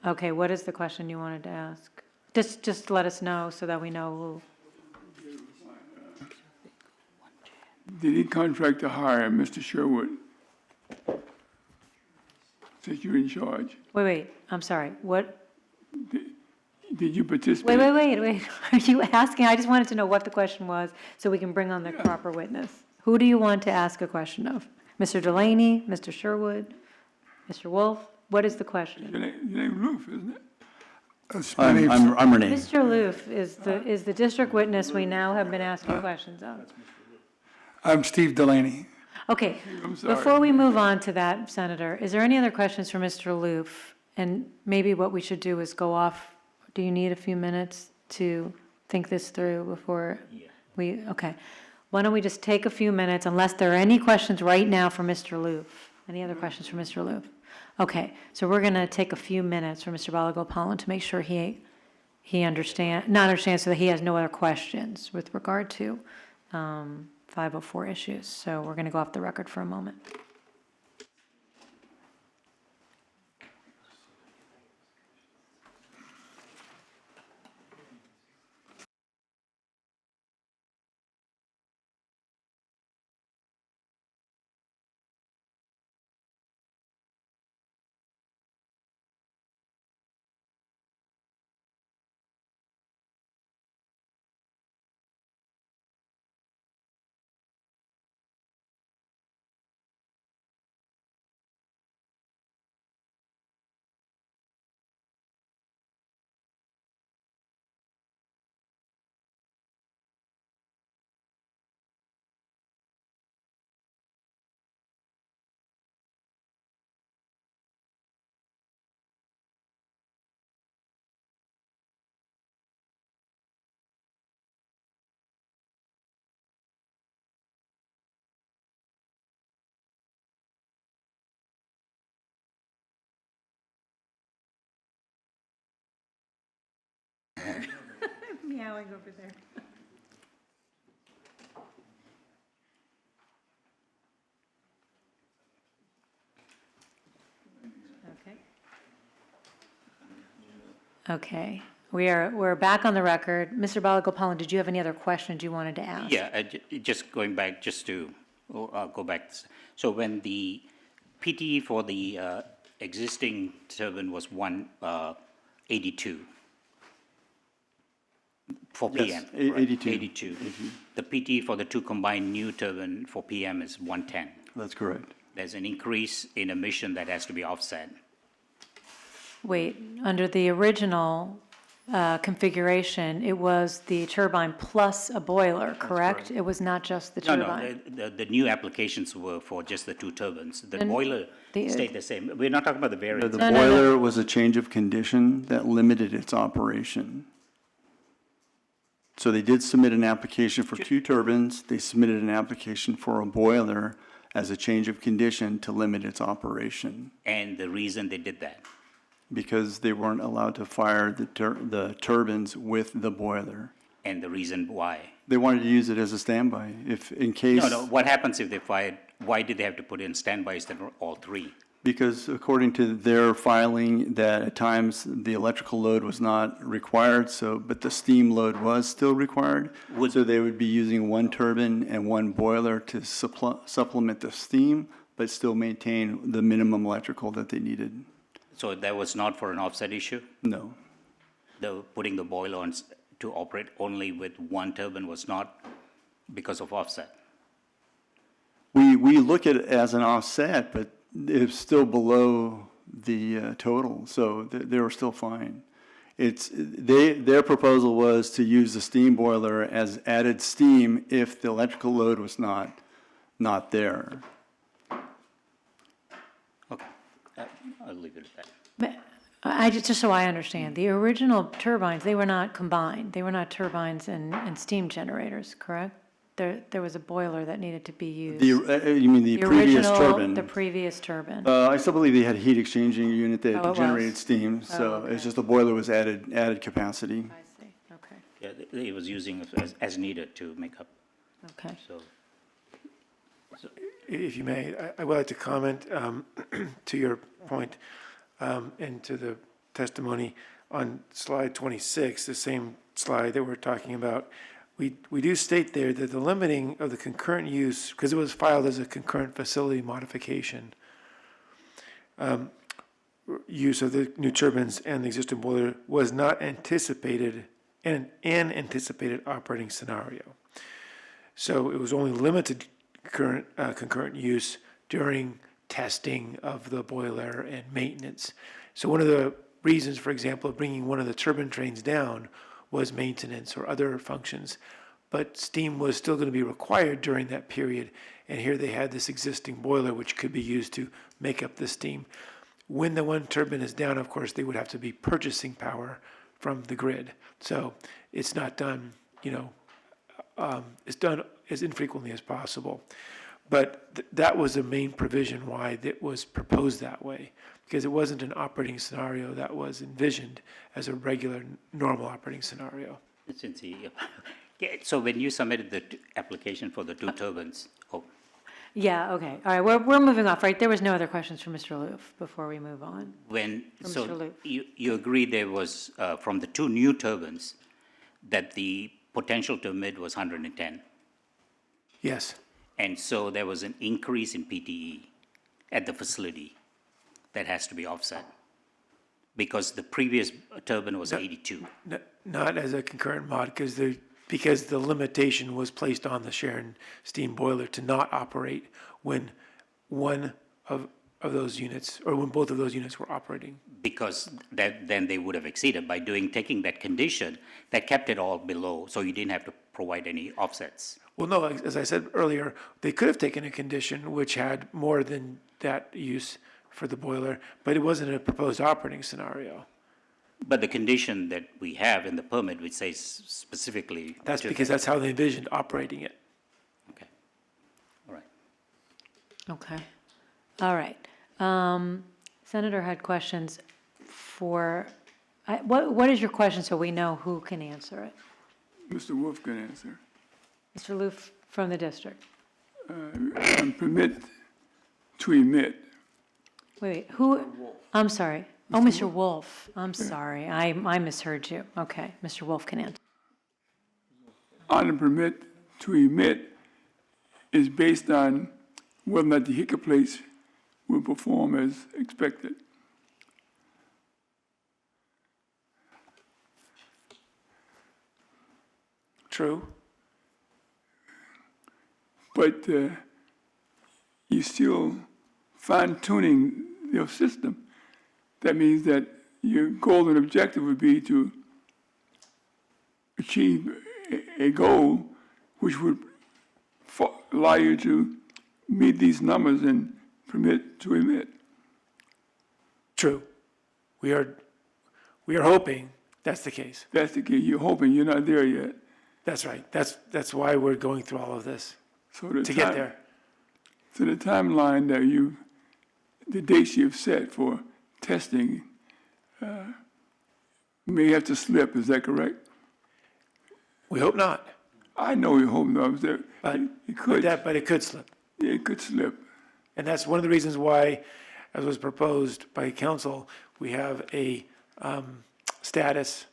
Okay, what is the question you wanted to ask? Just let us know so that we know Did he contract to hire Mr. Sherwood? Since you're in charge, wait, I'm sorry, what? did you participate? Wait, are you asking? I just wanted to know what the question was so we can bring on the proper witness. Who do you want to ask a question of? Mr. Delaney, Mr. Sherwood, Mr. Wolf? What is the question? Your name Roof, isn't it? I'm Renee. Mr. Loof is the district witness we now have been asking questions of. I'm Steve Delaney. Okay, I'm sorry. before we move on to that, Senator, is there any other questions for Mr. Loof? And maybe what we should do is go off, do you need a few minutes to think this through before we, okay. Why don't we just take a few minutes, unless there are any questions right now for Mr. Louvre? Any other questions for Mr. Louvre? Okay, so we're going to take a few minutes for Mr. Balagopalan to make sure he not understands, so that he has no other questions with regard to 504 issues. So we're going to go off the record for a moment. Meowing over there. Okay. Okay, we're back on the record. Mr. Balagopalan, did you have any other questions you wanted to ask? Yeah, just going back, just to go back. So when the PTE for the existing turbine was 182 for Yes, PM, right? 82. 82. The PTE for the two combined new turbine for PM is 110. That's correct. There's an increase in emission that has to be offset. Wait, under the original configuration, it was the turbine plus a boiler, correct? It was not just the No, turbine? no, the new applications were for just the two turbines. The boiler the- stayed the same. We're not talking about the variance. The boiler was a change of condition that limited its operation. So they did submit an application for two turbines. They submitted an application for a boiler as a change of condition to limit its operation, And the reason they did that. because they weren't allowed to fire the turbines with the boiler. And the reason why. They wanted to use it as a standby, if, in case. No, what happens if they fired, why did they have to put in standbys that were all three? Because according to their filing, that at times the electrical load was not required, but the steam load was still required. So they would be using one turbine and one boiler to supplement the steam, but still maintain the minimum electrical that they needed. So that was not for an offset issue? No. Putting the boiler on to operate only with one turbine was not because of offset? We look at it as an offset, but it's still below the total, so they were still fine. Their proposal was to use the steam boiler as added steam if the electrical load was not there. Okay, I'll leave it at that. But just so I understand, the original turbines, they were not combined. They were not turbines and steam generators, correct? There was a boiler that needed to be used. You mean the previous turbine? The previous turbine. I still believe they had a heat exchanging unit that Oh, it generated was. steam, so okay. it's just the boiler was added capacity. I see, okay, Yeah, it was using it as needed to make up, okay. so. If you may, I would like to comment to your point and to the testimony on slide 26, the same slide that we're talking about. We do state there that the limiting of the concurrent use, because it was filed as a concurrent facility modification, use of the new turbines and the existing boiler was not anticipated in an anticipated operating scenario. So it was only limited concurrent use during testing of the boiler and maintenance. So one of the reasons, for example, of bringing one of the turbine trains down was maintenance or other functions, but steam was still going to be required during that period. And here they had this existing boiler, which could be used to make up the steam. When the one turbine is down, of course, they would have to be purchasing power from the grid. So it's not done, it's done as infrequently as possible. But that was the main provision why it was proposed that way, because it wasn't an operating scenario that was envisioned as a regular, normal operating scenario. Since so when you submitted the application for the two turbines, Yeah, okay, all right, we're moving off, right? There was no other questions for Mr. Loof before we move on. From Mr. Loof. You agree there was, from the two new turbines, that the potential to emit was 110? Yes. And so there was an increase in PTE at the facility that has to be offset, because the previous turbine was 82. Not as a concurrent mod, because the limitation was placed on the Sharon steam boiler to not operate when one of those units, or when both of those units were operating. Because then they would have exceeded by taking that condition, that kept it all below, so you didn't have to provide any offsets. Well, no, as I said earlier, they could have taken a condition which had more than that use for the boiler, but it wasn't a proposed operating scenario. But the condition that we have in the permit, which says specifically. That's because that's how they envisioned operating it. Okay, all right. Okay, all right. Senator had questions for, what is your question so we know who can answer it? Mr. Wolf can answer. Mr. Loof from the district. Permit to emit. Wait, who, I'm sorry. Oh, Mr. Wolf, I'm sorry, I misheard you. Okay, Mr. Wolf can answer. On the permit to emit is based on whether or not the Hicker plates will perform as expected. True. But you're still fine-tuning your system. That means that your goal and objective would be to achieve a goal which would allow you to meet these numbers and permit to emit. True. We are hoping that's the case. That's the key. You're hoping, you're not there yet. That's right. That's why we're going through all of this, So to get there. So the timeline that the dates you've set for testing may have to slip, is that correct? We hope not. I know you hope not, But it could. But it could slip. Yeah, it could slip. And that's one of the reasons why, as was proposed by council, we have a status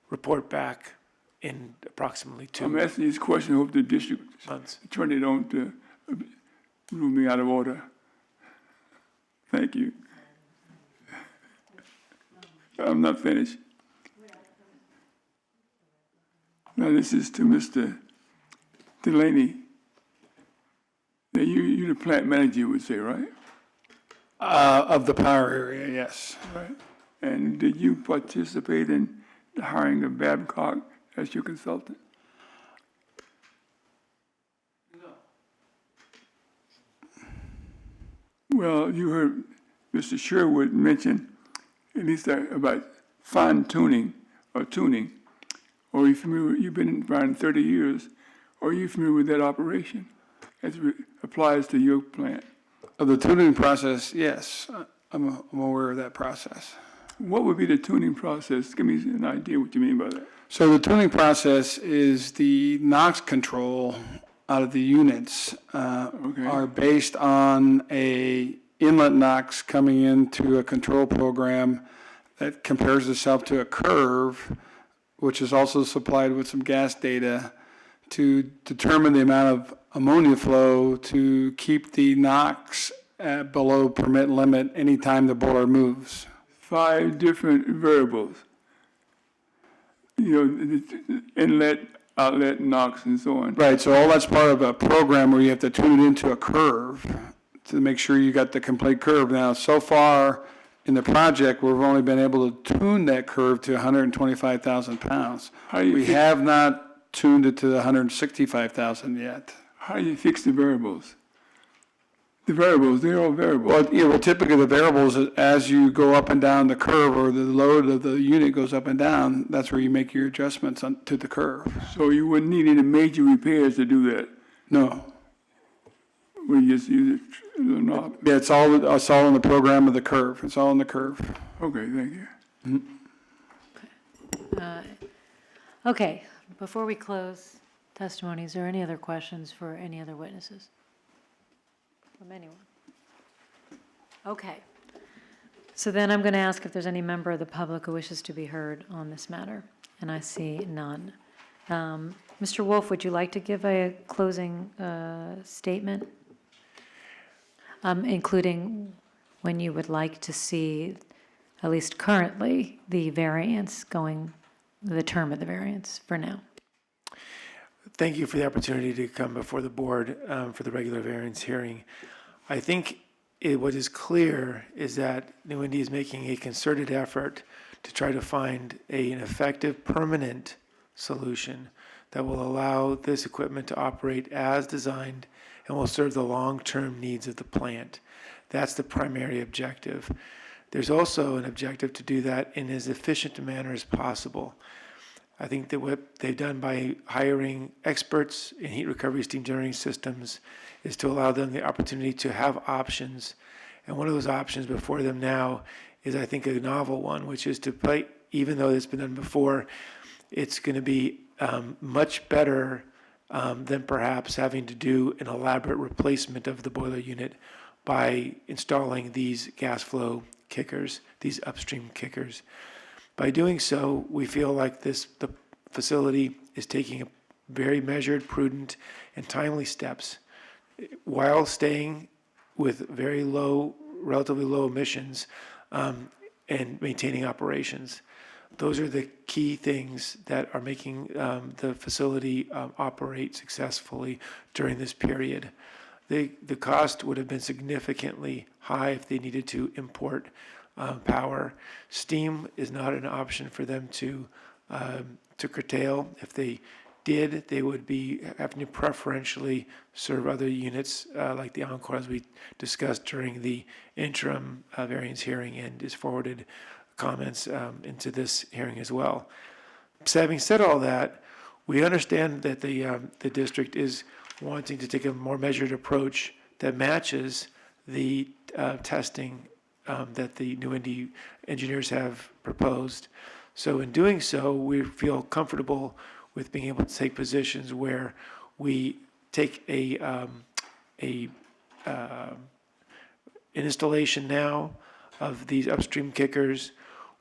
report back in approximately 2 I'm asking these questions, I hope the district months. attorney don't rule me out of order. Thank you. I'm not finished. Now, this is to Mr. Delaney. Now, you're the plant manager, you would say, right? Of the power area, yes. Right. And did you participate in the hiring of Babcock as your consultant? No. Well, you heard Mr. Sherwood mention at least about fine tuning or tuning. Or are you familiar, you've been around 30 years, or are you familiar with that operation as it applies to your plant? Of the tuning process, yes, I'm aware of that process. What would be the tuning process? Give me an idea what you mean by that. So the tuning process is the NOx control out of the units are based on a inlet NOx coming into a control program that compares itself to a curve, which is also supplied with some gas data to determine the amount of ammonia flow to keep the NOx at below permit limit anytime the boiler moves. 5 different variables. You know, inlet, outlet, NOx, and so on. Right, so all that's part of a program where you have to tune it into a curve to make sure you got the complete curve. Now, so far in the project, we've only been able to tune that curve to 125,000 pounds. We have not tuned it to the 165,000 yet. How do you fix the variables? The variables, they're all variables. Well, typically the variables, as you go up and down the curve, or the load of the unit goes up and down, that's where you make your adjustments to the curve. So you wouldn't need any major repairs to do that. No. We just use the knob. Yeah, it's all in the program of the curve. It's all in the curve. Okay, thank you. Okay, before we close testimony, is there any other questions for any other witnesses? From anyone? Okay. So then I'm going to ask if there's any member of the public who wishes to be heard on this matter, and I see none. Mr. Wolf, would you like to give a closing statement, including when you would like to see, at least currently, the variance going, the term of the variance for now? Thank you for the opportunity to come before the board for the regular variance hearing. I think what is clear is that New-Indy is making a concerted effort to try to find an effective, permanent solution that will allow this equipment to operate as designed and will serve the long-term needs of the plant. That's the primary objective. There's also an objective to do that in as efficient a manner as possible. I think that what they've done by hiring experts in heat recovery steam generating systems is to allow them the opportunity to have options. And one of those options before them now is, I think, a novel one, which is to play, even though it's been done before, it's going to be much better than perhaps having to do an elaborate replacement of the boiler unit by installing these gas flow kickers, these upstream kickers. By doing so, we feel like the facility is taking a very measured, prudent, and timely steps while staying with very low, relatively low emissions and maintaining operations. Those are the key things that are making the facility operate successfully during this period. The cost would have been significantly high if they needed to import power. Steam is not an option for them to curtail. If they did, they would be having to preferentially serve other units like the Encore, as we discussed during the interim variance hearing, and is forwarded comments into this hearing as well. So having said all that, we understand that the district is wanting to take a more measured approach that matches the testing that the New-Indy engineers have proposed. So in doing so, we feel comfortable with being able to take positions where we take an installation now of these upstream kickers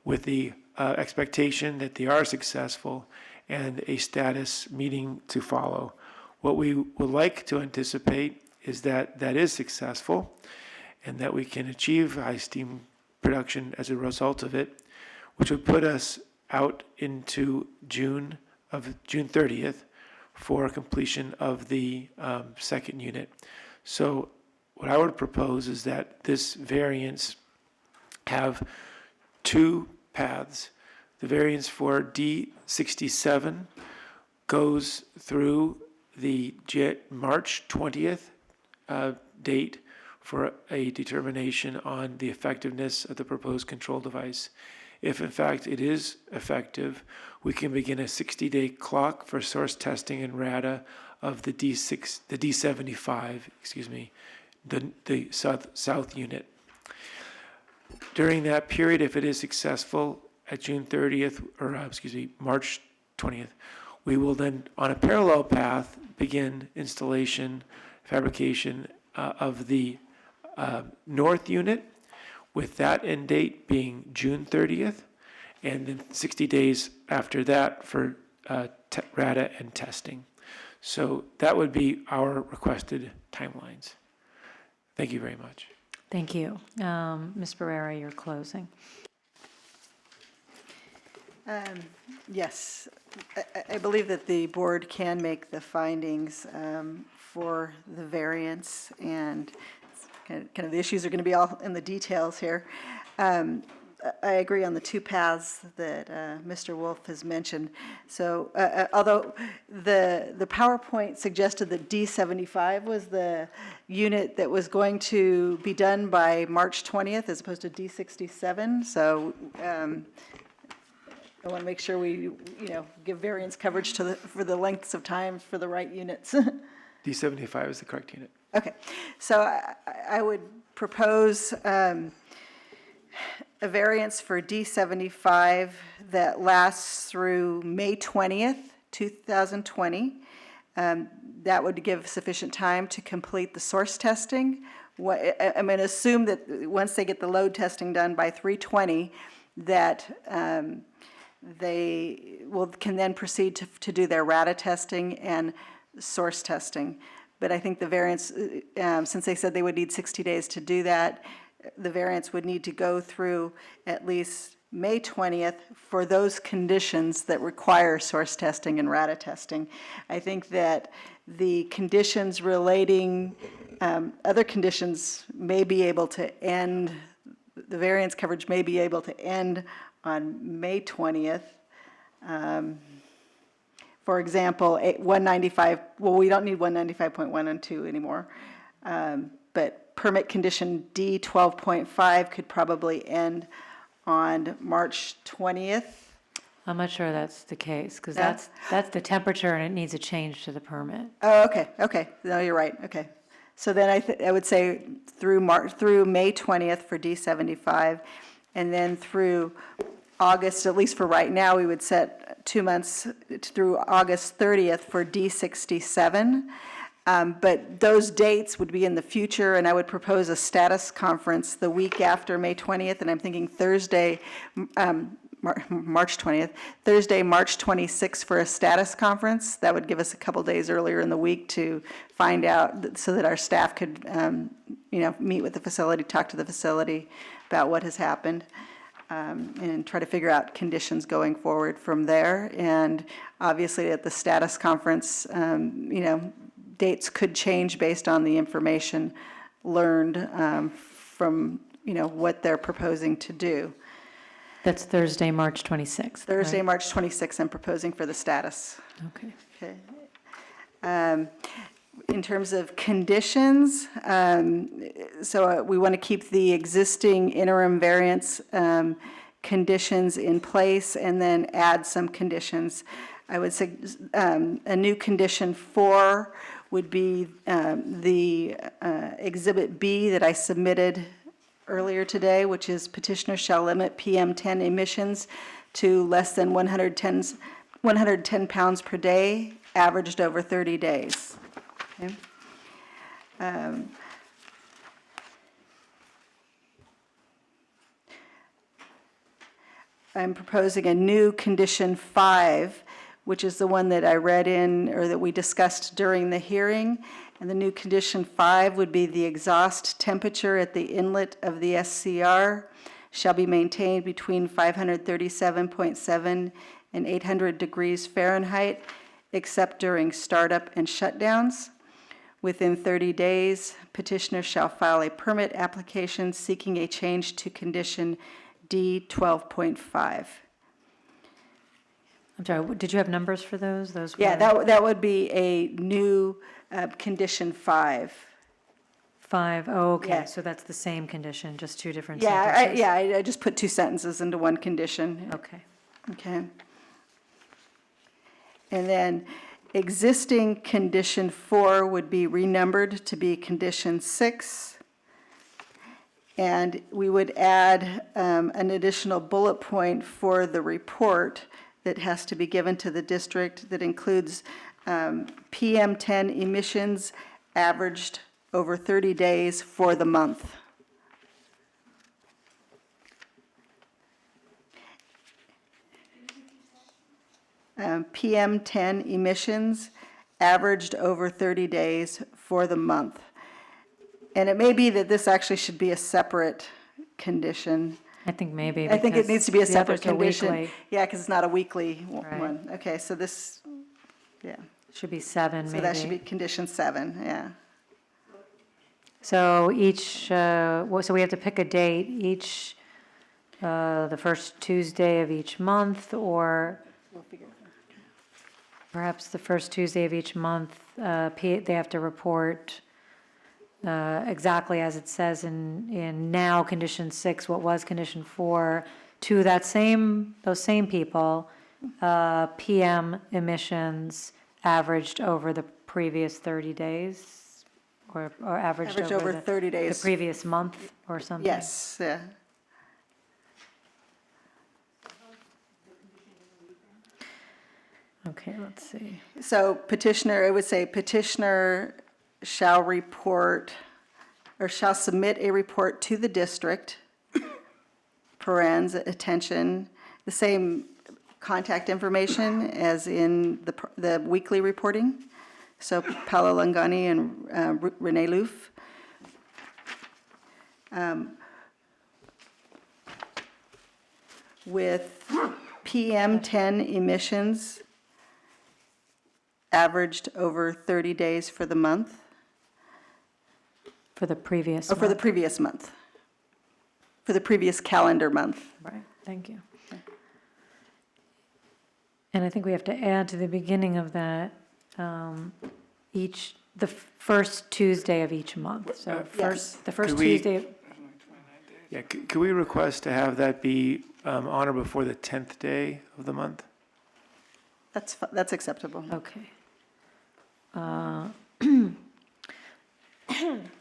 with the expectation that they are successful and a status meeting to follow. What we would like to anticipate is that that is successful and that we can achieve high steam production as a result of it, which would put us out into June 30th for completion of the second unit. So what I would propose is that this variance have two paths. The variance for D67 goes through the March 20th date for a determination on the effectiveness of the proposed control device. If in fact it is effective, we can begin a 60-day clock for source testing and RADA of the D75, the south unit. During that period, if it is successful at June 30th, March 20th, we will then, on a parallel path, begin installation, fabrication of the north unit, with that end date being June 30th, and then 60 days after that for RADA and testing. So that would be our requested timelines. Thank you very much. Thank you. Ms. Barrera, you're closing. Yes, I believe that the board can make the findings for the variance, and kind of the issues are going to be all in the details here. I agree on the two paths that Mr. Wolf has mentioned. So although the PowerPoint suggested that D75 was the unit that was going to be done by March 20th as opposed to D67, so I want to make sure we, give variance coverage for the lengths of time for the right units. D75 is the correct unit. Okay, so I would propose a variance for D75 that lasts through May 20th, 2020. That would give sufficient time to complete the source testing. I'm going to assume that once they get the load testing done by 3/20, that they can then proceed to do their RADA testing and source testing. But I think the variance, since they said they would need 60 days to do that, the variance would need to go through at least May 20th for those conditions that require source testing and RADA testing. I think that the conditions relating, other conditions may be able to end, the variance coverage may be able to end on May 20th. For example, 195, well, we don't need 195.1 and 2 anymore, but permit condition D 12.5 could probably end on March 20th. I'm not sure that's the case, because Yeah. that's the temperature and it needs a change to the permit. Oh, okay, no, you're right, okay. So then I would say through May 20th for D75, and then through August, at least for right now, we would set 2 months through August 30th for D67. But those dates would be in the future, and I would propose a status conference the week after May 20th, and I'm thinking Thursday, March 20th, Thursday, March 26th for a status conference. That would give us a couple days earlier in the week to find out, so that our staff could, meet with the facility, talk to the facility about what has happened, and try to figure out conditions going forward from there. And obviously at the status conference, dates could change based on the information learned from, what they're proposing to do. That's Thursday, March 26th. Thursday, right? March 26th, I'm proposing for the status. Okay. Okay. In terms of conditions, so we want to keep the existing interim variance conditions in place and then add some conditions. I would say a new condition 4 would be the Exhibit B that I submitted earlier today, which is petitioner shall limit PM10 emissions to less than 110 pounds per day, averaged over 30 days. Okay. I'm proposing a new condition 5, which is the one that I read in, or that we discussed during the hearing. And the new condition 5 would be the exhaust temperature at the inlet of the SCR shall be maintained between 537.7 and 800 degrees Fahrenheit, except during startup and shutdowns. Within 30 days, petitioner shall file a permit application seeking a change to condition D 12.5. I'm sorry, did you have numbers for those? Yeah, that would be a new condition 5. 5, oh, okay, Yeah. so that's the same condition, just two different Yeah, sentences? I just put 2 sentences into one condition. Okay. Okay. And then existing condition 4 would be renumbered to be condition 6. And we would add an additional bullet point for the report that has to be given to the district that includes PM10 emissions averaged over 30 days for the month. PM10 emissions averaged over 30 days for the month. And it may be that this actually should be a separate condition. I think maybe. I think it because needs to be a the separate others are condition. weekly. Yeah, because it's not a weekly Right. one. Okay, so this, yeah. Should be 7, So maybe. that should be condition 7, yeah. So each, so we have to pick a date, each the first Tuesday of each month, or perhaps the first Tuesday of each month, they have to report exactly as it says in now condition 6, what was condition 4, to those same people, PM emissions averaged over the previous 30 days, or averaged Average over 30 the days. previous month or something? Yes, yeah. Okay, let's see. So petitioner, I would say petitioner shall report, or shall submit a report to the district, parens, attention, the same contact information as in the weekly reporting. So Paolo Langani and Renee Loof. With PM10 emissions averaged over 30 days for the month, For the previous or for the month. previous month, for the previous calendar month. Right, thank you. And I think we have to add to the beginning of that, the first Tuesday of each month. So Yes. the first Could we- Tuesday, Yeah, could we request to have that be on or before the 10th day of the month? That's acceptable. okay.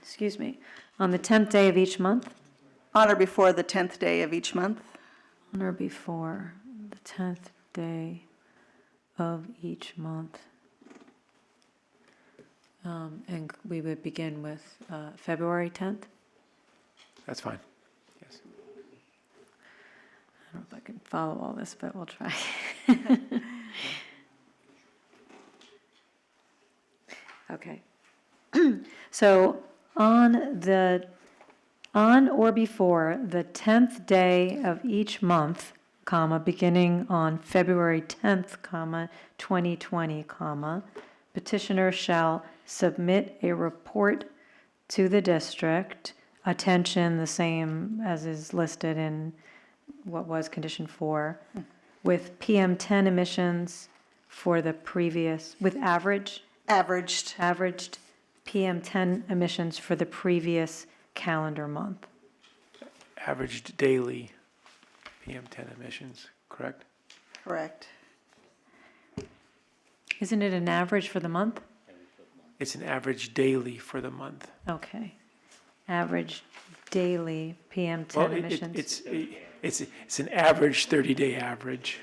Excuse me. On the 10th day of each month, On or before the 10th day of each month. on or before the 10th day of each month. And we would begin with February 10th. That's fine. Yes. I don't know if I can follow all this, but we'll try. Okay. So on or before the 10th day of each month, comma, beginning on February 10th, comma, 2020, comma, petitioner shall submit a report to the district, attention the same as is listed in what was condition 4, with PM10 emissions for the previous, with averaged PM10 emissions for the previous calendar month. Averaged daily PM10 emissions, correct? Correct. Isn't it an average for the month? It's an average daily for the month. Okay. Average daily PM10 Well, emissions. it's an average 30-day average.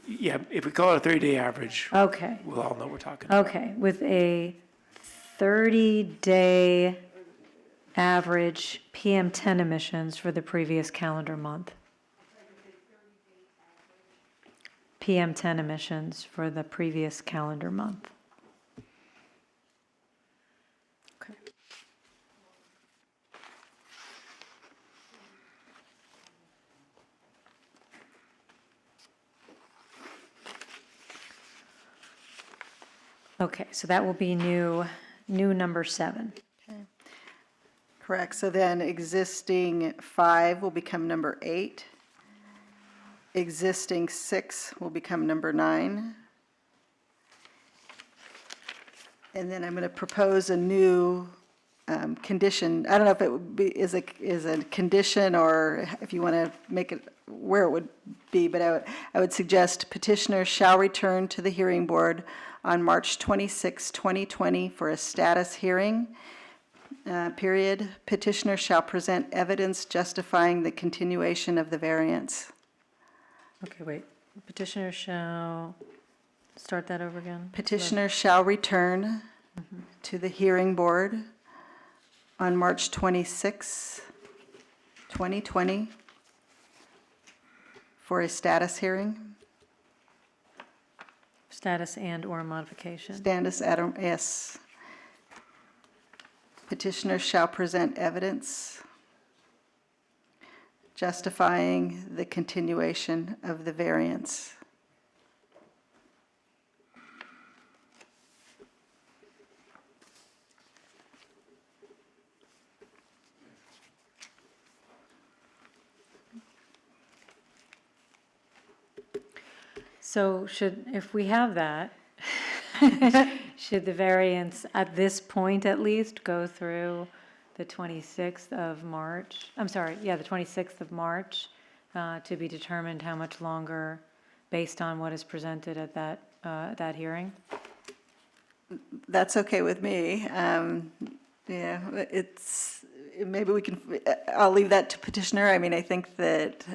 Yeah, if we call it a 30-day average, Okay, we'll all know what we're talking about. okay, with a 30-day average PM10 emissions for the previous calendar month. PM10 emissions for the previous calendar month. Okay. Okay, so that will be new number 7. Correct. So then existing 5 will become number 8. Existing 6 will become number 9. And then I'm going to propose a new condition. I don't know if it would be, is a condition, or if you want to make it where it would be, but I would suggest petitioner shall return to the hearing board on March 26, 2020 for a status hearing. Period. Petitioner shall present evidence justifying the continuation of the variance. Okay, wait. Petitioner shall, start that over again? Petitioner shall return to the hearing board on March 26, 2020 for a status hearing. Status and/or modification. Yes. Petitioner shall present evidence justifying the continuation of the variance. So if we have that, should the variance at this point at least go through the 26th of March? I'm sorry, yeah, the 26th of March, to be determined how much longer based on what is presented at that hearing? That's okay with me. Yeah, maybe we can, I'll leave that to petitioner. I mean, I think that,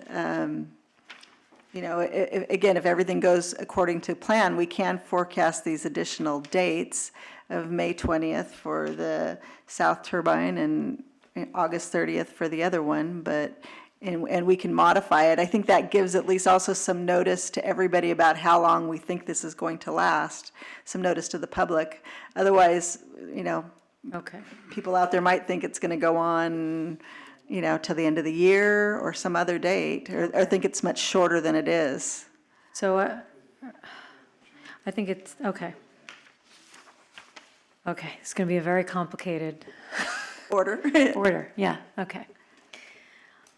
again, if everything goes according to plan, we can forecast these additional dates of May 20th for the south turbine and August 30th for the other one, and we can modify it. I think that gives at least also some notice to everybody about how long we think this is going to last, some notice to the public. Otherwise, Okay. people out there might think it's going to go on, to the end of the year or some other date, or think it's much shorter than it is. So I think it's, okay. Okay, it's going to be a very complicated Order. order, yeah, okay.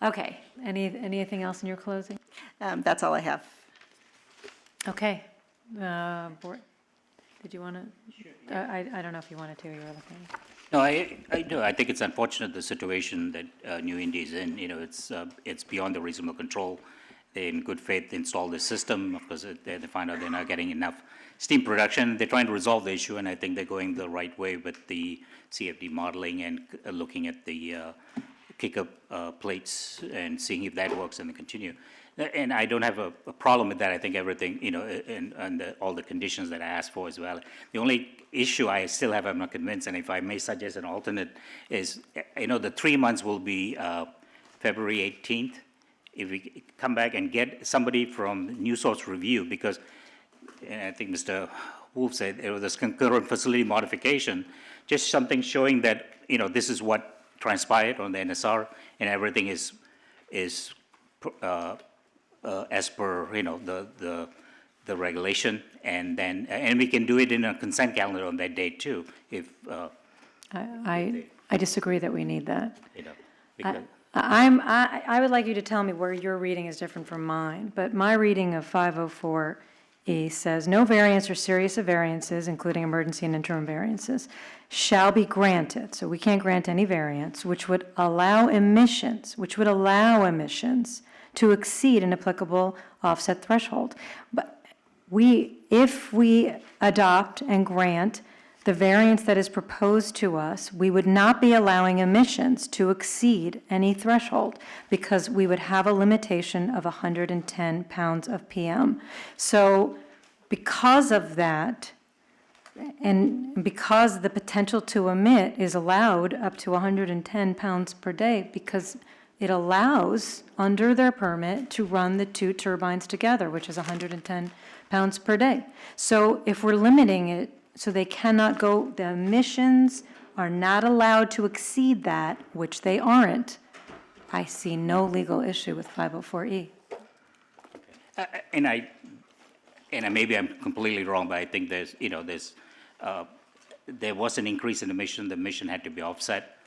Okay, anything else in your closing? That's all I have. Okay, board, did you want to? I don't know if you wanted to, you were looking. No, I do. I think it's unfortunate the situation that New-Indy is in. It's beyond the reasonable control. They, in good faith, installed the system. Of course, they find out they're not getting enough steam production. They're trying to resolve the issue, and I think they're going the right way with the CFD modeling and looking at the kick-up plates and seeing if that works and then continue. And I don't have a problem with that. I think everything, and all the conditions that I asked for as well. The only issue I still have, I'm not convinced, and if I may suggest an alternate, is, the 3 months will be February 18th. If we come back and get somebody from New Source Review, because I think Mr. Wolf said it was a concurrent facility modification, just something showing that, this is what transpired on the NSR, and everything is as per, the regulation, and we can do it in a consent calendar on that date too, if, I disagree that we need that. because, I would like you to tell me where your reading is different from mine, but my reading of 504E says, no variance or series of variances, including emergency and interim variances, shall be granted. So we can't grant any variance, which would allow emissions to exceed an applicable offset threshold. But if we adopt and grant the variance that is proposed to us, we would not be allowing emissions to exceed any threshold because we would have a limitation of 110 pounds of PM. So because of that, and because the potential to emit is allowed up to 110 pounds per day, because it allows, under their permit, to run the two turbines together, which is 110 pounds per day. So if we're limiting it, so they cannot go, the emissions are not allowed to exceed that, which they aren't, I see no legal issue with 504E. and maybe I'm completely wrong, but I think there was an increase in emission. The emission had to be offset,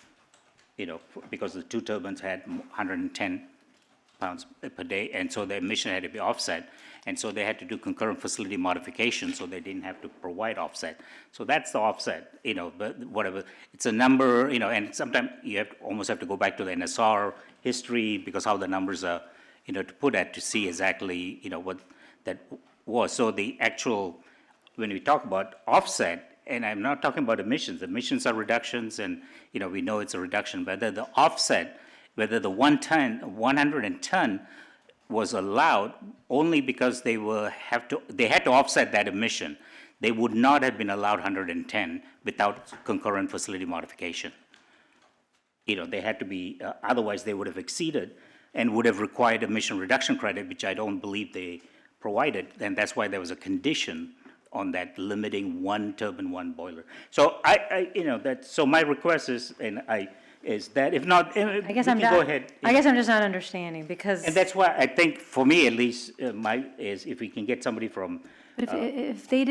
because the two turbines had 110 pounds per day, and so the emission had to be offset. And so they had to do concurrent facility modification, so they didn't have to provide offset. So that's the offset, but whatever. It's a number, and sometimes you almost have to go back to the NSR history, because how the numbers are, to put that to see exactly, what that was. So the actual, when we talk about offset, and I'm not talking about emissions. Emissions are reductions, and, we know it's a reduction. Whether the offset, whether the 110 was allowed only because they had to offset that emission. They would not have been allowed 110 without concurrent facility modification. They had to be, otherwise they would have exceeded and would have required emission reduction credit, which I don't believe they provided, and that's why there was a condition on that limiting one turbine, one boiler. So so my request is that if not, I guess we can go ahead. I guess I'm just not understanding, because. And that's why I think, for me at least, is if we can get somebody from. But if they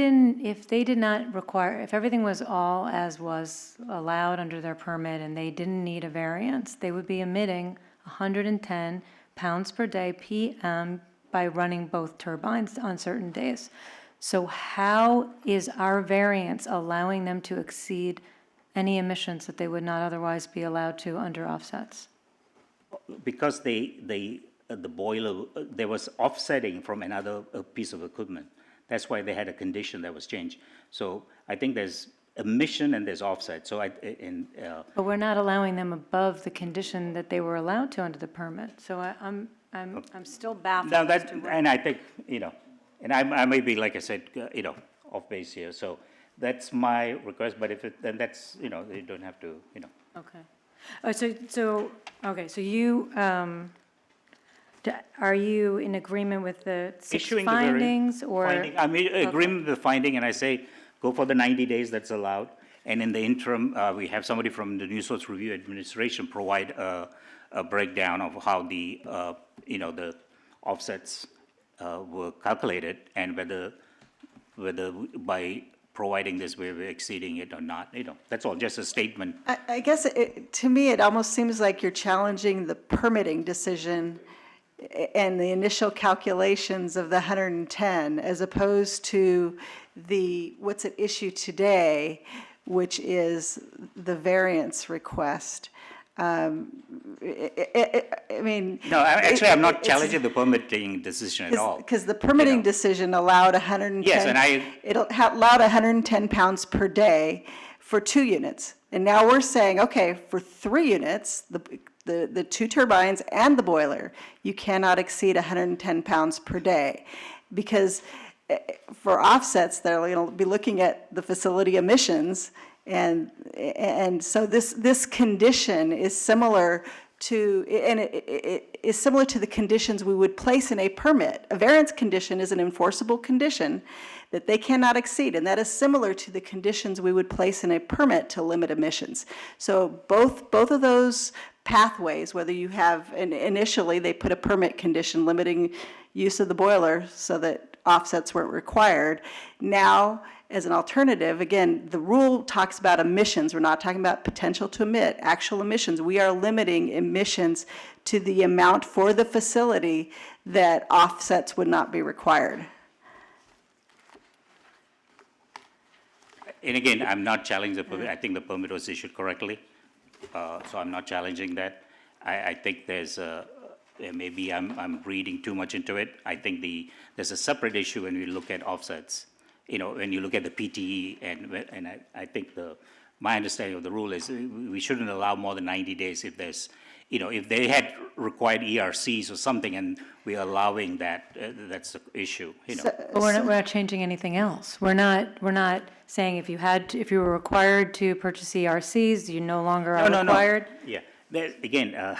did not require, if everything was all as was allowed under their permit and they didn't need a variance, they would be emitting 110 pounds per day PM by running both turbines on certain days. So how is our variance allowing them to exceed any emissions that they would not otherwise be allowed to under offsets? Because the boiler, there was offsetting from another piece of equipment. That's why they had a condition that was changed. So I think there's emission and there's offset. So But we're not allowing them above the condition that they were allowed to under the permit. So I'm still baffled now as that, to what. and I think, and I may be, like I said, off base here. So that's my request, but if it, then that's, you don't have to, Okay. Oh, so you, are you in agreement with the six issuing the variance, findings or? I'm in agreement with the finding, and I say, go for the 90 days that's allowed. And in the interim, we have somebody from the New Source Review Administration provide a breakdown of how the, the offsets were calculated and whether by providing this, we're exceeding it or not, that's all, just a statement. I guess to me, it almost seems like you're challenging the permitting decision and the initial calculations of the 110 as opposed to what's at issue today, which is the variance request. I mean. No, actually, I'm not challenging the permitting decision at all. Because the permitting decision allowed 110. Yes, and it allowed 110 pounds per day for 2 units. And now we're saying, okay, for 3 units, the 2 turbines and the boiler, you cannot exceed 110 pounds per day. Because for offsets, they're going to be looking at the facility emissions. And so this condition is similar to, and it is similar to the conditions we would place in a permit. A variance condition is an enforceable condition that they cannot exceed, and that is similar to the conditions we would place in a permit to limit emissions. So both of those pathways, whether you have, and initially they put a permit condition limiting use of the boiler so that offsets weren't required. Now, as an alternative, again, the rule talks about emissions. We're not talking about potential to emit, actual emissions. We are limiting emissions to the amount for the facility that offsets would not be required. And again, I'm not challenging the permit. I think the permit was issued correctly. So I'm not challenging that. I think there's maybe I'm reading too much into it. I think there's a separate issue when we look at offsets. When you look at the PTE, and I think my understanding of the rule is we shouldn't allow more than 90 days if there's, if they had required ERCs or something and we're allowing that, that's the issue, But we're not changing anything else. We're not saying if you were required to purchase ERCs, you no longer are required? No. Yeah, again,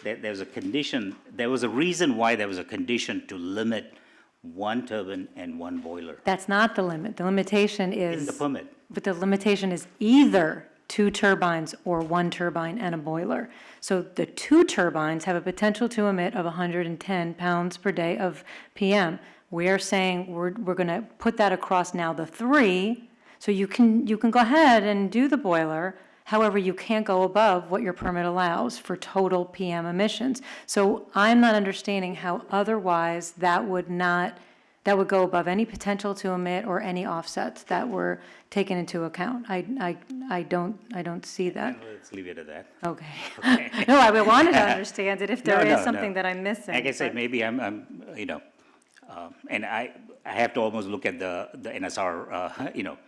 there's a condition, there was a reason why there was a condition to limit 1 turbine and 1 boiler. That's not the limit. The limitation is. In the permit. But the limitation is either 2 turbines or 1 turbine and a boiler. So the 2 turbines have a potential to emit of 110 pounds per day of PM. We are saying we're going to put that across now the 3, so you can go ahead and do the boiler. However, you can't go above what your permit allows for total PM emissions. So I'm not understanding how otherwise that would go above any potential to emit or any offsets that were taken into account. I don't see that. Let's leave it at that. Okay. No, I wanted to understand it if there is something that I'm missing. Like I said, maybe I'm and I have to almost look at the NSR,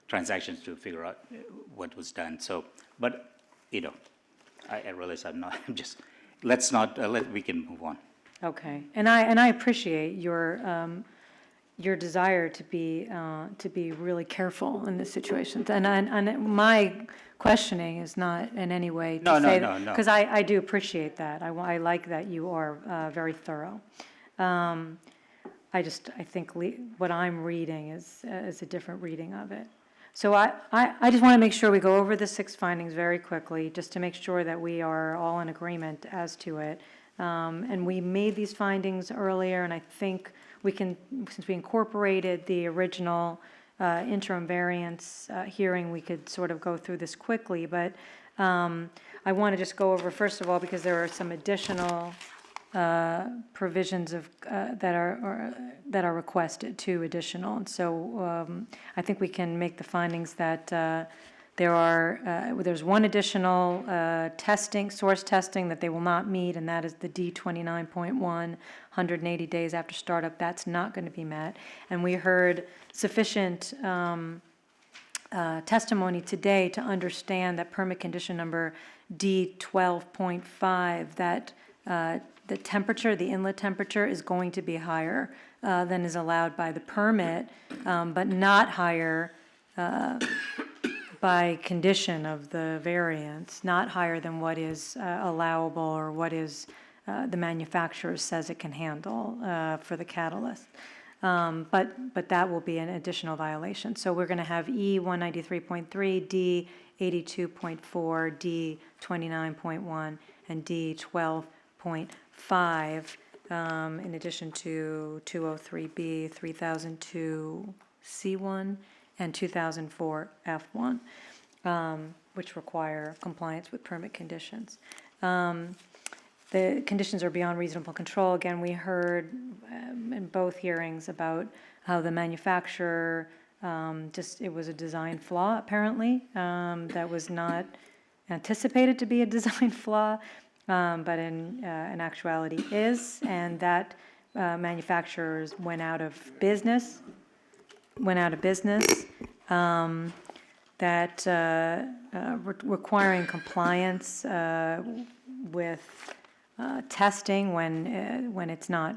transactions to figure out what was done. So, but, I realize I'm just, let's not, we can move on. Okay, and I appreciate your desire to be really careful in this situation. And my questioning is not in any way to say that. No. Because I do appreciate that. I like that you are very thorough. I think what I'm reading is a different reading of it. So I just want to make sure we go over the 6 findings very quickly, just to make sure that we are all in agreement as to it. And we made these findings earlier, and I think we can, since we incorporated the original interim variance hearing, we could sort of go through this quickly. But I want to just go over, first of all, because there are some additional provisions of, that are requested, 2 additional. And so I think we can make the findings that there's 1 additional source testing that they will not meet, and that is the D29.1, 180 days after startup. That's not going to be met. And we heard sufficient testimony today to understand that permit condition number D12.5, that the temperature, the inlet temperature, is going to be higher than is allowed by the permit, but not higher by condition of the variance, not higher than what is allowable or what is the manufacturer says it can handle for the catalyst. But that will be an additional violation. So we're going to have E 193.3, D 82.4, D 29.1, and D 12.5, in addition to 203B, 3002 C1, and 2004 F1, which require compliance with permit conditions. The conditions are beyond reasonable control. Again, we heard in both hearings about how the manufacturer, it was a design flaw, apparently, that was not anticipated to be a design flaw, but in actuality is, and that manufacturers went out of business, that requiring compliance with testing when it's not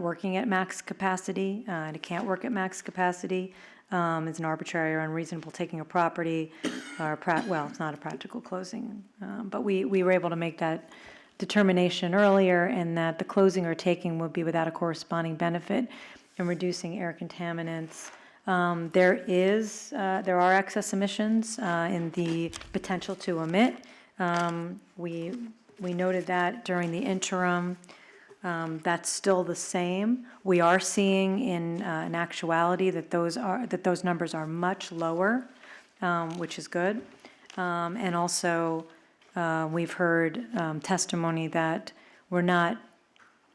working at max capacity, and it can't work at max capacity, is an arbitrary or unreasonable taking of property, or it's not a practical closing, but we were able to make that determination earlier, and that the closing or taking would be without a corresponding benefit in reducing air contaminants. There are excess emissions in the potential to emit. We noted that during the interim. That's still the same. We are seeing in actuality that those numbers are much lower, which is good. And also, we've heard testimony that we're not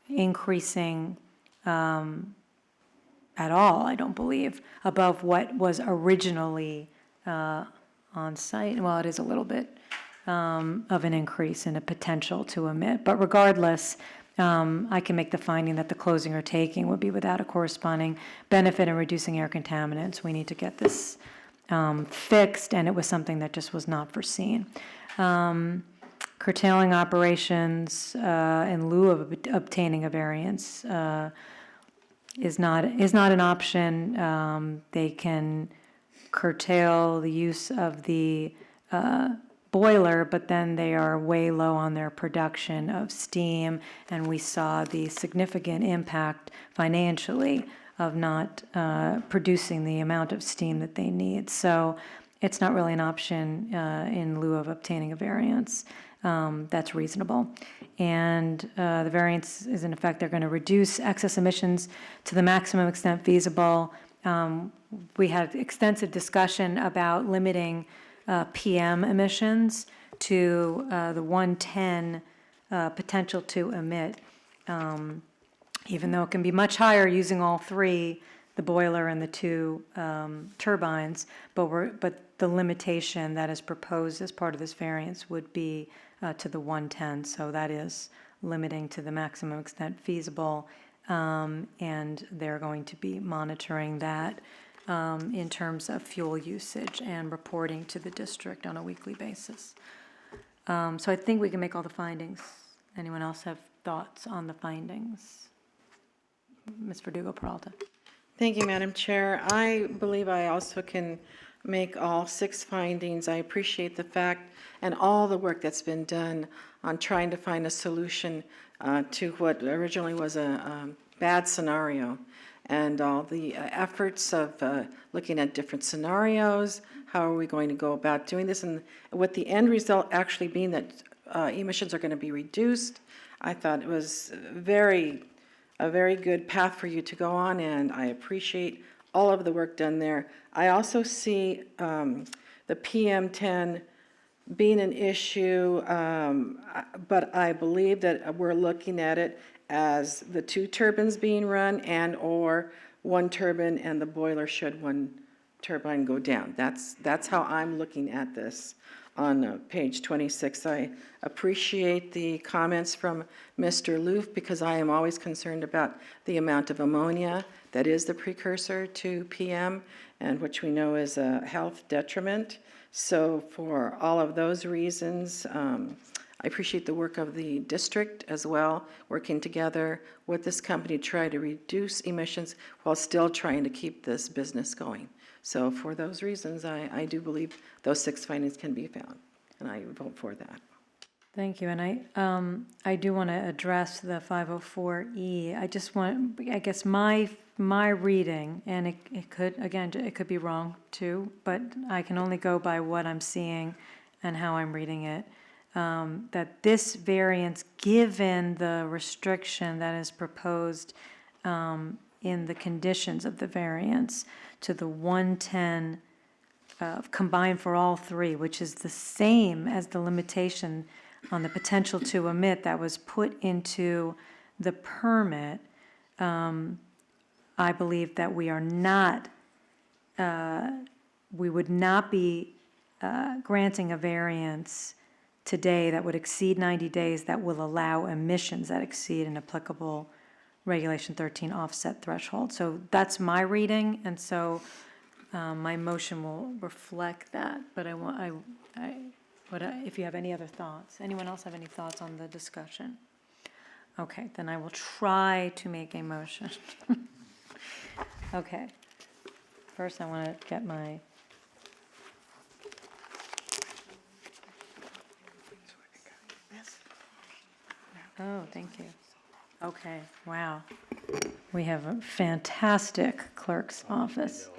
increasing at all, I don't believe, above what was originally on site. Well, it is a little bit of an increase in a potential to emit. But regardless, I can make the finding that the closing or taking would be without a corresponding benefit in reducing air contaminants. We need to get this fixed, and it was something that just was not foreseen. Curtailing operations in lieu of obtaining a variance is not an option. They can curtail the use of the boiler, but then they are way low on their production of steam, and we saw the significant impact financially of not producing the amount of steam that they need. So it's not really an option in lieu of obtaining a variance. That's reasonable. And the variance is, in effect, they're going to reduce excess emissions to the maximum extent feasible. We had extensive discussion about limiting PM emissions to the 110 potential to emit, even though it can be much higher using all 3, the boiler and the 2 turbines, but the limitation that is proposed as part of this variance would be to the 110, so that is limiting to the maximum extent feasible, and they're going to be monitoring that in terms of fuel usage and reporting to the district on a weekly basis. So I think we can make all the findings. Anyone else have thoughts on the findings? Ms. Verdugo-Peralta. Thank you, Madam Chair. I believe I also can make all 6 findings. I appreciate the fact and all the work that's been done on trying to find a solution to what originally was a bad scenario, and all the efforts of looking at different scenarios, how are we going to go about doing this, and with the end result actually being that emissions are going to be reduced. I thought it was a very good path for you to go on, and I appreciate all of the work done there. I also see the PM10 being an issue, but I believe that we're looking at it as the 2 turbines being run and/or 1 turbine and the boiler should 1 turbine go down. That's how I'm looking at this on page 26. I appreciate the comments from Mr. Loof because I am always concerned about the amount of ammonia that is the precursor to PM, and which we know is a health detriment. So for all of those reasons, I appreciate the work of the district as well, working together with this company to try to reduce emissions while still trying to keep this business going. So for those reasons, I do believe those 6 findings can be found, and I vote for that. Thank you, and I do want to address the 504E. I just want, I guess my reading, and it could, again, it could be wrong too, but I can only go by what I'm seeing and how I'm reading it, that this variance, given the restriction that is proposed in the conditions of the variance to the 110 combined for all 3, which is the same as the limitation on the potential to emit that was put into the permit, I believe that we are not, we would not be granting a variance today that would exceed 90 days that will allow emissions that exceed an applicable Regulation 13 offset threshold. So that's my reading, and so my motion will reflect that. But if you have any other thoughts, anyone else have any thoughts on the discussion? Okay, then I will try to make a motion. Okay. First, I want to get my. Oh, thank you. Okay, wow. We have a fantastic clerk's office.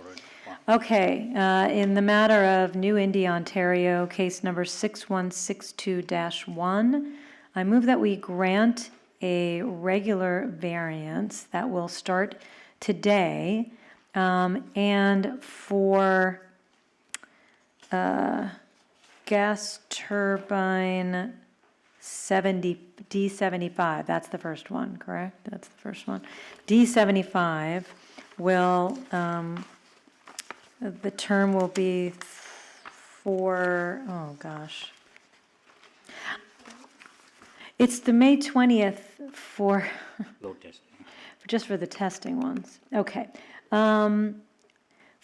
Okay, in the matter of New-Indy, Ontario, case number 6162-1, I move that we grant a regular variance that will start today, and for gas turbine D75, that's the first one, correct? That's the first one. D75 will, the term will be for, oh gosh. It's the May 20th for, Load testing. just for the testing ones. Okay.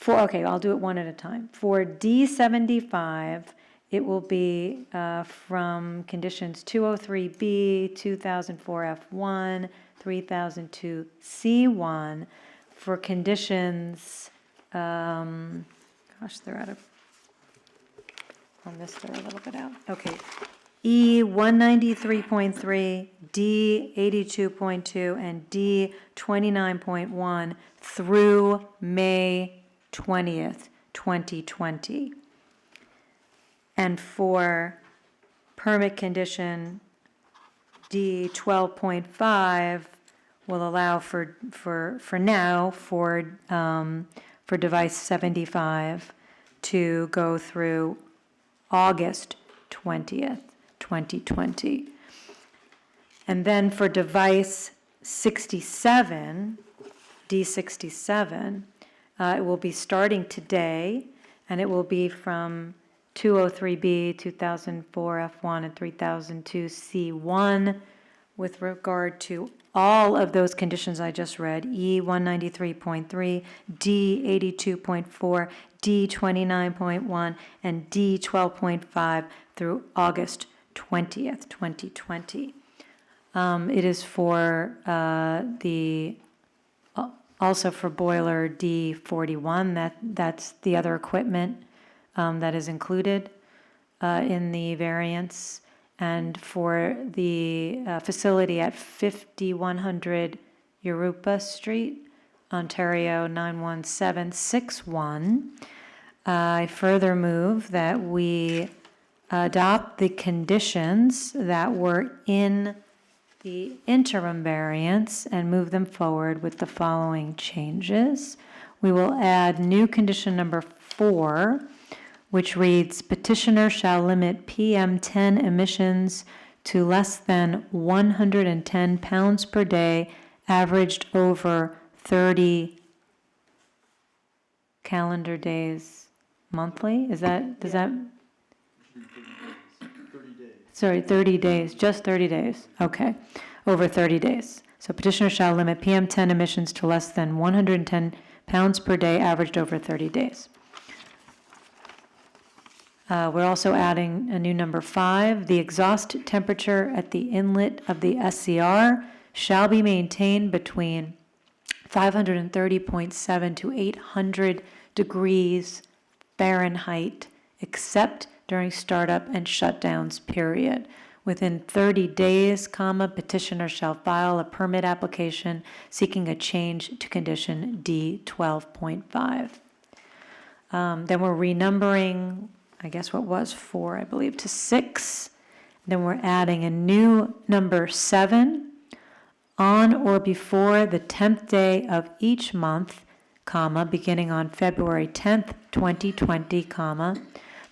Okay, I'll do it one at a time. For D75, it will be from conditions 203B, 2004F1, 3002C1. For conditions, gosh, they're out of, on this they're a little bit out. Okay. E 193.3, D 82.2, and D 29.1 through May 20th, 2020. And for permit condition D 12.5 will allow for now for device 75 to go through August 20th, 2020. And then for device 67, D67, it will be starting today, and it will be from 203B, 2004F1, and 3002C1 with regard to all of those conditions I just read, E 193.3, D 82.4, D 29.1, and D 12.5 through August 20th, 2020. It is for also for boiler D41, that's the other equipment that is included in the variance, and for the facility at 5100 Europa Street, Ontario 91761. I further move that we adopt the conditions that were in the interim variance and move them forward with the following changes. We will add new condition number 4, which reads, petitioner shall limit PM10 emissions to less than 110 pounds per day, averaged over 30 calendar days monthly? Is that, does that? 30 days. Sorry, 30 days, just 30 days. Okay, over 30 days. So petitioner shall limit PM10 emissions to less than 110 pounds per day, averaged over 30 days. We're also adding a new number 5. The exhaust temperature at the inlet of the SCR shall be maintained between 530.7 to 800 degrees Fahrenheit, except during startup and shutdowns, period. Within 30 days, petitioner shall file a permit application seeking a change to condition D12.5. Then we're renumbering, I guess what was 4, I believe, to 6. Then we're adding a new number 7. On or before the 10th day of each month, beginning on February 10th, 2020,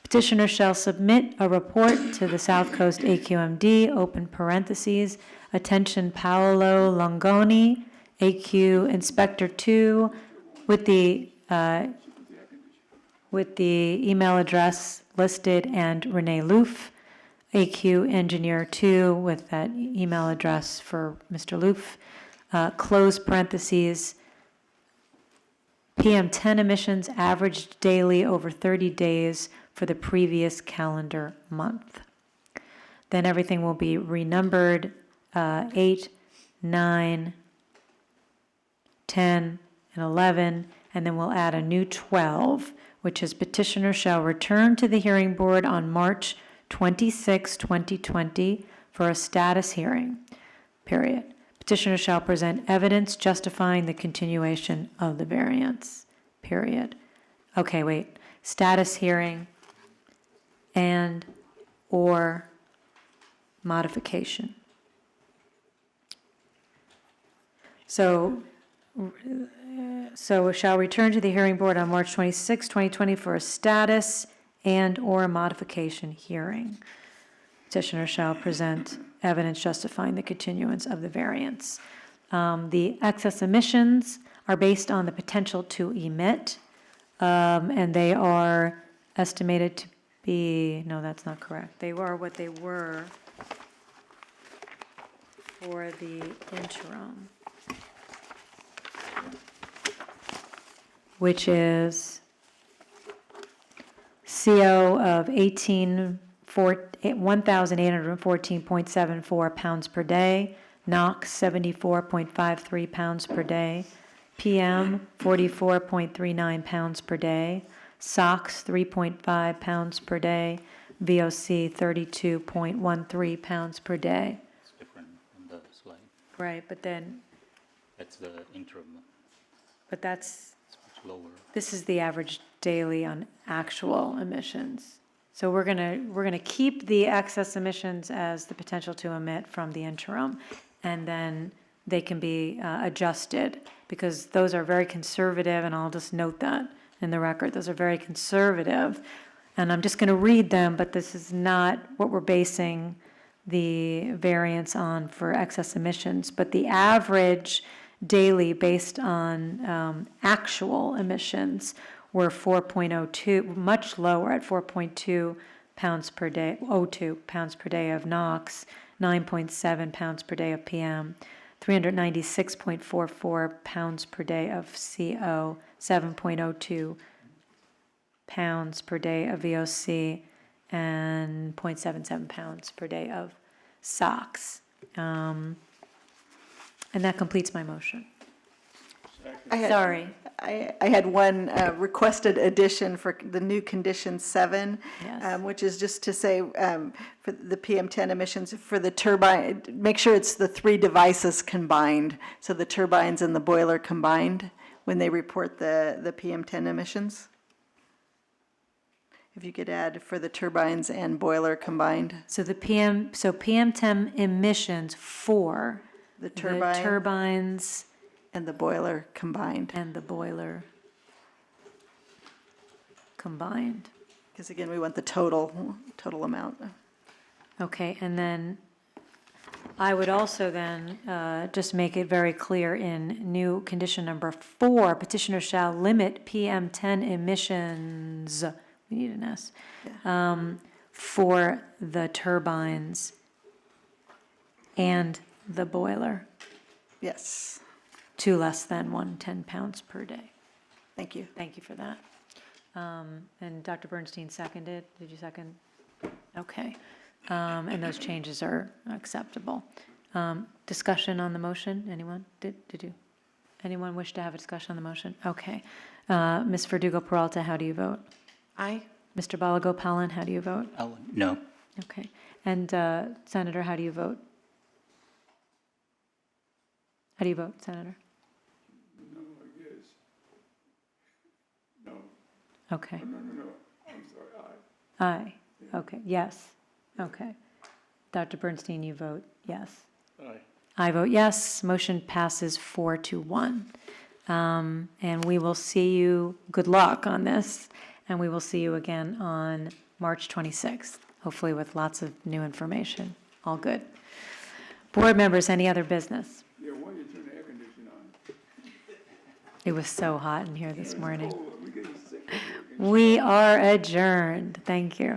petitioner shall submit a report to the South Coast AQMD, open parentheses, attention Paolo Longoni, AQ Inspector 2, with the email address listed, and Renee Loof, AQ Engineer 2, with that email address for Mr. Loof, close parentheses, PM10 emissions averaged daily over 30 days for the previous calendar month. Then everything will be renumbered 8, 9, 10, and 11, and then we'll add a new 12, which is petitioner shall return to the hearing board on March 26, 2020 for a status hearing, period. Petitioner shall present evidence justifying the continuation of the variance, period. Okay, wait. Status hearing and or modification. So shall return to the hearing board on March 26, 2020 for a status and or modification hearing. Petitioner shall present evidence justifying the continuance of the variance. The excess emissions are based on the potential to emit, and they are estimated to be, no, that's not correct. They were what they were for the interim, which is CO of 1,814.74 pounds per day, NOx 74.53 pounds per day, PM 44.39 pounds per day, SOx 3.5 pounds per day, VOC 32.13 pounds per day. It's different on the slide. Right, but then, That's the interim. but that's, It's much lower. this is the average daily on actual emissions. So we're gonna keep the excess emissions as the potential to emit from the interim, and then they can be adjusted, because those are very conservative, and I'll just note that in the record. Those are very conservative, and I'm just gonna read them, but this is not what we're basing the variance on for excess emissions. But the average daily based on actual emissions were 4.02, much lower at 4.2 pounds per day, 0.2 pounds per day of NOx, 9.7 pounds per day of PM, 396.44 pounds per day of CO, 7.02 pounds per day of VOC, and 0.77 pounds per day of SOx. And that completes my motion. Sorry. I had one requested addition for the new condition 7, Yes. which is just to say for the PM10 emissions for the turbine, make sure it's the 3 devices combined, so the turbines and the boiler combined when they report the PM10 emissions. If you could add for the turbines and boiler combined. So PM10 emissions for The the turbine turbines and the boiler combined. and the boiler combined. Because again, we want the total amount. Okay, and then I would also then just make it very clear in new condition number 4, petitioner shall limit PM10 emissions, we need an S, for the turbines and the boiler Yes, to less than 110 pounds per day. thank you. Thank you for that. And Dr. Bernstein seconded, did you second? Okay. And those changes are acceptable. Discussion on the motion, anyone? Did you? Anyone wish to have a discussion on the motion? Okay. Ms. Verdugo-Peralta, how do you vote? Aye. Mr. Balagopalan, how do you vote? No. Okay. And Senator, how do you vote? How do you vote, Senator? No, I guess. No. Okay. No, I'm sorry, aye. Aye. Okay. Yes. Okay. Dr. Bernstein, you vote yes. Aye. I vote yes. Motion passes 4-1. And we will see you, good luck on this, and we will see you again on March 26th, hopefully with lots of new information. All good. Board members, any other business? Yeah, why don't you turn the air conditioning on? It was so hot in here this morning. Oh, we getting sick. We are adjourned. Thank you.